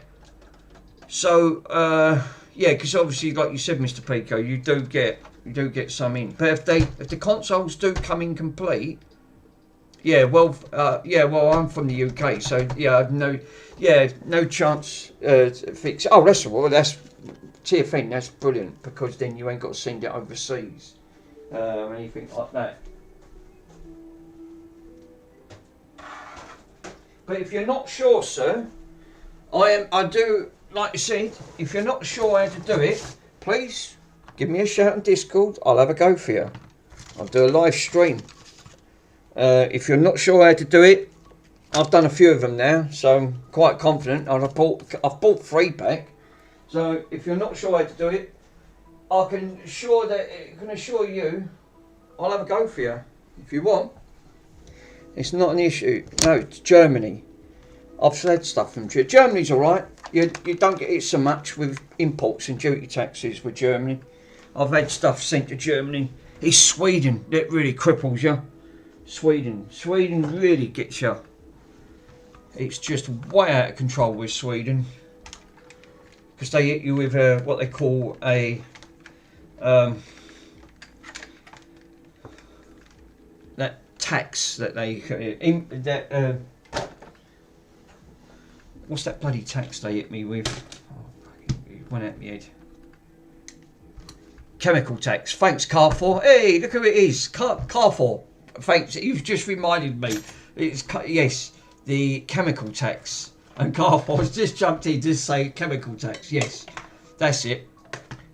So, yeah, because obviously, like you said, Mr. Pico, you do get some in. But if the consoles do come in complete, yeah, well, I'm from the UK, so yeah, I've no chance to fix it. Oh, that's TFN. That's brilliant because then you ain't got to send it overseas, or anything like that. But if you're not sure, sir, I do. Like I said, if you're not sure how to do it, please give me a shout on Discord. I'll have a go for you. I'll do a live stream. If you're not sure how to do it, I've done a few of them now, so I'm quite confident. I've bought 3 back. So if you're not sure how to do it, I can assure you, I'll have a go for you if you want. It's not an issue. No, it's Germany. I've had stuff from Germany. Germany's alright. You don't get it so much with imports and duty taxes with Germany. I've had stuff sent to Germany. It's Sweden that really cripples you. Sweden really gets you. It's just way out of control with Sweden. Because they hit you with what they call a... that tax that they... what's that bloody tax they hit me with? Oh, it went out my head. Chemical tax. Thanks, Carrefour. Hey, look who it is. Carrefour. Thanks. You've just reminded me. It's yes, the chemical tax. And Carrefour's just jumped in to say chemical tax. Yes, that's it.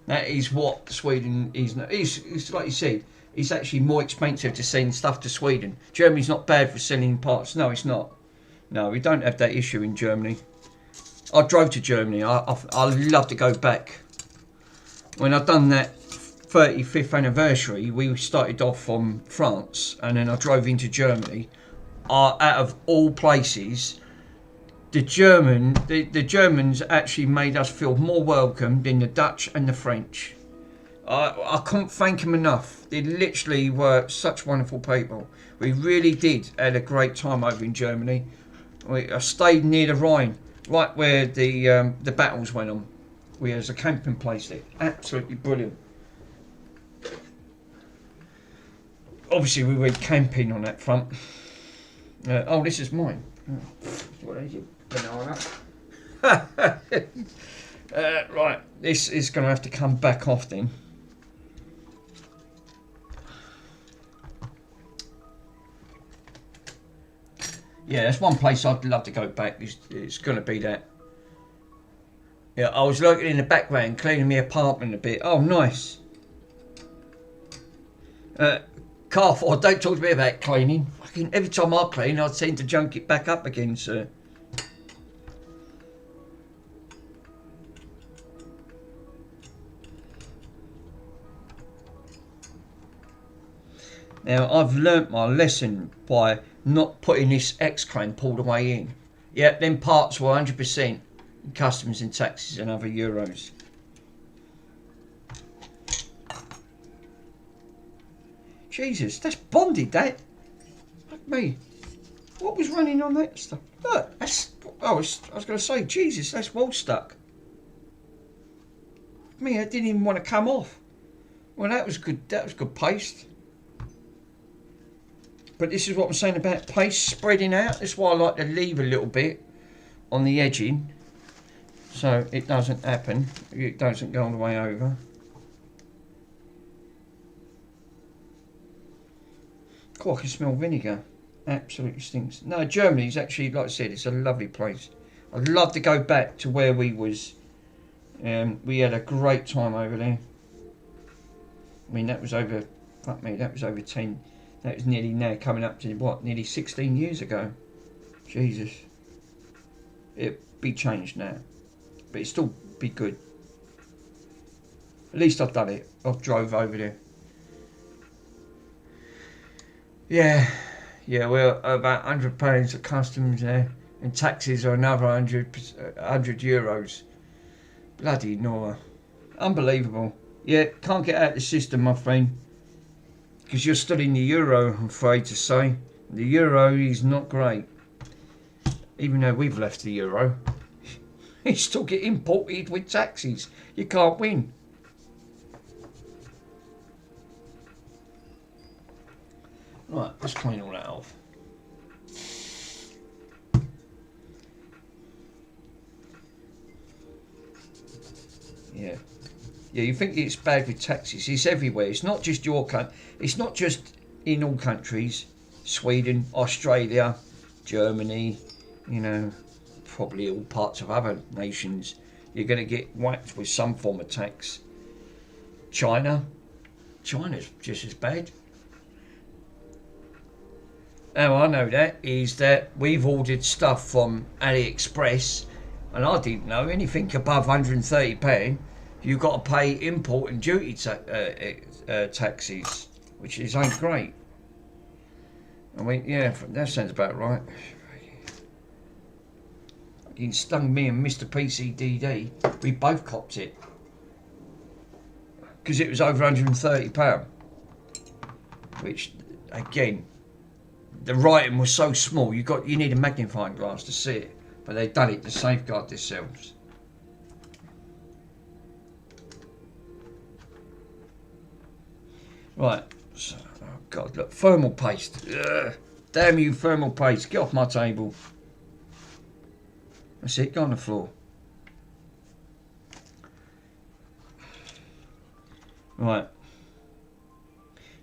That is what Sweden is. It's like you said. It's actually more expensive to send stuff to Sweden. Germany's not bad for sending parts. No, it's not. No, we don't have that issue in Germany. I drove to Germany. I'd love to go back. When I've done that 35th anniversary, we started off from France and then I drove into Germany. Out of all places, the Germans actually made us feel more welcome than the Dutch and the French. I couldn't thank them enough. They literally were such wonderful people. We really did had a great time over in Germany. I stayed near the Rhine, right where the battles went on. There's a camping place there. Absolutely brilliant. Obviously, we went camping on that front. Oh, this is mine. What is it? Banana. Right, this is going to have to come back off then. Yeah, that's one place I'd love to go back. It's going to be that. Yeah, I was lurking in the background cleaning my apartment a bit. Oh, nice. Carford, don't talk to me about cleaning. Fucking every time I clean, I seem to junk it back up again, sir. Now, I've learnt my lesson by not putting this X-clamp all the way in. Yeah, them parts were 100% customs and taxes and other euros. Jesus, that's bonded, that. Fuck me. What was running on that stuff? Look, that's... Oh, I was going to say, Jesus, that's wall stuck. Me, I didn't even want to come off. Well, that was good. That was good paste. But this is what I'm saying about paste spreading out. That's why I like to leave a little bit on the edging, so it doesn't happen. It doesn't go all the way over. Oh, I can smell vinegar. Absolutely stinks. No, Germany's actually, like I said, it's a lovely place. I'd love to go back to where we was. We had a great time over there. I mean, that was over, fuck me, that was over 10, that was nearly now coming up to, what, nearly 16 years ago. Jesus. It'd be changed now. But it'd still be good. At least I've done it. I've drove over there. Yeah, well, about £100 of customs there, and taxes are another 100 euros. Bloody Nora. Unbelievable. Yeah, can't get out of the system, my friend. Because you're still in the euro, I'm afraid to say. The euro is not great. Even though we've left the euro, you still get imported with taxes. You can't win. Right, let's clean all that off. Yeah, you think it's bad with taxes? It's everywhere. It's not just your country. It's not just in all countries. Sweden, Australia, Germany. You know, probably all parts of other nations. You're going to get whacked with some form of tax. China's just as bad. How I know that is that we've ordered stuff from AliExpress, and I didn't know anything above £130. You've got to pay import and duty taxes, which ain't great. I mean, yeah, that sounds about right. It stung me and Mr. PCDD. We both copped it because it was over £130, which again. The writing was so small, you need a magnifying glass to see it, but they've done it to safeguard themselves. Right, so, oh God, look, thermal paste. Ugh. Damn you, thermal paste, get off my table. That's it, go on the floor. Right,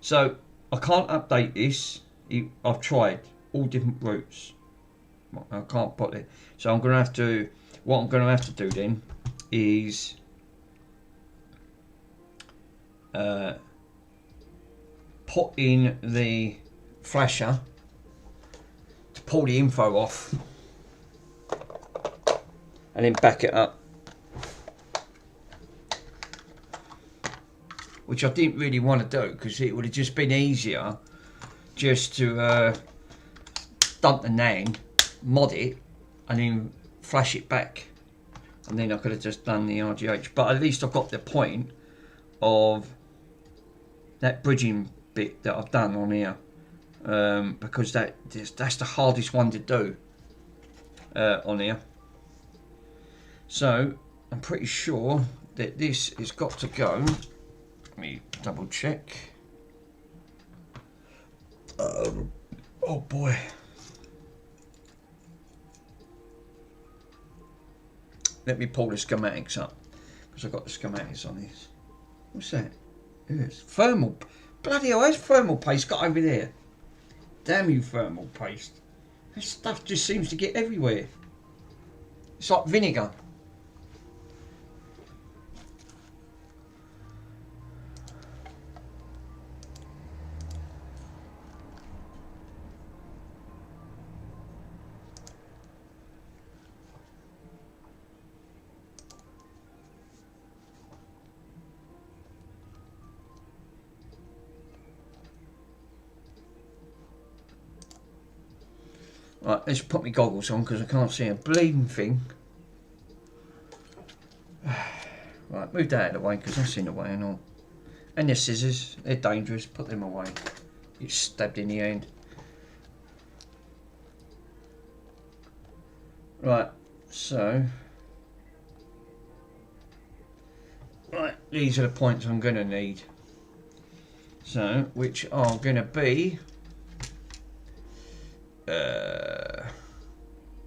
so I can't update this. I've tried all different routes. I can't put it. So I'm going to have to. What I'm going to have to do then is put in the flasher to pull the info off, and then back it up. Which I didn't really want to do because it would have just been easier. Just to dump the NAND, mod it, and then flash it back, and then I could have just done the RGH. But at least I've got the point of that bridging bit that I've done on here, because that's the hardest one to do on here. So I'm pretty sure that this has got to go. Let me double check. Oh boy. Let me pull the schematics up because I've got the schematics on this. What's that? Yes, thermal. Bloody hell, where's thermal paste got over there? Damn you, thermal paste. That stuff just seems to get everywhere. It's like vinegar. Right, let's put my goggles on because I can't see a bleeding thing. Right, move that out of the way because that's in the way and all. And the scissors, they're dangerous, put them away. You're stabbed in the hand. Right, so... Right, these are the points I'm going to need. So, which are going to be...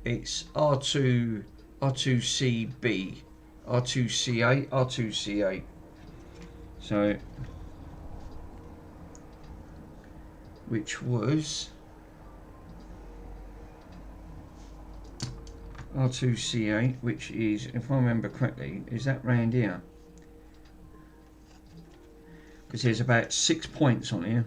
it's R2, R2CB, R2C8, R2C8. So, which was R2C8, which is, if I remember correctly, is that round here? Because there's about 6 points on here.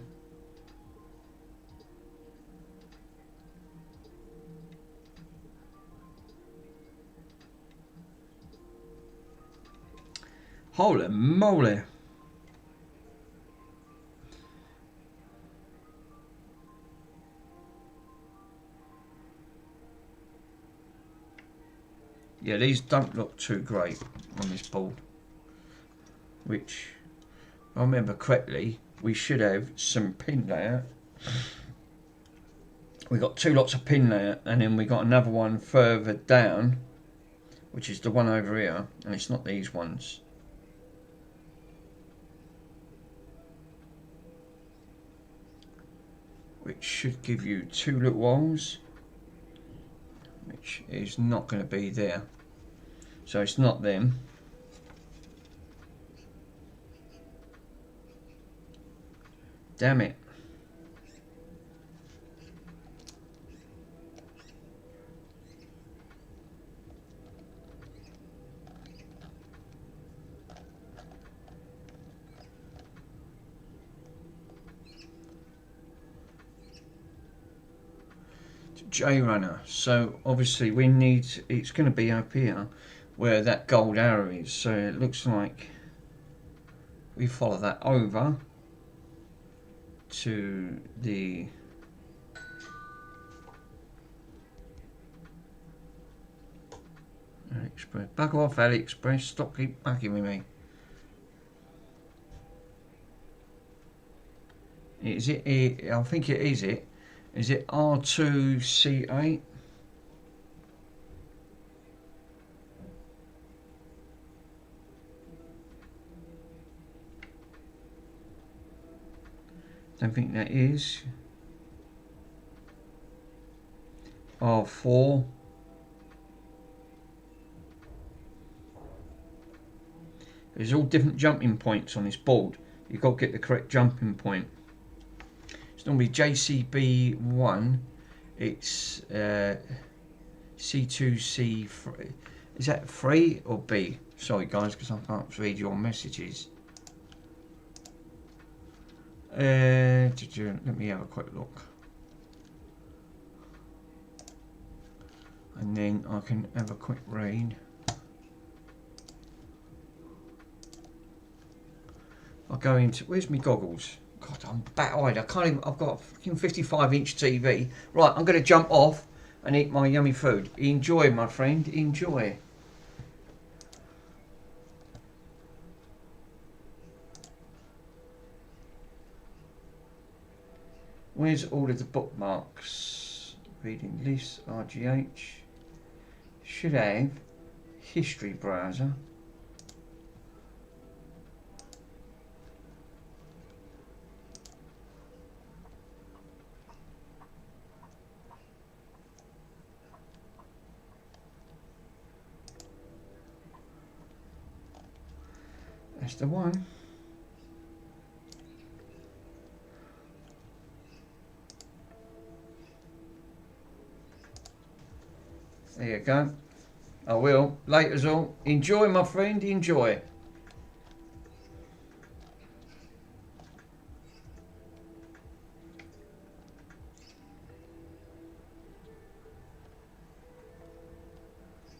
Holy moly! Yeah, these don't look too great on this board. Which, if I remember correctly, we should have some pin layout. We got 2 lots of pin layout, and then we got another one further down, which is the one over here, and it's not these ones. Which should give you 2 little holes, which is not going to be there. So it's not them. Damn it. J runner. So obviously we need, it's going to be up here where that gold arrow is. So it looks like we follow that over to the AliExpress. Bug off, AliExpress. Stop keep bugging with me. Is it? I think it is it. Is it R2C8? Don't think that is. R4. There's all different jumping points on this board. You've got to get the correct jumping point. It's normally JCB1. It's C2C3. Is that 3 or B? Sorry guys, because I can't read your messages. Let me have a quick look. And then I can have a quick read. I'll go into, where's my goggles? God, I'm bat-eyed. I can't even, I've got a fucking 55-inch TV. Right, I'm going to jump off and eat my yummy food. Enjoy, my friend, enjoy. Where's all of the bookmarks? Reading list, RGH. Should have history browser. That's the one. There you go. I will. Later's all. Enjoy, my friend. Enjoy.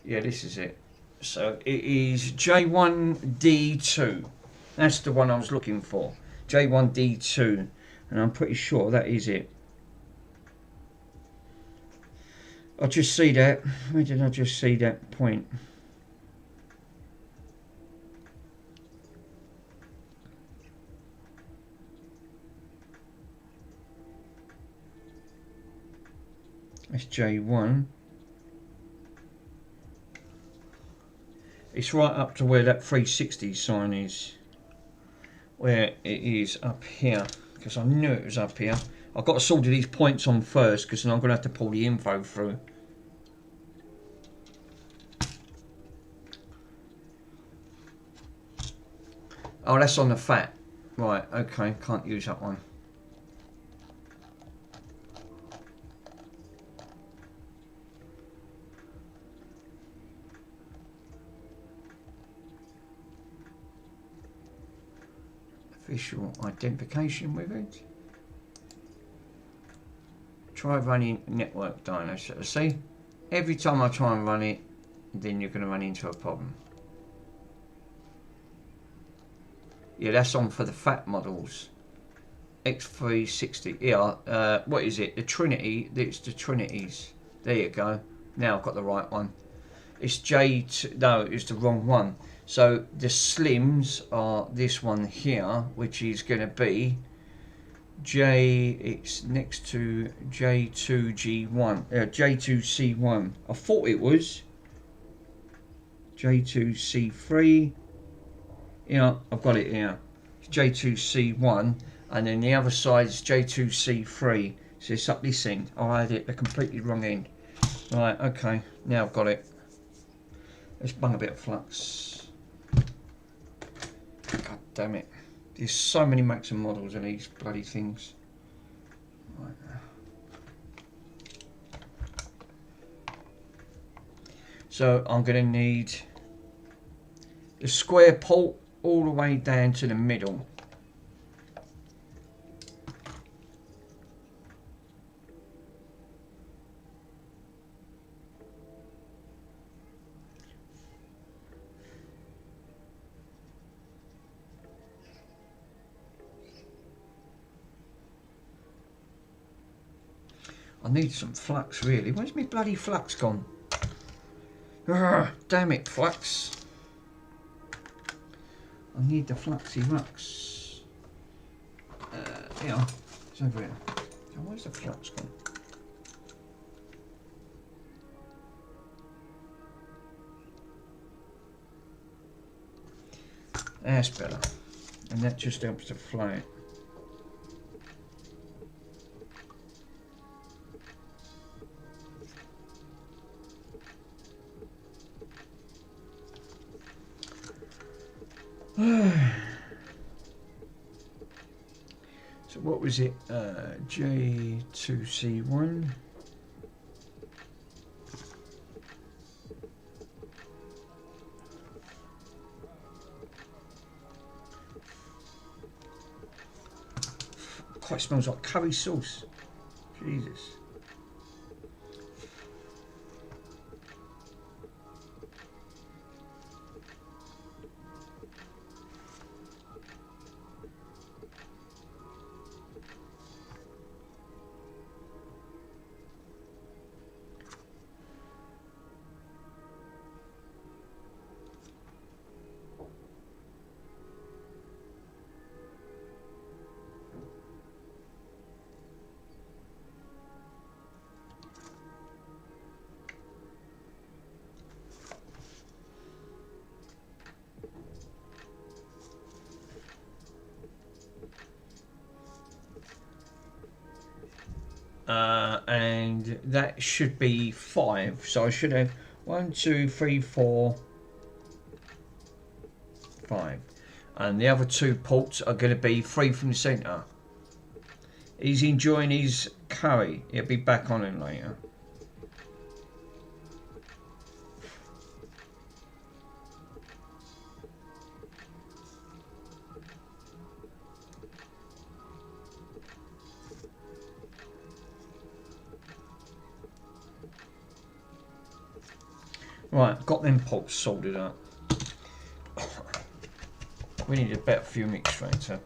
Yeah, this is it. So it is J1D2. That's the one I was looking for. J1D2. And I'm pretty sure that is it. I just see that. Where did I just see that point? That's J1. It's right up to where that 360 sign is. Where it is up here. Because I knew it was up here. I've got to solder these points on first because then I'm going to have to pull the info through. Oh, that's on the fat. Right, okay, can't use that one. Official identification with it. Try running network dyno. So see, every time I try and run it, then you're going to run into a problem. Yeah, that's on for the fat models. X360. Yeah, what is it? The Trinity. It's the Trinities. There you go. Now I've got the right one. It's J2. No, it's the wrong one. So the slims are this one here, which is going to be it's next to J2G1, J2C1. I thought it was J2C3. Yeah, I've got it here. It's J2C1, and then the other side is J2C3. So it's up this end. I had it the completely wrong end. Right, okay, now I've got it. Let's bung a bit of flux. God damn it. There's so many makes and models of these bloody things. Right. So I'm going to need the square port all the way down to the middle. I need some flux really. Where's my bloody flux gone? Urgh, damn it, flux. I need the fluxy flux. Yeah, it's over here. So where's the flux gone? That's better. And that just helps to flow it. So what was it? J2C1. Quite smells like curry sauce. Jesus. And that should be 5. So I should have 1, 2, 3, 4, 5. And the other 2 ports are going to be 3 from the centre. He's enjoying his curry. He'll be back on him later. Right, got them pots soldered up. We need a better fume extractor.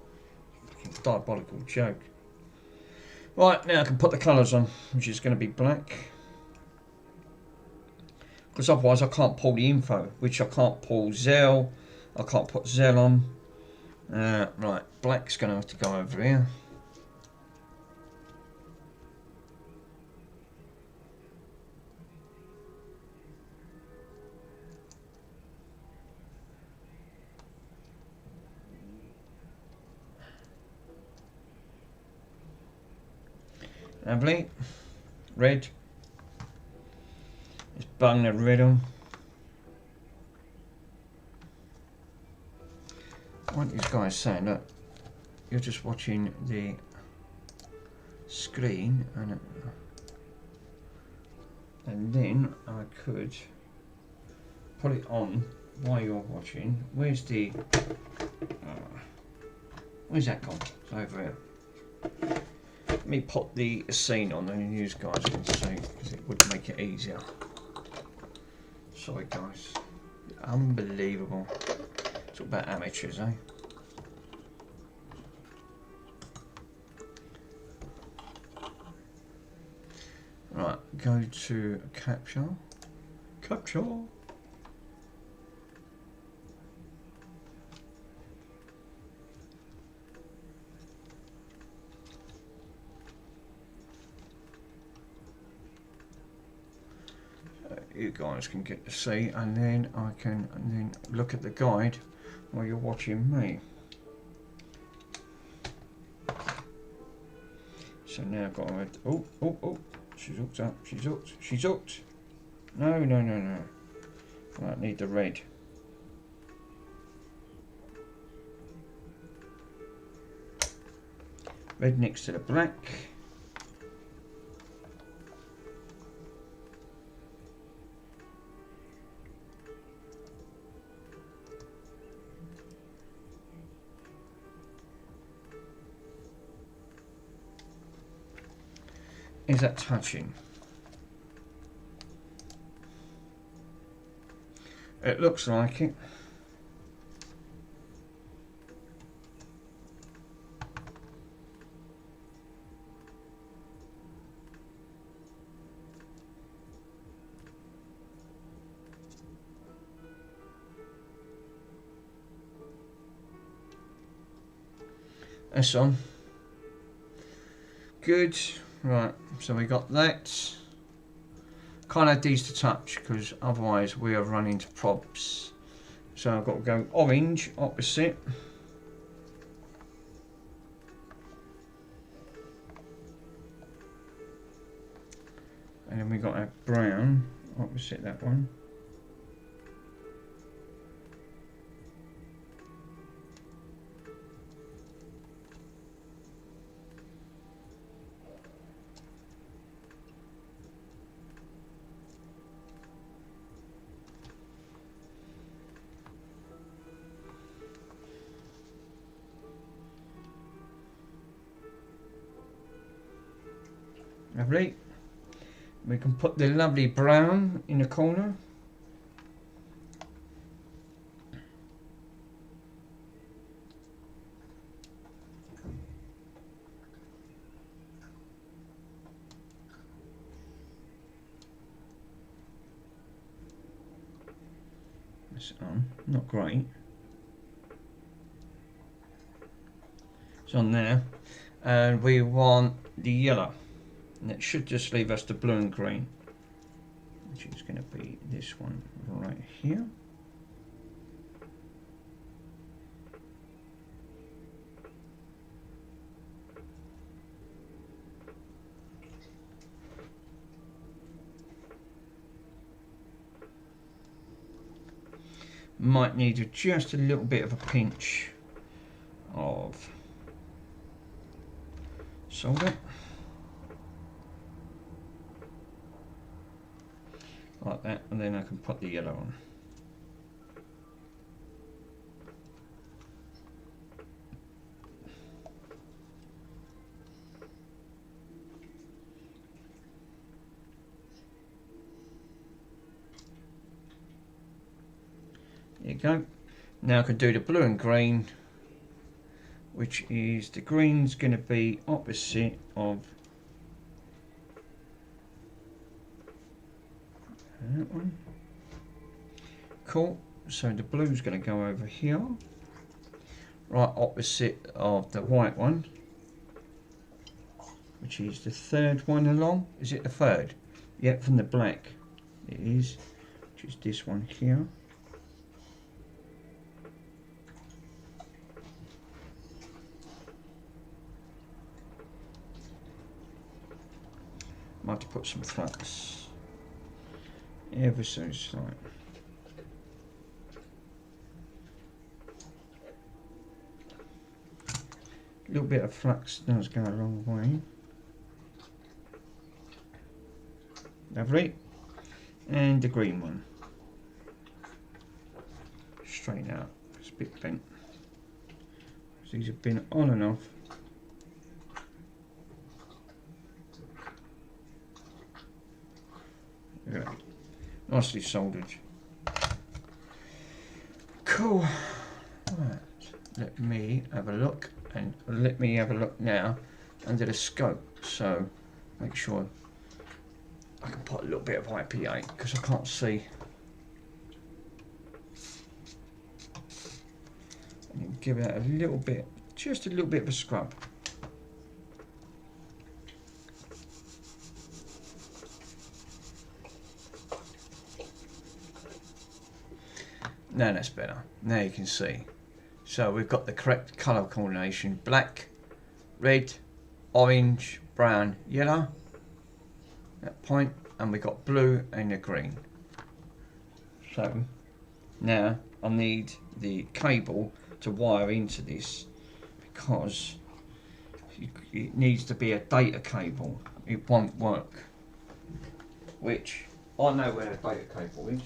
Fucking diabolical joke. Right, now I can put the colours on, which is going to be black. because otherwise I can't pull the info, which I can't pull Zell. I can't put Zell on. Right, black's going to have to go over here. Lovely. Red. Let's bung the red on. What these guys saying? Look, you're just watching the screen, and then I could put it on while you're watching. Where's the? Where's that gone? It's over here. Let me put the scene on and you guys can see, because it would make it easier. Sorry guys. Unbelievable. Talk about amateurs, eh? Right, go to capture. Capture. You guys can get to see, and then I can look at the guide while you're watching me. So now I've got to, oh, she's hooked up, she's hooked. No. I need the red. Red next to the black. Is that touching? It looks like it. That's on. Good. Right, so we got that. Can't add these to touch because otherwise we are running into probs. So I've got to go orange opposite. And then we got our brown opposite that one. Lovely. We can put the lovely brown in the corner. That's on. Not great. It's on there. And we want the yellow. And it should just leave us the blue and green, which is going to be this one right here. Might need just a little bit of a pinch of solder. Like that, and then I can put the yellow on. There you go. Now I can do the blue and green, which is the green's going to be opposite of that one. Cool. So the blue's going to go over here, right opposite of the white one, which is the third one along. Is it the third? Yep, from the black it is, which is this one here. Might have to put some flux ever so slight. A little bit of flux does go a long way. Lovely. And the green one. Straight out. It's a bit bent. So these have been on and off. Look at that. Nicely soldered. Cool. Right. Let me have a look. And let me have a look now under the scope. So make sure I can put a little bit of IPA because I can't see. And give it a little bit, just a little bit of a scrub. Now that's better. Now you can see. So we've got the correct colour coordination: black, red, orange, brown, yellow. That point, and we got blue and the green. So now I need the cable to wire into this because it needs to be a data cable. It won't work. Which I know where the data cable is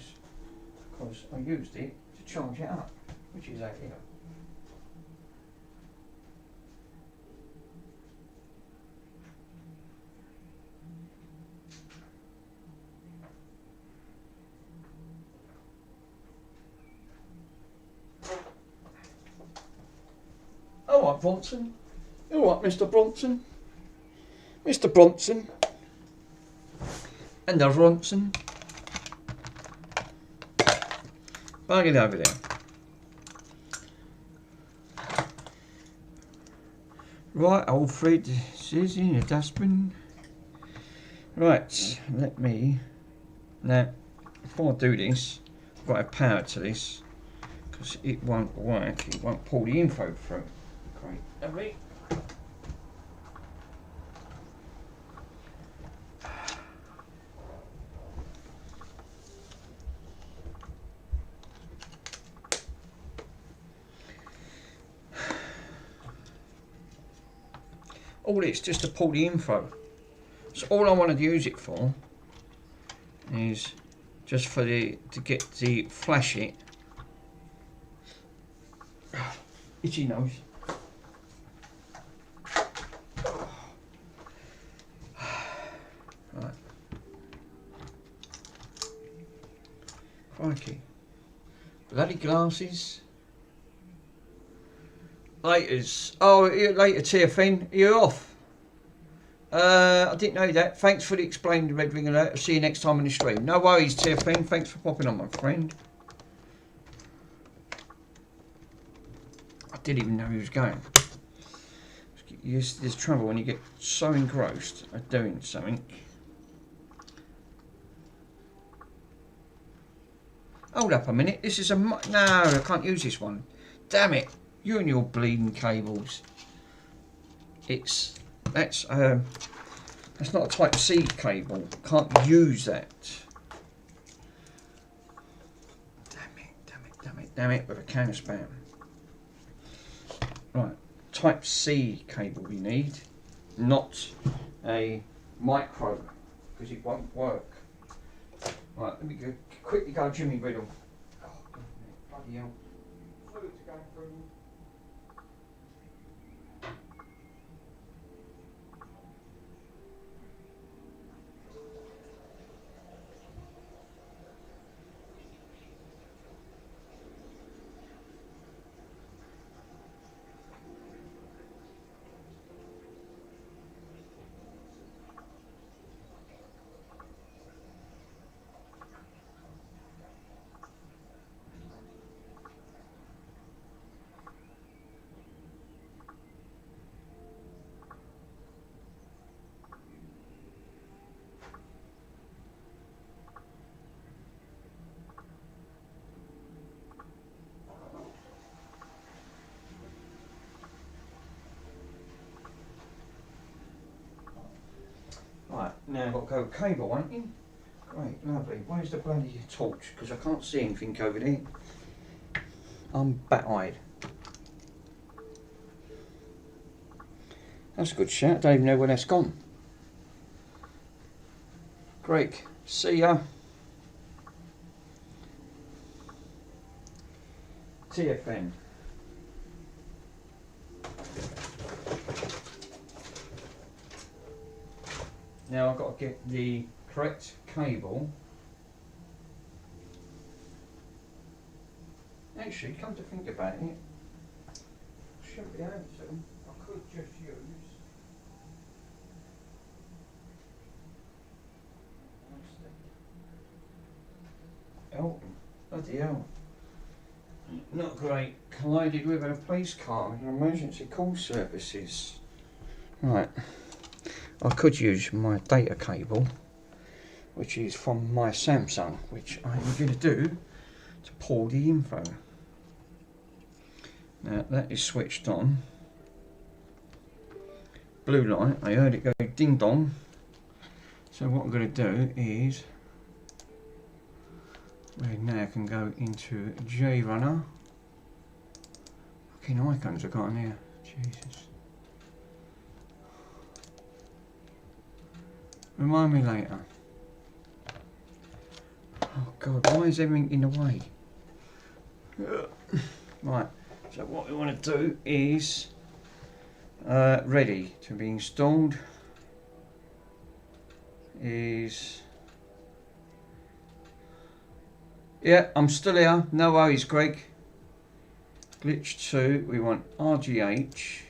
because I used it to charge it up, which is out here. All right, Bronson. All right, Mr. Bronson. Mr. Bronson. And the Bronson. Bag it over there. Right, Alfred is in a dustbin. Right, let me. Now, before I do this, I've got to have power to this because it won't work. It won't pull the info through. Great. Lovely. All it's just to pull the info. So all I want to use it for is just for to get the flash it. Itchy nose. Right. Crikey. Bloody glasses. Laters. Oh, later, TFN. Are you off? I didn't know that. Thanks for the explained red ring alert. I'll see you next time on the stream. No worries, TFN. Thanks for popping on, my friend. I didn't even know he was going. There's trouble when you get so engrossed at doing something. Hold up a minute. This is a... No, I can't use this one. Damn it. You and your bleeding cables. That's not a type C cable. Can't use that. Damn it, with a can of spam. Right, type C cable we need, not a micro, because it won't work. Right, let me quickly go Jimmy Riddle. Oh, bloody hell. Fluid's going through. Right, now I've got to go cable one in. Great, lovely. Where's the bloody torch? Because I can't see anything over there. I'm bat-eyed. That's a good shout. Don't even know where that's gone. Great. See ya. TFN. Now I've got to get the correct cable. Actually, come to think about it, I shouldn't be able to. I could just use. Oh, bloody hell. Not great. Collided with a police car in emergency call services. Right. I could use my data cable, which is from my Samsung, which I'm going to do to pull the info. Now that is switched on. Blue light, I heard it go ding dong. So what I'm going to do is, we now can go into JRunner. Fucking icons I've got on here, Jesus. Remind me later. Oh God, why is everything in the way? Right, so what we want to do is ready to be installed is, yeah, I'm still here, no worries Greg. Glitch 2, we want RGH,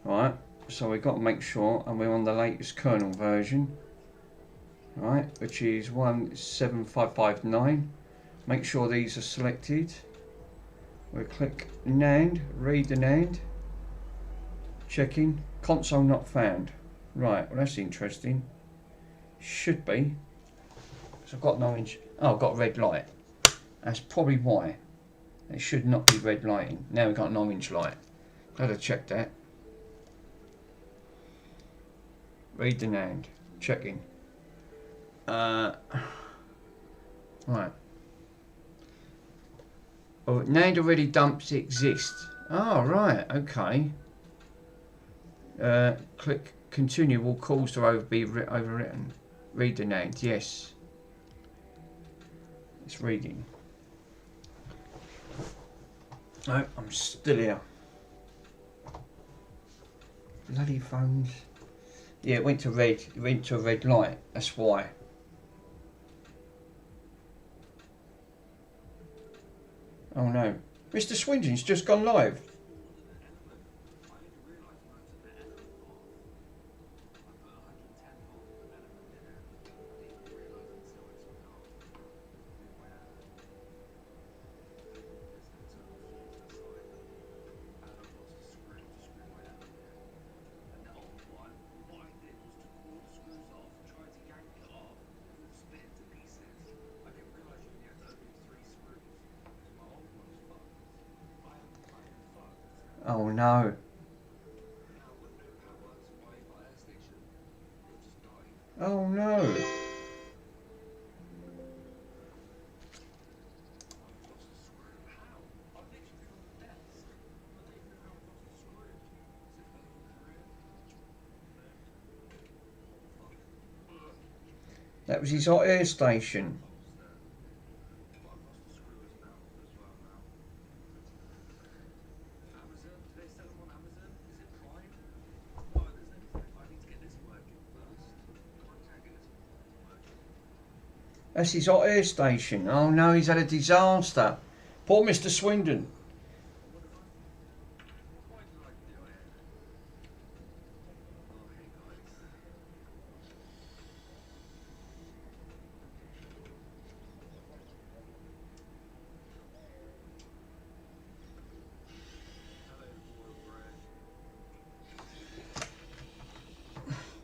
right, so we've got to make sure, and we're on the latest kernel version, right, which is 17559. Make sure these are selected. We'll click NAND, read the NAND, checking, console not found. Right, well that's interesting. Should be. So I've got an orange, oh I've got a red light. That's probably why. It should not be red lighting. Now we've got an orange light. Gotta check that. Read the NAND, checking. Right. Oh, NAND already dumps exist. Oh, right, okay. Click continue. Will calls to be overwritten. Read the NAND, yes. It's reading. No, I'm still here. Bloody phones. Yeah, it went to red. It went to a red light. That's why. Oh no. Mr. Swindon's just gone live. Oh no. Oh no. That was his hot air station. That's his hot air station. Oh no, he's had a disaster. Poor Mr. Swindon.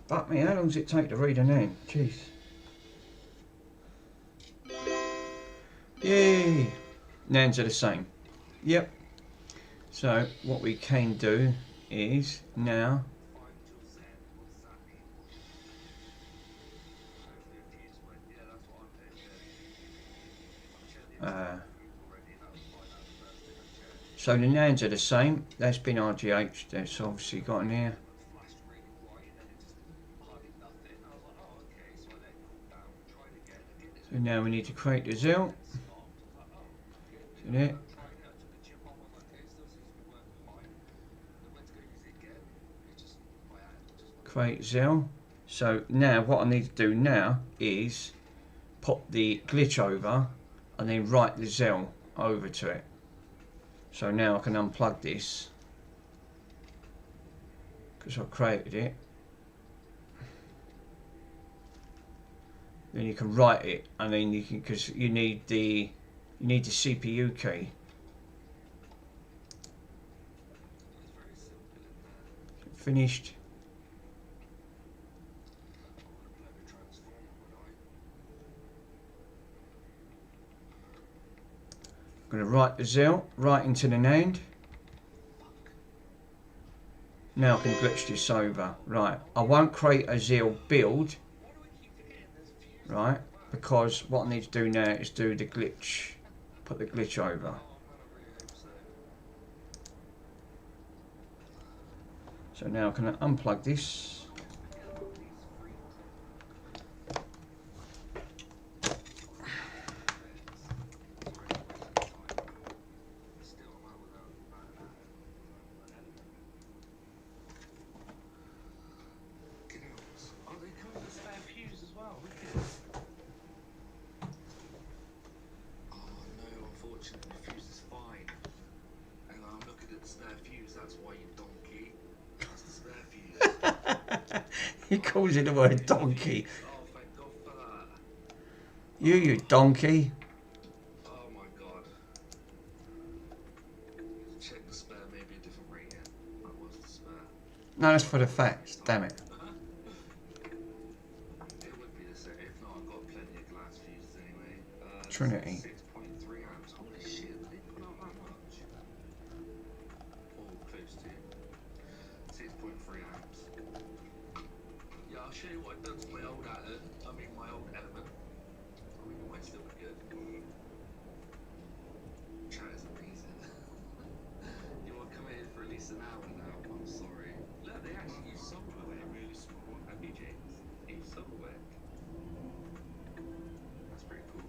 Fuck me, how long does it take to read a name? Jeez. Yay! Nans are the same. Yep. So what we can do is now So the NANDs are the same. That's been RGH. That's obviously got in here. So now we need to create the ZIL. See there? Create ZIL. So now what I need to do now is pop the glitch over and then write the ZIL over to it. So now I can unplug this because I created it. Then you can write it, and then you can, because you need the CPU key. Finished. I'm going to write the ZIL right into the NAND. Now I can glitch this over. Right, I won't create a ZIL build. Right, because what I need to do now is do the glitch. Put the glitch over. So now I can unplug this. He calls it the word donkey. Oh, thank God for that. You donkey. Oh my God. Check the spare, maybe a different rating. That was the spare. No, that's for the facts. Damn it. It would be the same. If not, I've got plenty of glass fuses anyway. Trinity. 6.3 amps. Holy shit, they put out that much. Or close to 6.3 amps. Yeah, I'll show you what I've done to my old Atom. I mean, my old Element. I mean, it might still be good. Chat is amazing. You want to come in for at least an hour now? I'm sorry. Look, they actually use Silverware really small FPGAs. Use Silverware. That's pretty cool.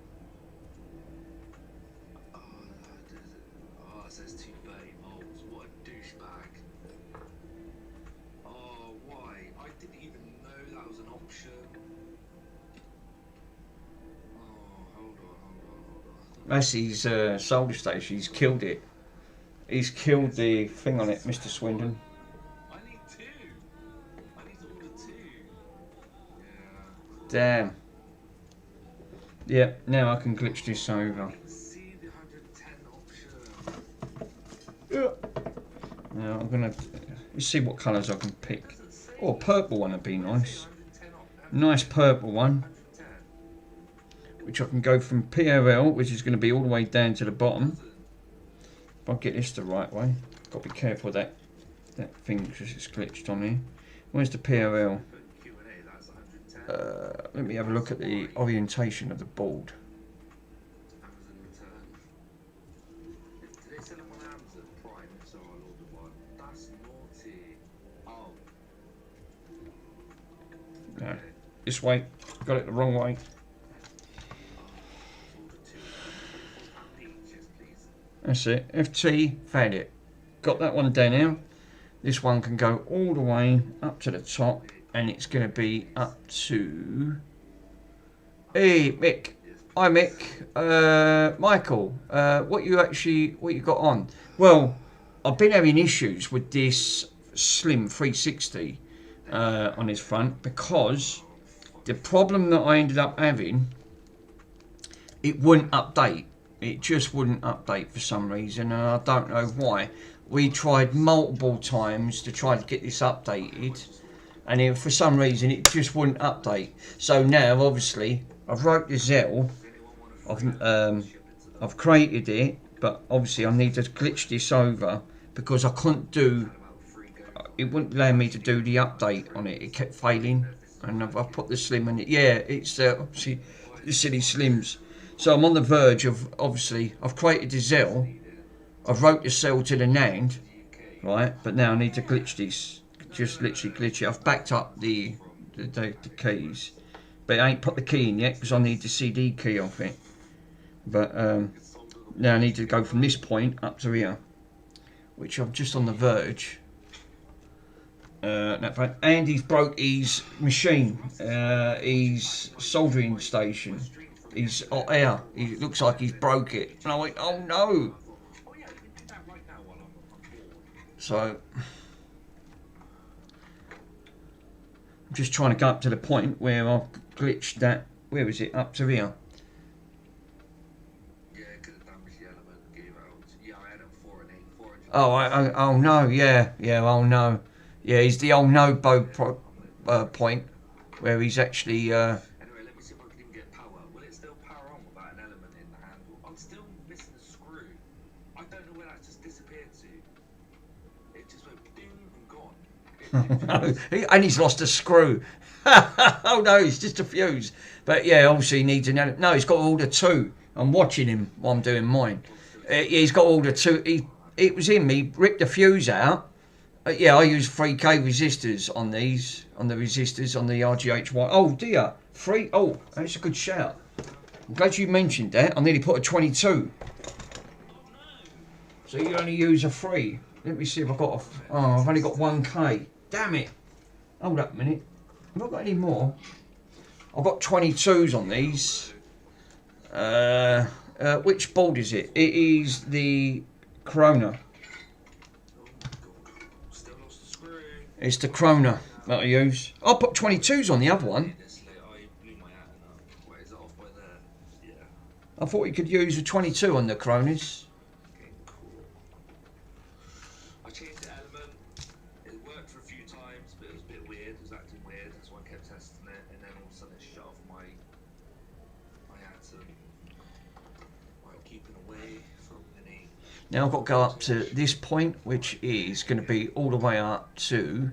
Oh, it says 230 volts. What a douchebag. Oh, why? I didn't even know that was an option. Oh, hold on. That's his solder station. He's killed it. He's killed the thing on it, Mr. Swindon. I need two. I need to order two. Yeah. Damn. Yeah, now I can glitch this over. I can see the 110 option. Now I'm gonna let's see what colours I can pick. Oh, a purple one would be nice. Nice purple one, which I can go from POL, which is going to be all the way down to the bottom. If I get this the right way, got to be careful of that thing because it's glitched on here. Where's the POL? Let me have a look at the orientation of the board. Amazon return. Did they sell them on Amazon Prime? If so, I'll order one. That's naughty. Oh. No, this way. Got it the wrong way. Order two. Yes, please. That's it. FT, found it. Got that one down now. This one can go all the way up to the top, and it's going to be up to. Hey Mick, hi Mick. Michael, what you got on? Well, I've been having issues with this Slim 360 on his front because the problem that I ended up having, it wouldn't update. It just wouldn't update for some reason, and I don't know why. We tried multiple times to try to get this updated, and then for some reason it just wouldn't update. So now, obviously, I've wrote the ZIL, I've created it, but obviously I need to glitch this over because I couldn't do. It wouldn't allow me to do the update on it. It kept failing, and I've put the Slim in it. Yeah, it's obviously the silly Slims. So I'm on the verge of, obviously, I've created the ZIL, I've wrote the cell to the NAND, right? But now I need to glitch this. Just literally glitch it. I've backed up the keys, but I ain't put the key in yet because I need the CD key off it. But now I need to go from this point up to here, which I'm just on the verge. And he's broke his machine, his soldering station. He's hot air. He looks like he's broke it. And I went, oh no. So I'm just trying to go up to the point where I've glitched that. Where is it? Up to here. Oh, oh no, yeah, oh no. Yeah, he's the old no-bow point where he's actually. Anyway, let me see if I can even get power. Will it still power on without an element in the handle? I'm still missing a screw. I don't know where that just disappeared to. It just went ding and gone. And he's lost a screw. Oh no, it's just a fuse. But yeah, obviously he needs an element. No, he's got all the two. I'm watching him while I'm doing mine. He's got all the two. It was him. He ripped the fuse out. Yeah, I use 3K resistors on these, on the resistors, on the RGH1. Oh dear, oh, that's a good shout. I'm glad you mentioned that. I nearly put a 22. So you only use a 3. Let me see if I've got a, oh, I've only got 1K. Damn it. Hold up a minute. Have I got any more? I've got 22s on these. Which board is it? It is the Corona. It's the Corona that I use. I'll put 22s on the other one. I thought you could use a 22 on the Coronas. I changed the element. It worked for a few times, but it was a bit weird. It was acting weird, so I kept testing it, and then all of a sudden it shut off my atom. While keeping away from any. Now I've got to go up to this point, which is going to be all the way up to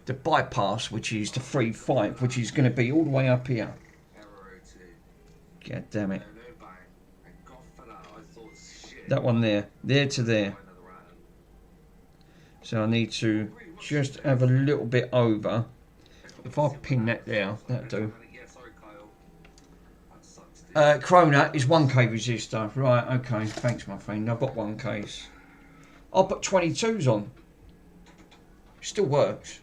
the bypass, which is the 3.5, which is going to be all the way up here. God damn it. That one there to there. So I need to just have a little bit over. If I pin that there, that'll do. Corona is 1K resistor. Right, okay. Thanks, my friend. I've got 1Ks. I'll put 22s on. Still works.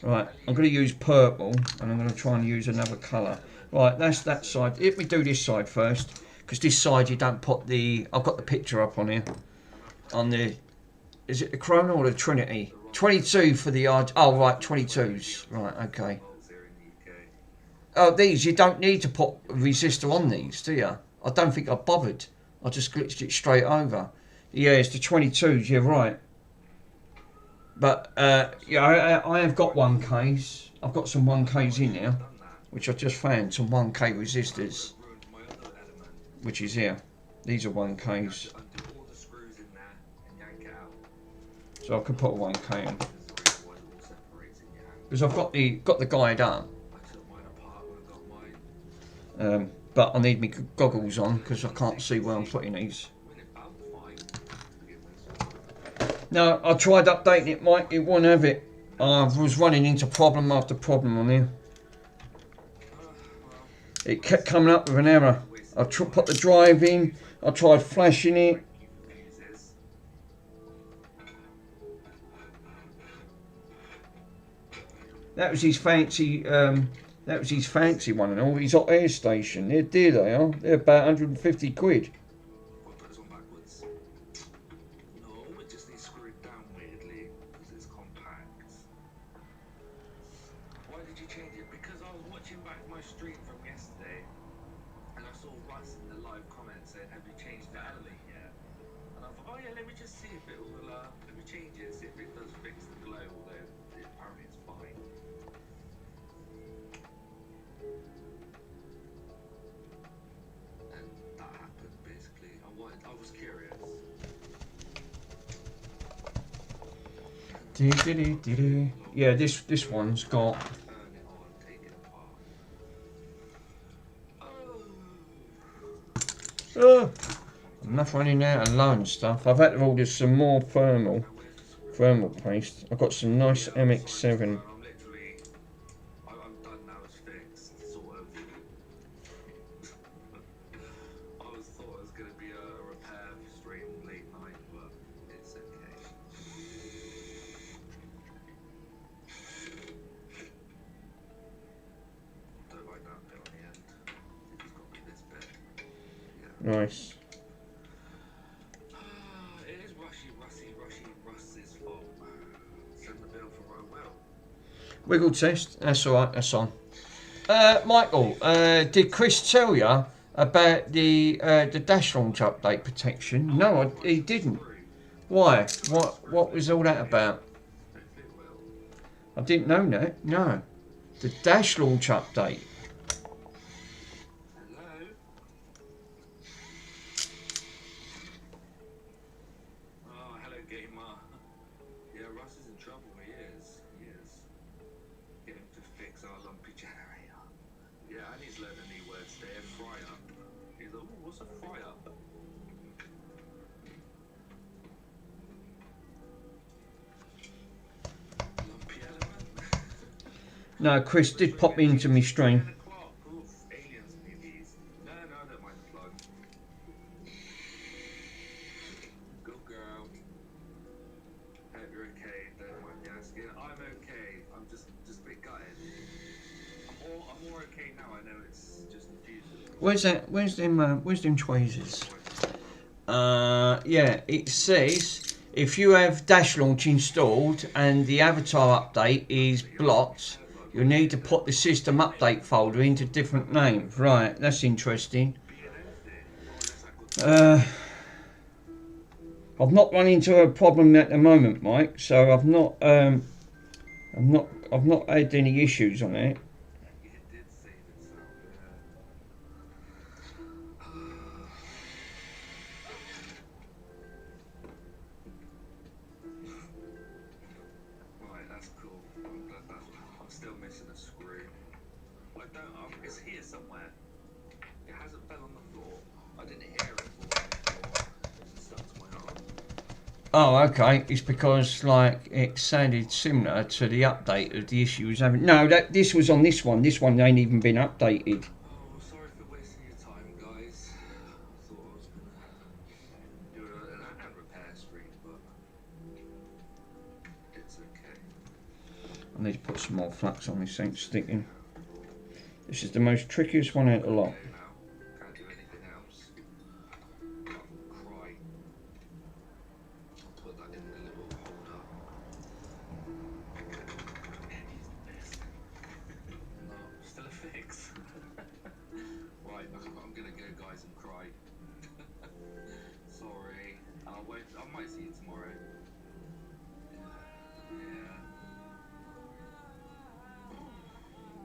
Right, I'm going to use purple, and I'm going to try and use another colour. Right, that's that side. Let me do this side first, because this side you don't put the... I've got the picture up on here. On the... Is it the Corona or the Trinity? 22 for the... Oh, right, 22s. Right, okay. Oh, these, you don't need to put a resistor on these, do you? I don't think I bothered. I just glitched it straight over. Yeah, it's the 22s, you're right. But, yeah, I have got 1Ks. I've got some 1Ks in here, which I just found, some 1K resistors, which is here. These are 1Ks. So I could put a 1K in. Because I've got the guide up. But I need my goggles on because I can't see where I'm putting these. No, I tried updating it, Mike. It won't have it. I was running into problem after problem on here. It kept coming up with an error. I put the drive in. I tried flashing it. That was his fancy. That was his fancy one and all. His hot air station. They're dear, they are. They're about 150 quid. Yeah, this one's got. Enough running out of loan stuff. I've had to order some more thermal paste. I've got some nice MX7. I'm literally, I'm done now. It's fixed, sort of. Thought it was going to be a repair stream late night, but it's okay. Don't like that bit on the end. I think he's got me this bit. Yeah. Nice. It is Russ's fault. Send the bill for Rowell. Wiggle test. That's alright, that's on. Michael, did Chris tell you about the dash launch update protection? No, he didn't. Why? What was all that about? I didn't know that. No. The dash launch update. Hello? Oh, hello, gamer. Yeah, Russ is in trouble. He is. Get him to fix our lumpy generator. Yeah, and he's learned a new word today, a fry-up. He's like, ooh, what's a fry-up? Lumpy element? No, Chris did pop into my stream. 10 o'clock. Oof, aliens movies. No, I don't mind the plug. Good girl. Hope you're okay. Don't mind me asking. I'm okay. I'm just a bit gutted. I'm more okay now. I know it's just confusing. Where's them choices? Yeah, it says if you have dash launch installed and the avatar update is blocked, you'll need to put the system update folder into different names. Right, that's interesting. I've not run into a problem at the moment, Mike. So I've not had any issues on it. It did save itself, Right, that's cool. I'm still missing a screw. It's here somewhere. It hasn't fell on the floor. I didn't hear it fall on the floor. It's stuck to my arm. Oh, okay. It's because like it sounded similar to the update of the issue was having. No, this was on this one. This one ain't even been updated. Oh, sorry for wasting your time, guys. I thought I was gonna do an hand repair stream, but it's okay. I need to put some more flux on this ain't sticking. This is the most trickiest one out of the lot. Okay now. Can't do anything else. Apart from cry. I'll put that in the little holder. Eddie's the best. No, still a fix. Right, I'm gonna go, guys, and cry. Sorry. I might see you tomorrow. Yeah.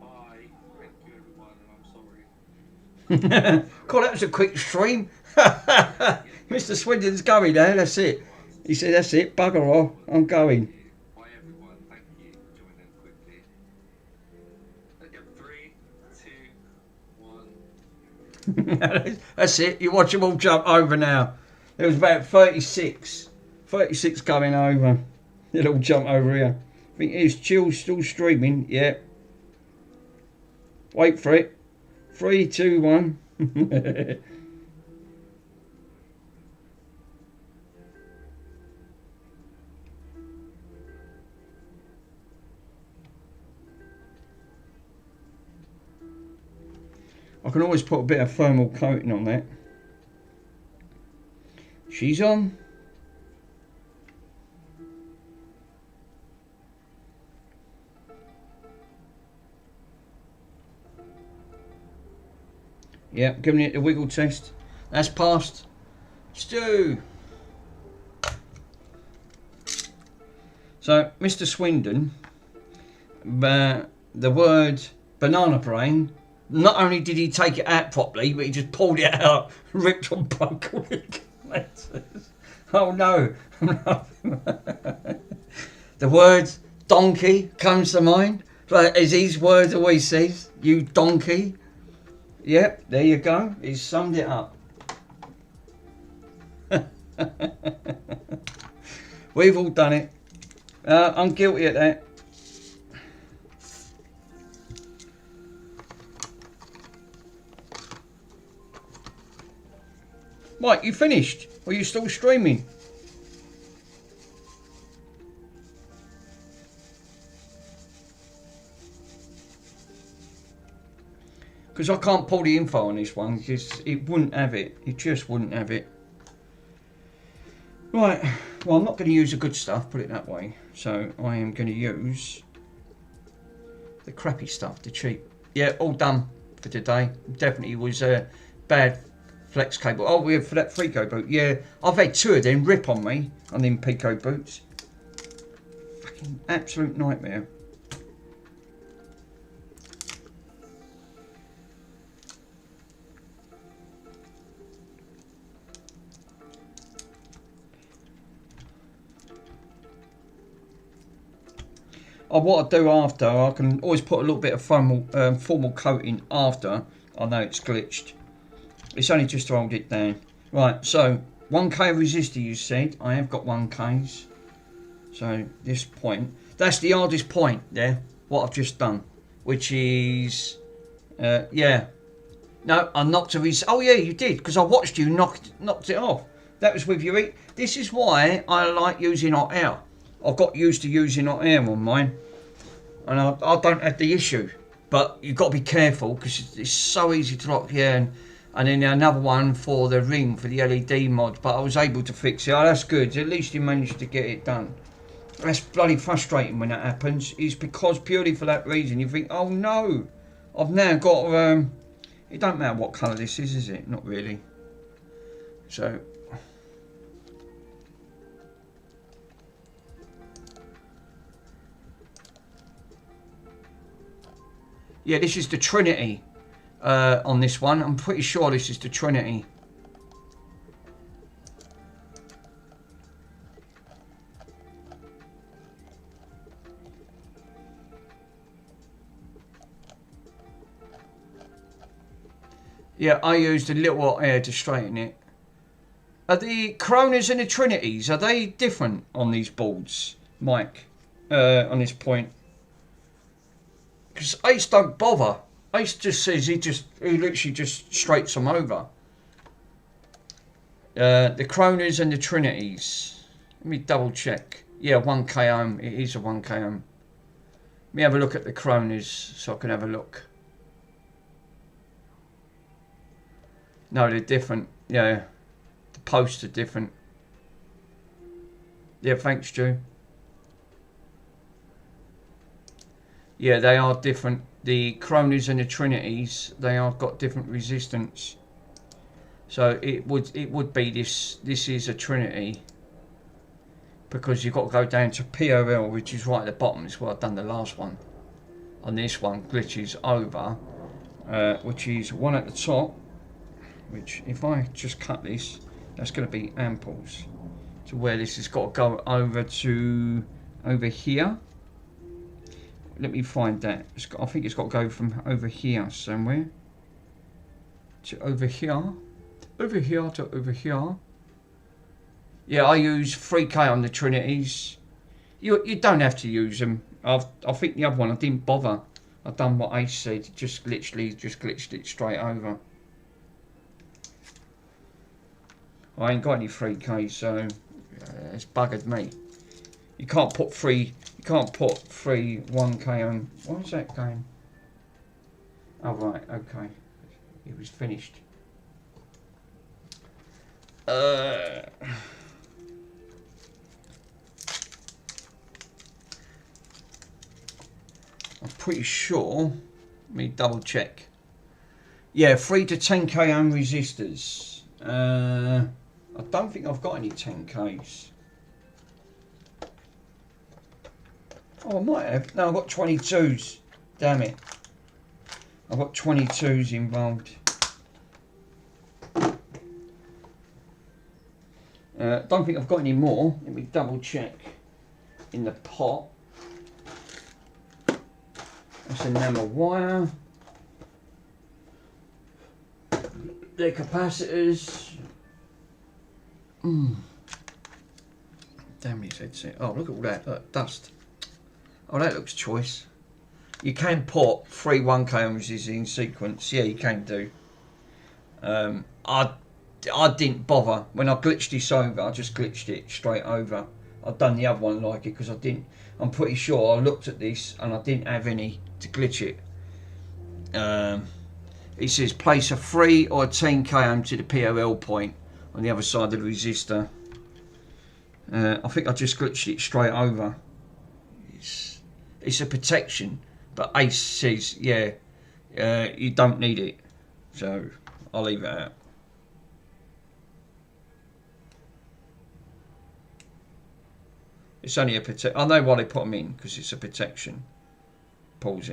Bye. Thank you, everyone, and I'm sorry. Cool, that was a quick stream. Mr. Swindon's going now, that's it. He said, that's it, bugger off, I'm going. Bye, everyone. Thank you for joining quickly. 3, 2, 1. That's it, you watch them all jump over now. There was about 36 going over. They'll all jump over here. I think it's Chill still streaming, yeah. Wait for it. 3, 2, 1. I can always put a bit of thermal coating on that. She's on. Yeah, giving it the wiggle test. That's passed. Stu. So, Mr. Swindon, the word banana brain, not only did he take it out properly, but he just pulled it out, ripped on broke letters. Oh no. The word donkey comes to mind. Like, as his word always says, you donkey. Yep, there you go. He's summed it up. We've all done it. I'm guilty at that. Mike, you finished? Or are you still streaming? Because I can't pull the info on this one, because it wouldn't have it. It just wouldn't have it. Right, well, I'm not going to use the good stuff, put it that way. So I am going to use the crappy stuff, the cheap. Yeah, all done for today. Definitely was a bad flex cable. Oh, we have for that Frico boot. Yeah, I've had 2 of them rip on me on them Pico boots. Fucking absolute nightmare. What I do after, I can always put a little bit of formal coating after I know it's glitched. It's only just to hold it down. Right, so 1K resistor you said. I have got 1Ks. So this point, that's the hardest point there, what I've just done. Which is, yeah. No, I knocked a resistor. Oh yeah, you did, because I watched you knocked it off. That was with your... This is why I like using hot air. I've got used to using hot air on mine, and I don't have the issue. But you've got to be careful because it's so easy to lock here. And then another one for the ring for the LED mod, but I was able to fix it. Oh, that's good. At least you managed to get it done. That's bloody frustrating when that happens. It's because purely for that reason you think, oh no, I've now got. It don't matter what colour this is it? Not really. So. Yeah, this is the Trinity on this one. I'm pretty sure this is the Trinity. Yeah, I used a little hot air to straighten it. Are the Coronas and the Trinities, are they different on these boards, Mike, on this point? Because Ace don't bother. Ace just says he literally just straights them over. The Coronas and the Trinities. Let me double check. Yeah, 1K ohm. It is a 1K ohm. Let me have a look at the Coronas so I can have a look. No, they're different. Yeah, the posts are different. Yeah, thanks, Stu. Yeah, they are different. The Coronas and the Trinities, they are got different resistance. So it would be this is a Trinity, because you've got to go down to POL, which is right at the bottom. It's where I've done the last one. On this one, glitches over, which is one at the top. Which, if I just cut this, that's going to be amples. To where this has got to go over here. Let me find that. I think it's got to go from over here somewhere to over here. Over here to over here. Yeah, I use 3K on the Trinities. You don't have to use them. I think the other one I didn't bother. I've done what Ace said. Just literally just glitched it straight over. I ain't got any 3K, so it's buggered me. You can't put three 1K on. What was that game? Oh right, okay. It was finished. I'm pretty sure. Let me double check. Yeah, 3 to 10K ohm resistors. I don't think I've got any 10Ks. Oh, I might have. No, I've got 22s. Damn it. I've got 22s involved. Don't think I've got any more. Let me double check in the pot. That's enamel wire. Their capacitors. Damn his headset. Oh, look at all that. Look, dust. Oh, that looks choice. You can put 3 1K ohms in sequence. Yeah, you can do. I didn't bother. When I glitched this over, I just glitched it straight over. I've done the other one like it because I didn't. I'm pretty sure I looked at this and I didn't have any to glitch it. It says place a 3 or a 10K ohm to the POL point on the other side of the resistor. I think I just glitched it straight over. It's a protection, but Ace says, yeah, you don't need it. So I'll leave it out. It's only a protect. I know why they put them in, because it's a protection. Pause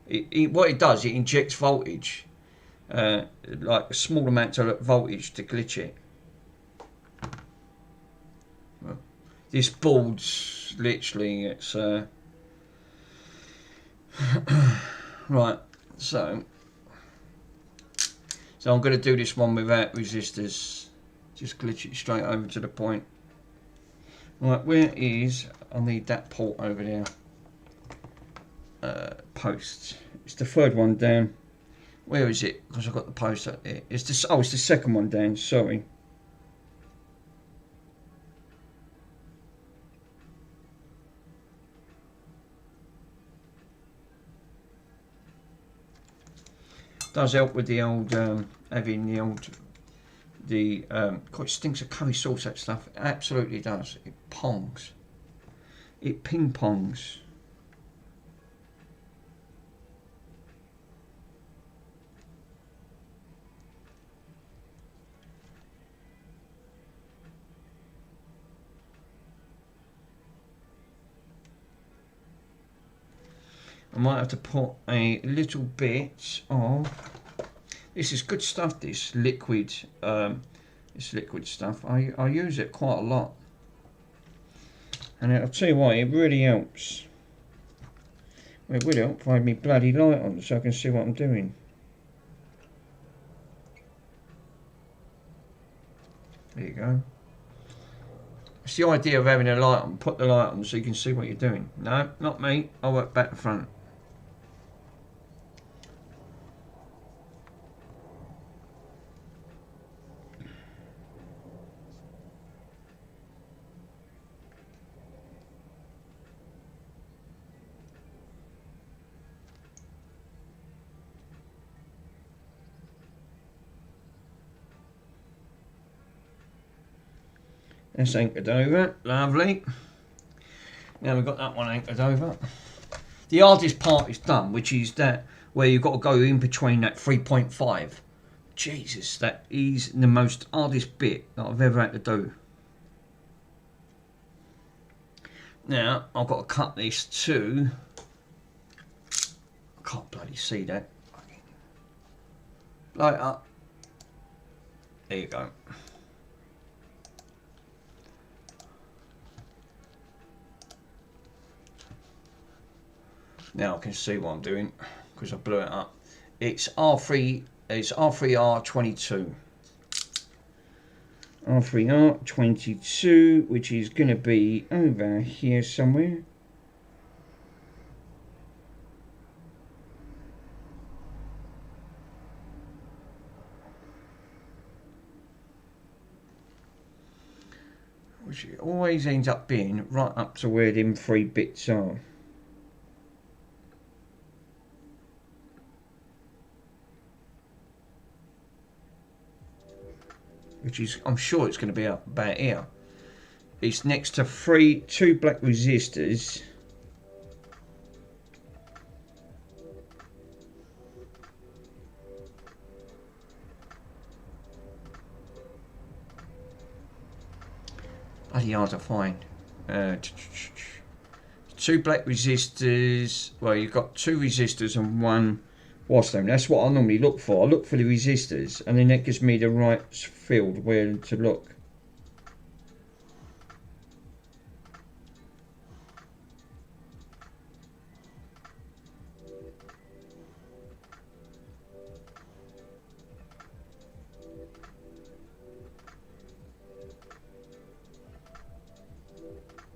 it. What it does, it injects voltage, like a small amount of voltage to glitch it. Well, this board's literally, it's right. So I'm going to do this one without resistors. Just glitch it straight over to the point. Right, where is? I need that port over there. Post. It's the third one down. Where is it? Because I've got the post up there. It's the it's the second one down. Sorry. Does help with the old having the old God, it stinks of curry sauce, that stuff. It absolutely does. It pongs. It ping pongs. I might have to put a little bit of. This is good stuff. This liquid stuff. I use it quite a lot, and I'll tell you what, it really helps. It would help if I had my bloody light on, so I can see what I'm doing. There you go. It's the idea of having a light on. Put the light on so you can see what you're doing. No, not me. I work back to front. That's anchored over, lovely. Now we've got that one anchored over. The hardest part is done, which is that where you've got to go in between that 3.5. Jesus, that is the most hardest bit that I've ever had to do. Now I've got to cut this to. I can't bloody see that. Blow it up. There you go. Now I can see what I'm doing because I blew it up. It's R3. It's R3R22. R3R22, which is going to be over here somewhere. Which it always ends up being right up to where them 3 bits are. Which is, I'm sure it's going to be up about here. It's next to 2 black resistors. Bloody hard to find. 2 black resistors. Well, you've got 2 resistors and 1 Wasdome. That's what I normally look for. I look for the resistors, and then that gives me the right field where to look.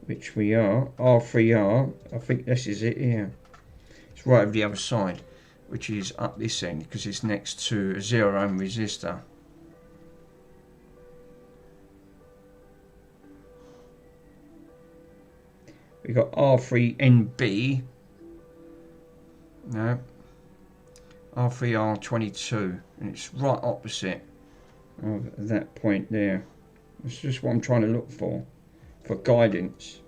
which we are, R3R, I think this is it, yeah. It's right over the other side, which is up this end, because it's next to a 0 ohm resistor. We got R3NB, no, R3R22, and it's right opposite of that point there. That's just what I'm trying to look for guidance.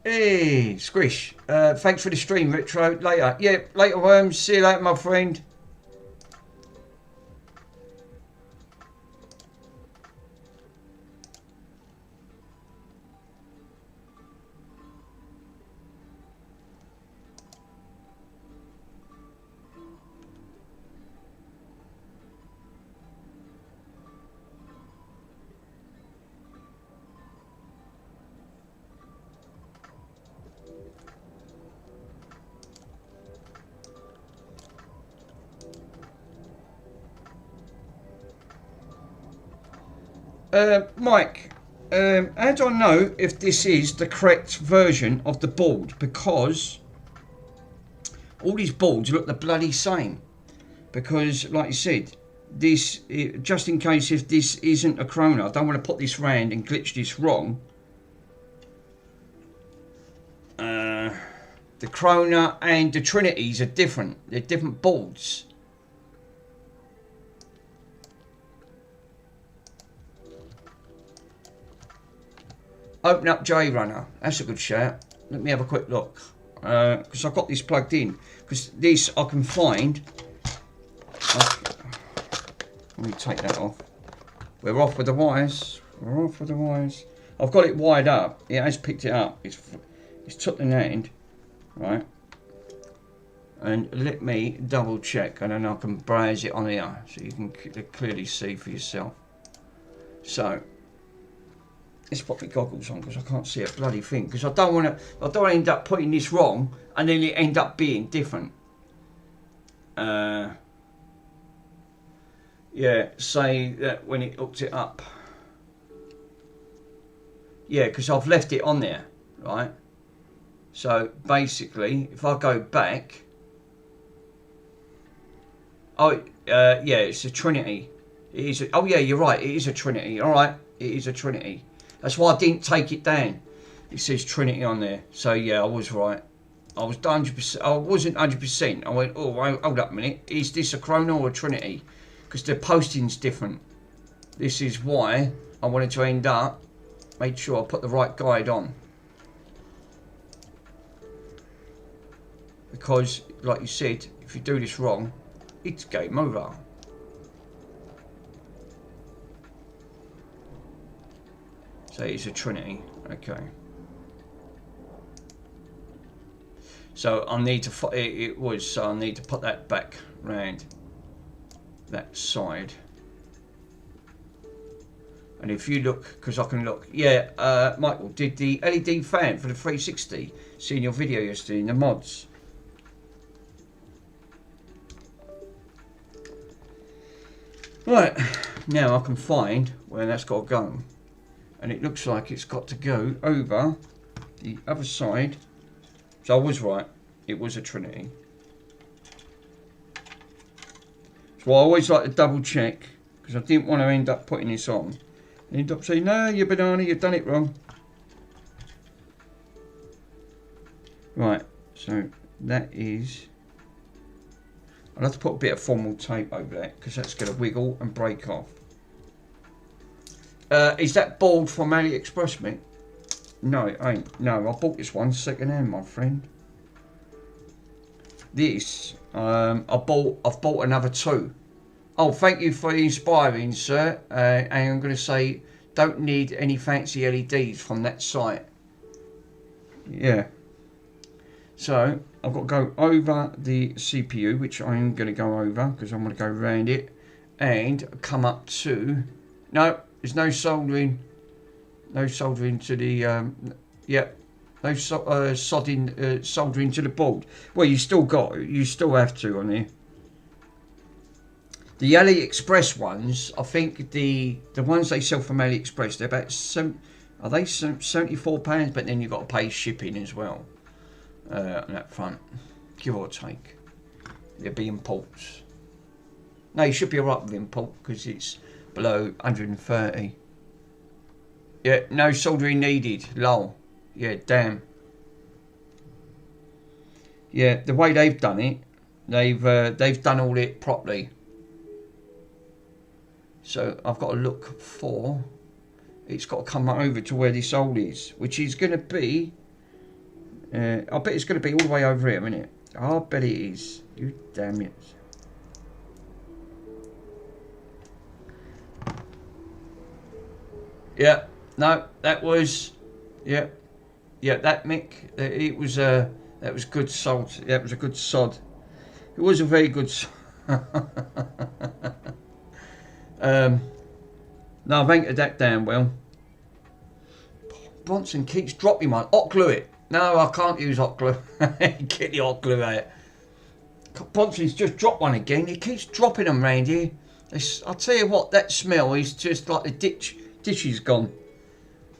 Hey, Squish, thanks for the stream, Retro. Later. Yeah, later, Worms. See you later, my friend. Mike, how do I know if this is the correct version of the board? Because all these boards look the bloody same. Because, like you said, this, just in case if this isn't a Corona, I don't want to put this round and glitch this wrong. The Corona and the Trinities are different. They're different boards. Open up JRunner. That's a good shout. Let me have a quick look. Because I've got this plugged in. Because this I can find. Let me take that off. We're off with the wires. We're off with the wires. I've got it wired up. It has picked it up. It's took the end. Right. And let me double check. And then I can browse it on here. So you can clearly see for yourself. So. Let's put my goggles on because I can't see a bloody thing. Because I don't want to end up putting this wrong and then it end up being different. Yeah, say that when it hooked it up. Yeah, because I've left it on there, right? So basically, if I go back, oh yeah, it's a Trinity. It is. Oh yeah, you're right. It is a Trinity. All right, it is a Trinity. That's why I didn't take it down. It says Trinity on there. So yeah, I was right. I was 100%. I wasn't 100%. I went, oh, hold up a minute. Is this a Corona or a Trinity? Because the posting's different. This is why I wanted to end up. Make sure I put the right guide on. Because, like you said, if you do this wrong, it's game over. So it's a Trinity, okay. So I need to, so I need to put that back round that side. And if you look, because I can look, yeah, Michael, did the LED fan for the 360, seen your video yesterday in the mods. Right, now I can find where that's got to go. And it looks like it's got to go over the other side. So I was right. It was a Trinity. So I always like to double check. Because I didn't want to end up putting this on. And end up saying, no, you banana, you've done it wrong. Right. So that is... I'll have to put a bit of formal tape over that. Because that's going to wiggle and break off. Is that board from AliExpress, mate? No, it ain't. No, I bought this one second hand, my friend. This, I've bought another two. Oh, thank you for inspiring, sir. And I'm going to say, don't need any fancy LEDs from that site. Yeah. So, I've got to go over the CPU, which I'm going to go over, because I'm going to go around it, and come up to... No. There's no soldering to the, yep, no soldering to the board. Well, you still have to on here. The AliExpress ones, I think the ones they sell from AliExpress, they're about are they £74? But then you've got to pay shipping as well on that front, give or take. There'll be imports. No, you should be alright with import because it's below 130. Yeah, no soldering needed. Lol. Yeah, damn. Yeah, the way they've done it, they've done all it properly. So I've got to look for. It's got to come over to where this hole is, which is going to be. I bet it's going to be all the way over here, isn't it? I bet it is. You damn it. Yeah. No, that was. Yeah. Yeah. That Mick. It was. That was good salt. Yeah, it was a good sod. It was a very good. No, I've anchored that down well. Bronson keeps dropping one. Hot glue it. No, I can't use hot glue. Get the hot glue out. Bronson's just dropped one again. He keeps dropping them round here. I'll tell you what, that smell is just like the dish is gone.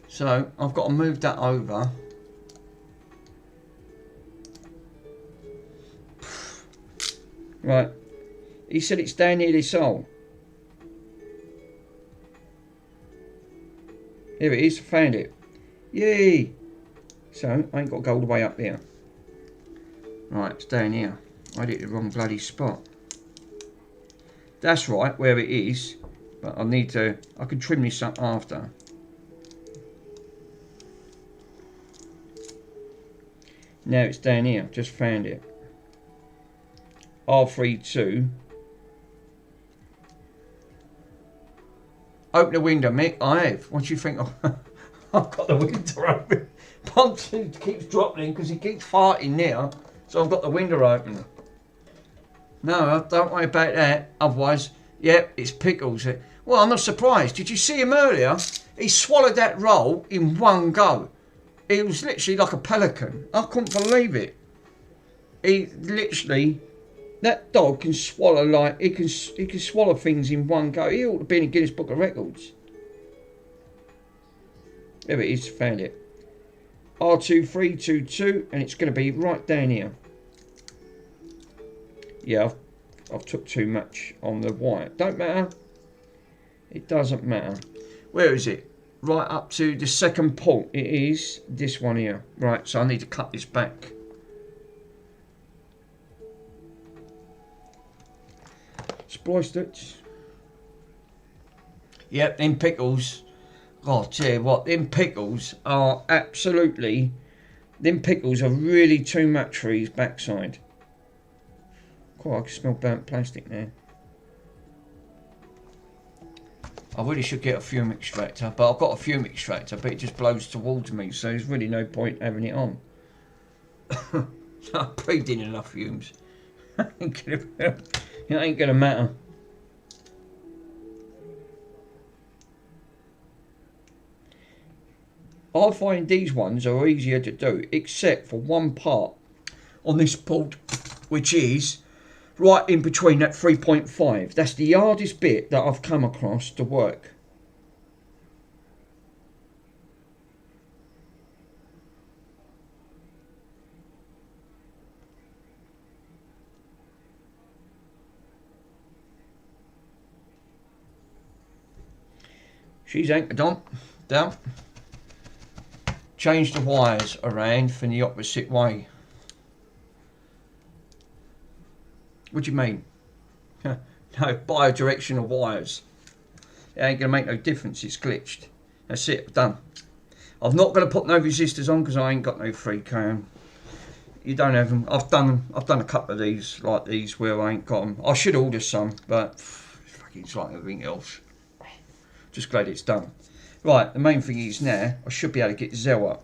So I've got to move that over. Right. He said it's down near this hole. Here it is, found it. Yay! So, I ain't got to go all the way up there. Right, it's down here. I did the wrong bloody spot. That's right, where it is. But I need to... I can trim this up after. Now it's down here. Just found it. R32. Open the window, Mick. I have. What do you think? I've got the window open. Pontoon keeps dropping because he keeps farting now. So I've got the window open. No, don't worry about that. Otherwise, yep, it's Pickles. Well, I'm not surprised. Did you see him earlier? He swallowed that roll in one go. It was literally like a pelican. I couldn't believe it. He literally... That dog can swallow like he can swallow things in one go. He ought to be in the Guinness Book of Records. There it is, found it. R2322, and it's going to be right down here. Yeah, I've took too much on the white. Don't matter. It doesn't matter. Where is it? Right up to the second port. It is this one here. Right, so I need to cut this back. Spliced it. Yep, them pickles. Oh, tell you what, them pickles are absolutely. Them pickles are really too much for his backside. Cool, I can smell burnt plastic now. I really should get a fume extractor, but I've got a fume extractor, but it just blows towards me, so there's really no point having it on. I breathed in enough fumes. It ain't gonna matter. I find these ones are easier to do, except for one part on this board, which is right in between that 3.5. That's the hardest bit that I've come across to work. She's anchored on, down. Change the wires around from the opposite way. What do you mean? No, bi-directional wires. It ain't going to make no difference, it's glitched. That's it, done. I'm not going to put no resistors on because I ain't got no 3K. You don't have them. I've done a couple of these, like these, where I ain't got them. I should order some, but it's like everything else. Just glad it's done. Right, the main thing is now, I should be able to get Zell up.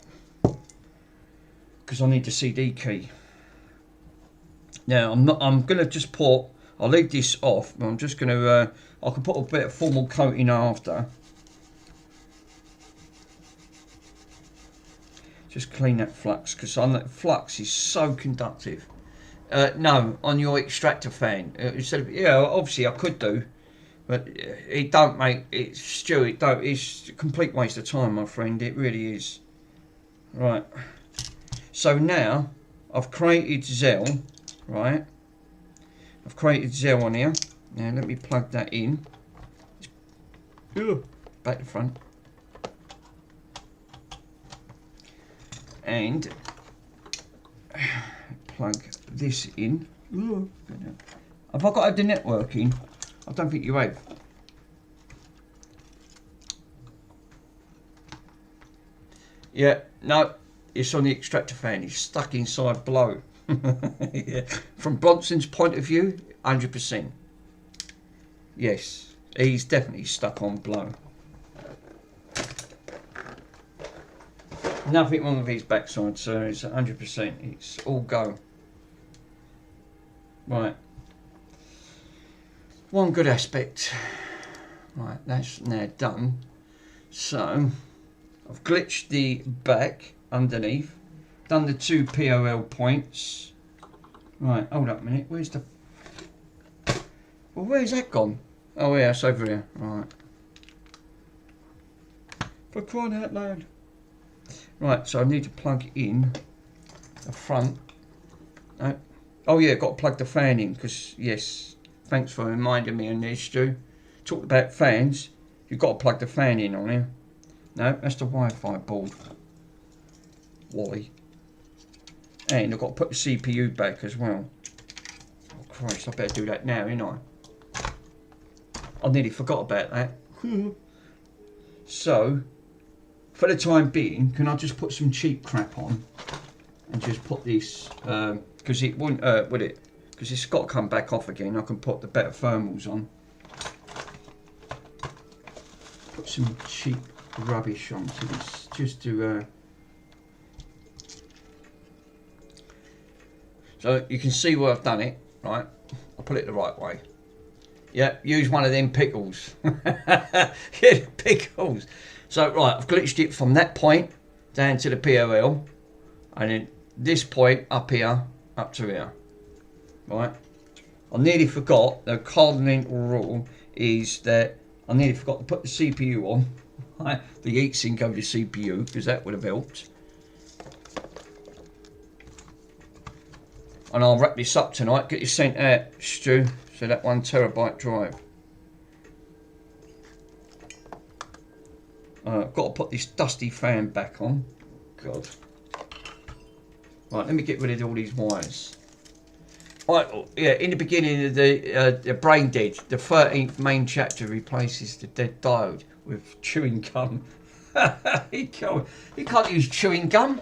Because I need the CD key. Now, I'm going to just put, I'll leave this off, but I'm just going to, I can put a bit of formal coating after. Just clean that flux, because flux is so conductive. No, on your extractor fan. Instead of, yeah, obviously I could do, but it don't make it. Stu, it don't. It's a complete waste of time, my friend. It really is. Right. So now I've created Zell. Right. I've created Zell on here. Now let me plug that in. Back to front. And plug this in. Have I got to have the networking? I don't think you have. Yeah, no, it's on the extractor fan. It's stuck inside below. Yeah. From Bronson's point of view, 100%. Yes, he's definitely stuck on blow. Nothing wrong with his backside, so it's 100%. It's all go. Right. One good aspect. Right, that's now done. So, I've glitched the back underneath. Done the 2 POL points. Right, hold up a minute. Where's the... Well, where's that gone? Oh, yeah, it's over here. Right. For crying out loud. Right, so I need to plug in the front. No. Oh yeah, got to plug the fan in because, yes, thanks for reminding me on this, Stu. Talked about fans. You've got to plug the fan in on here. No, that's the Wi-Fi board. Wally. And I've got to put the CPU back as well. Oh Christ, I better do that now, ain't I? I nearly forgot about that. So, for the time being, can I just put some cheap crap on and just put this, because it wouldn't hurt, would it? Because it's got to come back off again. I can put the better thermals on. Put some cheap rubbish onto this, just to... So you can see where I've done it, right? I'll put it the right way. Yeah, use one of them pickles. Yeah, pickles. So, right, I've glitched it from that point down to the POL. And then this point up here, up to here. Right? I nearly forgot, the cardinal rule is that I nearly forgot to put the CPU on. Right? The heatsink over the CPU, because that would have helped. And I'll wrap this up tonight, get this sent out, Stu. So that 1 terabyte drive. I've got to put this dusty fan back on. God. Right, let me get rid of all these wires. Right, yeah, in the beginning of the Brain Dead, the 13th main chapter replaces the dead diode with chewing gum. He can't use chewing gum.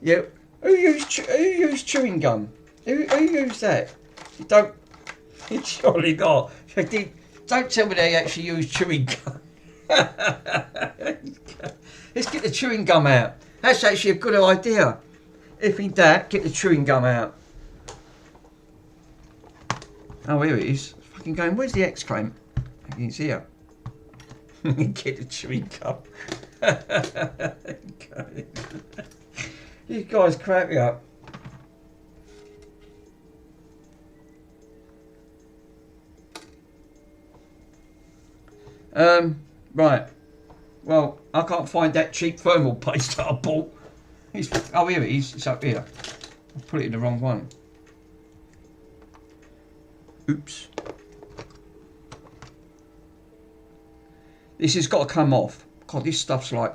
Yeah, who used chewing gum? Who used that? You don't. It's surely not. Don't tell me they actually use chewing gum. Let's get the chewing gum out. That's actually a good idea. If in doubt, get the chewing gum out. Oh, here it is. Fucking going. Where's the X clamp? It's here. Get the chewing gum. These guys crack me up. Right. Well, I can't find that cheap thermal paste that I bought. Oh, here it is. It's up here. I put it in the wrong one. Oops. This has got to come off. God, this stuff's like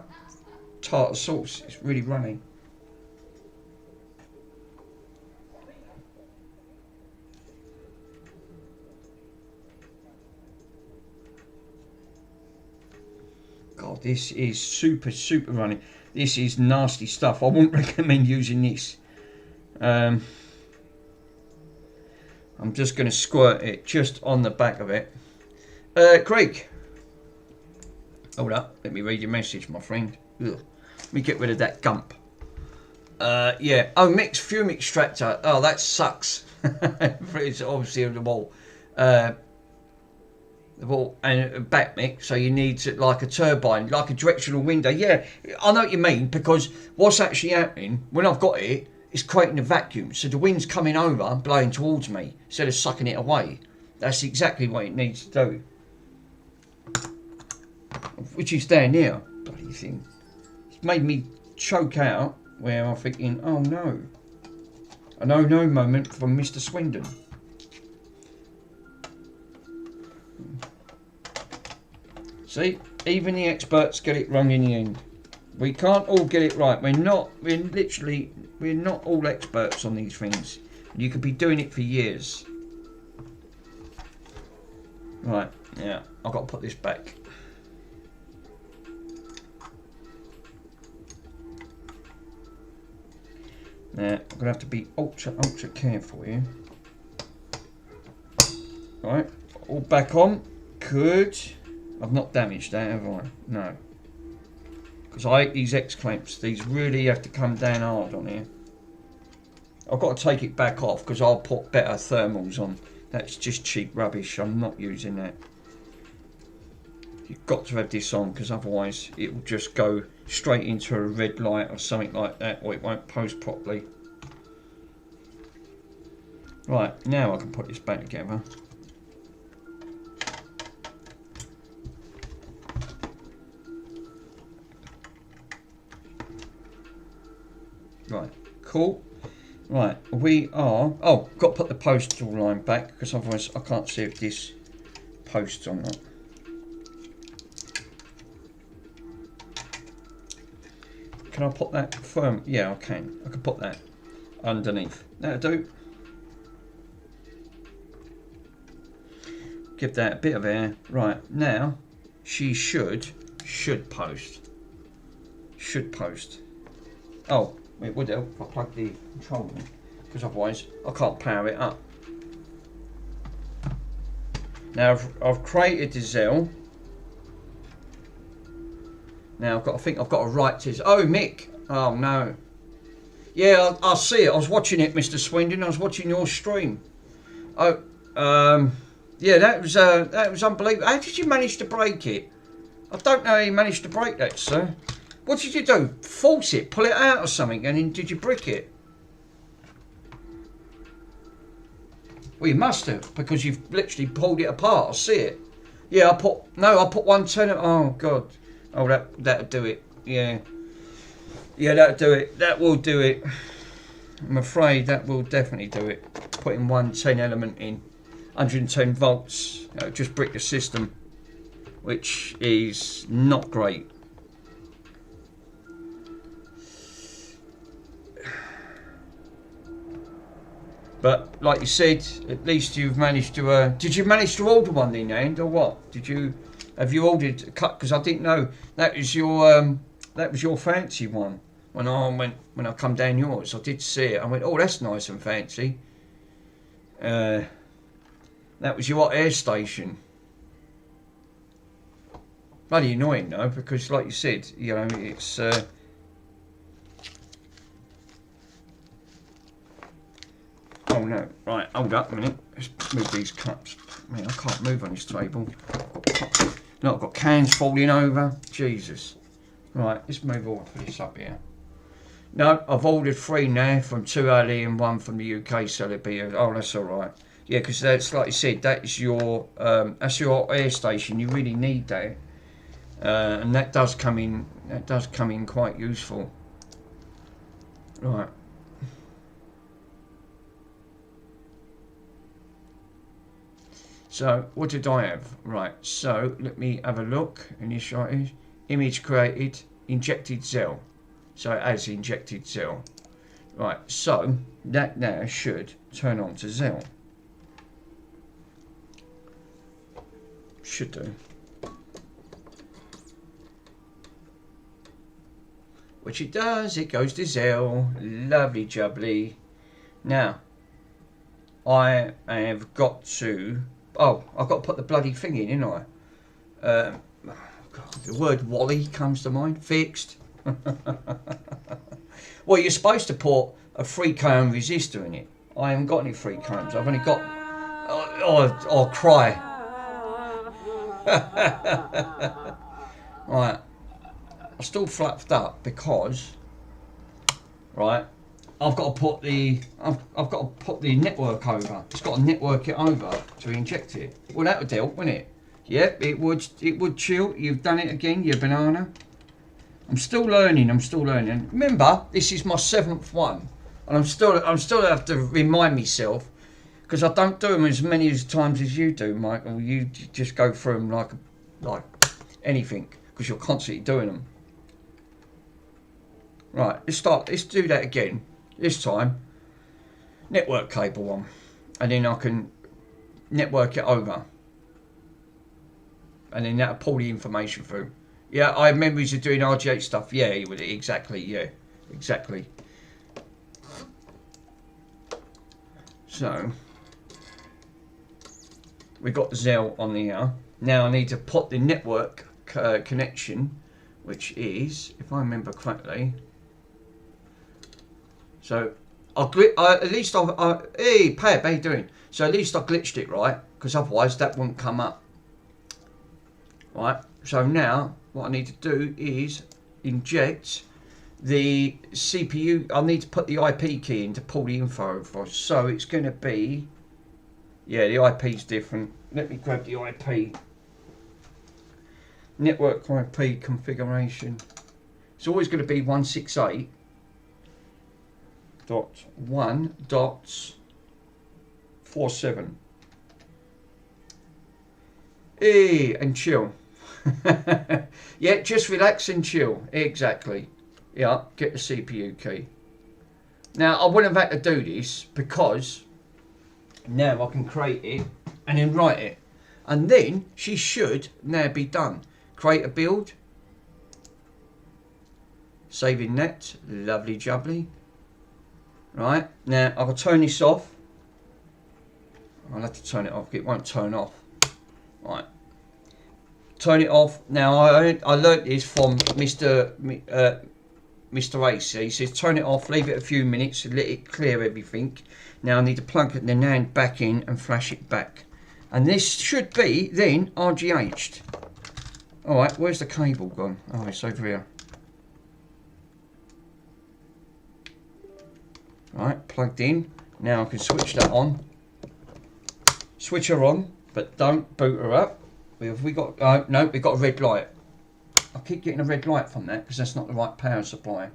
tartar sauce. It's really runny. God, this is super runny. This is nasty stuff. I wouldn't recommend using this. I'm just going to squirt it just on the back of it. Craig. Hold up. Let me read your message, my friend. Ugh. Let me get rid of that gump. Yeah. Oh, mixed fume extractor. Oh, that sucks. It's obviously on the wall. And back mix, so you need like a turbine, like a directional window. Yeah, I know what you mean, because what's actually happening when I've got it, it's creating a vacuum. So the wind's coming over and blowing towards me instead of sucking it away. That's exactly what it needs to do. Which is down here. Bloody thing. It's made me choke out where I'm thinking, oh no. An oh no moment from Mr. Swindon. See, even the experts get it wrong in the end. We can't all get it right. We're not all experts on these things. You could be doing it for years. Right, yeah, I've got to put this back. Now, I'm going to have to be ultra careful here. Right, all back on. Good. I've not damaged that, have I? No. Because I hate these X-clamps. These really have to come down hard on here. I've got to take it back off because I'll put better thermals on. That's just cheap rubbish. I'm not using that. You've got to have this on because otherwise it will just go straight into a red light or something like that, or it won't post properly. Right, now I can put this back together. Right, cool. Right, we are... Oh, got to put the postal line back because otherwise I can't see if this posts or not. Can I put that firm? Yeah, I can. I can put that underneath. That'll do. Give that a bit of air. Right, now she should post. Should post. Oh, it would help if I plug the controller in, because otherwise I can't power it up. Now I've created the Zell. Now I think I've got to write to this. Oh, Mick. Oh no. Yeah, I see it. I was watching it, Mr. Swindon. I was watching your stream. Oh, yeah, that was unbelievable. How did you manage to break it? I don't know how you managed to break that, sir. What did you do? Force it, pull it out or something, and then did you brick it? Well, you must have, because you've literally pulled it apart. I see it. Yeah, I put 110. Oh God. Oh, that'll do it. Yeah. Yeah, that'll do it. That will do it. I'm afraid that will definitely do it. Putting 110 element in. 110 volts. Just brick the system. Which is not great. But like you said, at least you've managed to. Did you manage to order one then, and or what? Have you ordered a cut? Because I didn't know that was your fancy one. When I come down yours, I did see it. I went, oh, that's nice and fancy. That was your hot air station. Bloody annoying though, because like you said, you know, it's. Oh no, right, hold up a minute. Let's move these cups. Man, I can't move on this table. Look, I've got cans falling over. Jesus. Right, let's move all of this up here. No, I've ordered 3 now from 2 early and 1 from the UK, so it'll be. Oh, that's alright. Yeah, because that's like you said, that's your air station. You really need that, and that does come in. That does come in quite useful. Right. So, what did I have? Right, so let me have a look. Initiated, image created, injected Zell. So it has injected Zell. Right, so that now should turn on to Zell. Should do. Which it does, it goes to Zell. Lovely jubbly. Now, I have got to. Oh, I've got to put the bloody thing in, ain't I? God, the word Wally comes to mind. Fixed. Well, you're supposed to put a 3k ohm resistor in it. I haven't got any 3k ohms. I've only got. I'll cry. Right. I'm still fluffed up because. Right. I've got to put the I've got to put the network over. It's got to network it over to inject it. Well, that would help, wouldn't it? Yep, it would. It would chill. You've done it again, you banana. I'm still learning. I'm still learning. Remember, this is my 7th one, and I'm still have to remind myself because I don't do them as many times as you do, Michael. You just go through them like anything because you're constantly doing them. Right, let's do that again. This time, network cable one, and then I can network it over, and then that'll pull the information through. Yeah, I have memories of doing RGH stuff. Yeah, exactly. Yeah, exactly. So we got Zell on the air. Now I need to put the network connection, which is, if I remember correctly. So hey Pab, how you doing? So at least I glitched it right, because otherwise that wouldn't come up. Right. So now what I need to do is inject the CPU. I need to put the IP key in to pull the info over. So it's going to be, yeah, the IP is different. Let me grab the IP. Network IP configuration. It's always going to be 168.1.47. Hey, and chill. Yeah, just relax and chill. Exactly. Yeah, get the CPU key. Now, I wouldn't have had to do this because now I can create it and then write it. And then she should now be done. Create a build. Saving that. Lovely jubbly. Right, now I'll turn this off. I'll have to turn it off. It won't turn off. Right. Turn it off. Now I learnt this from Mr. Ace. He says turn it off, leave it a few minutes, let it clear everything. Now I need to plug the NAND back in and flash it back. And this should be then RGH'd. Alright, where's the cable gone? Oh, it's over here. Right, plugged in. Now I can switch that on. Switch her on, but don't boot her up. Have we got? No, we've got a red light. I keep getting a red light from that because that's not the right power supply.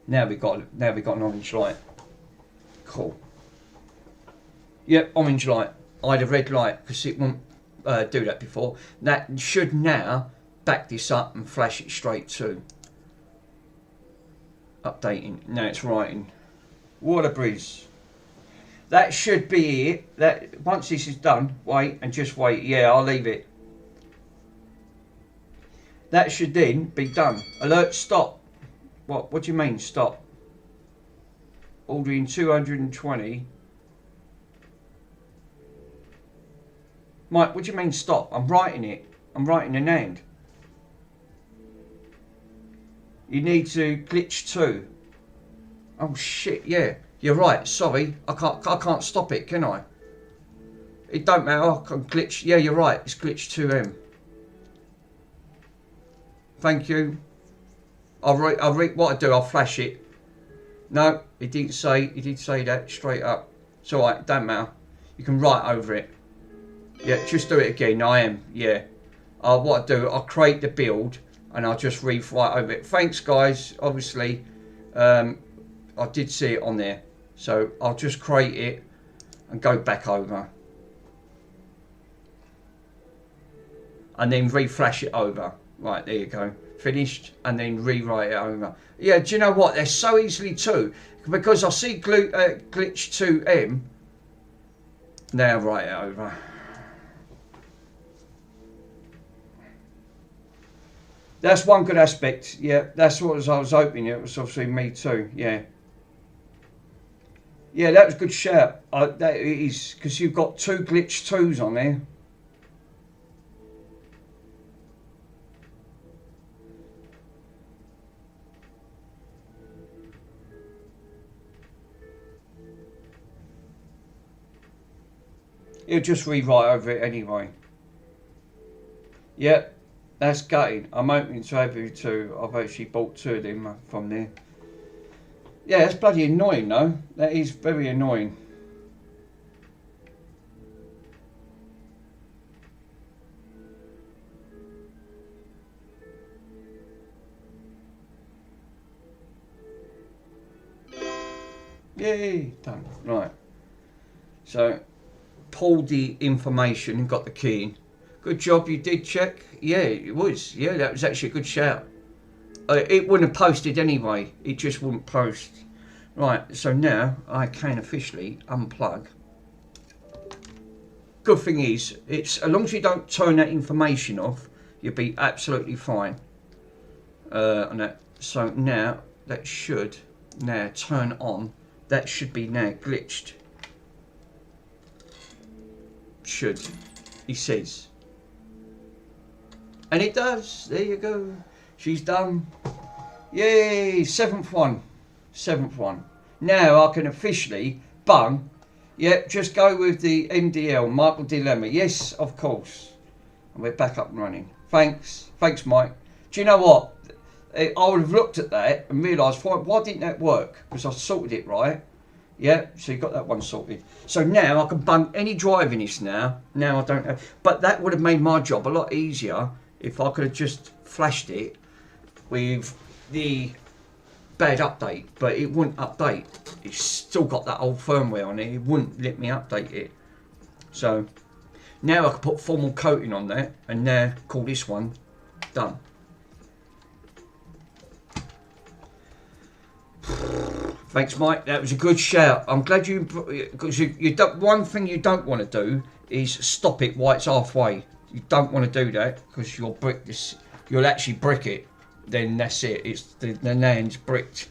Now we got an orange light. Cool. Yep, orange light. I had a red light because it won't do that before. That should now back this up and flash it straight to. Updating. Now it's writing. Water breeze. That should be it. That once this is done, wait and just wait. Yeah, I'll leave it. That should then be done. Alert, stop. What do you mean stop? Ordering 220. Mike, what do you mean stop? I'm writing it. I'm writing an end. You need to glitch 2. Oh shit, yeah. You're right, sorry. I can't stop it, can I? It don't matter, I can glitch. Yeah, you're right, it's glitch 2M. Thank you. What I do, I'll flash it. No, it didn't say that straight up. It's alright, don't matter. You can write over it. Yeah, just do it again, I am, yeah. What I do, I'll create the build and I'll just write over it. Thanks guys, obviously. I did see it on there. So I'll just create it and go back over. And then reflash it over. Right, there you go. Finished. And then rewrite it over. Yeah, do you know what? They're so easily too. Because I see glitch 2M. Now write it over. That's one good aspect. Yeah, that's what I was hoping. It was obviously me too. Yeah. Yeah, that was a good shout. That is because you've got 2 glitch 2s on there. He'll just rewrite over it anyway. Yep, that's gutting. I'm hoping to have you 2. I've actually bought 2 of them from there. Yeah, that's bloody annoying though. That is very annoying. Yay, done. Right. So, pulled the information and got the key in. Good job you did check. Yeah, it was. Yeah, that was actually a good shout. It wouldn't have posted anyway. It just wouldn't post. Right, so now I can officially unplug. Good thing is, it's as long as you don't turn that information off, you'll be absolutely fine. On that. So now that should now turn on. That should be now glitched. Should, he says. And it does. There you go. She's done. Yay, 7th one. 7th one. Now I can officially bung. Yep, just go with the MDL, Michael Dilemma. Yes, of course. And we're back up and running. Thanks. Thanks, Mike. Do you know what? I would have looked at that and realised, why didn't that work? Because I sorted it right. Yeah, so you got that one sorted. So now I can bung any drive in this now. Now I don't have... But that would have made my job a lot easier if I could have just flashed it with the bad update. But it wouldn't update. It's still got that old firmware on it. It wouldn't let me update it. So now I can put formal coating on that and now call this one done. Thanks, Mike. That was a good shout. I'm glad you, because you don't, one thing you don't want to do is stop it while it's halfway. You don't want to do that because you'll brick this. You'll actually brick it. Then that's it. It's the land's bricked.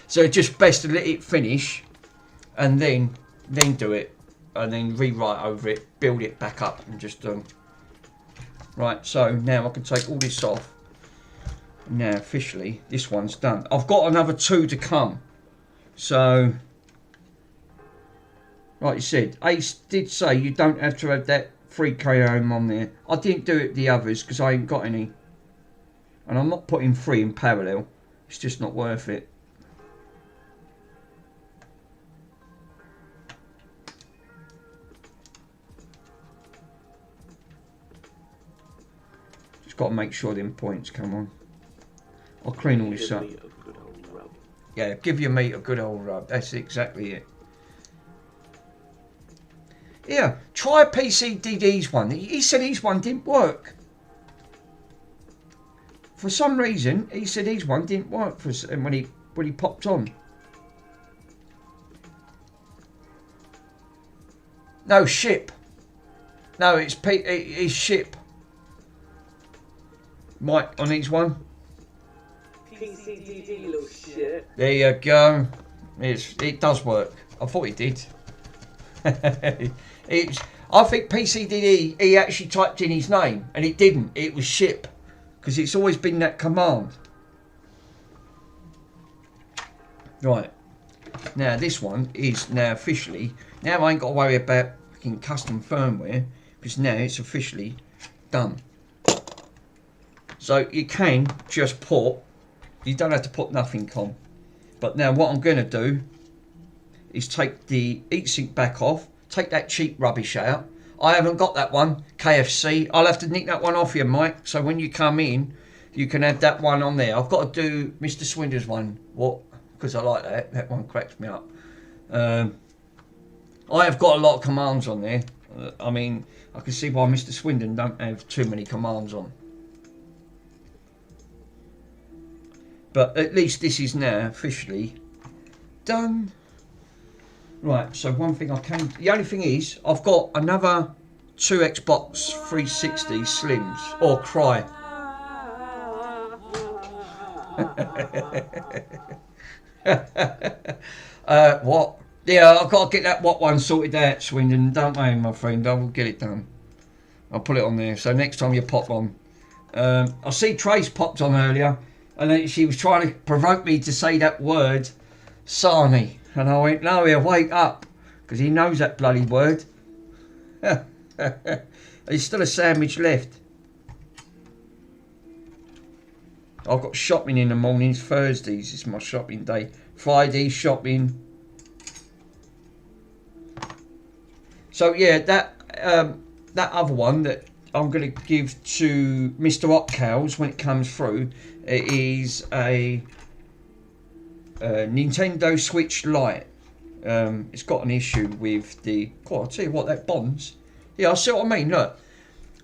So it's just best to let it finish, and then do it, and then rewrite over it, build it back up, and just right. So now I can take all this off. Now officially this one's done. I've got another 2 to come. So like you said, Ace did say you don't have to have that 3K ohm on there. I didn't do it the others because I ain't got any. And I'm not putting 3 in parallel. It's just not worth it. Just got to make sure them points come on. I'll clean all this up. Yeah, give your meat a good old rub. That's exactly it. Yeah, try PCDD's one. He said his one didn't work. For some reason, he said his one didn't work for when he popped on. No, ship. No, it's ship. Mike on his one. PCDD, little shit. There you go. It does work. I thought it did. I think PCDD, he actually typed in his name and it didn't. It was ship. Because it's always been that command. Right. Now this one is now officially... Now I ain't got to worry about fucking custom firmware. Because now it's officially done. So you can just put... You don't have to put nothing on. But now what I'm going to do is take the heatsink back off. Take that cheap rubbish out. I haven't got that one, KFC. I'll have to nick that one off you, Mike. So when you come in, you can have that one on there. I've got to do Mr. Swinder's one. What? Because I like that. That one cracks me up. I have got a lot of commands on there. I mean, I can see why Mr. Swindon don't have too many commands on. But at least this is now officially done. Right, so one thing I can... The only thing is, I've got another 2 Xbox 360 Slims. Or Cry. What? Yeah, I've got to get that what one sorted out, Swindon. Don't worry, my friend. I will get it done. I'll put it on there. So next time you pop on. I see Trace popped on earlier. And then she was trying to provoke me to say that word, Sarnie. And I went, no, he'll wake up. Because he knows that bloody word. There's still a sandwich left. I've got shopping in the mornings. Thursdays is my shopping day. Friday shopping. So yeah, that other one that I'm going to give to Mr. Opcows when it comes through, it is a Nintendo Switch Lite. It's got an issue with the... God, I'll tell you what, that bonds. Yeah, I see what I mean. Look,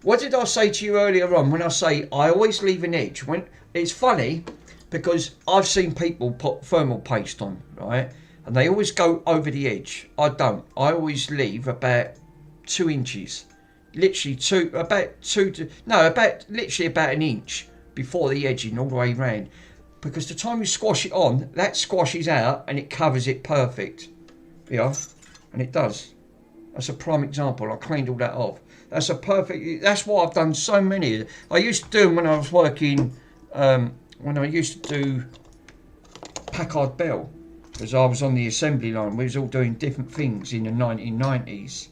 what did I say to you earlier on when I say I always leave an edge? When it's funny because I've seen people put thermal paste on, right? And they always go over the edge. I don't. I always leave about 2 inches. Literally literally about an inch before the edging all the way round. Because the time you squash it on, that squashes out and it covers it perfect. Yeah, and it does. That's a prime example. I cleaned all that off. That's a perfect... That's why I've done so many. I used to do them when I was working... when I used to do Packard Bell. Because I was on the assembly line. We was all doing different things in the 1990s.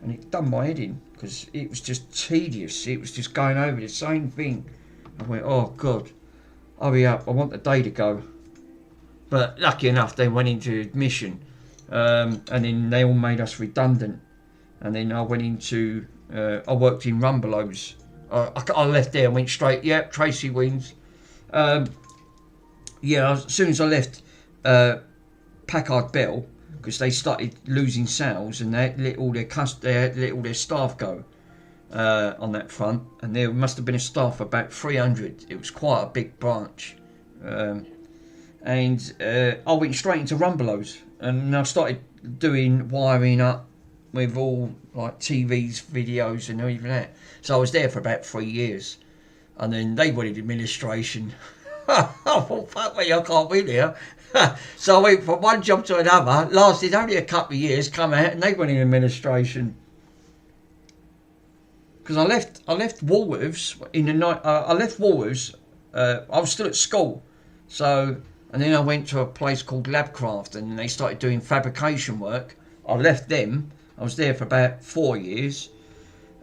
And it done my head in. Because it was just tedious. It was just going over the same thing. I went, oh God. Hurry up. I want the day to go. But lucky enough, they went into admission. And then they all made us redundant. And then I went into... I worked in Rumbelows. I left there and went straight... Yep, Tracy wins. Yeah, as soon as I left Packard Bell, because they started losing sales and they let all their staff go on that front, and there must have been a staff of about 300. It was quite a big branch, and I went straight into Rumbelows, and I started doing wiring up with all like TVs, videos, and even that. So I was there for about 3 years, and then they wanted administration. I thought, fuck me, I can't be there. So I went from one job to another, lasted only a couple of years, come out, and they went in administration. Because I left Woolworths in the night. I left Woolworths. I was still at school, so and then I went to a place called Labcraft, and they started doing fabrication work. I left them. I was there for about 4 years,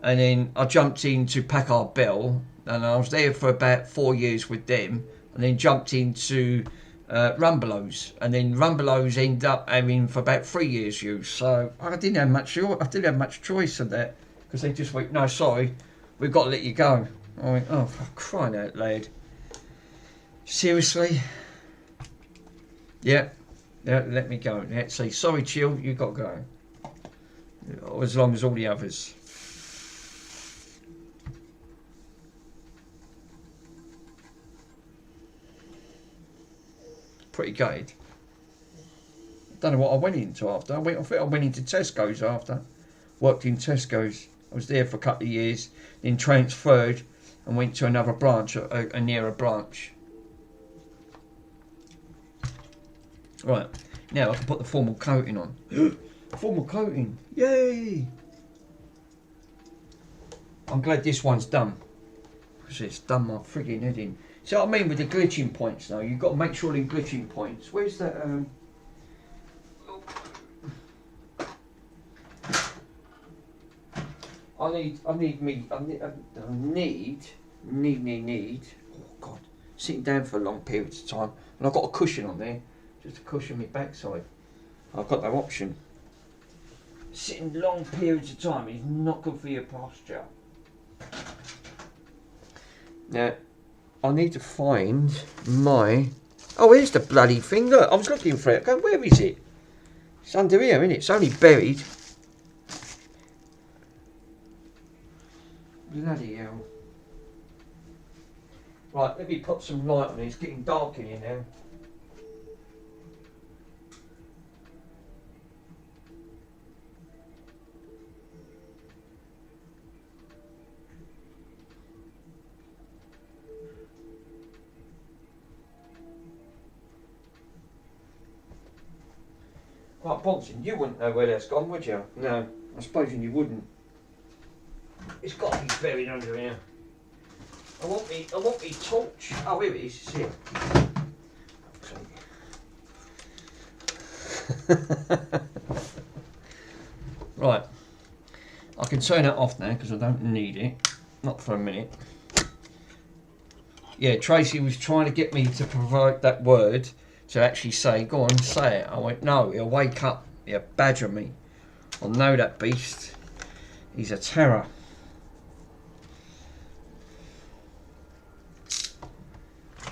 and then I jumped into Packard Bell, and I was there for about 4 years with them, and then jumped into Rumbelows, and then Rumbelows ended up having for about 3 years use. So I didn't have much choice of that, because they just went, no, sorry, we've got to let you go. I went, oh, for crying out loud, seriously? Yeah, let me go. Let's say, sorry, Chill, you got to go. As long as all the others. Pretty gutted. Don't know what I went into after. I think I went into Tesco's after. Worked in Tesco's. I was there for a couple of years. Then transferred and went to another branch, a nearer branch. Right, now I can put the formal coating on. Formal coating, yay! I'm glad this one's done, because it's done my frigging head in. See what I mean with the glitching points now? You've got to make sure the glitching points. Where's that? I need. Oh God, sitting down for long periods of time, and I've got a cushion on there, just to cushion my backside. I've got no option. Sitting long periods of time is not good for your posture. Now, I need to find my... Oh, here's the bloody thing. Look, I was looking for it. Go, where is it? It's under here, isn't it? It's only buried. Bloody hell. Right, let me put some light on it. It's getting dark in here now. Like Bonson, you wouldn't know where that's gone, would you? No, I suppose you wouldn't. It's got to be buried under here. I want me torch. Oh, here it is. It's here. Right. I can turn it off now because I don't need it. Not for a minute. Yeah, Tracy was trying to get me to provoke that word to actually say, go on, say it. I went, no, he'll wake up. He'll badger me. I'll know that beast. He's a terror.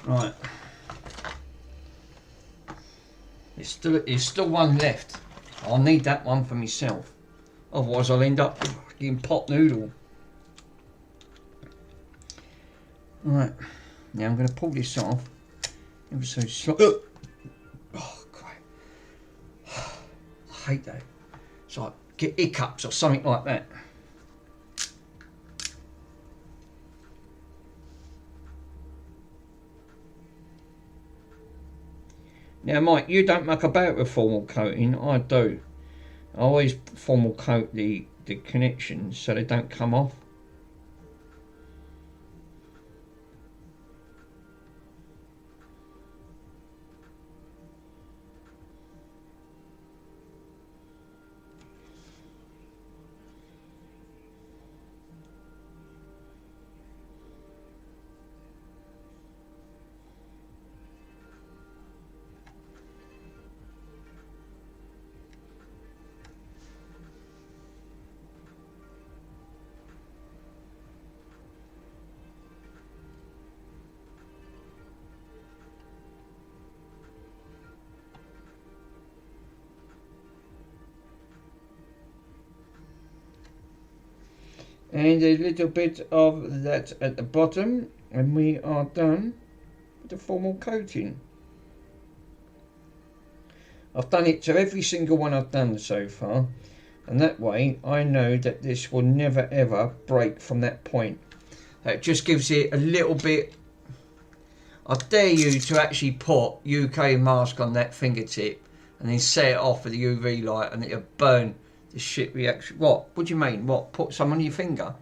Right. There's still one left. I'll need that one for myself. Otherwise I'll end up getting pot noodle. Right. Now I'm going to pull this off. Ever so slow. Oh, great. I hate that. It's like get hiccups or something like that. Now, Mike, you don't muck about with formal coating. I do. I always formal coat the connections so they don't come off. And a little bit of that at the bottom, and we are done with the formal coating. I've done it to every single one I've done so far, and that way I know that this will never ever break from that point. That just gives it a little bit. I dare you to actually put UK mask on that fingertip and then set it off with the UV light and it'll burn the shit reaction. What do you mean? What? Put some on your finger?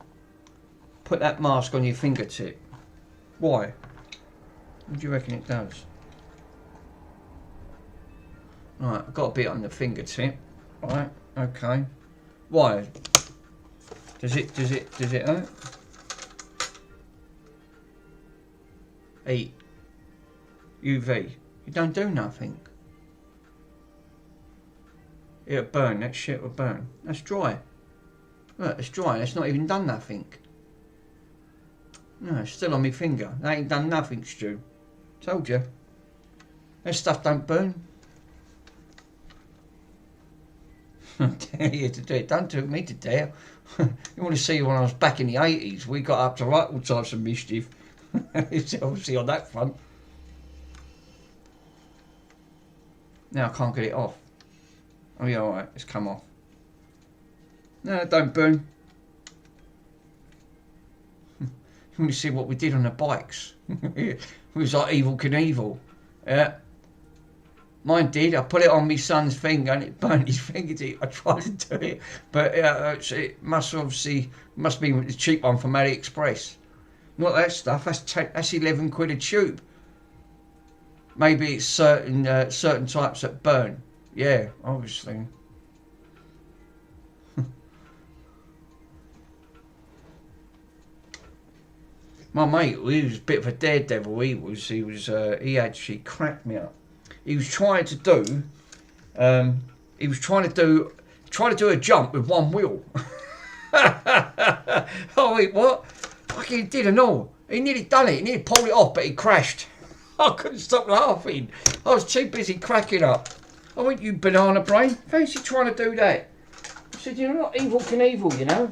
Put that mask on your fingertip. Why? What do you reckon it does? Right, I've got a bit on the fingertip. Right, okay. Why? Does it hurt? Eat. UV. You don't do nothing. It'll burn, that shit will burn. That's dry. Look, it's dry, it's not even done nothing. No, it's still on my finger. That ain't done nothing, Stu. Told you. That stuff don't burn. I dare you to do it. Don't do me to dare. You want to see when I was back in the 80s, we got up to right all types of mischief. It's obviously on that front. Now I can't get it off. Oh yeah, alright, it's come off. No, don't burn. You want to see what we did on the bikes? It was like Evel Knievel. Yeah. Mine did. I put it on my son's finger and it burnt his fingertip. I tried to do it, but it must be the cheap one from AliExpress. Not that stuff. That's 11 quid a tube. Maybe it's certain types that burn. Yeah, obviously. My mate, he was a bit of a daredevil. He actually cracked me up. He was trying to do a jump with one wheel. Oh wait, what? Fucking he did and all. He nearly done it. He nearly pulled it off, but he crashed. I couldn't stop laughing. I was too busy cracking up. I went, you banana brain. Fancy trying to do that? I said, you're not Evel Knievel, you know.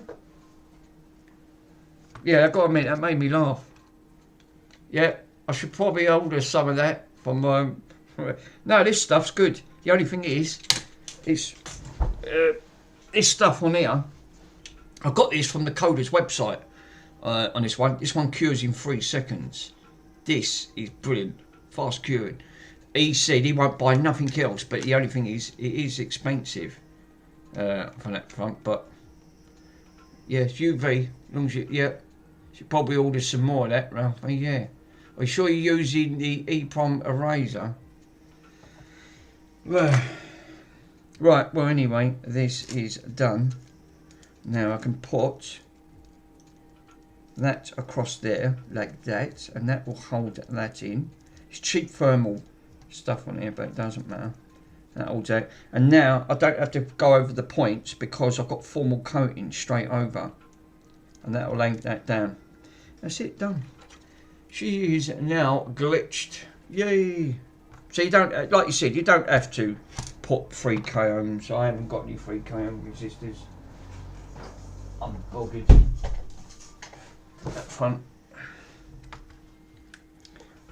Yeah, I got to admit, that made me laugh. Yeah, I should probably order some of that from. No, this stuff's good. The only thing is, it's this stuff on here. I got this from the Coders website. On this one cures in 3 seconds. This is brilliant, fast curing. He said he won't buy nothing else, but the only thing is, it is expensive from that front. But yeah, it's UV. As long as you should probably order some more of that, Ralph. Yeah. Are you sure you're using the EEPROM eraser? Right. Well, anyway, this is done. Now I can put that across there like that, and that will hold that in. It's cheap thermal stuff on here, but it doesn't matter. That holds out. And now I don't have to go over the points because I've got formal coating straight over, and that will lay that down. That's it, done. She is now glitched. Yay! So you don't, like you said, you don't have to put 3 k ohms. I haven't got any 3 k ohm resistors. I'm buggered. That front.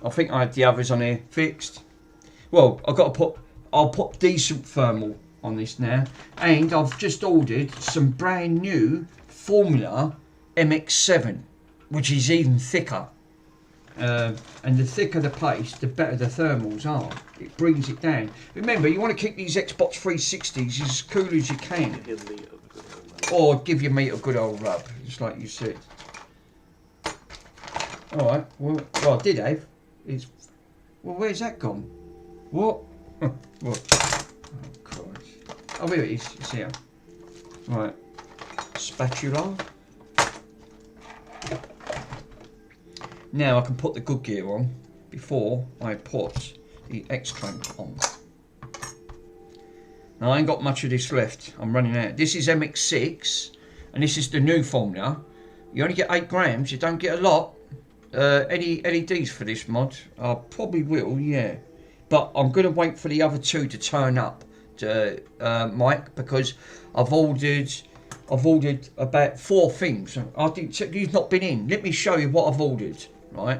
I think I had the others on here fixed. Well, I'll put decent thermal on this now, and I've just ordered some brand new Formula MX7, which is even thicker. And the thicker the paste, the better the thermals are. It brings it down. Remember, you want to keep these Xbox 360s as cool as you can, or give your meat a good old rub, just like you said. All right. Well, I did have. Where's that gone? What? What? Oh Christ! Oh, here it is. It's here. Right. Spatula. Now I can put the good gear on before I put the X-clamp on. Now I ain't got much of this left. I'm running out. This is MX6, and this is the new formula. You only get 8 grams. You don't get a lot. Any LEDs for this mod? I probably will, yeah. But I'm going to wait for the other 2 to turn up, to Mike, because I've ordered about 4 things. I think you've not been in. Let me show you what I've ordered, right?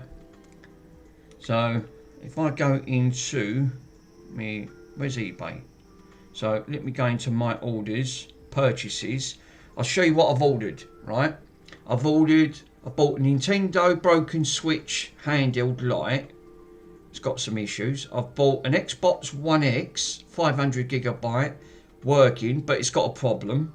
So if I go into me, where's eBay? So let me go into my orders, purchases. I'll show you what I've ordered, right? I bought a Nintendo broken Switch handheld light. It's got some issues. I've bought an Xbox One X 500GB working, but it's got a problem.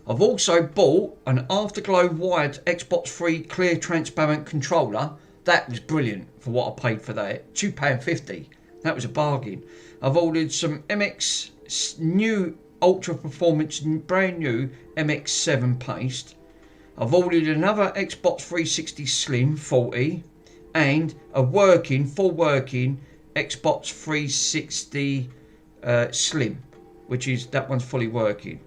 I've also bought an Afterglow wired Xbox 3 clear transparent controller. That was brilliant for what I paid for that. £2.50. That was a bargain. I've ordered some MX new ultra performance brand new MX7 paste. I've ordered another Xbox 360 Slim 40 and a full working Xbox 360 Slim, which is, that one's fully working.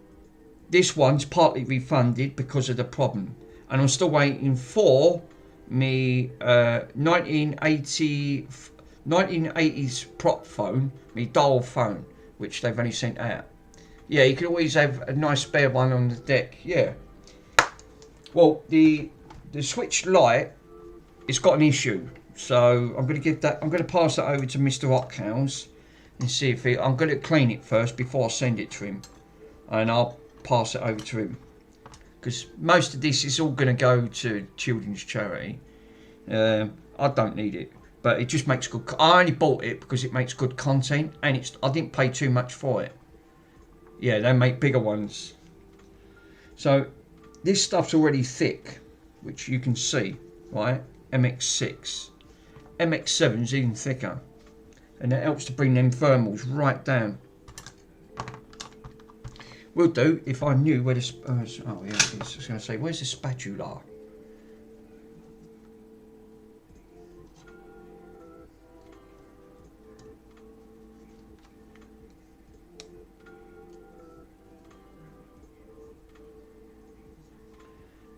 This one's partly refunded because of the problem, and I'm still waiting for me 1980s prop phone, me dial phone, which they've only sent out. Yeah, you can always have a nice spare one on the deck. Yeah. Well, the Switch Lite, it's got an issue, so I'm going to pass that over to Mr. Rockhouse and see if I'm going to clean it first before I send it to him, and I'll pass it over to him, because most of this is all going to go to children's charity. I don't need it, but it just makes good. I only bought it because it makes good content, and I didn't pay too much for it. Yeah, they make bigger ones. So this stuff's already thick, which you can see, right? MX6. MX7's even thicker, and it helps to bring them thermals right down. Will do if I knew where the oh yeah, I was going to say, where's the spatula?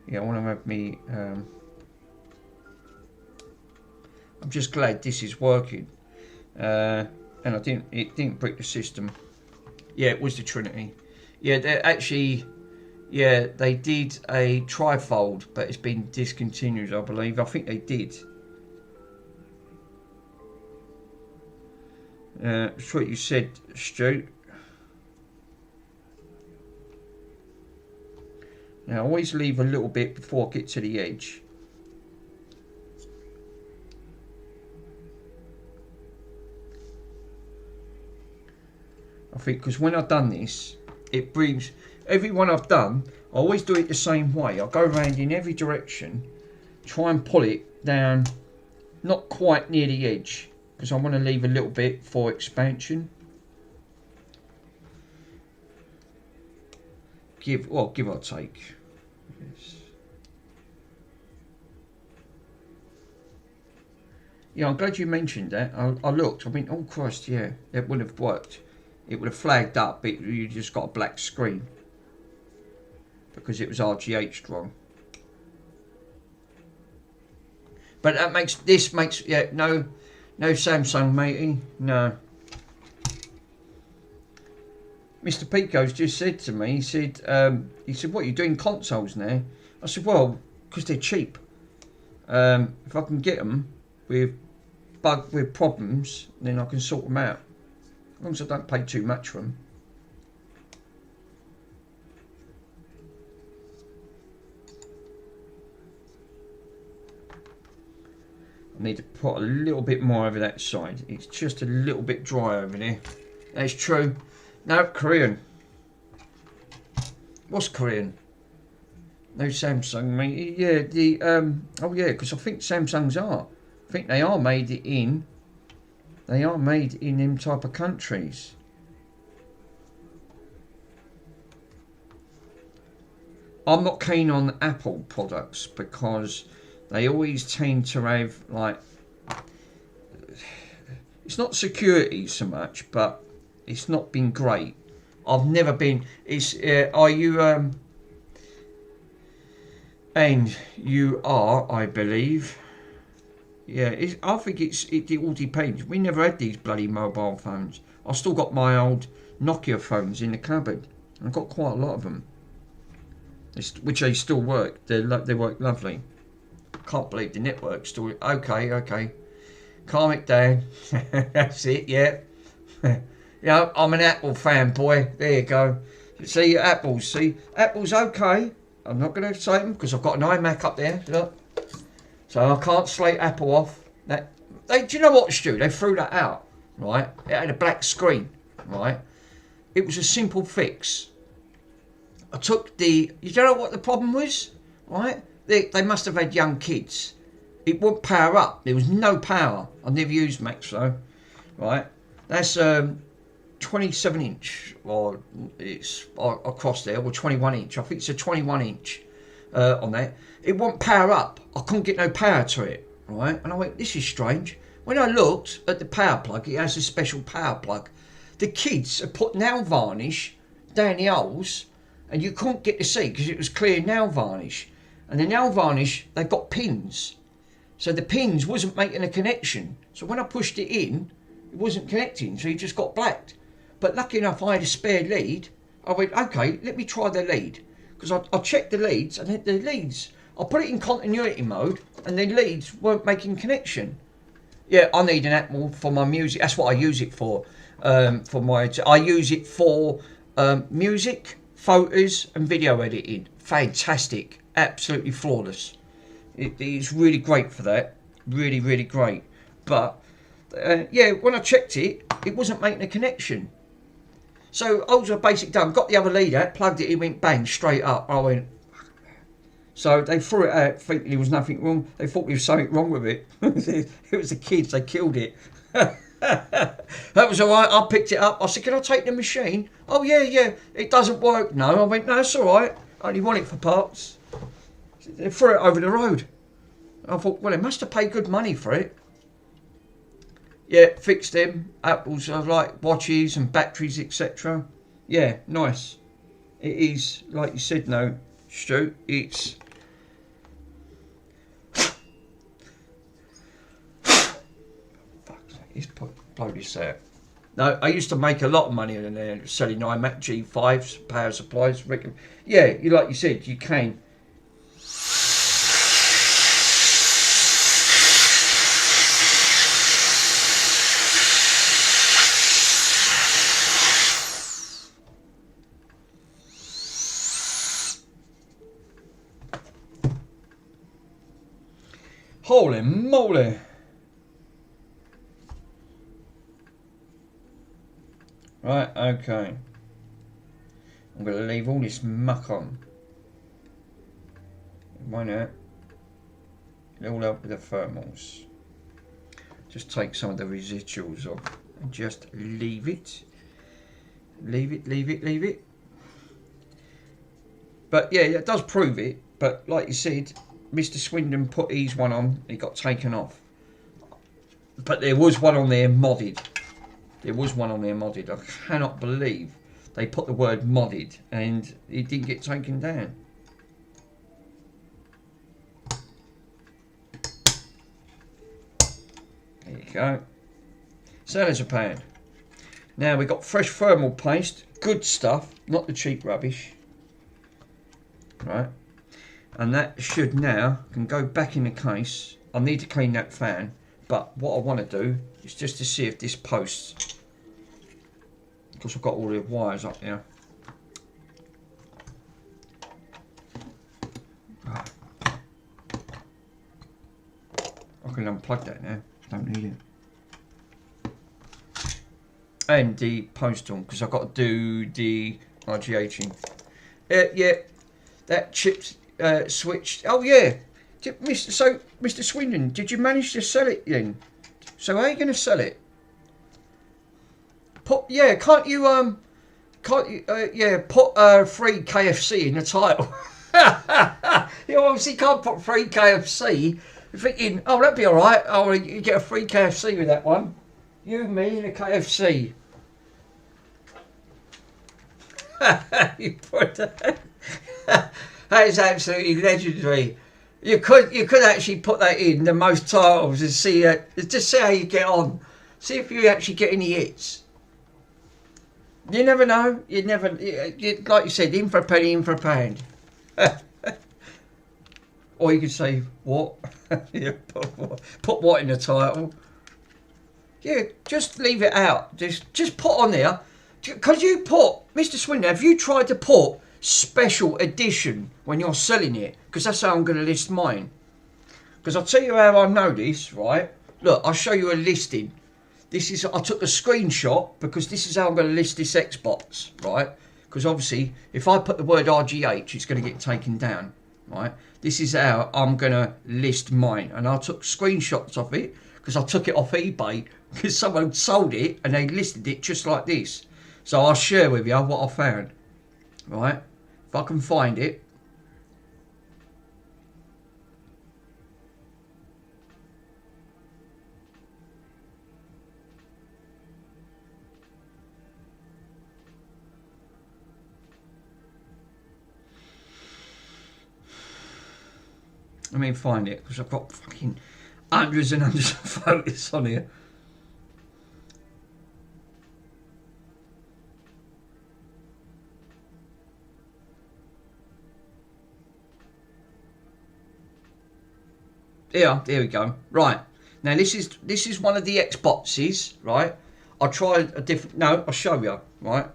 Yeah, I want to have me. I'm just glad this is working, and it didn't break the system. Yeah, it was the Trinity. Yeah, they actually, yeah, they did a trifold, but it's been discontinued, I believe. I think they did. That's what you said, Stu. Now, always leave a little bit before I get to the edge. I think because when I've done this, it brings every one I've done. I always do it the same way. I go around in every direction, try and pull it down, not quite near the edge, because I want to leave a little bit for expansion. Give or take. Yes. Yeah, I'm glad you mentioned that. I looked. I went, oh Christ, yeah, it would have worked. It would have flagged up, but you just got a black screen because it was RGH wrong. But that makes yeah, no Samsung, matey, no. Mr. Pico's just said to me, he said, what are you doing consoles now? I said, well, because they're cheap. If I can get them with problems, then I can sort them out. As long as I don't pay too much for them. I need to put a little bit more over that side. It's just a little bit dry over there. That's true. No, Korean. What's Korean? No Samsung, mate. Yeah, oh yeah, because I think Samsungs are. I think they are made in. They are made in them type of countries. I'm not keen on Apple products because they always tend to have like. It's not security so much, but it's not been great. I've never been. It's are you and you are, I believe. Yeah, I think it all depends. We never had these bloody mobile phones. I've still got my old Nokia phones in the cupboard. I've got quite a lot of them, which they still work. They work lovely. Can't believe the network's still. Okay. Calm it down. That's it. Yeah. Yeah, I'm an Apple fanboy. There you go. See, Apple's okay. I'm not going to say them because I've got an iMac up there. Look. So I can't slate Apple off. Do you know what, Stu? They threw that out, right? It had a black screen, right? It was a simple fix. I took you know what the problem was, right? They must have had young kids. It wouldn't power up. There was no power. I've never used Macs though, right? That's 27 inch, or it's across there, or 21 inch. I think it's a 21 inch on that. It won't power up. I couldn't get no power to it, right? And I went, this is strange. When I looked at the power plug, it has a special power plug. The kids had put nail varnish down the holes, and you couldn't get to see because it was clear nail varnish. And the nail varnish, they've got pins. So the pins wasn't making a connection. So when I pushed it in, it wasn't connecting, so it just got blacked. But lucky enough, I had a spare lead. I went, okay, let me try the lead. Because I checked the leads, and the leads, I put it in continuity mode, and the leads weren't making connection. Yeah, I need an Apple for my music. That's what I use it for. I use it for music, photos, and video editing. Fantastic. Absolutely flawless. It is really great for that. Really, really great. But, yeah, when I checked it, it wasn't making a connection. So, all I basically done, got the other lead out, plugged it in, went bang, straight up. I went. So they threw it out, thinking there was nothing wrong. They thought there was something wrong with it. It was the kids, they killed it. That was alright, I picked it up. I said, can I take the machine? Oh, yeah, it doesn't work. No, I went, no, it's alright. I only want it for parts. They threw it over the road. I thought, well, they must have paid good money for it. Yeah, fixed them. Apples are like watches and batteries, etc. Yeah, nice. It is, like you said, no, Stu, it's... He's blow this out. No, I used to make a lot of money in there selling iMac G5s, power supplies. Yeah, like you said, you can. Holy moly! Right, okay. I'm going to leave all this muck on. Why not? It'll help with the thermals. Just take some of the residuals off and just leave it. Leave it. But yeah, it does prove it. But like you said, Mr. Swindon put his one on, it got taken off. But there was one on there modded. There was one on there modded. I cannot believe they put the word modded and it didn't get taken down. There you go. So there's a pound. Now we've got fresh thermal paste. Good stuff. Not the cheap rubbish. Right. And that should now can go back in the case. I need to clean that fan. But what I want to do is just to see if this posts. Because I've got all the wires up there. Right. I can unplug that now. Don't need it. And the post on, because I've got to do the RGHing. Yeah, that chip's switched. Oh yeah. Mr. Swindon, did you manage to sell it then? So how are you going to sell it? Can't you put free KFC in the title? You obviously can't put free KFC. You're thinking, oh, that'd be all right. Oh, you get a free KFC with that one. You, me, and a KFC. You put that. That is absolutely legendary. You could actually put that in the most titles and see just see how you get on. See if you actually get any hits. You never know. You never, like you said, in for a penny, in for a pound. Or you could say what? Yeah, put what in the title? Yeah, just leave it out. Just put on there. Because you put, Mr. Swindon, have you tried to put special edition when you're selling it? Because that's how I'm going to list mine. Because I'll tell you how I know this, right? Look, I'll show you a listing. This is, I took a screenshot because this is how I'm going to list this Xbox, right? Because obviously, if I put the word RGH, it's going to get taken down, right? This is how I'm going to list mine. And I took screenshots of it because I took it off eBay because someone sold it and they listed it just like this. So I'll share with you what I found, right? If I can find it. Let me find it because I've got fucking hundreds and hundreds of photos on here. There we go. Right. Now this is one of the Xboxes, right? I tried a different, no, I'll show you, right?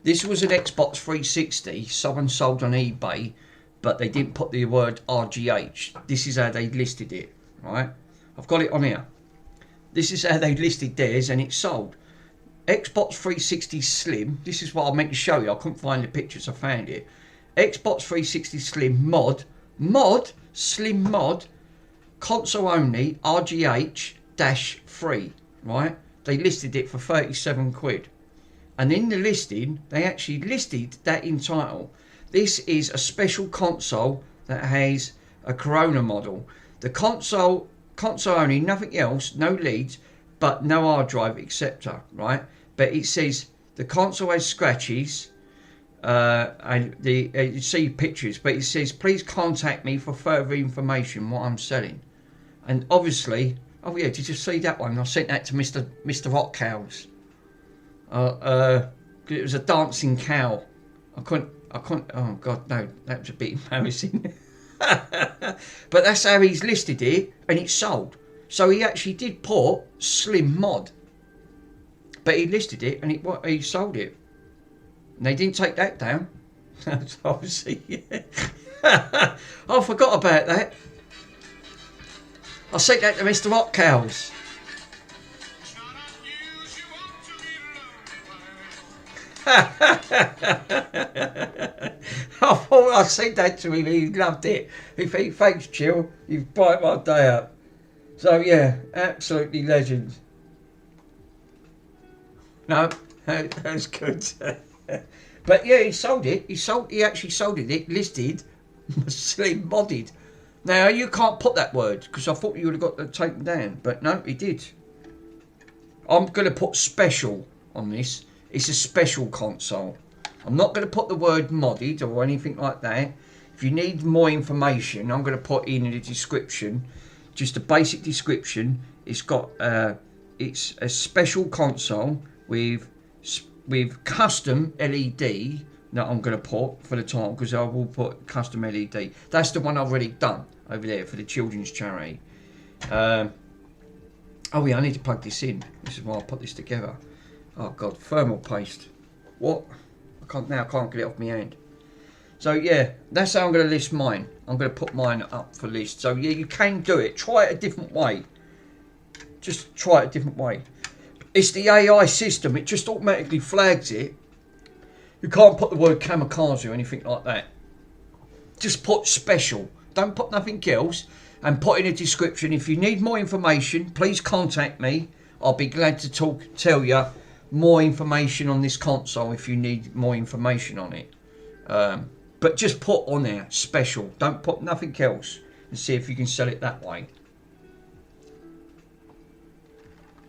This was an Xbox 360, someone sold on eBay, but they didn't put the word RGH. This is how they listed it, right? I've got it on here. This is how they listed theirs and it's sold. Xbox 360 Slim, this is what I meant to show you, I couldn't find the pictures, I found it. Xbox 360 Slim Slim mod, console only, RGH-3, right? They listed it for 37 quid. And in the listing, they actually listed that in title. This is a special console that has a Corona model. The console only, nothing else, no leads, but no hard drive, etc. Right? But it says the console has scratches, and you see pictures, but it says please contact me for further information what I'm selling. And obviously, oh yeah, did you see that one? I sent that to Mr. Hot Cows. It was a dancing cow. I couldn't. Oh God, no, that was a bit embarrassing. But that's how he's listed it, and it's sold. So he actually did put Slim Mod, but he listed it and he sold it. And they didn't take that down. Obviously, yeah. I forgot about that. I sent that to Mr. Hot Cows. I thought I said that to him, he loved it. He said, thanks, Jill, you've brightened my day up. So yeah, absolutely legend. No, that's good. But yeah, he sold it. He actually sold it listed, Slim modded. Now you can't put that word because I thought you would have got that taken down, but no, he did. I'm going to put special on this. It's a special console. I'm not going to put the word modded or anything like that. If you need more information, I'm going to put in the description, just a basic description. It's got it's a special console with custom LED that I'm going to put for the title, because I will put custom LED. That's the one I've already done over there for the children's charity. Oh yeah, I need to plug this in. This is why I put this together. Oh god, thermal paste. What? I can't get it off my hand. So yeah, that's how I'm going to list mine. I'm going to put mine up for list. So yeah, you can do it. Try it a different way. Just try it a different way. It's the AI system. It just automatically flags it. You can't put the word kamikaze or anything like that. Just put special. Don't put nothing else. And put in a description. If you need more information, please contact me. I'll be glad to tell you more information on this console if you need more information on it. But just put on there special. Don't put nothing else, and see if you can sell it that way.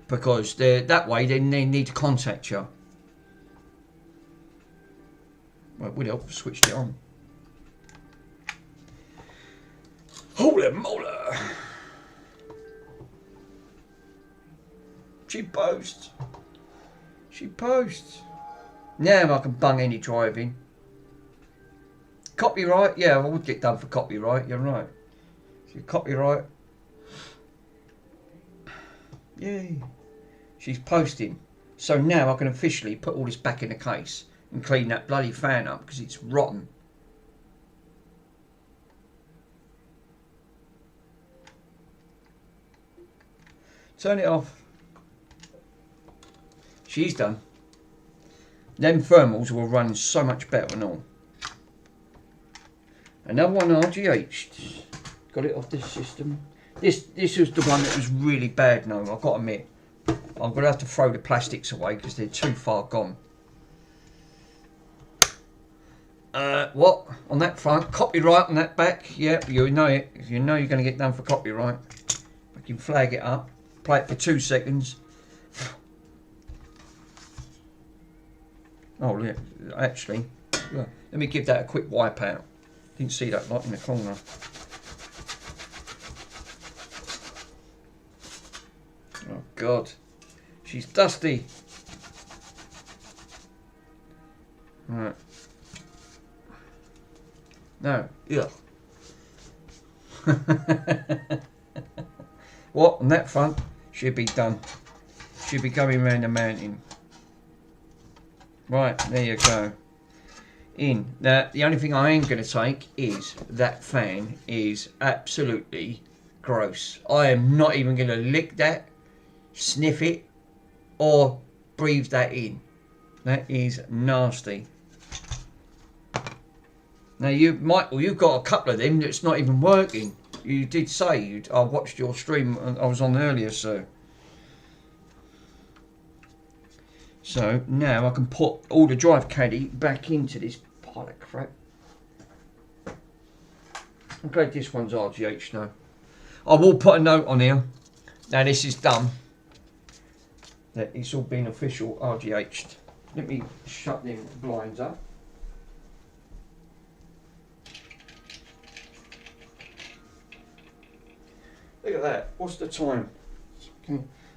Because that way then they need to contact you. Well, it would help if I switched it on. Holy moly! She posts. She posts. Now I can bung any driving. Copyright? Yeah, I would get done for copyright. You're right. So copyright. Yay. She's posting. So now I can officially put all this back in the case and clean that bloody fan up because it's rotten. Turn it off. She's done. Them thermals will run so much better and all. Another one RGH. Got it off this system. This was the one that was really bad now, I've got to admit. I'm going to have to throw the plastics away because they're too far gone. What? On that front, copyright on that back. Yep, you know it. You know you're going to get done for copyright. I can flag it up. Play it for 2 seconds. Oh, yeah, actually, yeah, let me give that a quick wipe out. Didn't see that lot in the corner. Oh, God. She's dusty. Right. No. Yeah. What? On that front, should be done. Should be going around the mountain. Right, there you go. In. Now, the only thing I ain't going to take is that fan is absolutely gross. I am not even going to lick that, sniff it, or breathe that in. That is nasty. Now, Michael, you've got a couple of them that's not even working. You did say I watched your stream. I was on earlier, sir. So now I can put all the drive caddy back into this pile of crap. I'm glad this one's RGH now. I will put a note on here. Now this is done. That it's all been official RGH'd. Let me shut them blinds up. Look at that. What's the time?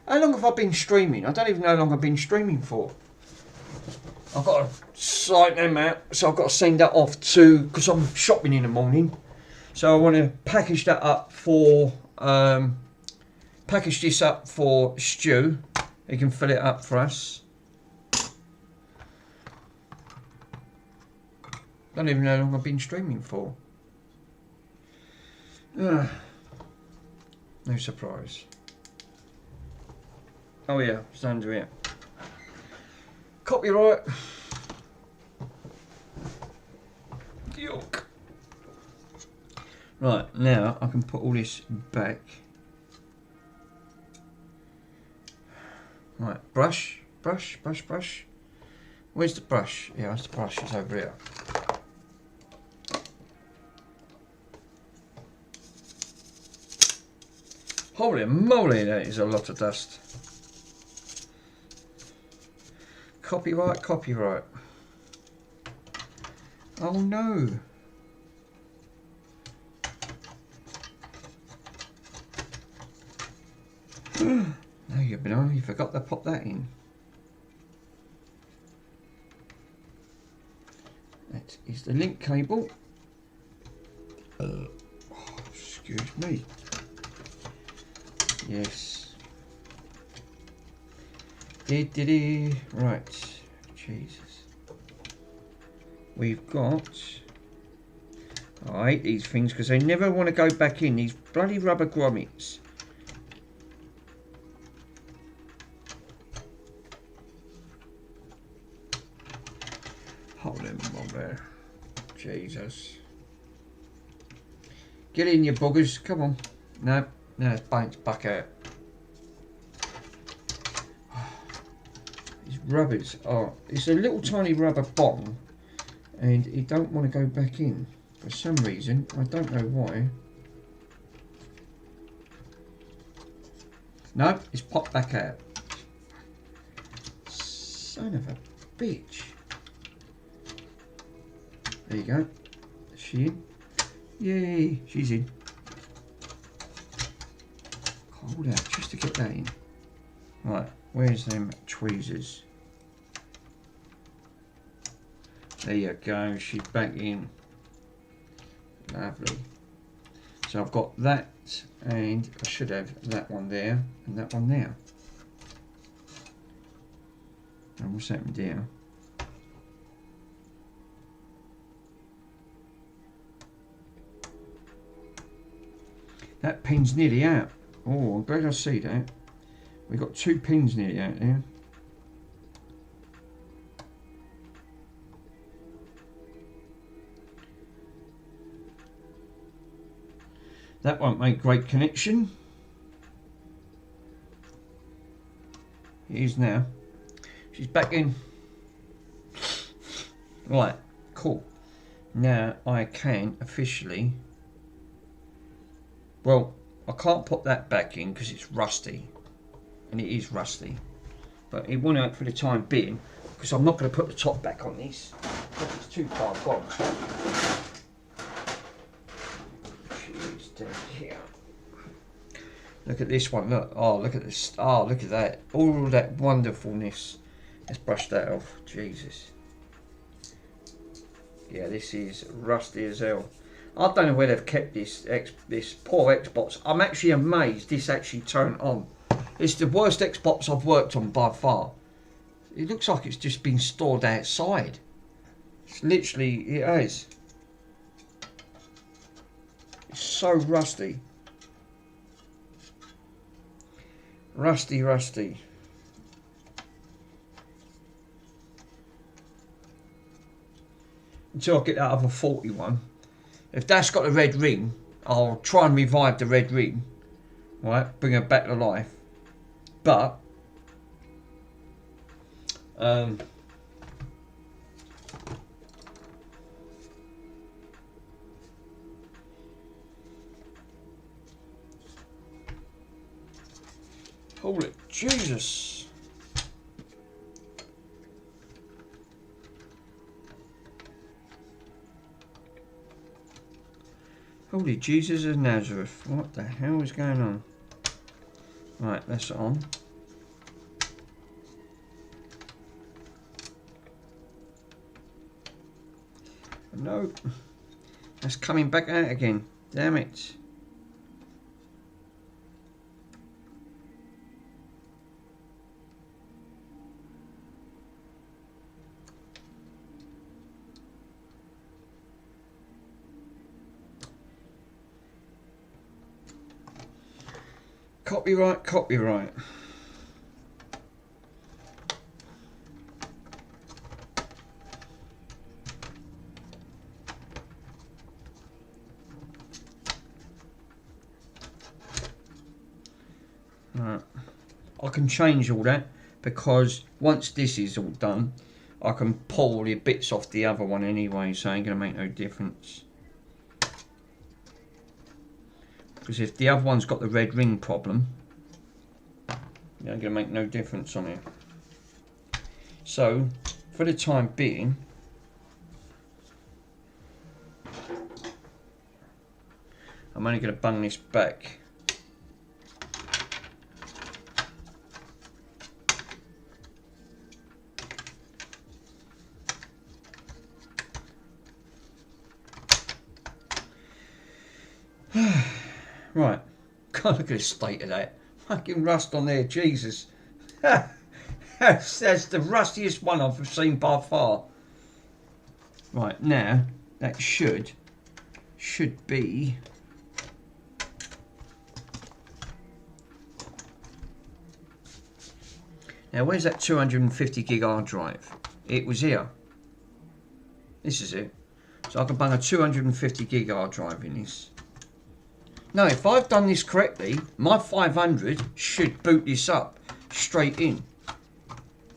How long have I been streaming? I don't even know how long I've been streaming for. I've got to sort them out, so I've got to send that off to, because I'm shopping in the morning. So I want to package that up for, package this up for Stu. He can fill it up for us. Don't even know how long I've been streaming for. No surprise. Oh yeah, it's under here. Copyright. Yuck. Right, now I can put all this back. Right, brush. Where's the brush? Yeah, that's the brush, it's over here. Holy moly, that is a lot of dust. Copyright, copyright. Oh no. No, you forgot to pop that in. That is the link cable. Oh, excuse me. Yes. Right. Jesus. We've got... I hate these things because they never want to go back in. These bloody rubber grommets. Hold them on there. Jesus. Get in, you buggers. Come on. No, it's back out. These rubbers are... It's a little tiny rubber bottom. And it don't want to go back in. For some reason. I don't know why. No, it's popped back out. Son of a bitch. There you go. Is she in? Yay, she's in. Hold out just to get that in. Right, where's them tweezers? There you go, she's back in. Lovely. So I've got that, and I should have that one there, and that one there. And what's happened there? That pin's nearly out. Oh, I'm glad I see that. We've got 2 pins nearly out there. That won't make great connection. It is now. She's back in. Right, cool. Now I can officially... Well, I can't put that back in because it's rusty. And it is rusty. But it won't out for the time being because I'm not going to put the top back on this because it's too far gone. She's down here. Look at this one, look. Oh, look at this. Oh, look at that. All that wonderfulness. Let's brush that off. Jesus. Yeah, this is rusty as hell. I don't know where they've kept this poor Xbox. I'm actually amazed this actually turned on. It's the worst Xbox I've worked on by far. It looks like it's just been stored outside. It's literally, it is. It's so rusty. Rusty. Until I get that other 41. If that's got a red ring, I'll try and revive the red ring. Right, bring her back to life. But holy Jesus. Holy Jesus of Nazareth. What the hell is going on? Right, that's on. No. That's coming back out again. Damn it. Copyright. Right. I can change all that because once this is all done, I can pull the bits off the other one anyway, so it ain't gonna make no difference. Because if the other one's got the red ring problem, it ain't gonna make no difference on it. So for the time being, I'm only going to bung this back. Right, God, look at the state of that. Fucking rust on there, Jesus. That's the rustiest one I've seen by far. Right, now, that should be... Now, where's that 250 gig hard drive? It was here. This is it. So I can bung a 250 gig hard drive in this. Now, if I've done this correctly, my 500 should boot this up straight in.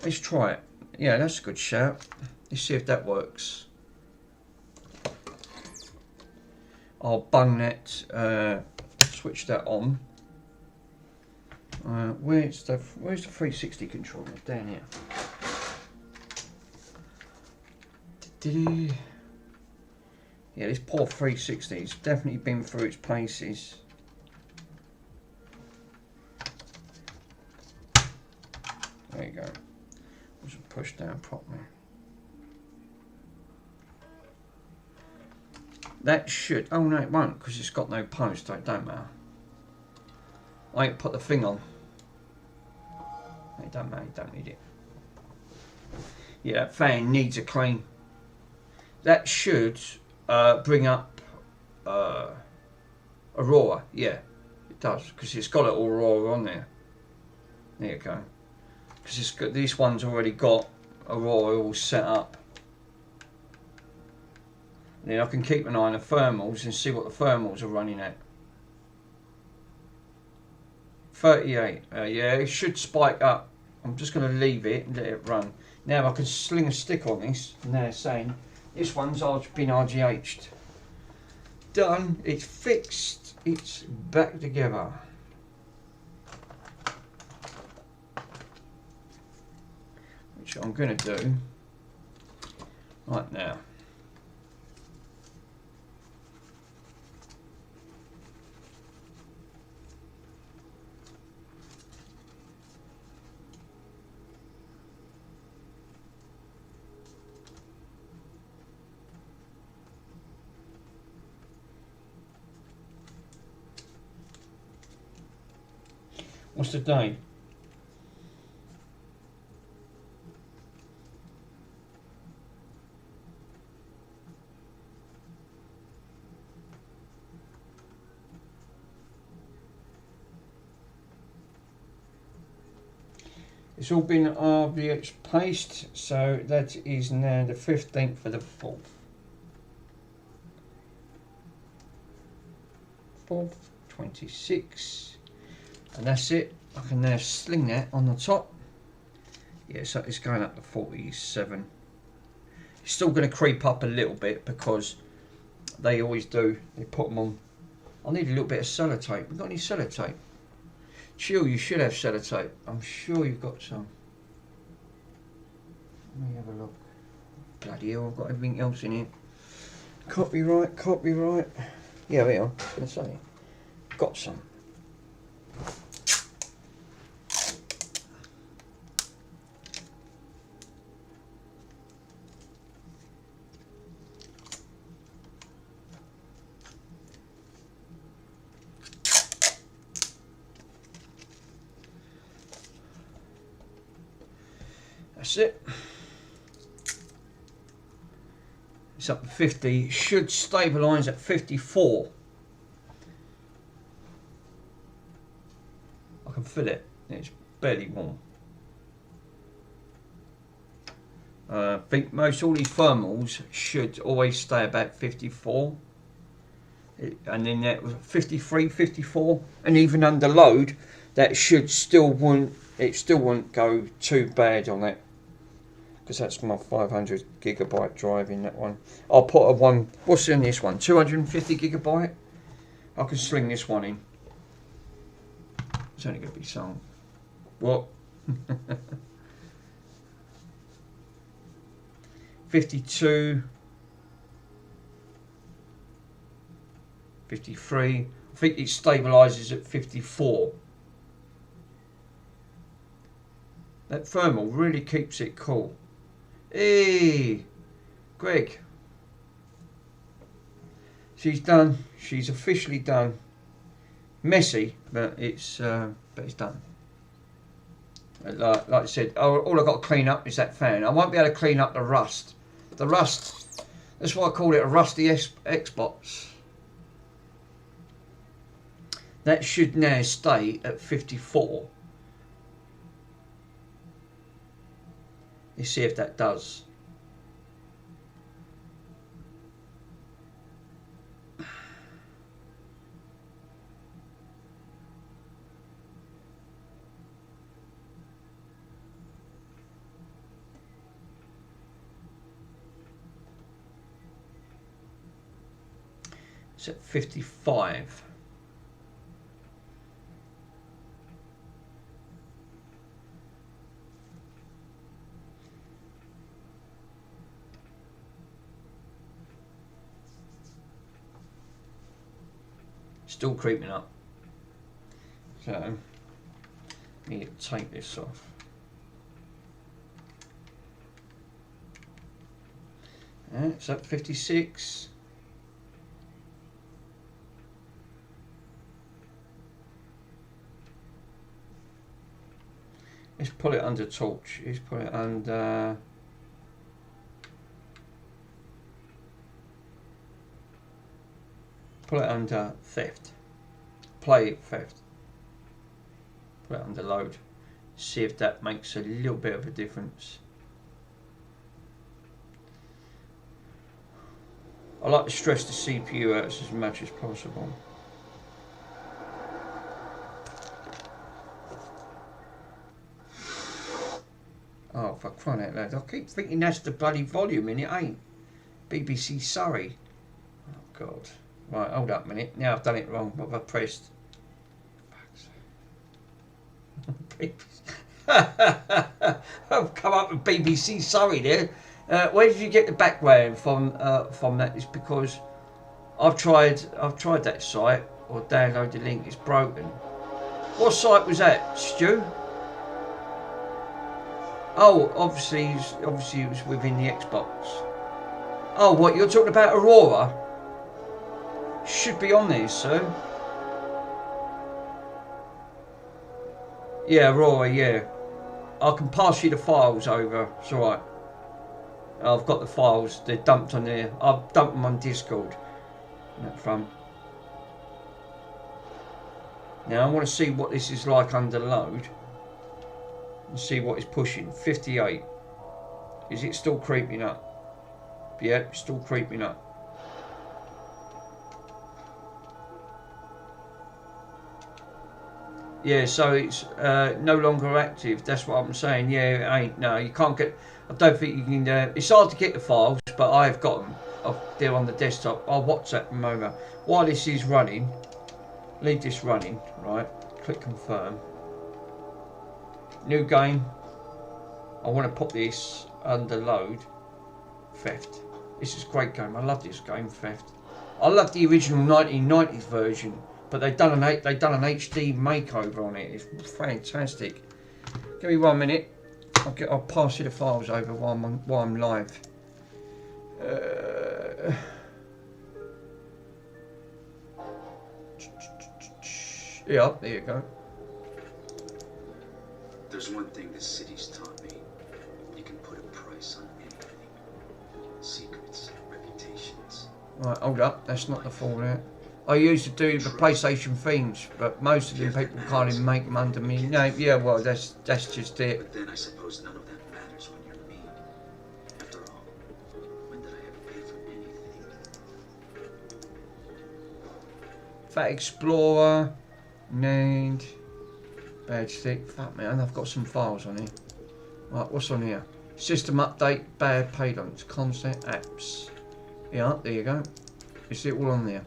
Let's try it. Yeah, that's a good shout. Let's see if that works. I'll bung that, switch that on. Where's the 360 controller? Down here. Yeah, this poor 360 has definitely been through its paces. There you go. Wasn't pushed down properly. That should... Oh no, it won't, because it's got no post, so it don't matter. I ain't put the thing on. It don't matter, you don't need it. Yeah, that fan needs a clean. That should bring up Aurora. Yeah, it does, because it's got Aurora on there. There you go. Because it's got, this one's already got Aurora all set up. And then I can keep an eye on the thermals and see what the thermals are running at. 38. Yeah, it should spike up. I'm just going to leave it and let it run. Now I can sling a stick on this. And they're saying this one's been RGH'd. Done. It's fixed. It's back together. Which I'm going to do right now. What's the date? It's all been RBX paste, so that is now the 15th of the 4th. 4th, 26. And that's it. I can now sling that on the top. Yeah, so it's going up to 47. It's still going to creep up a little bit because they always do. They put them on. I need a little bit of sellotape. We've got any sellotape? Chill, you should have sellotape. I'm sure you've got some. Let me have a look. Bloody hell, I've got everything else in here. Copyright, copyright. Yeah, we are. Let's say. Got some. That's it. It's up to 50. Should stabilise at 54. I can feel it. It's barely warm. I think most all these thermals should always stay about 54. And then that was 53, 54. And even under load, that should still won't go too bad on that. Because that's my 500 gigabyte drive in that one. I'll put a one, what's in this one? 250 gigabyte? I can sling this one in. It's only going to be some. What? 52, 53. I think it stabilises at 54. That thermal really keeps it cool. Hey, Greg. She's done. She's officially done. Messy, but it's done. Like I said, all I've got to clean up is that fan. I won't be able to clean up the rust. The rust, that's why I call it a rusty Xbox. That should now stay at 54. Let's see if that does. It's at 55. Still creeping up. So, I need to take this off. It's up 56. Let's put it under torch. Let's put it under. Put it under theft. Play theft. Put it under load. See if that makes a little bit of a difference. I like to stress the CPU out as much as possible. Oh, for crying out loud. I keep thinking that's the bloody volume and it ain't. BBC Surrey. Oh, God. Right, hold up a minute. Now I've done it wrong. What have I pressed? I've come up with BBC Surrey there. Where did you get the background from that? It's because I've tried that site or download the link. It's broken. What site was that, Stu? Oh, obviously it was within the Xbox. Oh, what, you're talking about Aurora? Should be on there, sir. Yeah, Aurora, yeah. I can pass you the files over. It's alright. I've got the files. They're dumped on there. I've dumped them on Discord. On that front. Now I want to see what this is like under load. And see what it's pushing. 58. Is it still creeping up? Yeah, it's still creeping up. Yeah, so it's no longer active. That's what I'm saying. Yeah, it ain't. No, you can't get. I don't think you can. It's hard to get the files, but I've got them. They're on the desktop. I'll WhatsApp them over. While this is running, leave this running. Right. Click confirm. New game. I want to put this under load. Theft. This is a great game. I love this game, Theft. I love the original 1990s version. But they've done an HD makeover on it. It's fantastic. Give me 1 minute. I'll pass you the files over while I'm live. Yeah, there you go. There's one thing this city's taught me. You can put a price on anything. Secrets, reputations. Right, hold up. That's not the full there. I used to do the PlayStation themes, but most of them people can't even make them under me name. Yeah, well, that's just it. But then I suppose none of that matters when you're me. After all, when did I ever pay for anything? Fat Explorer, named badge stick. Fuck man, I've got some files on here. Right, what's on here? System update, bad payloads, constant apps. Yeah, there you go. You see it all on there.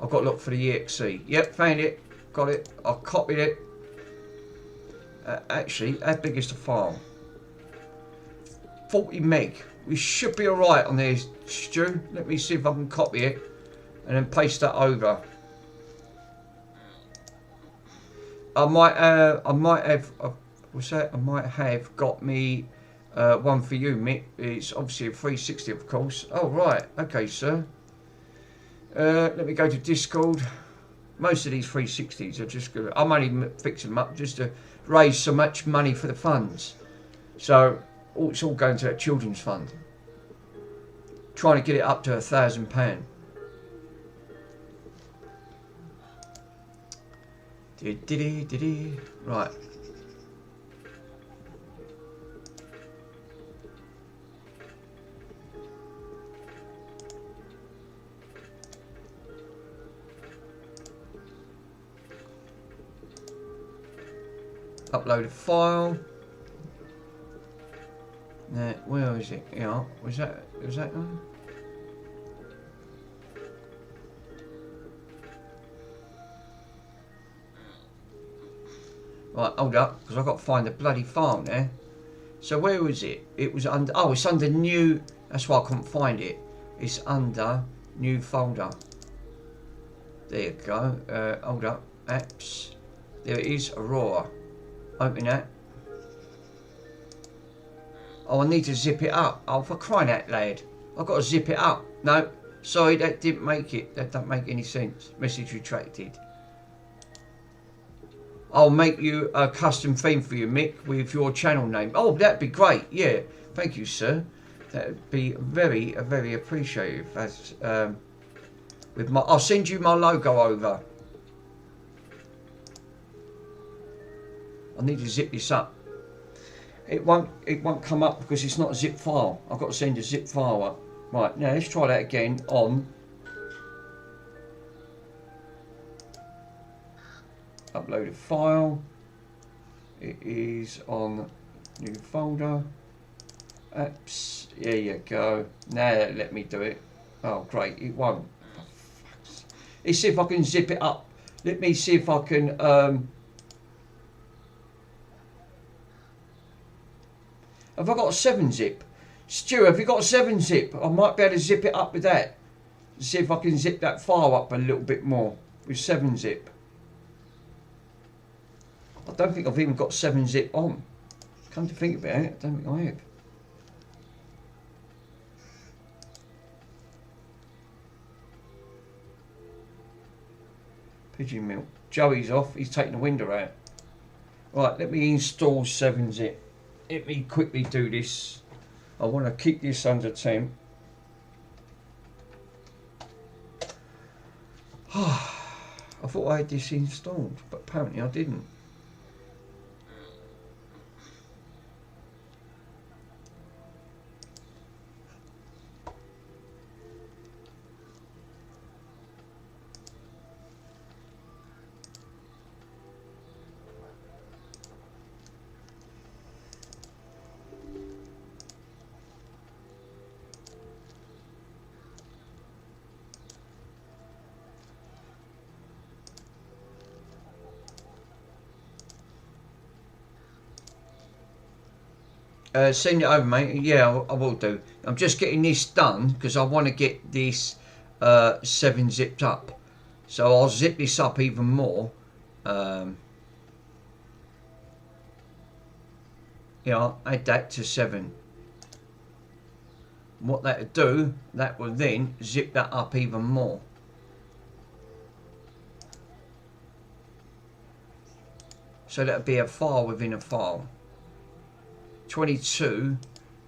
I've got to look for the EXE. Yep, found it. Got it. I copied it. Actually, how big is the file? 40 meg. We should be alright on there, Stu. Let me see if I can copy it and then paste that over. I might have, what's that? I might have got me one for you, Mick. It's obviously a 360, of course. Oh, right. Okay, sir. Let me go to Discord. Most of these 360s are just good. I'm only fixing them up just to raise so much money for the funds. So it's all going to a children's fund. Trying to get it up to £1,000. Right. Upload a file. Now, where is it? Yeah, was that one? Right, hold up, because I've got to find the bloody file now. So where was it? It was under, oh, it's under new, that's why I couldn't find it. It's under new folder. There you go. Hold up, apps. There it is, Aurora. Open that. Oh, I need to zip it up. Oh, for crying out loud. I've got to zip it up. No, sorry, that didn't make it. That don't make any sense. Message retracted. I'll make you a custom theme for you, Mick, with your channel name. Oh, that'd be great. Yeah, thank you, sir. That'd be very, very appreciative. That's with my. I'll send you my logo over. I need to zip this up. It won't come up because it's not a zip file. I've got to send a zip file up. Right, now let's try that again on. Upload a file. It is on new folder. Apps. There you go. Now let me do it. Oh great, it won't. Let's see if I can zip it up. Let me see if I can have I got a 7-zip? Stu, have you got a 7-zip? I might be able to zip it up with that. See if I can zip that file up a little bit more with 7-zip. I don't think I've even got 7-zip on. Come to think about it, I don't think I have. Pigeon milk. Joey's off, he's taking the window out. Right, let me install 7-zip. Let me quickly do this. I want to keep this under 10. I thought I had this installed, but apparently I didn't. Send it over, mate. Yeah, I will do. I'm just getting this done because I want to get this 7 zipped up. So I'll zip this up even more. Yeah, add that to 7. What that'll do, that will then zip that up even more. So that'll be a file within a file. 22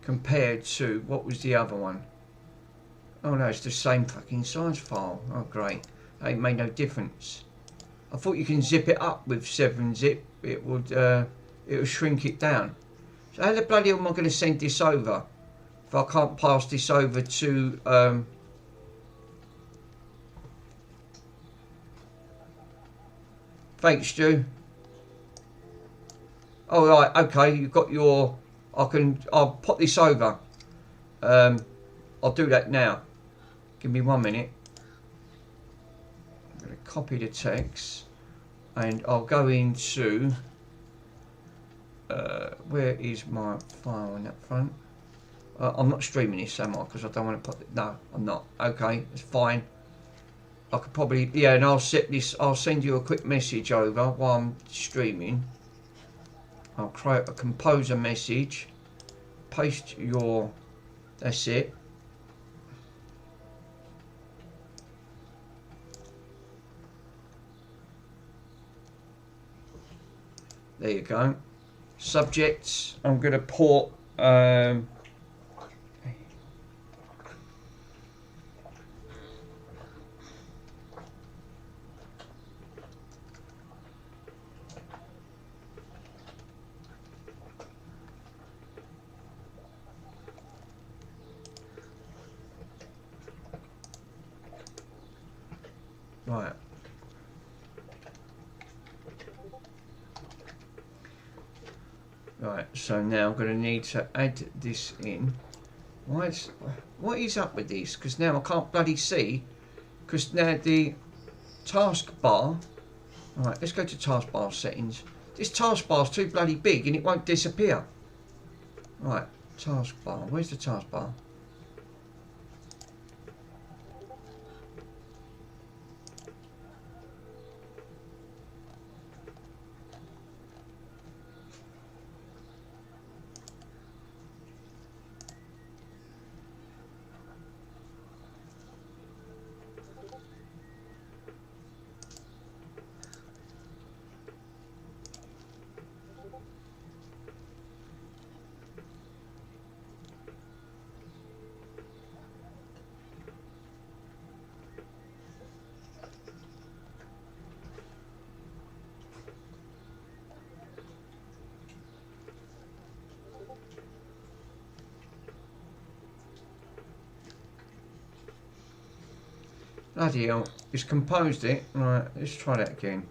compared to, what was the other one? Oh no, it's the same fucking size file. Oh great, it made no difference. I thought you can zip it up with 7-zip. It would shrink it down. So how the bloody hell am I going to send this over if I can't pass this over to thanks, Stu. Oh right, okay, you've got your. I'll pop this over. I'll do that now. Give me 1 minute. I'm going to copy the text and I'll go into where is my file on that front? I'm not streaming this, am I? Because I don't want to put it. No, I'm not. Okay, it's fine. I could probably, yeah, and I'll set this. I'll send you a quick message over while I'm streaming. I'll create a composer message. Paste your. That's it. There you go. Subjects. I'm going to put. Right. Right, so now I'm going to need to add this in. What is up with this? Because now I can't bloody see. Because now the taskbar. Right, let's go to taskbar settings. This taskbar's too bloody big and it won't disappear. Right, taskbar. Where's the taskbar? Bloody hell, it's composed it. Right, let's try that again.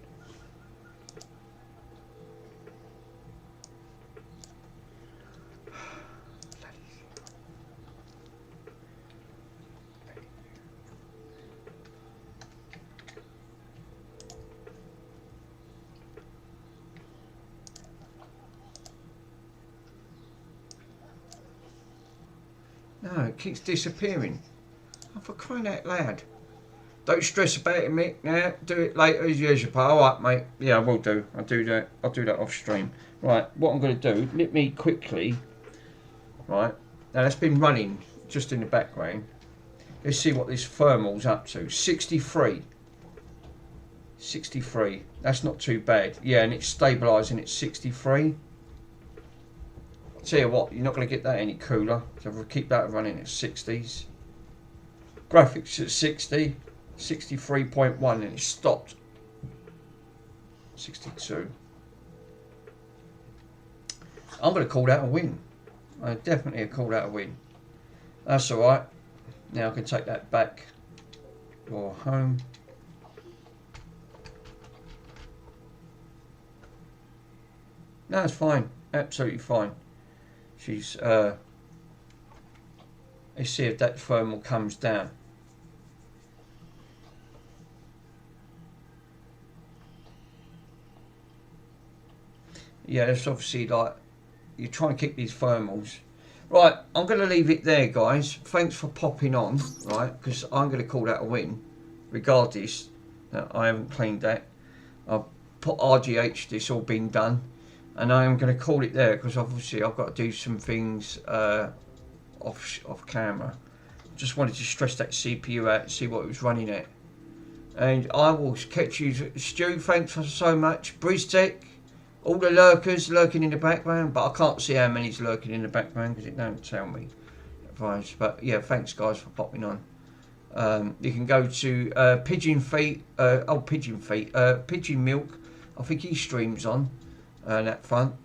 No, it keeps disappearing. Oh, for crying out loud. Don't stress about it, Mick. Now, do it later as usual. Alright, mate. Yeah, I will do. I'll do that off stream. Right, what I'm going to do, let me quickly. Right, now that's been running just in the background. Let's see what this thermal's up to. 63. 63. That's not too bad. Yeah, and it's stabilising at 63. I'll tell you what, you're not going to get that any cooler. So we'll keep that running at 60s. Graphics at 60. 63.1 and it stopped. 62. I'm going to call that a win. I definitely call that a win. That's alright. Now I can take that back or home. No, it's fine. Absolutely fine. She's let's see if that thermal comes down. Yeah, that's obviously like you're trying to keep these thermals. Right, I'm going to leave it there, guys. Thanks for popping on, right? Because I'm going to call that a win, regardless that I haven't cleaned that. I've put RGH, this all been done, and I am going to call it there because obviously I've got to do some things off camera. Just wanted to stress that CPU out and see what it was running at. And I will catch you, Stu. Thanks for so much, BrizTech. All the lurkers lurking in the background, but I can't see how many's lurking in the background because it don't tell me. But yeah, thanks guys for popping on. You can go to Pigeon Feet, Pigeon Milk. I think he streams on that front.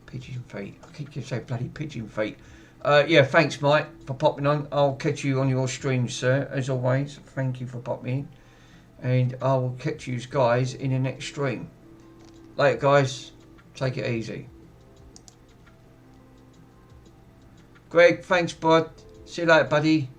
Pigeon Feet. I keep saying bloody Pigeon Feet. Yeah, thanks Mike for popping on. I'll catch you on your stream, sir, as always. Thank you for popping in. And I will catch you guys in the next stream. Later guys. Take it easy. Greg, thanks bud. See you later buddy.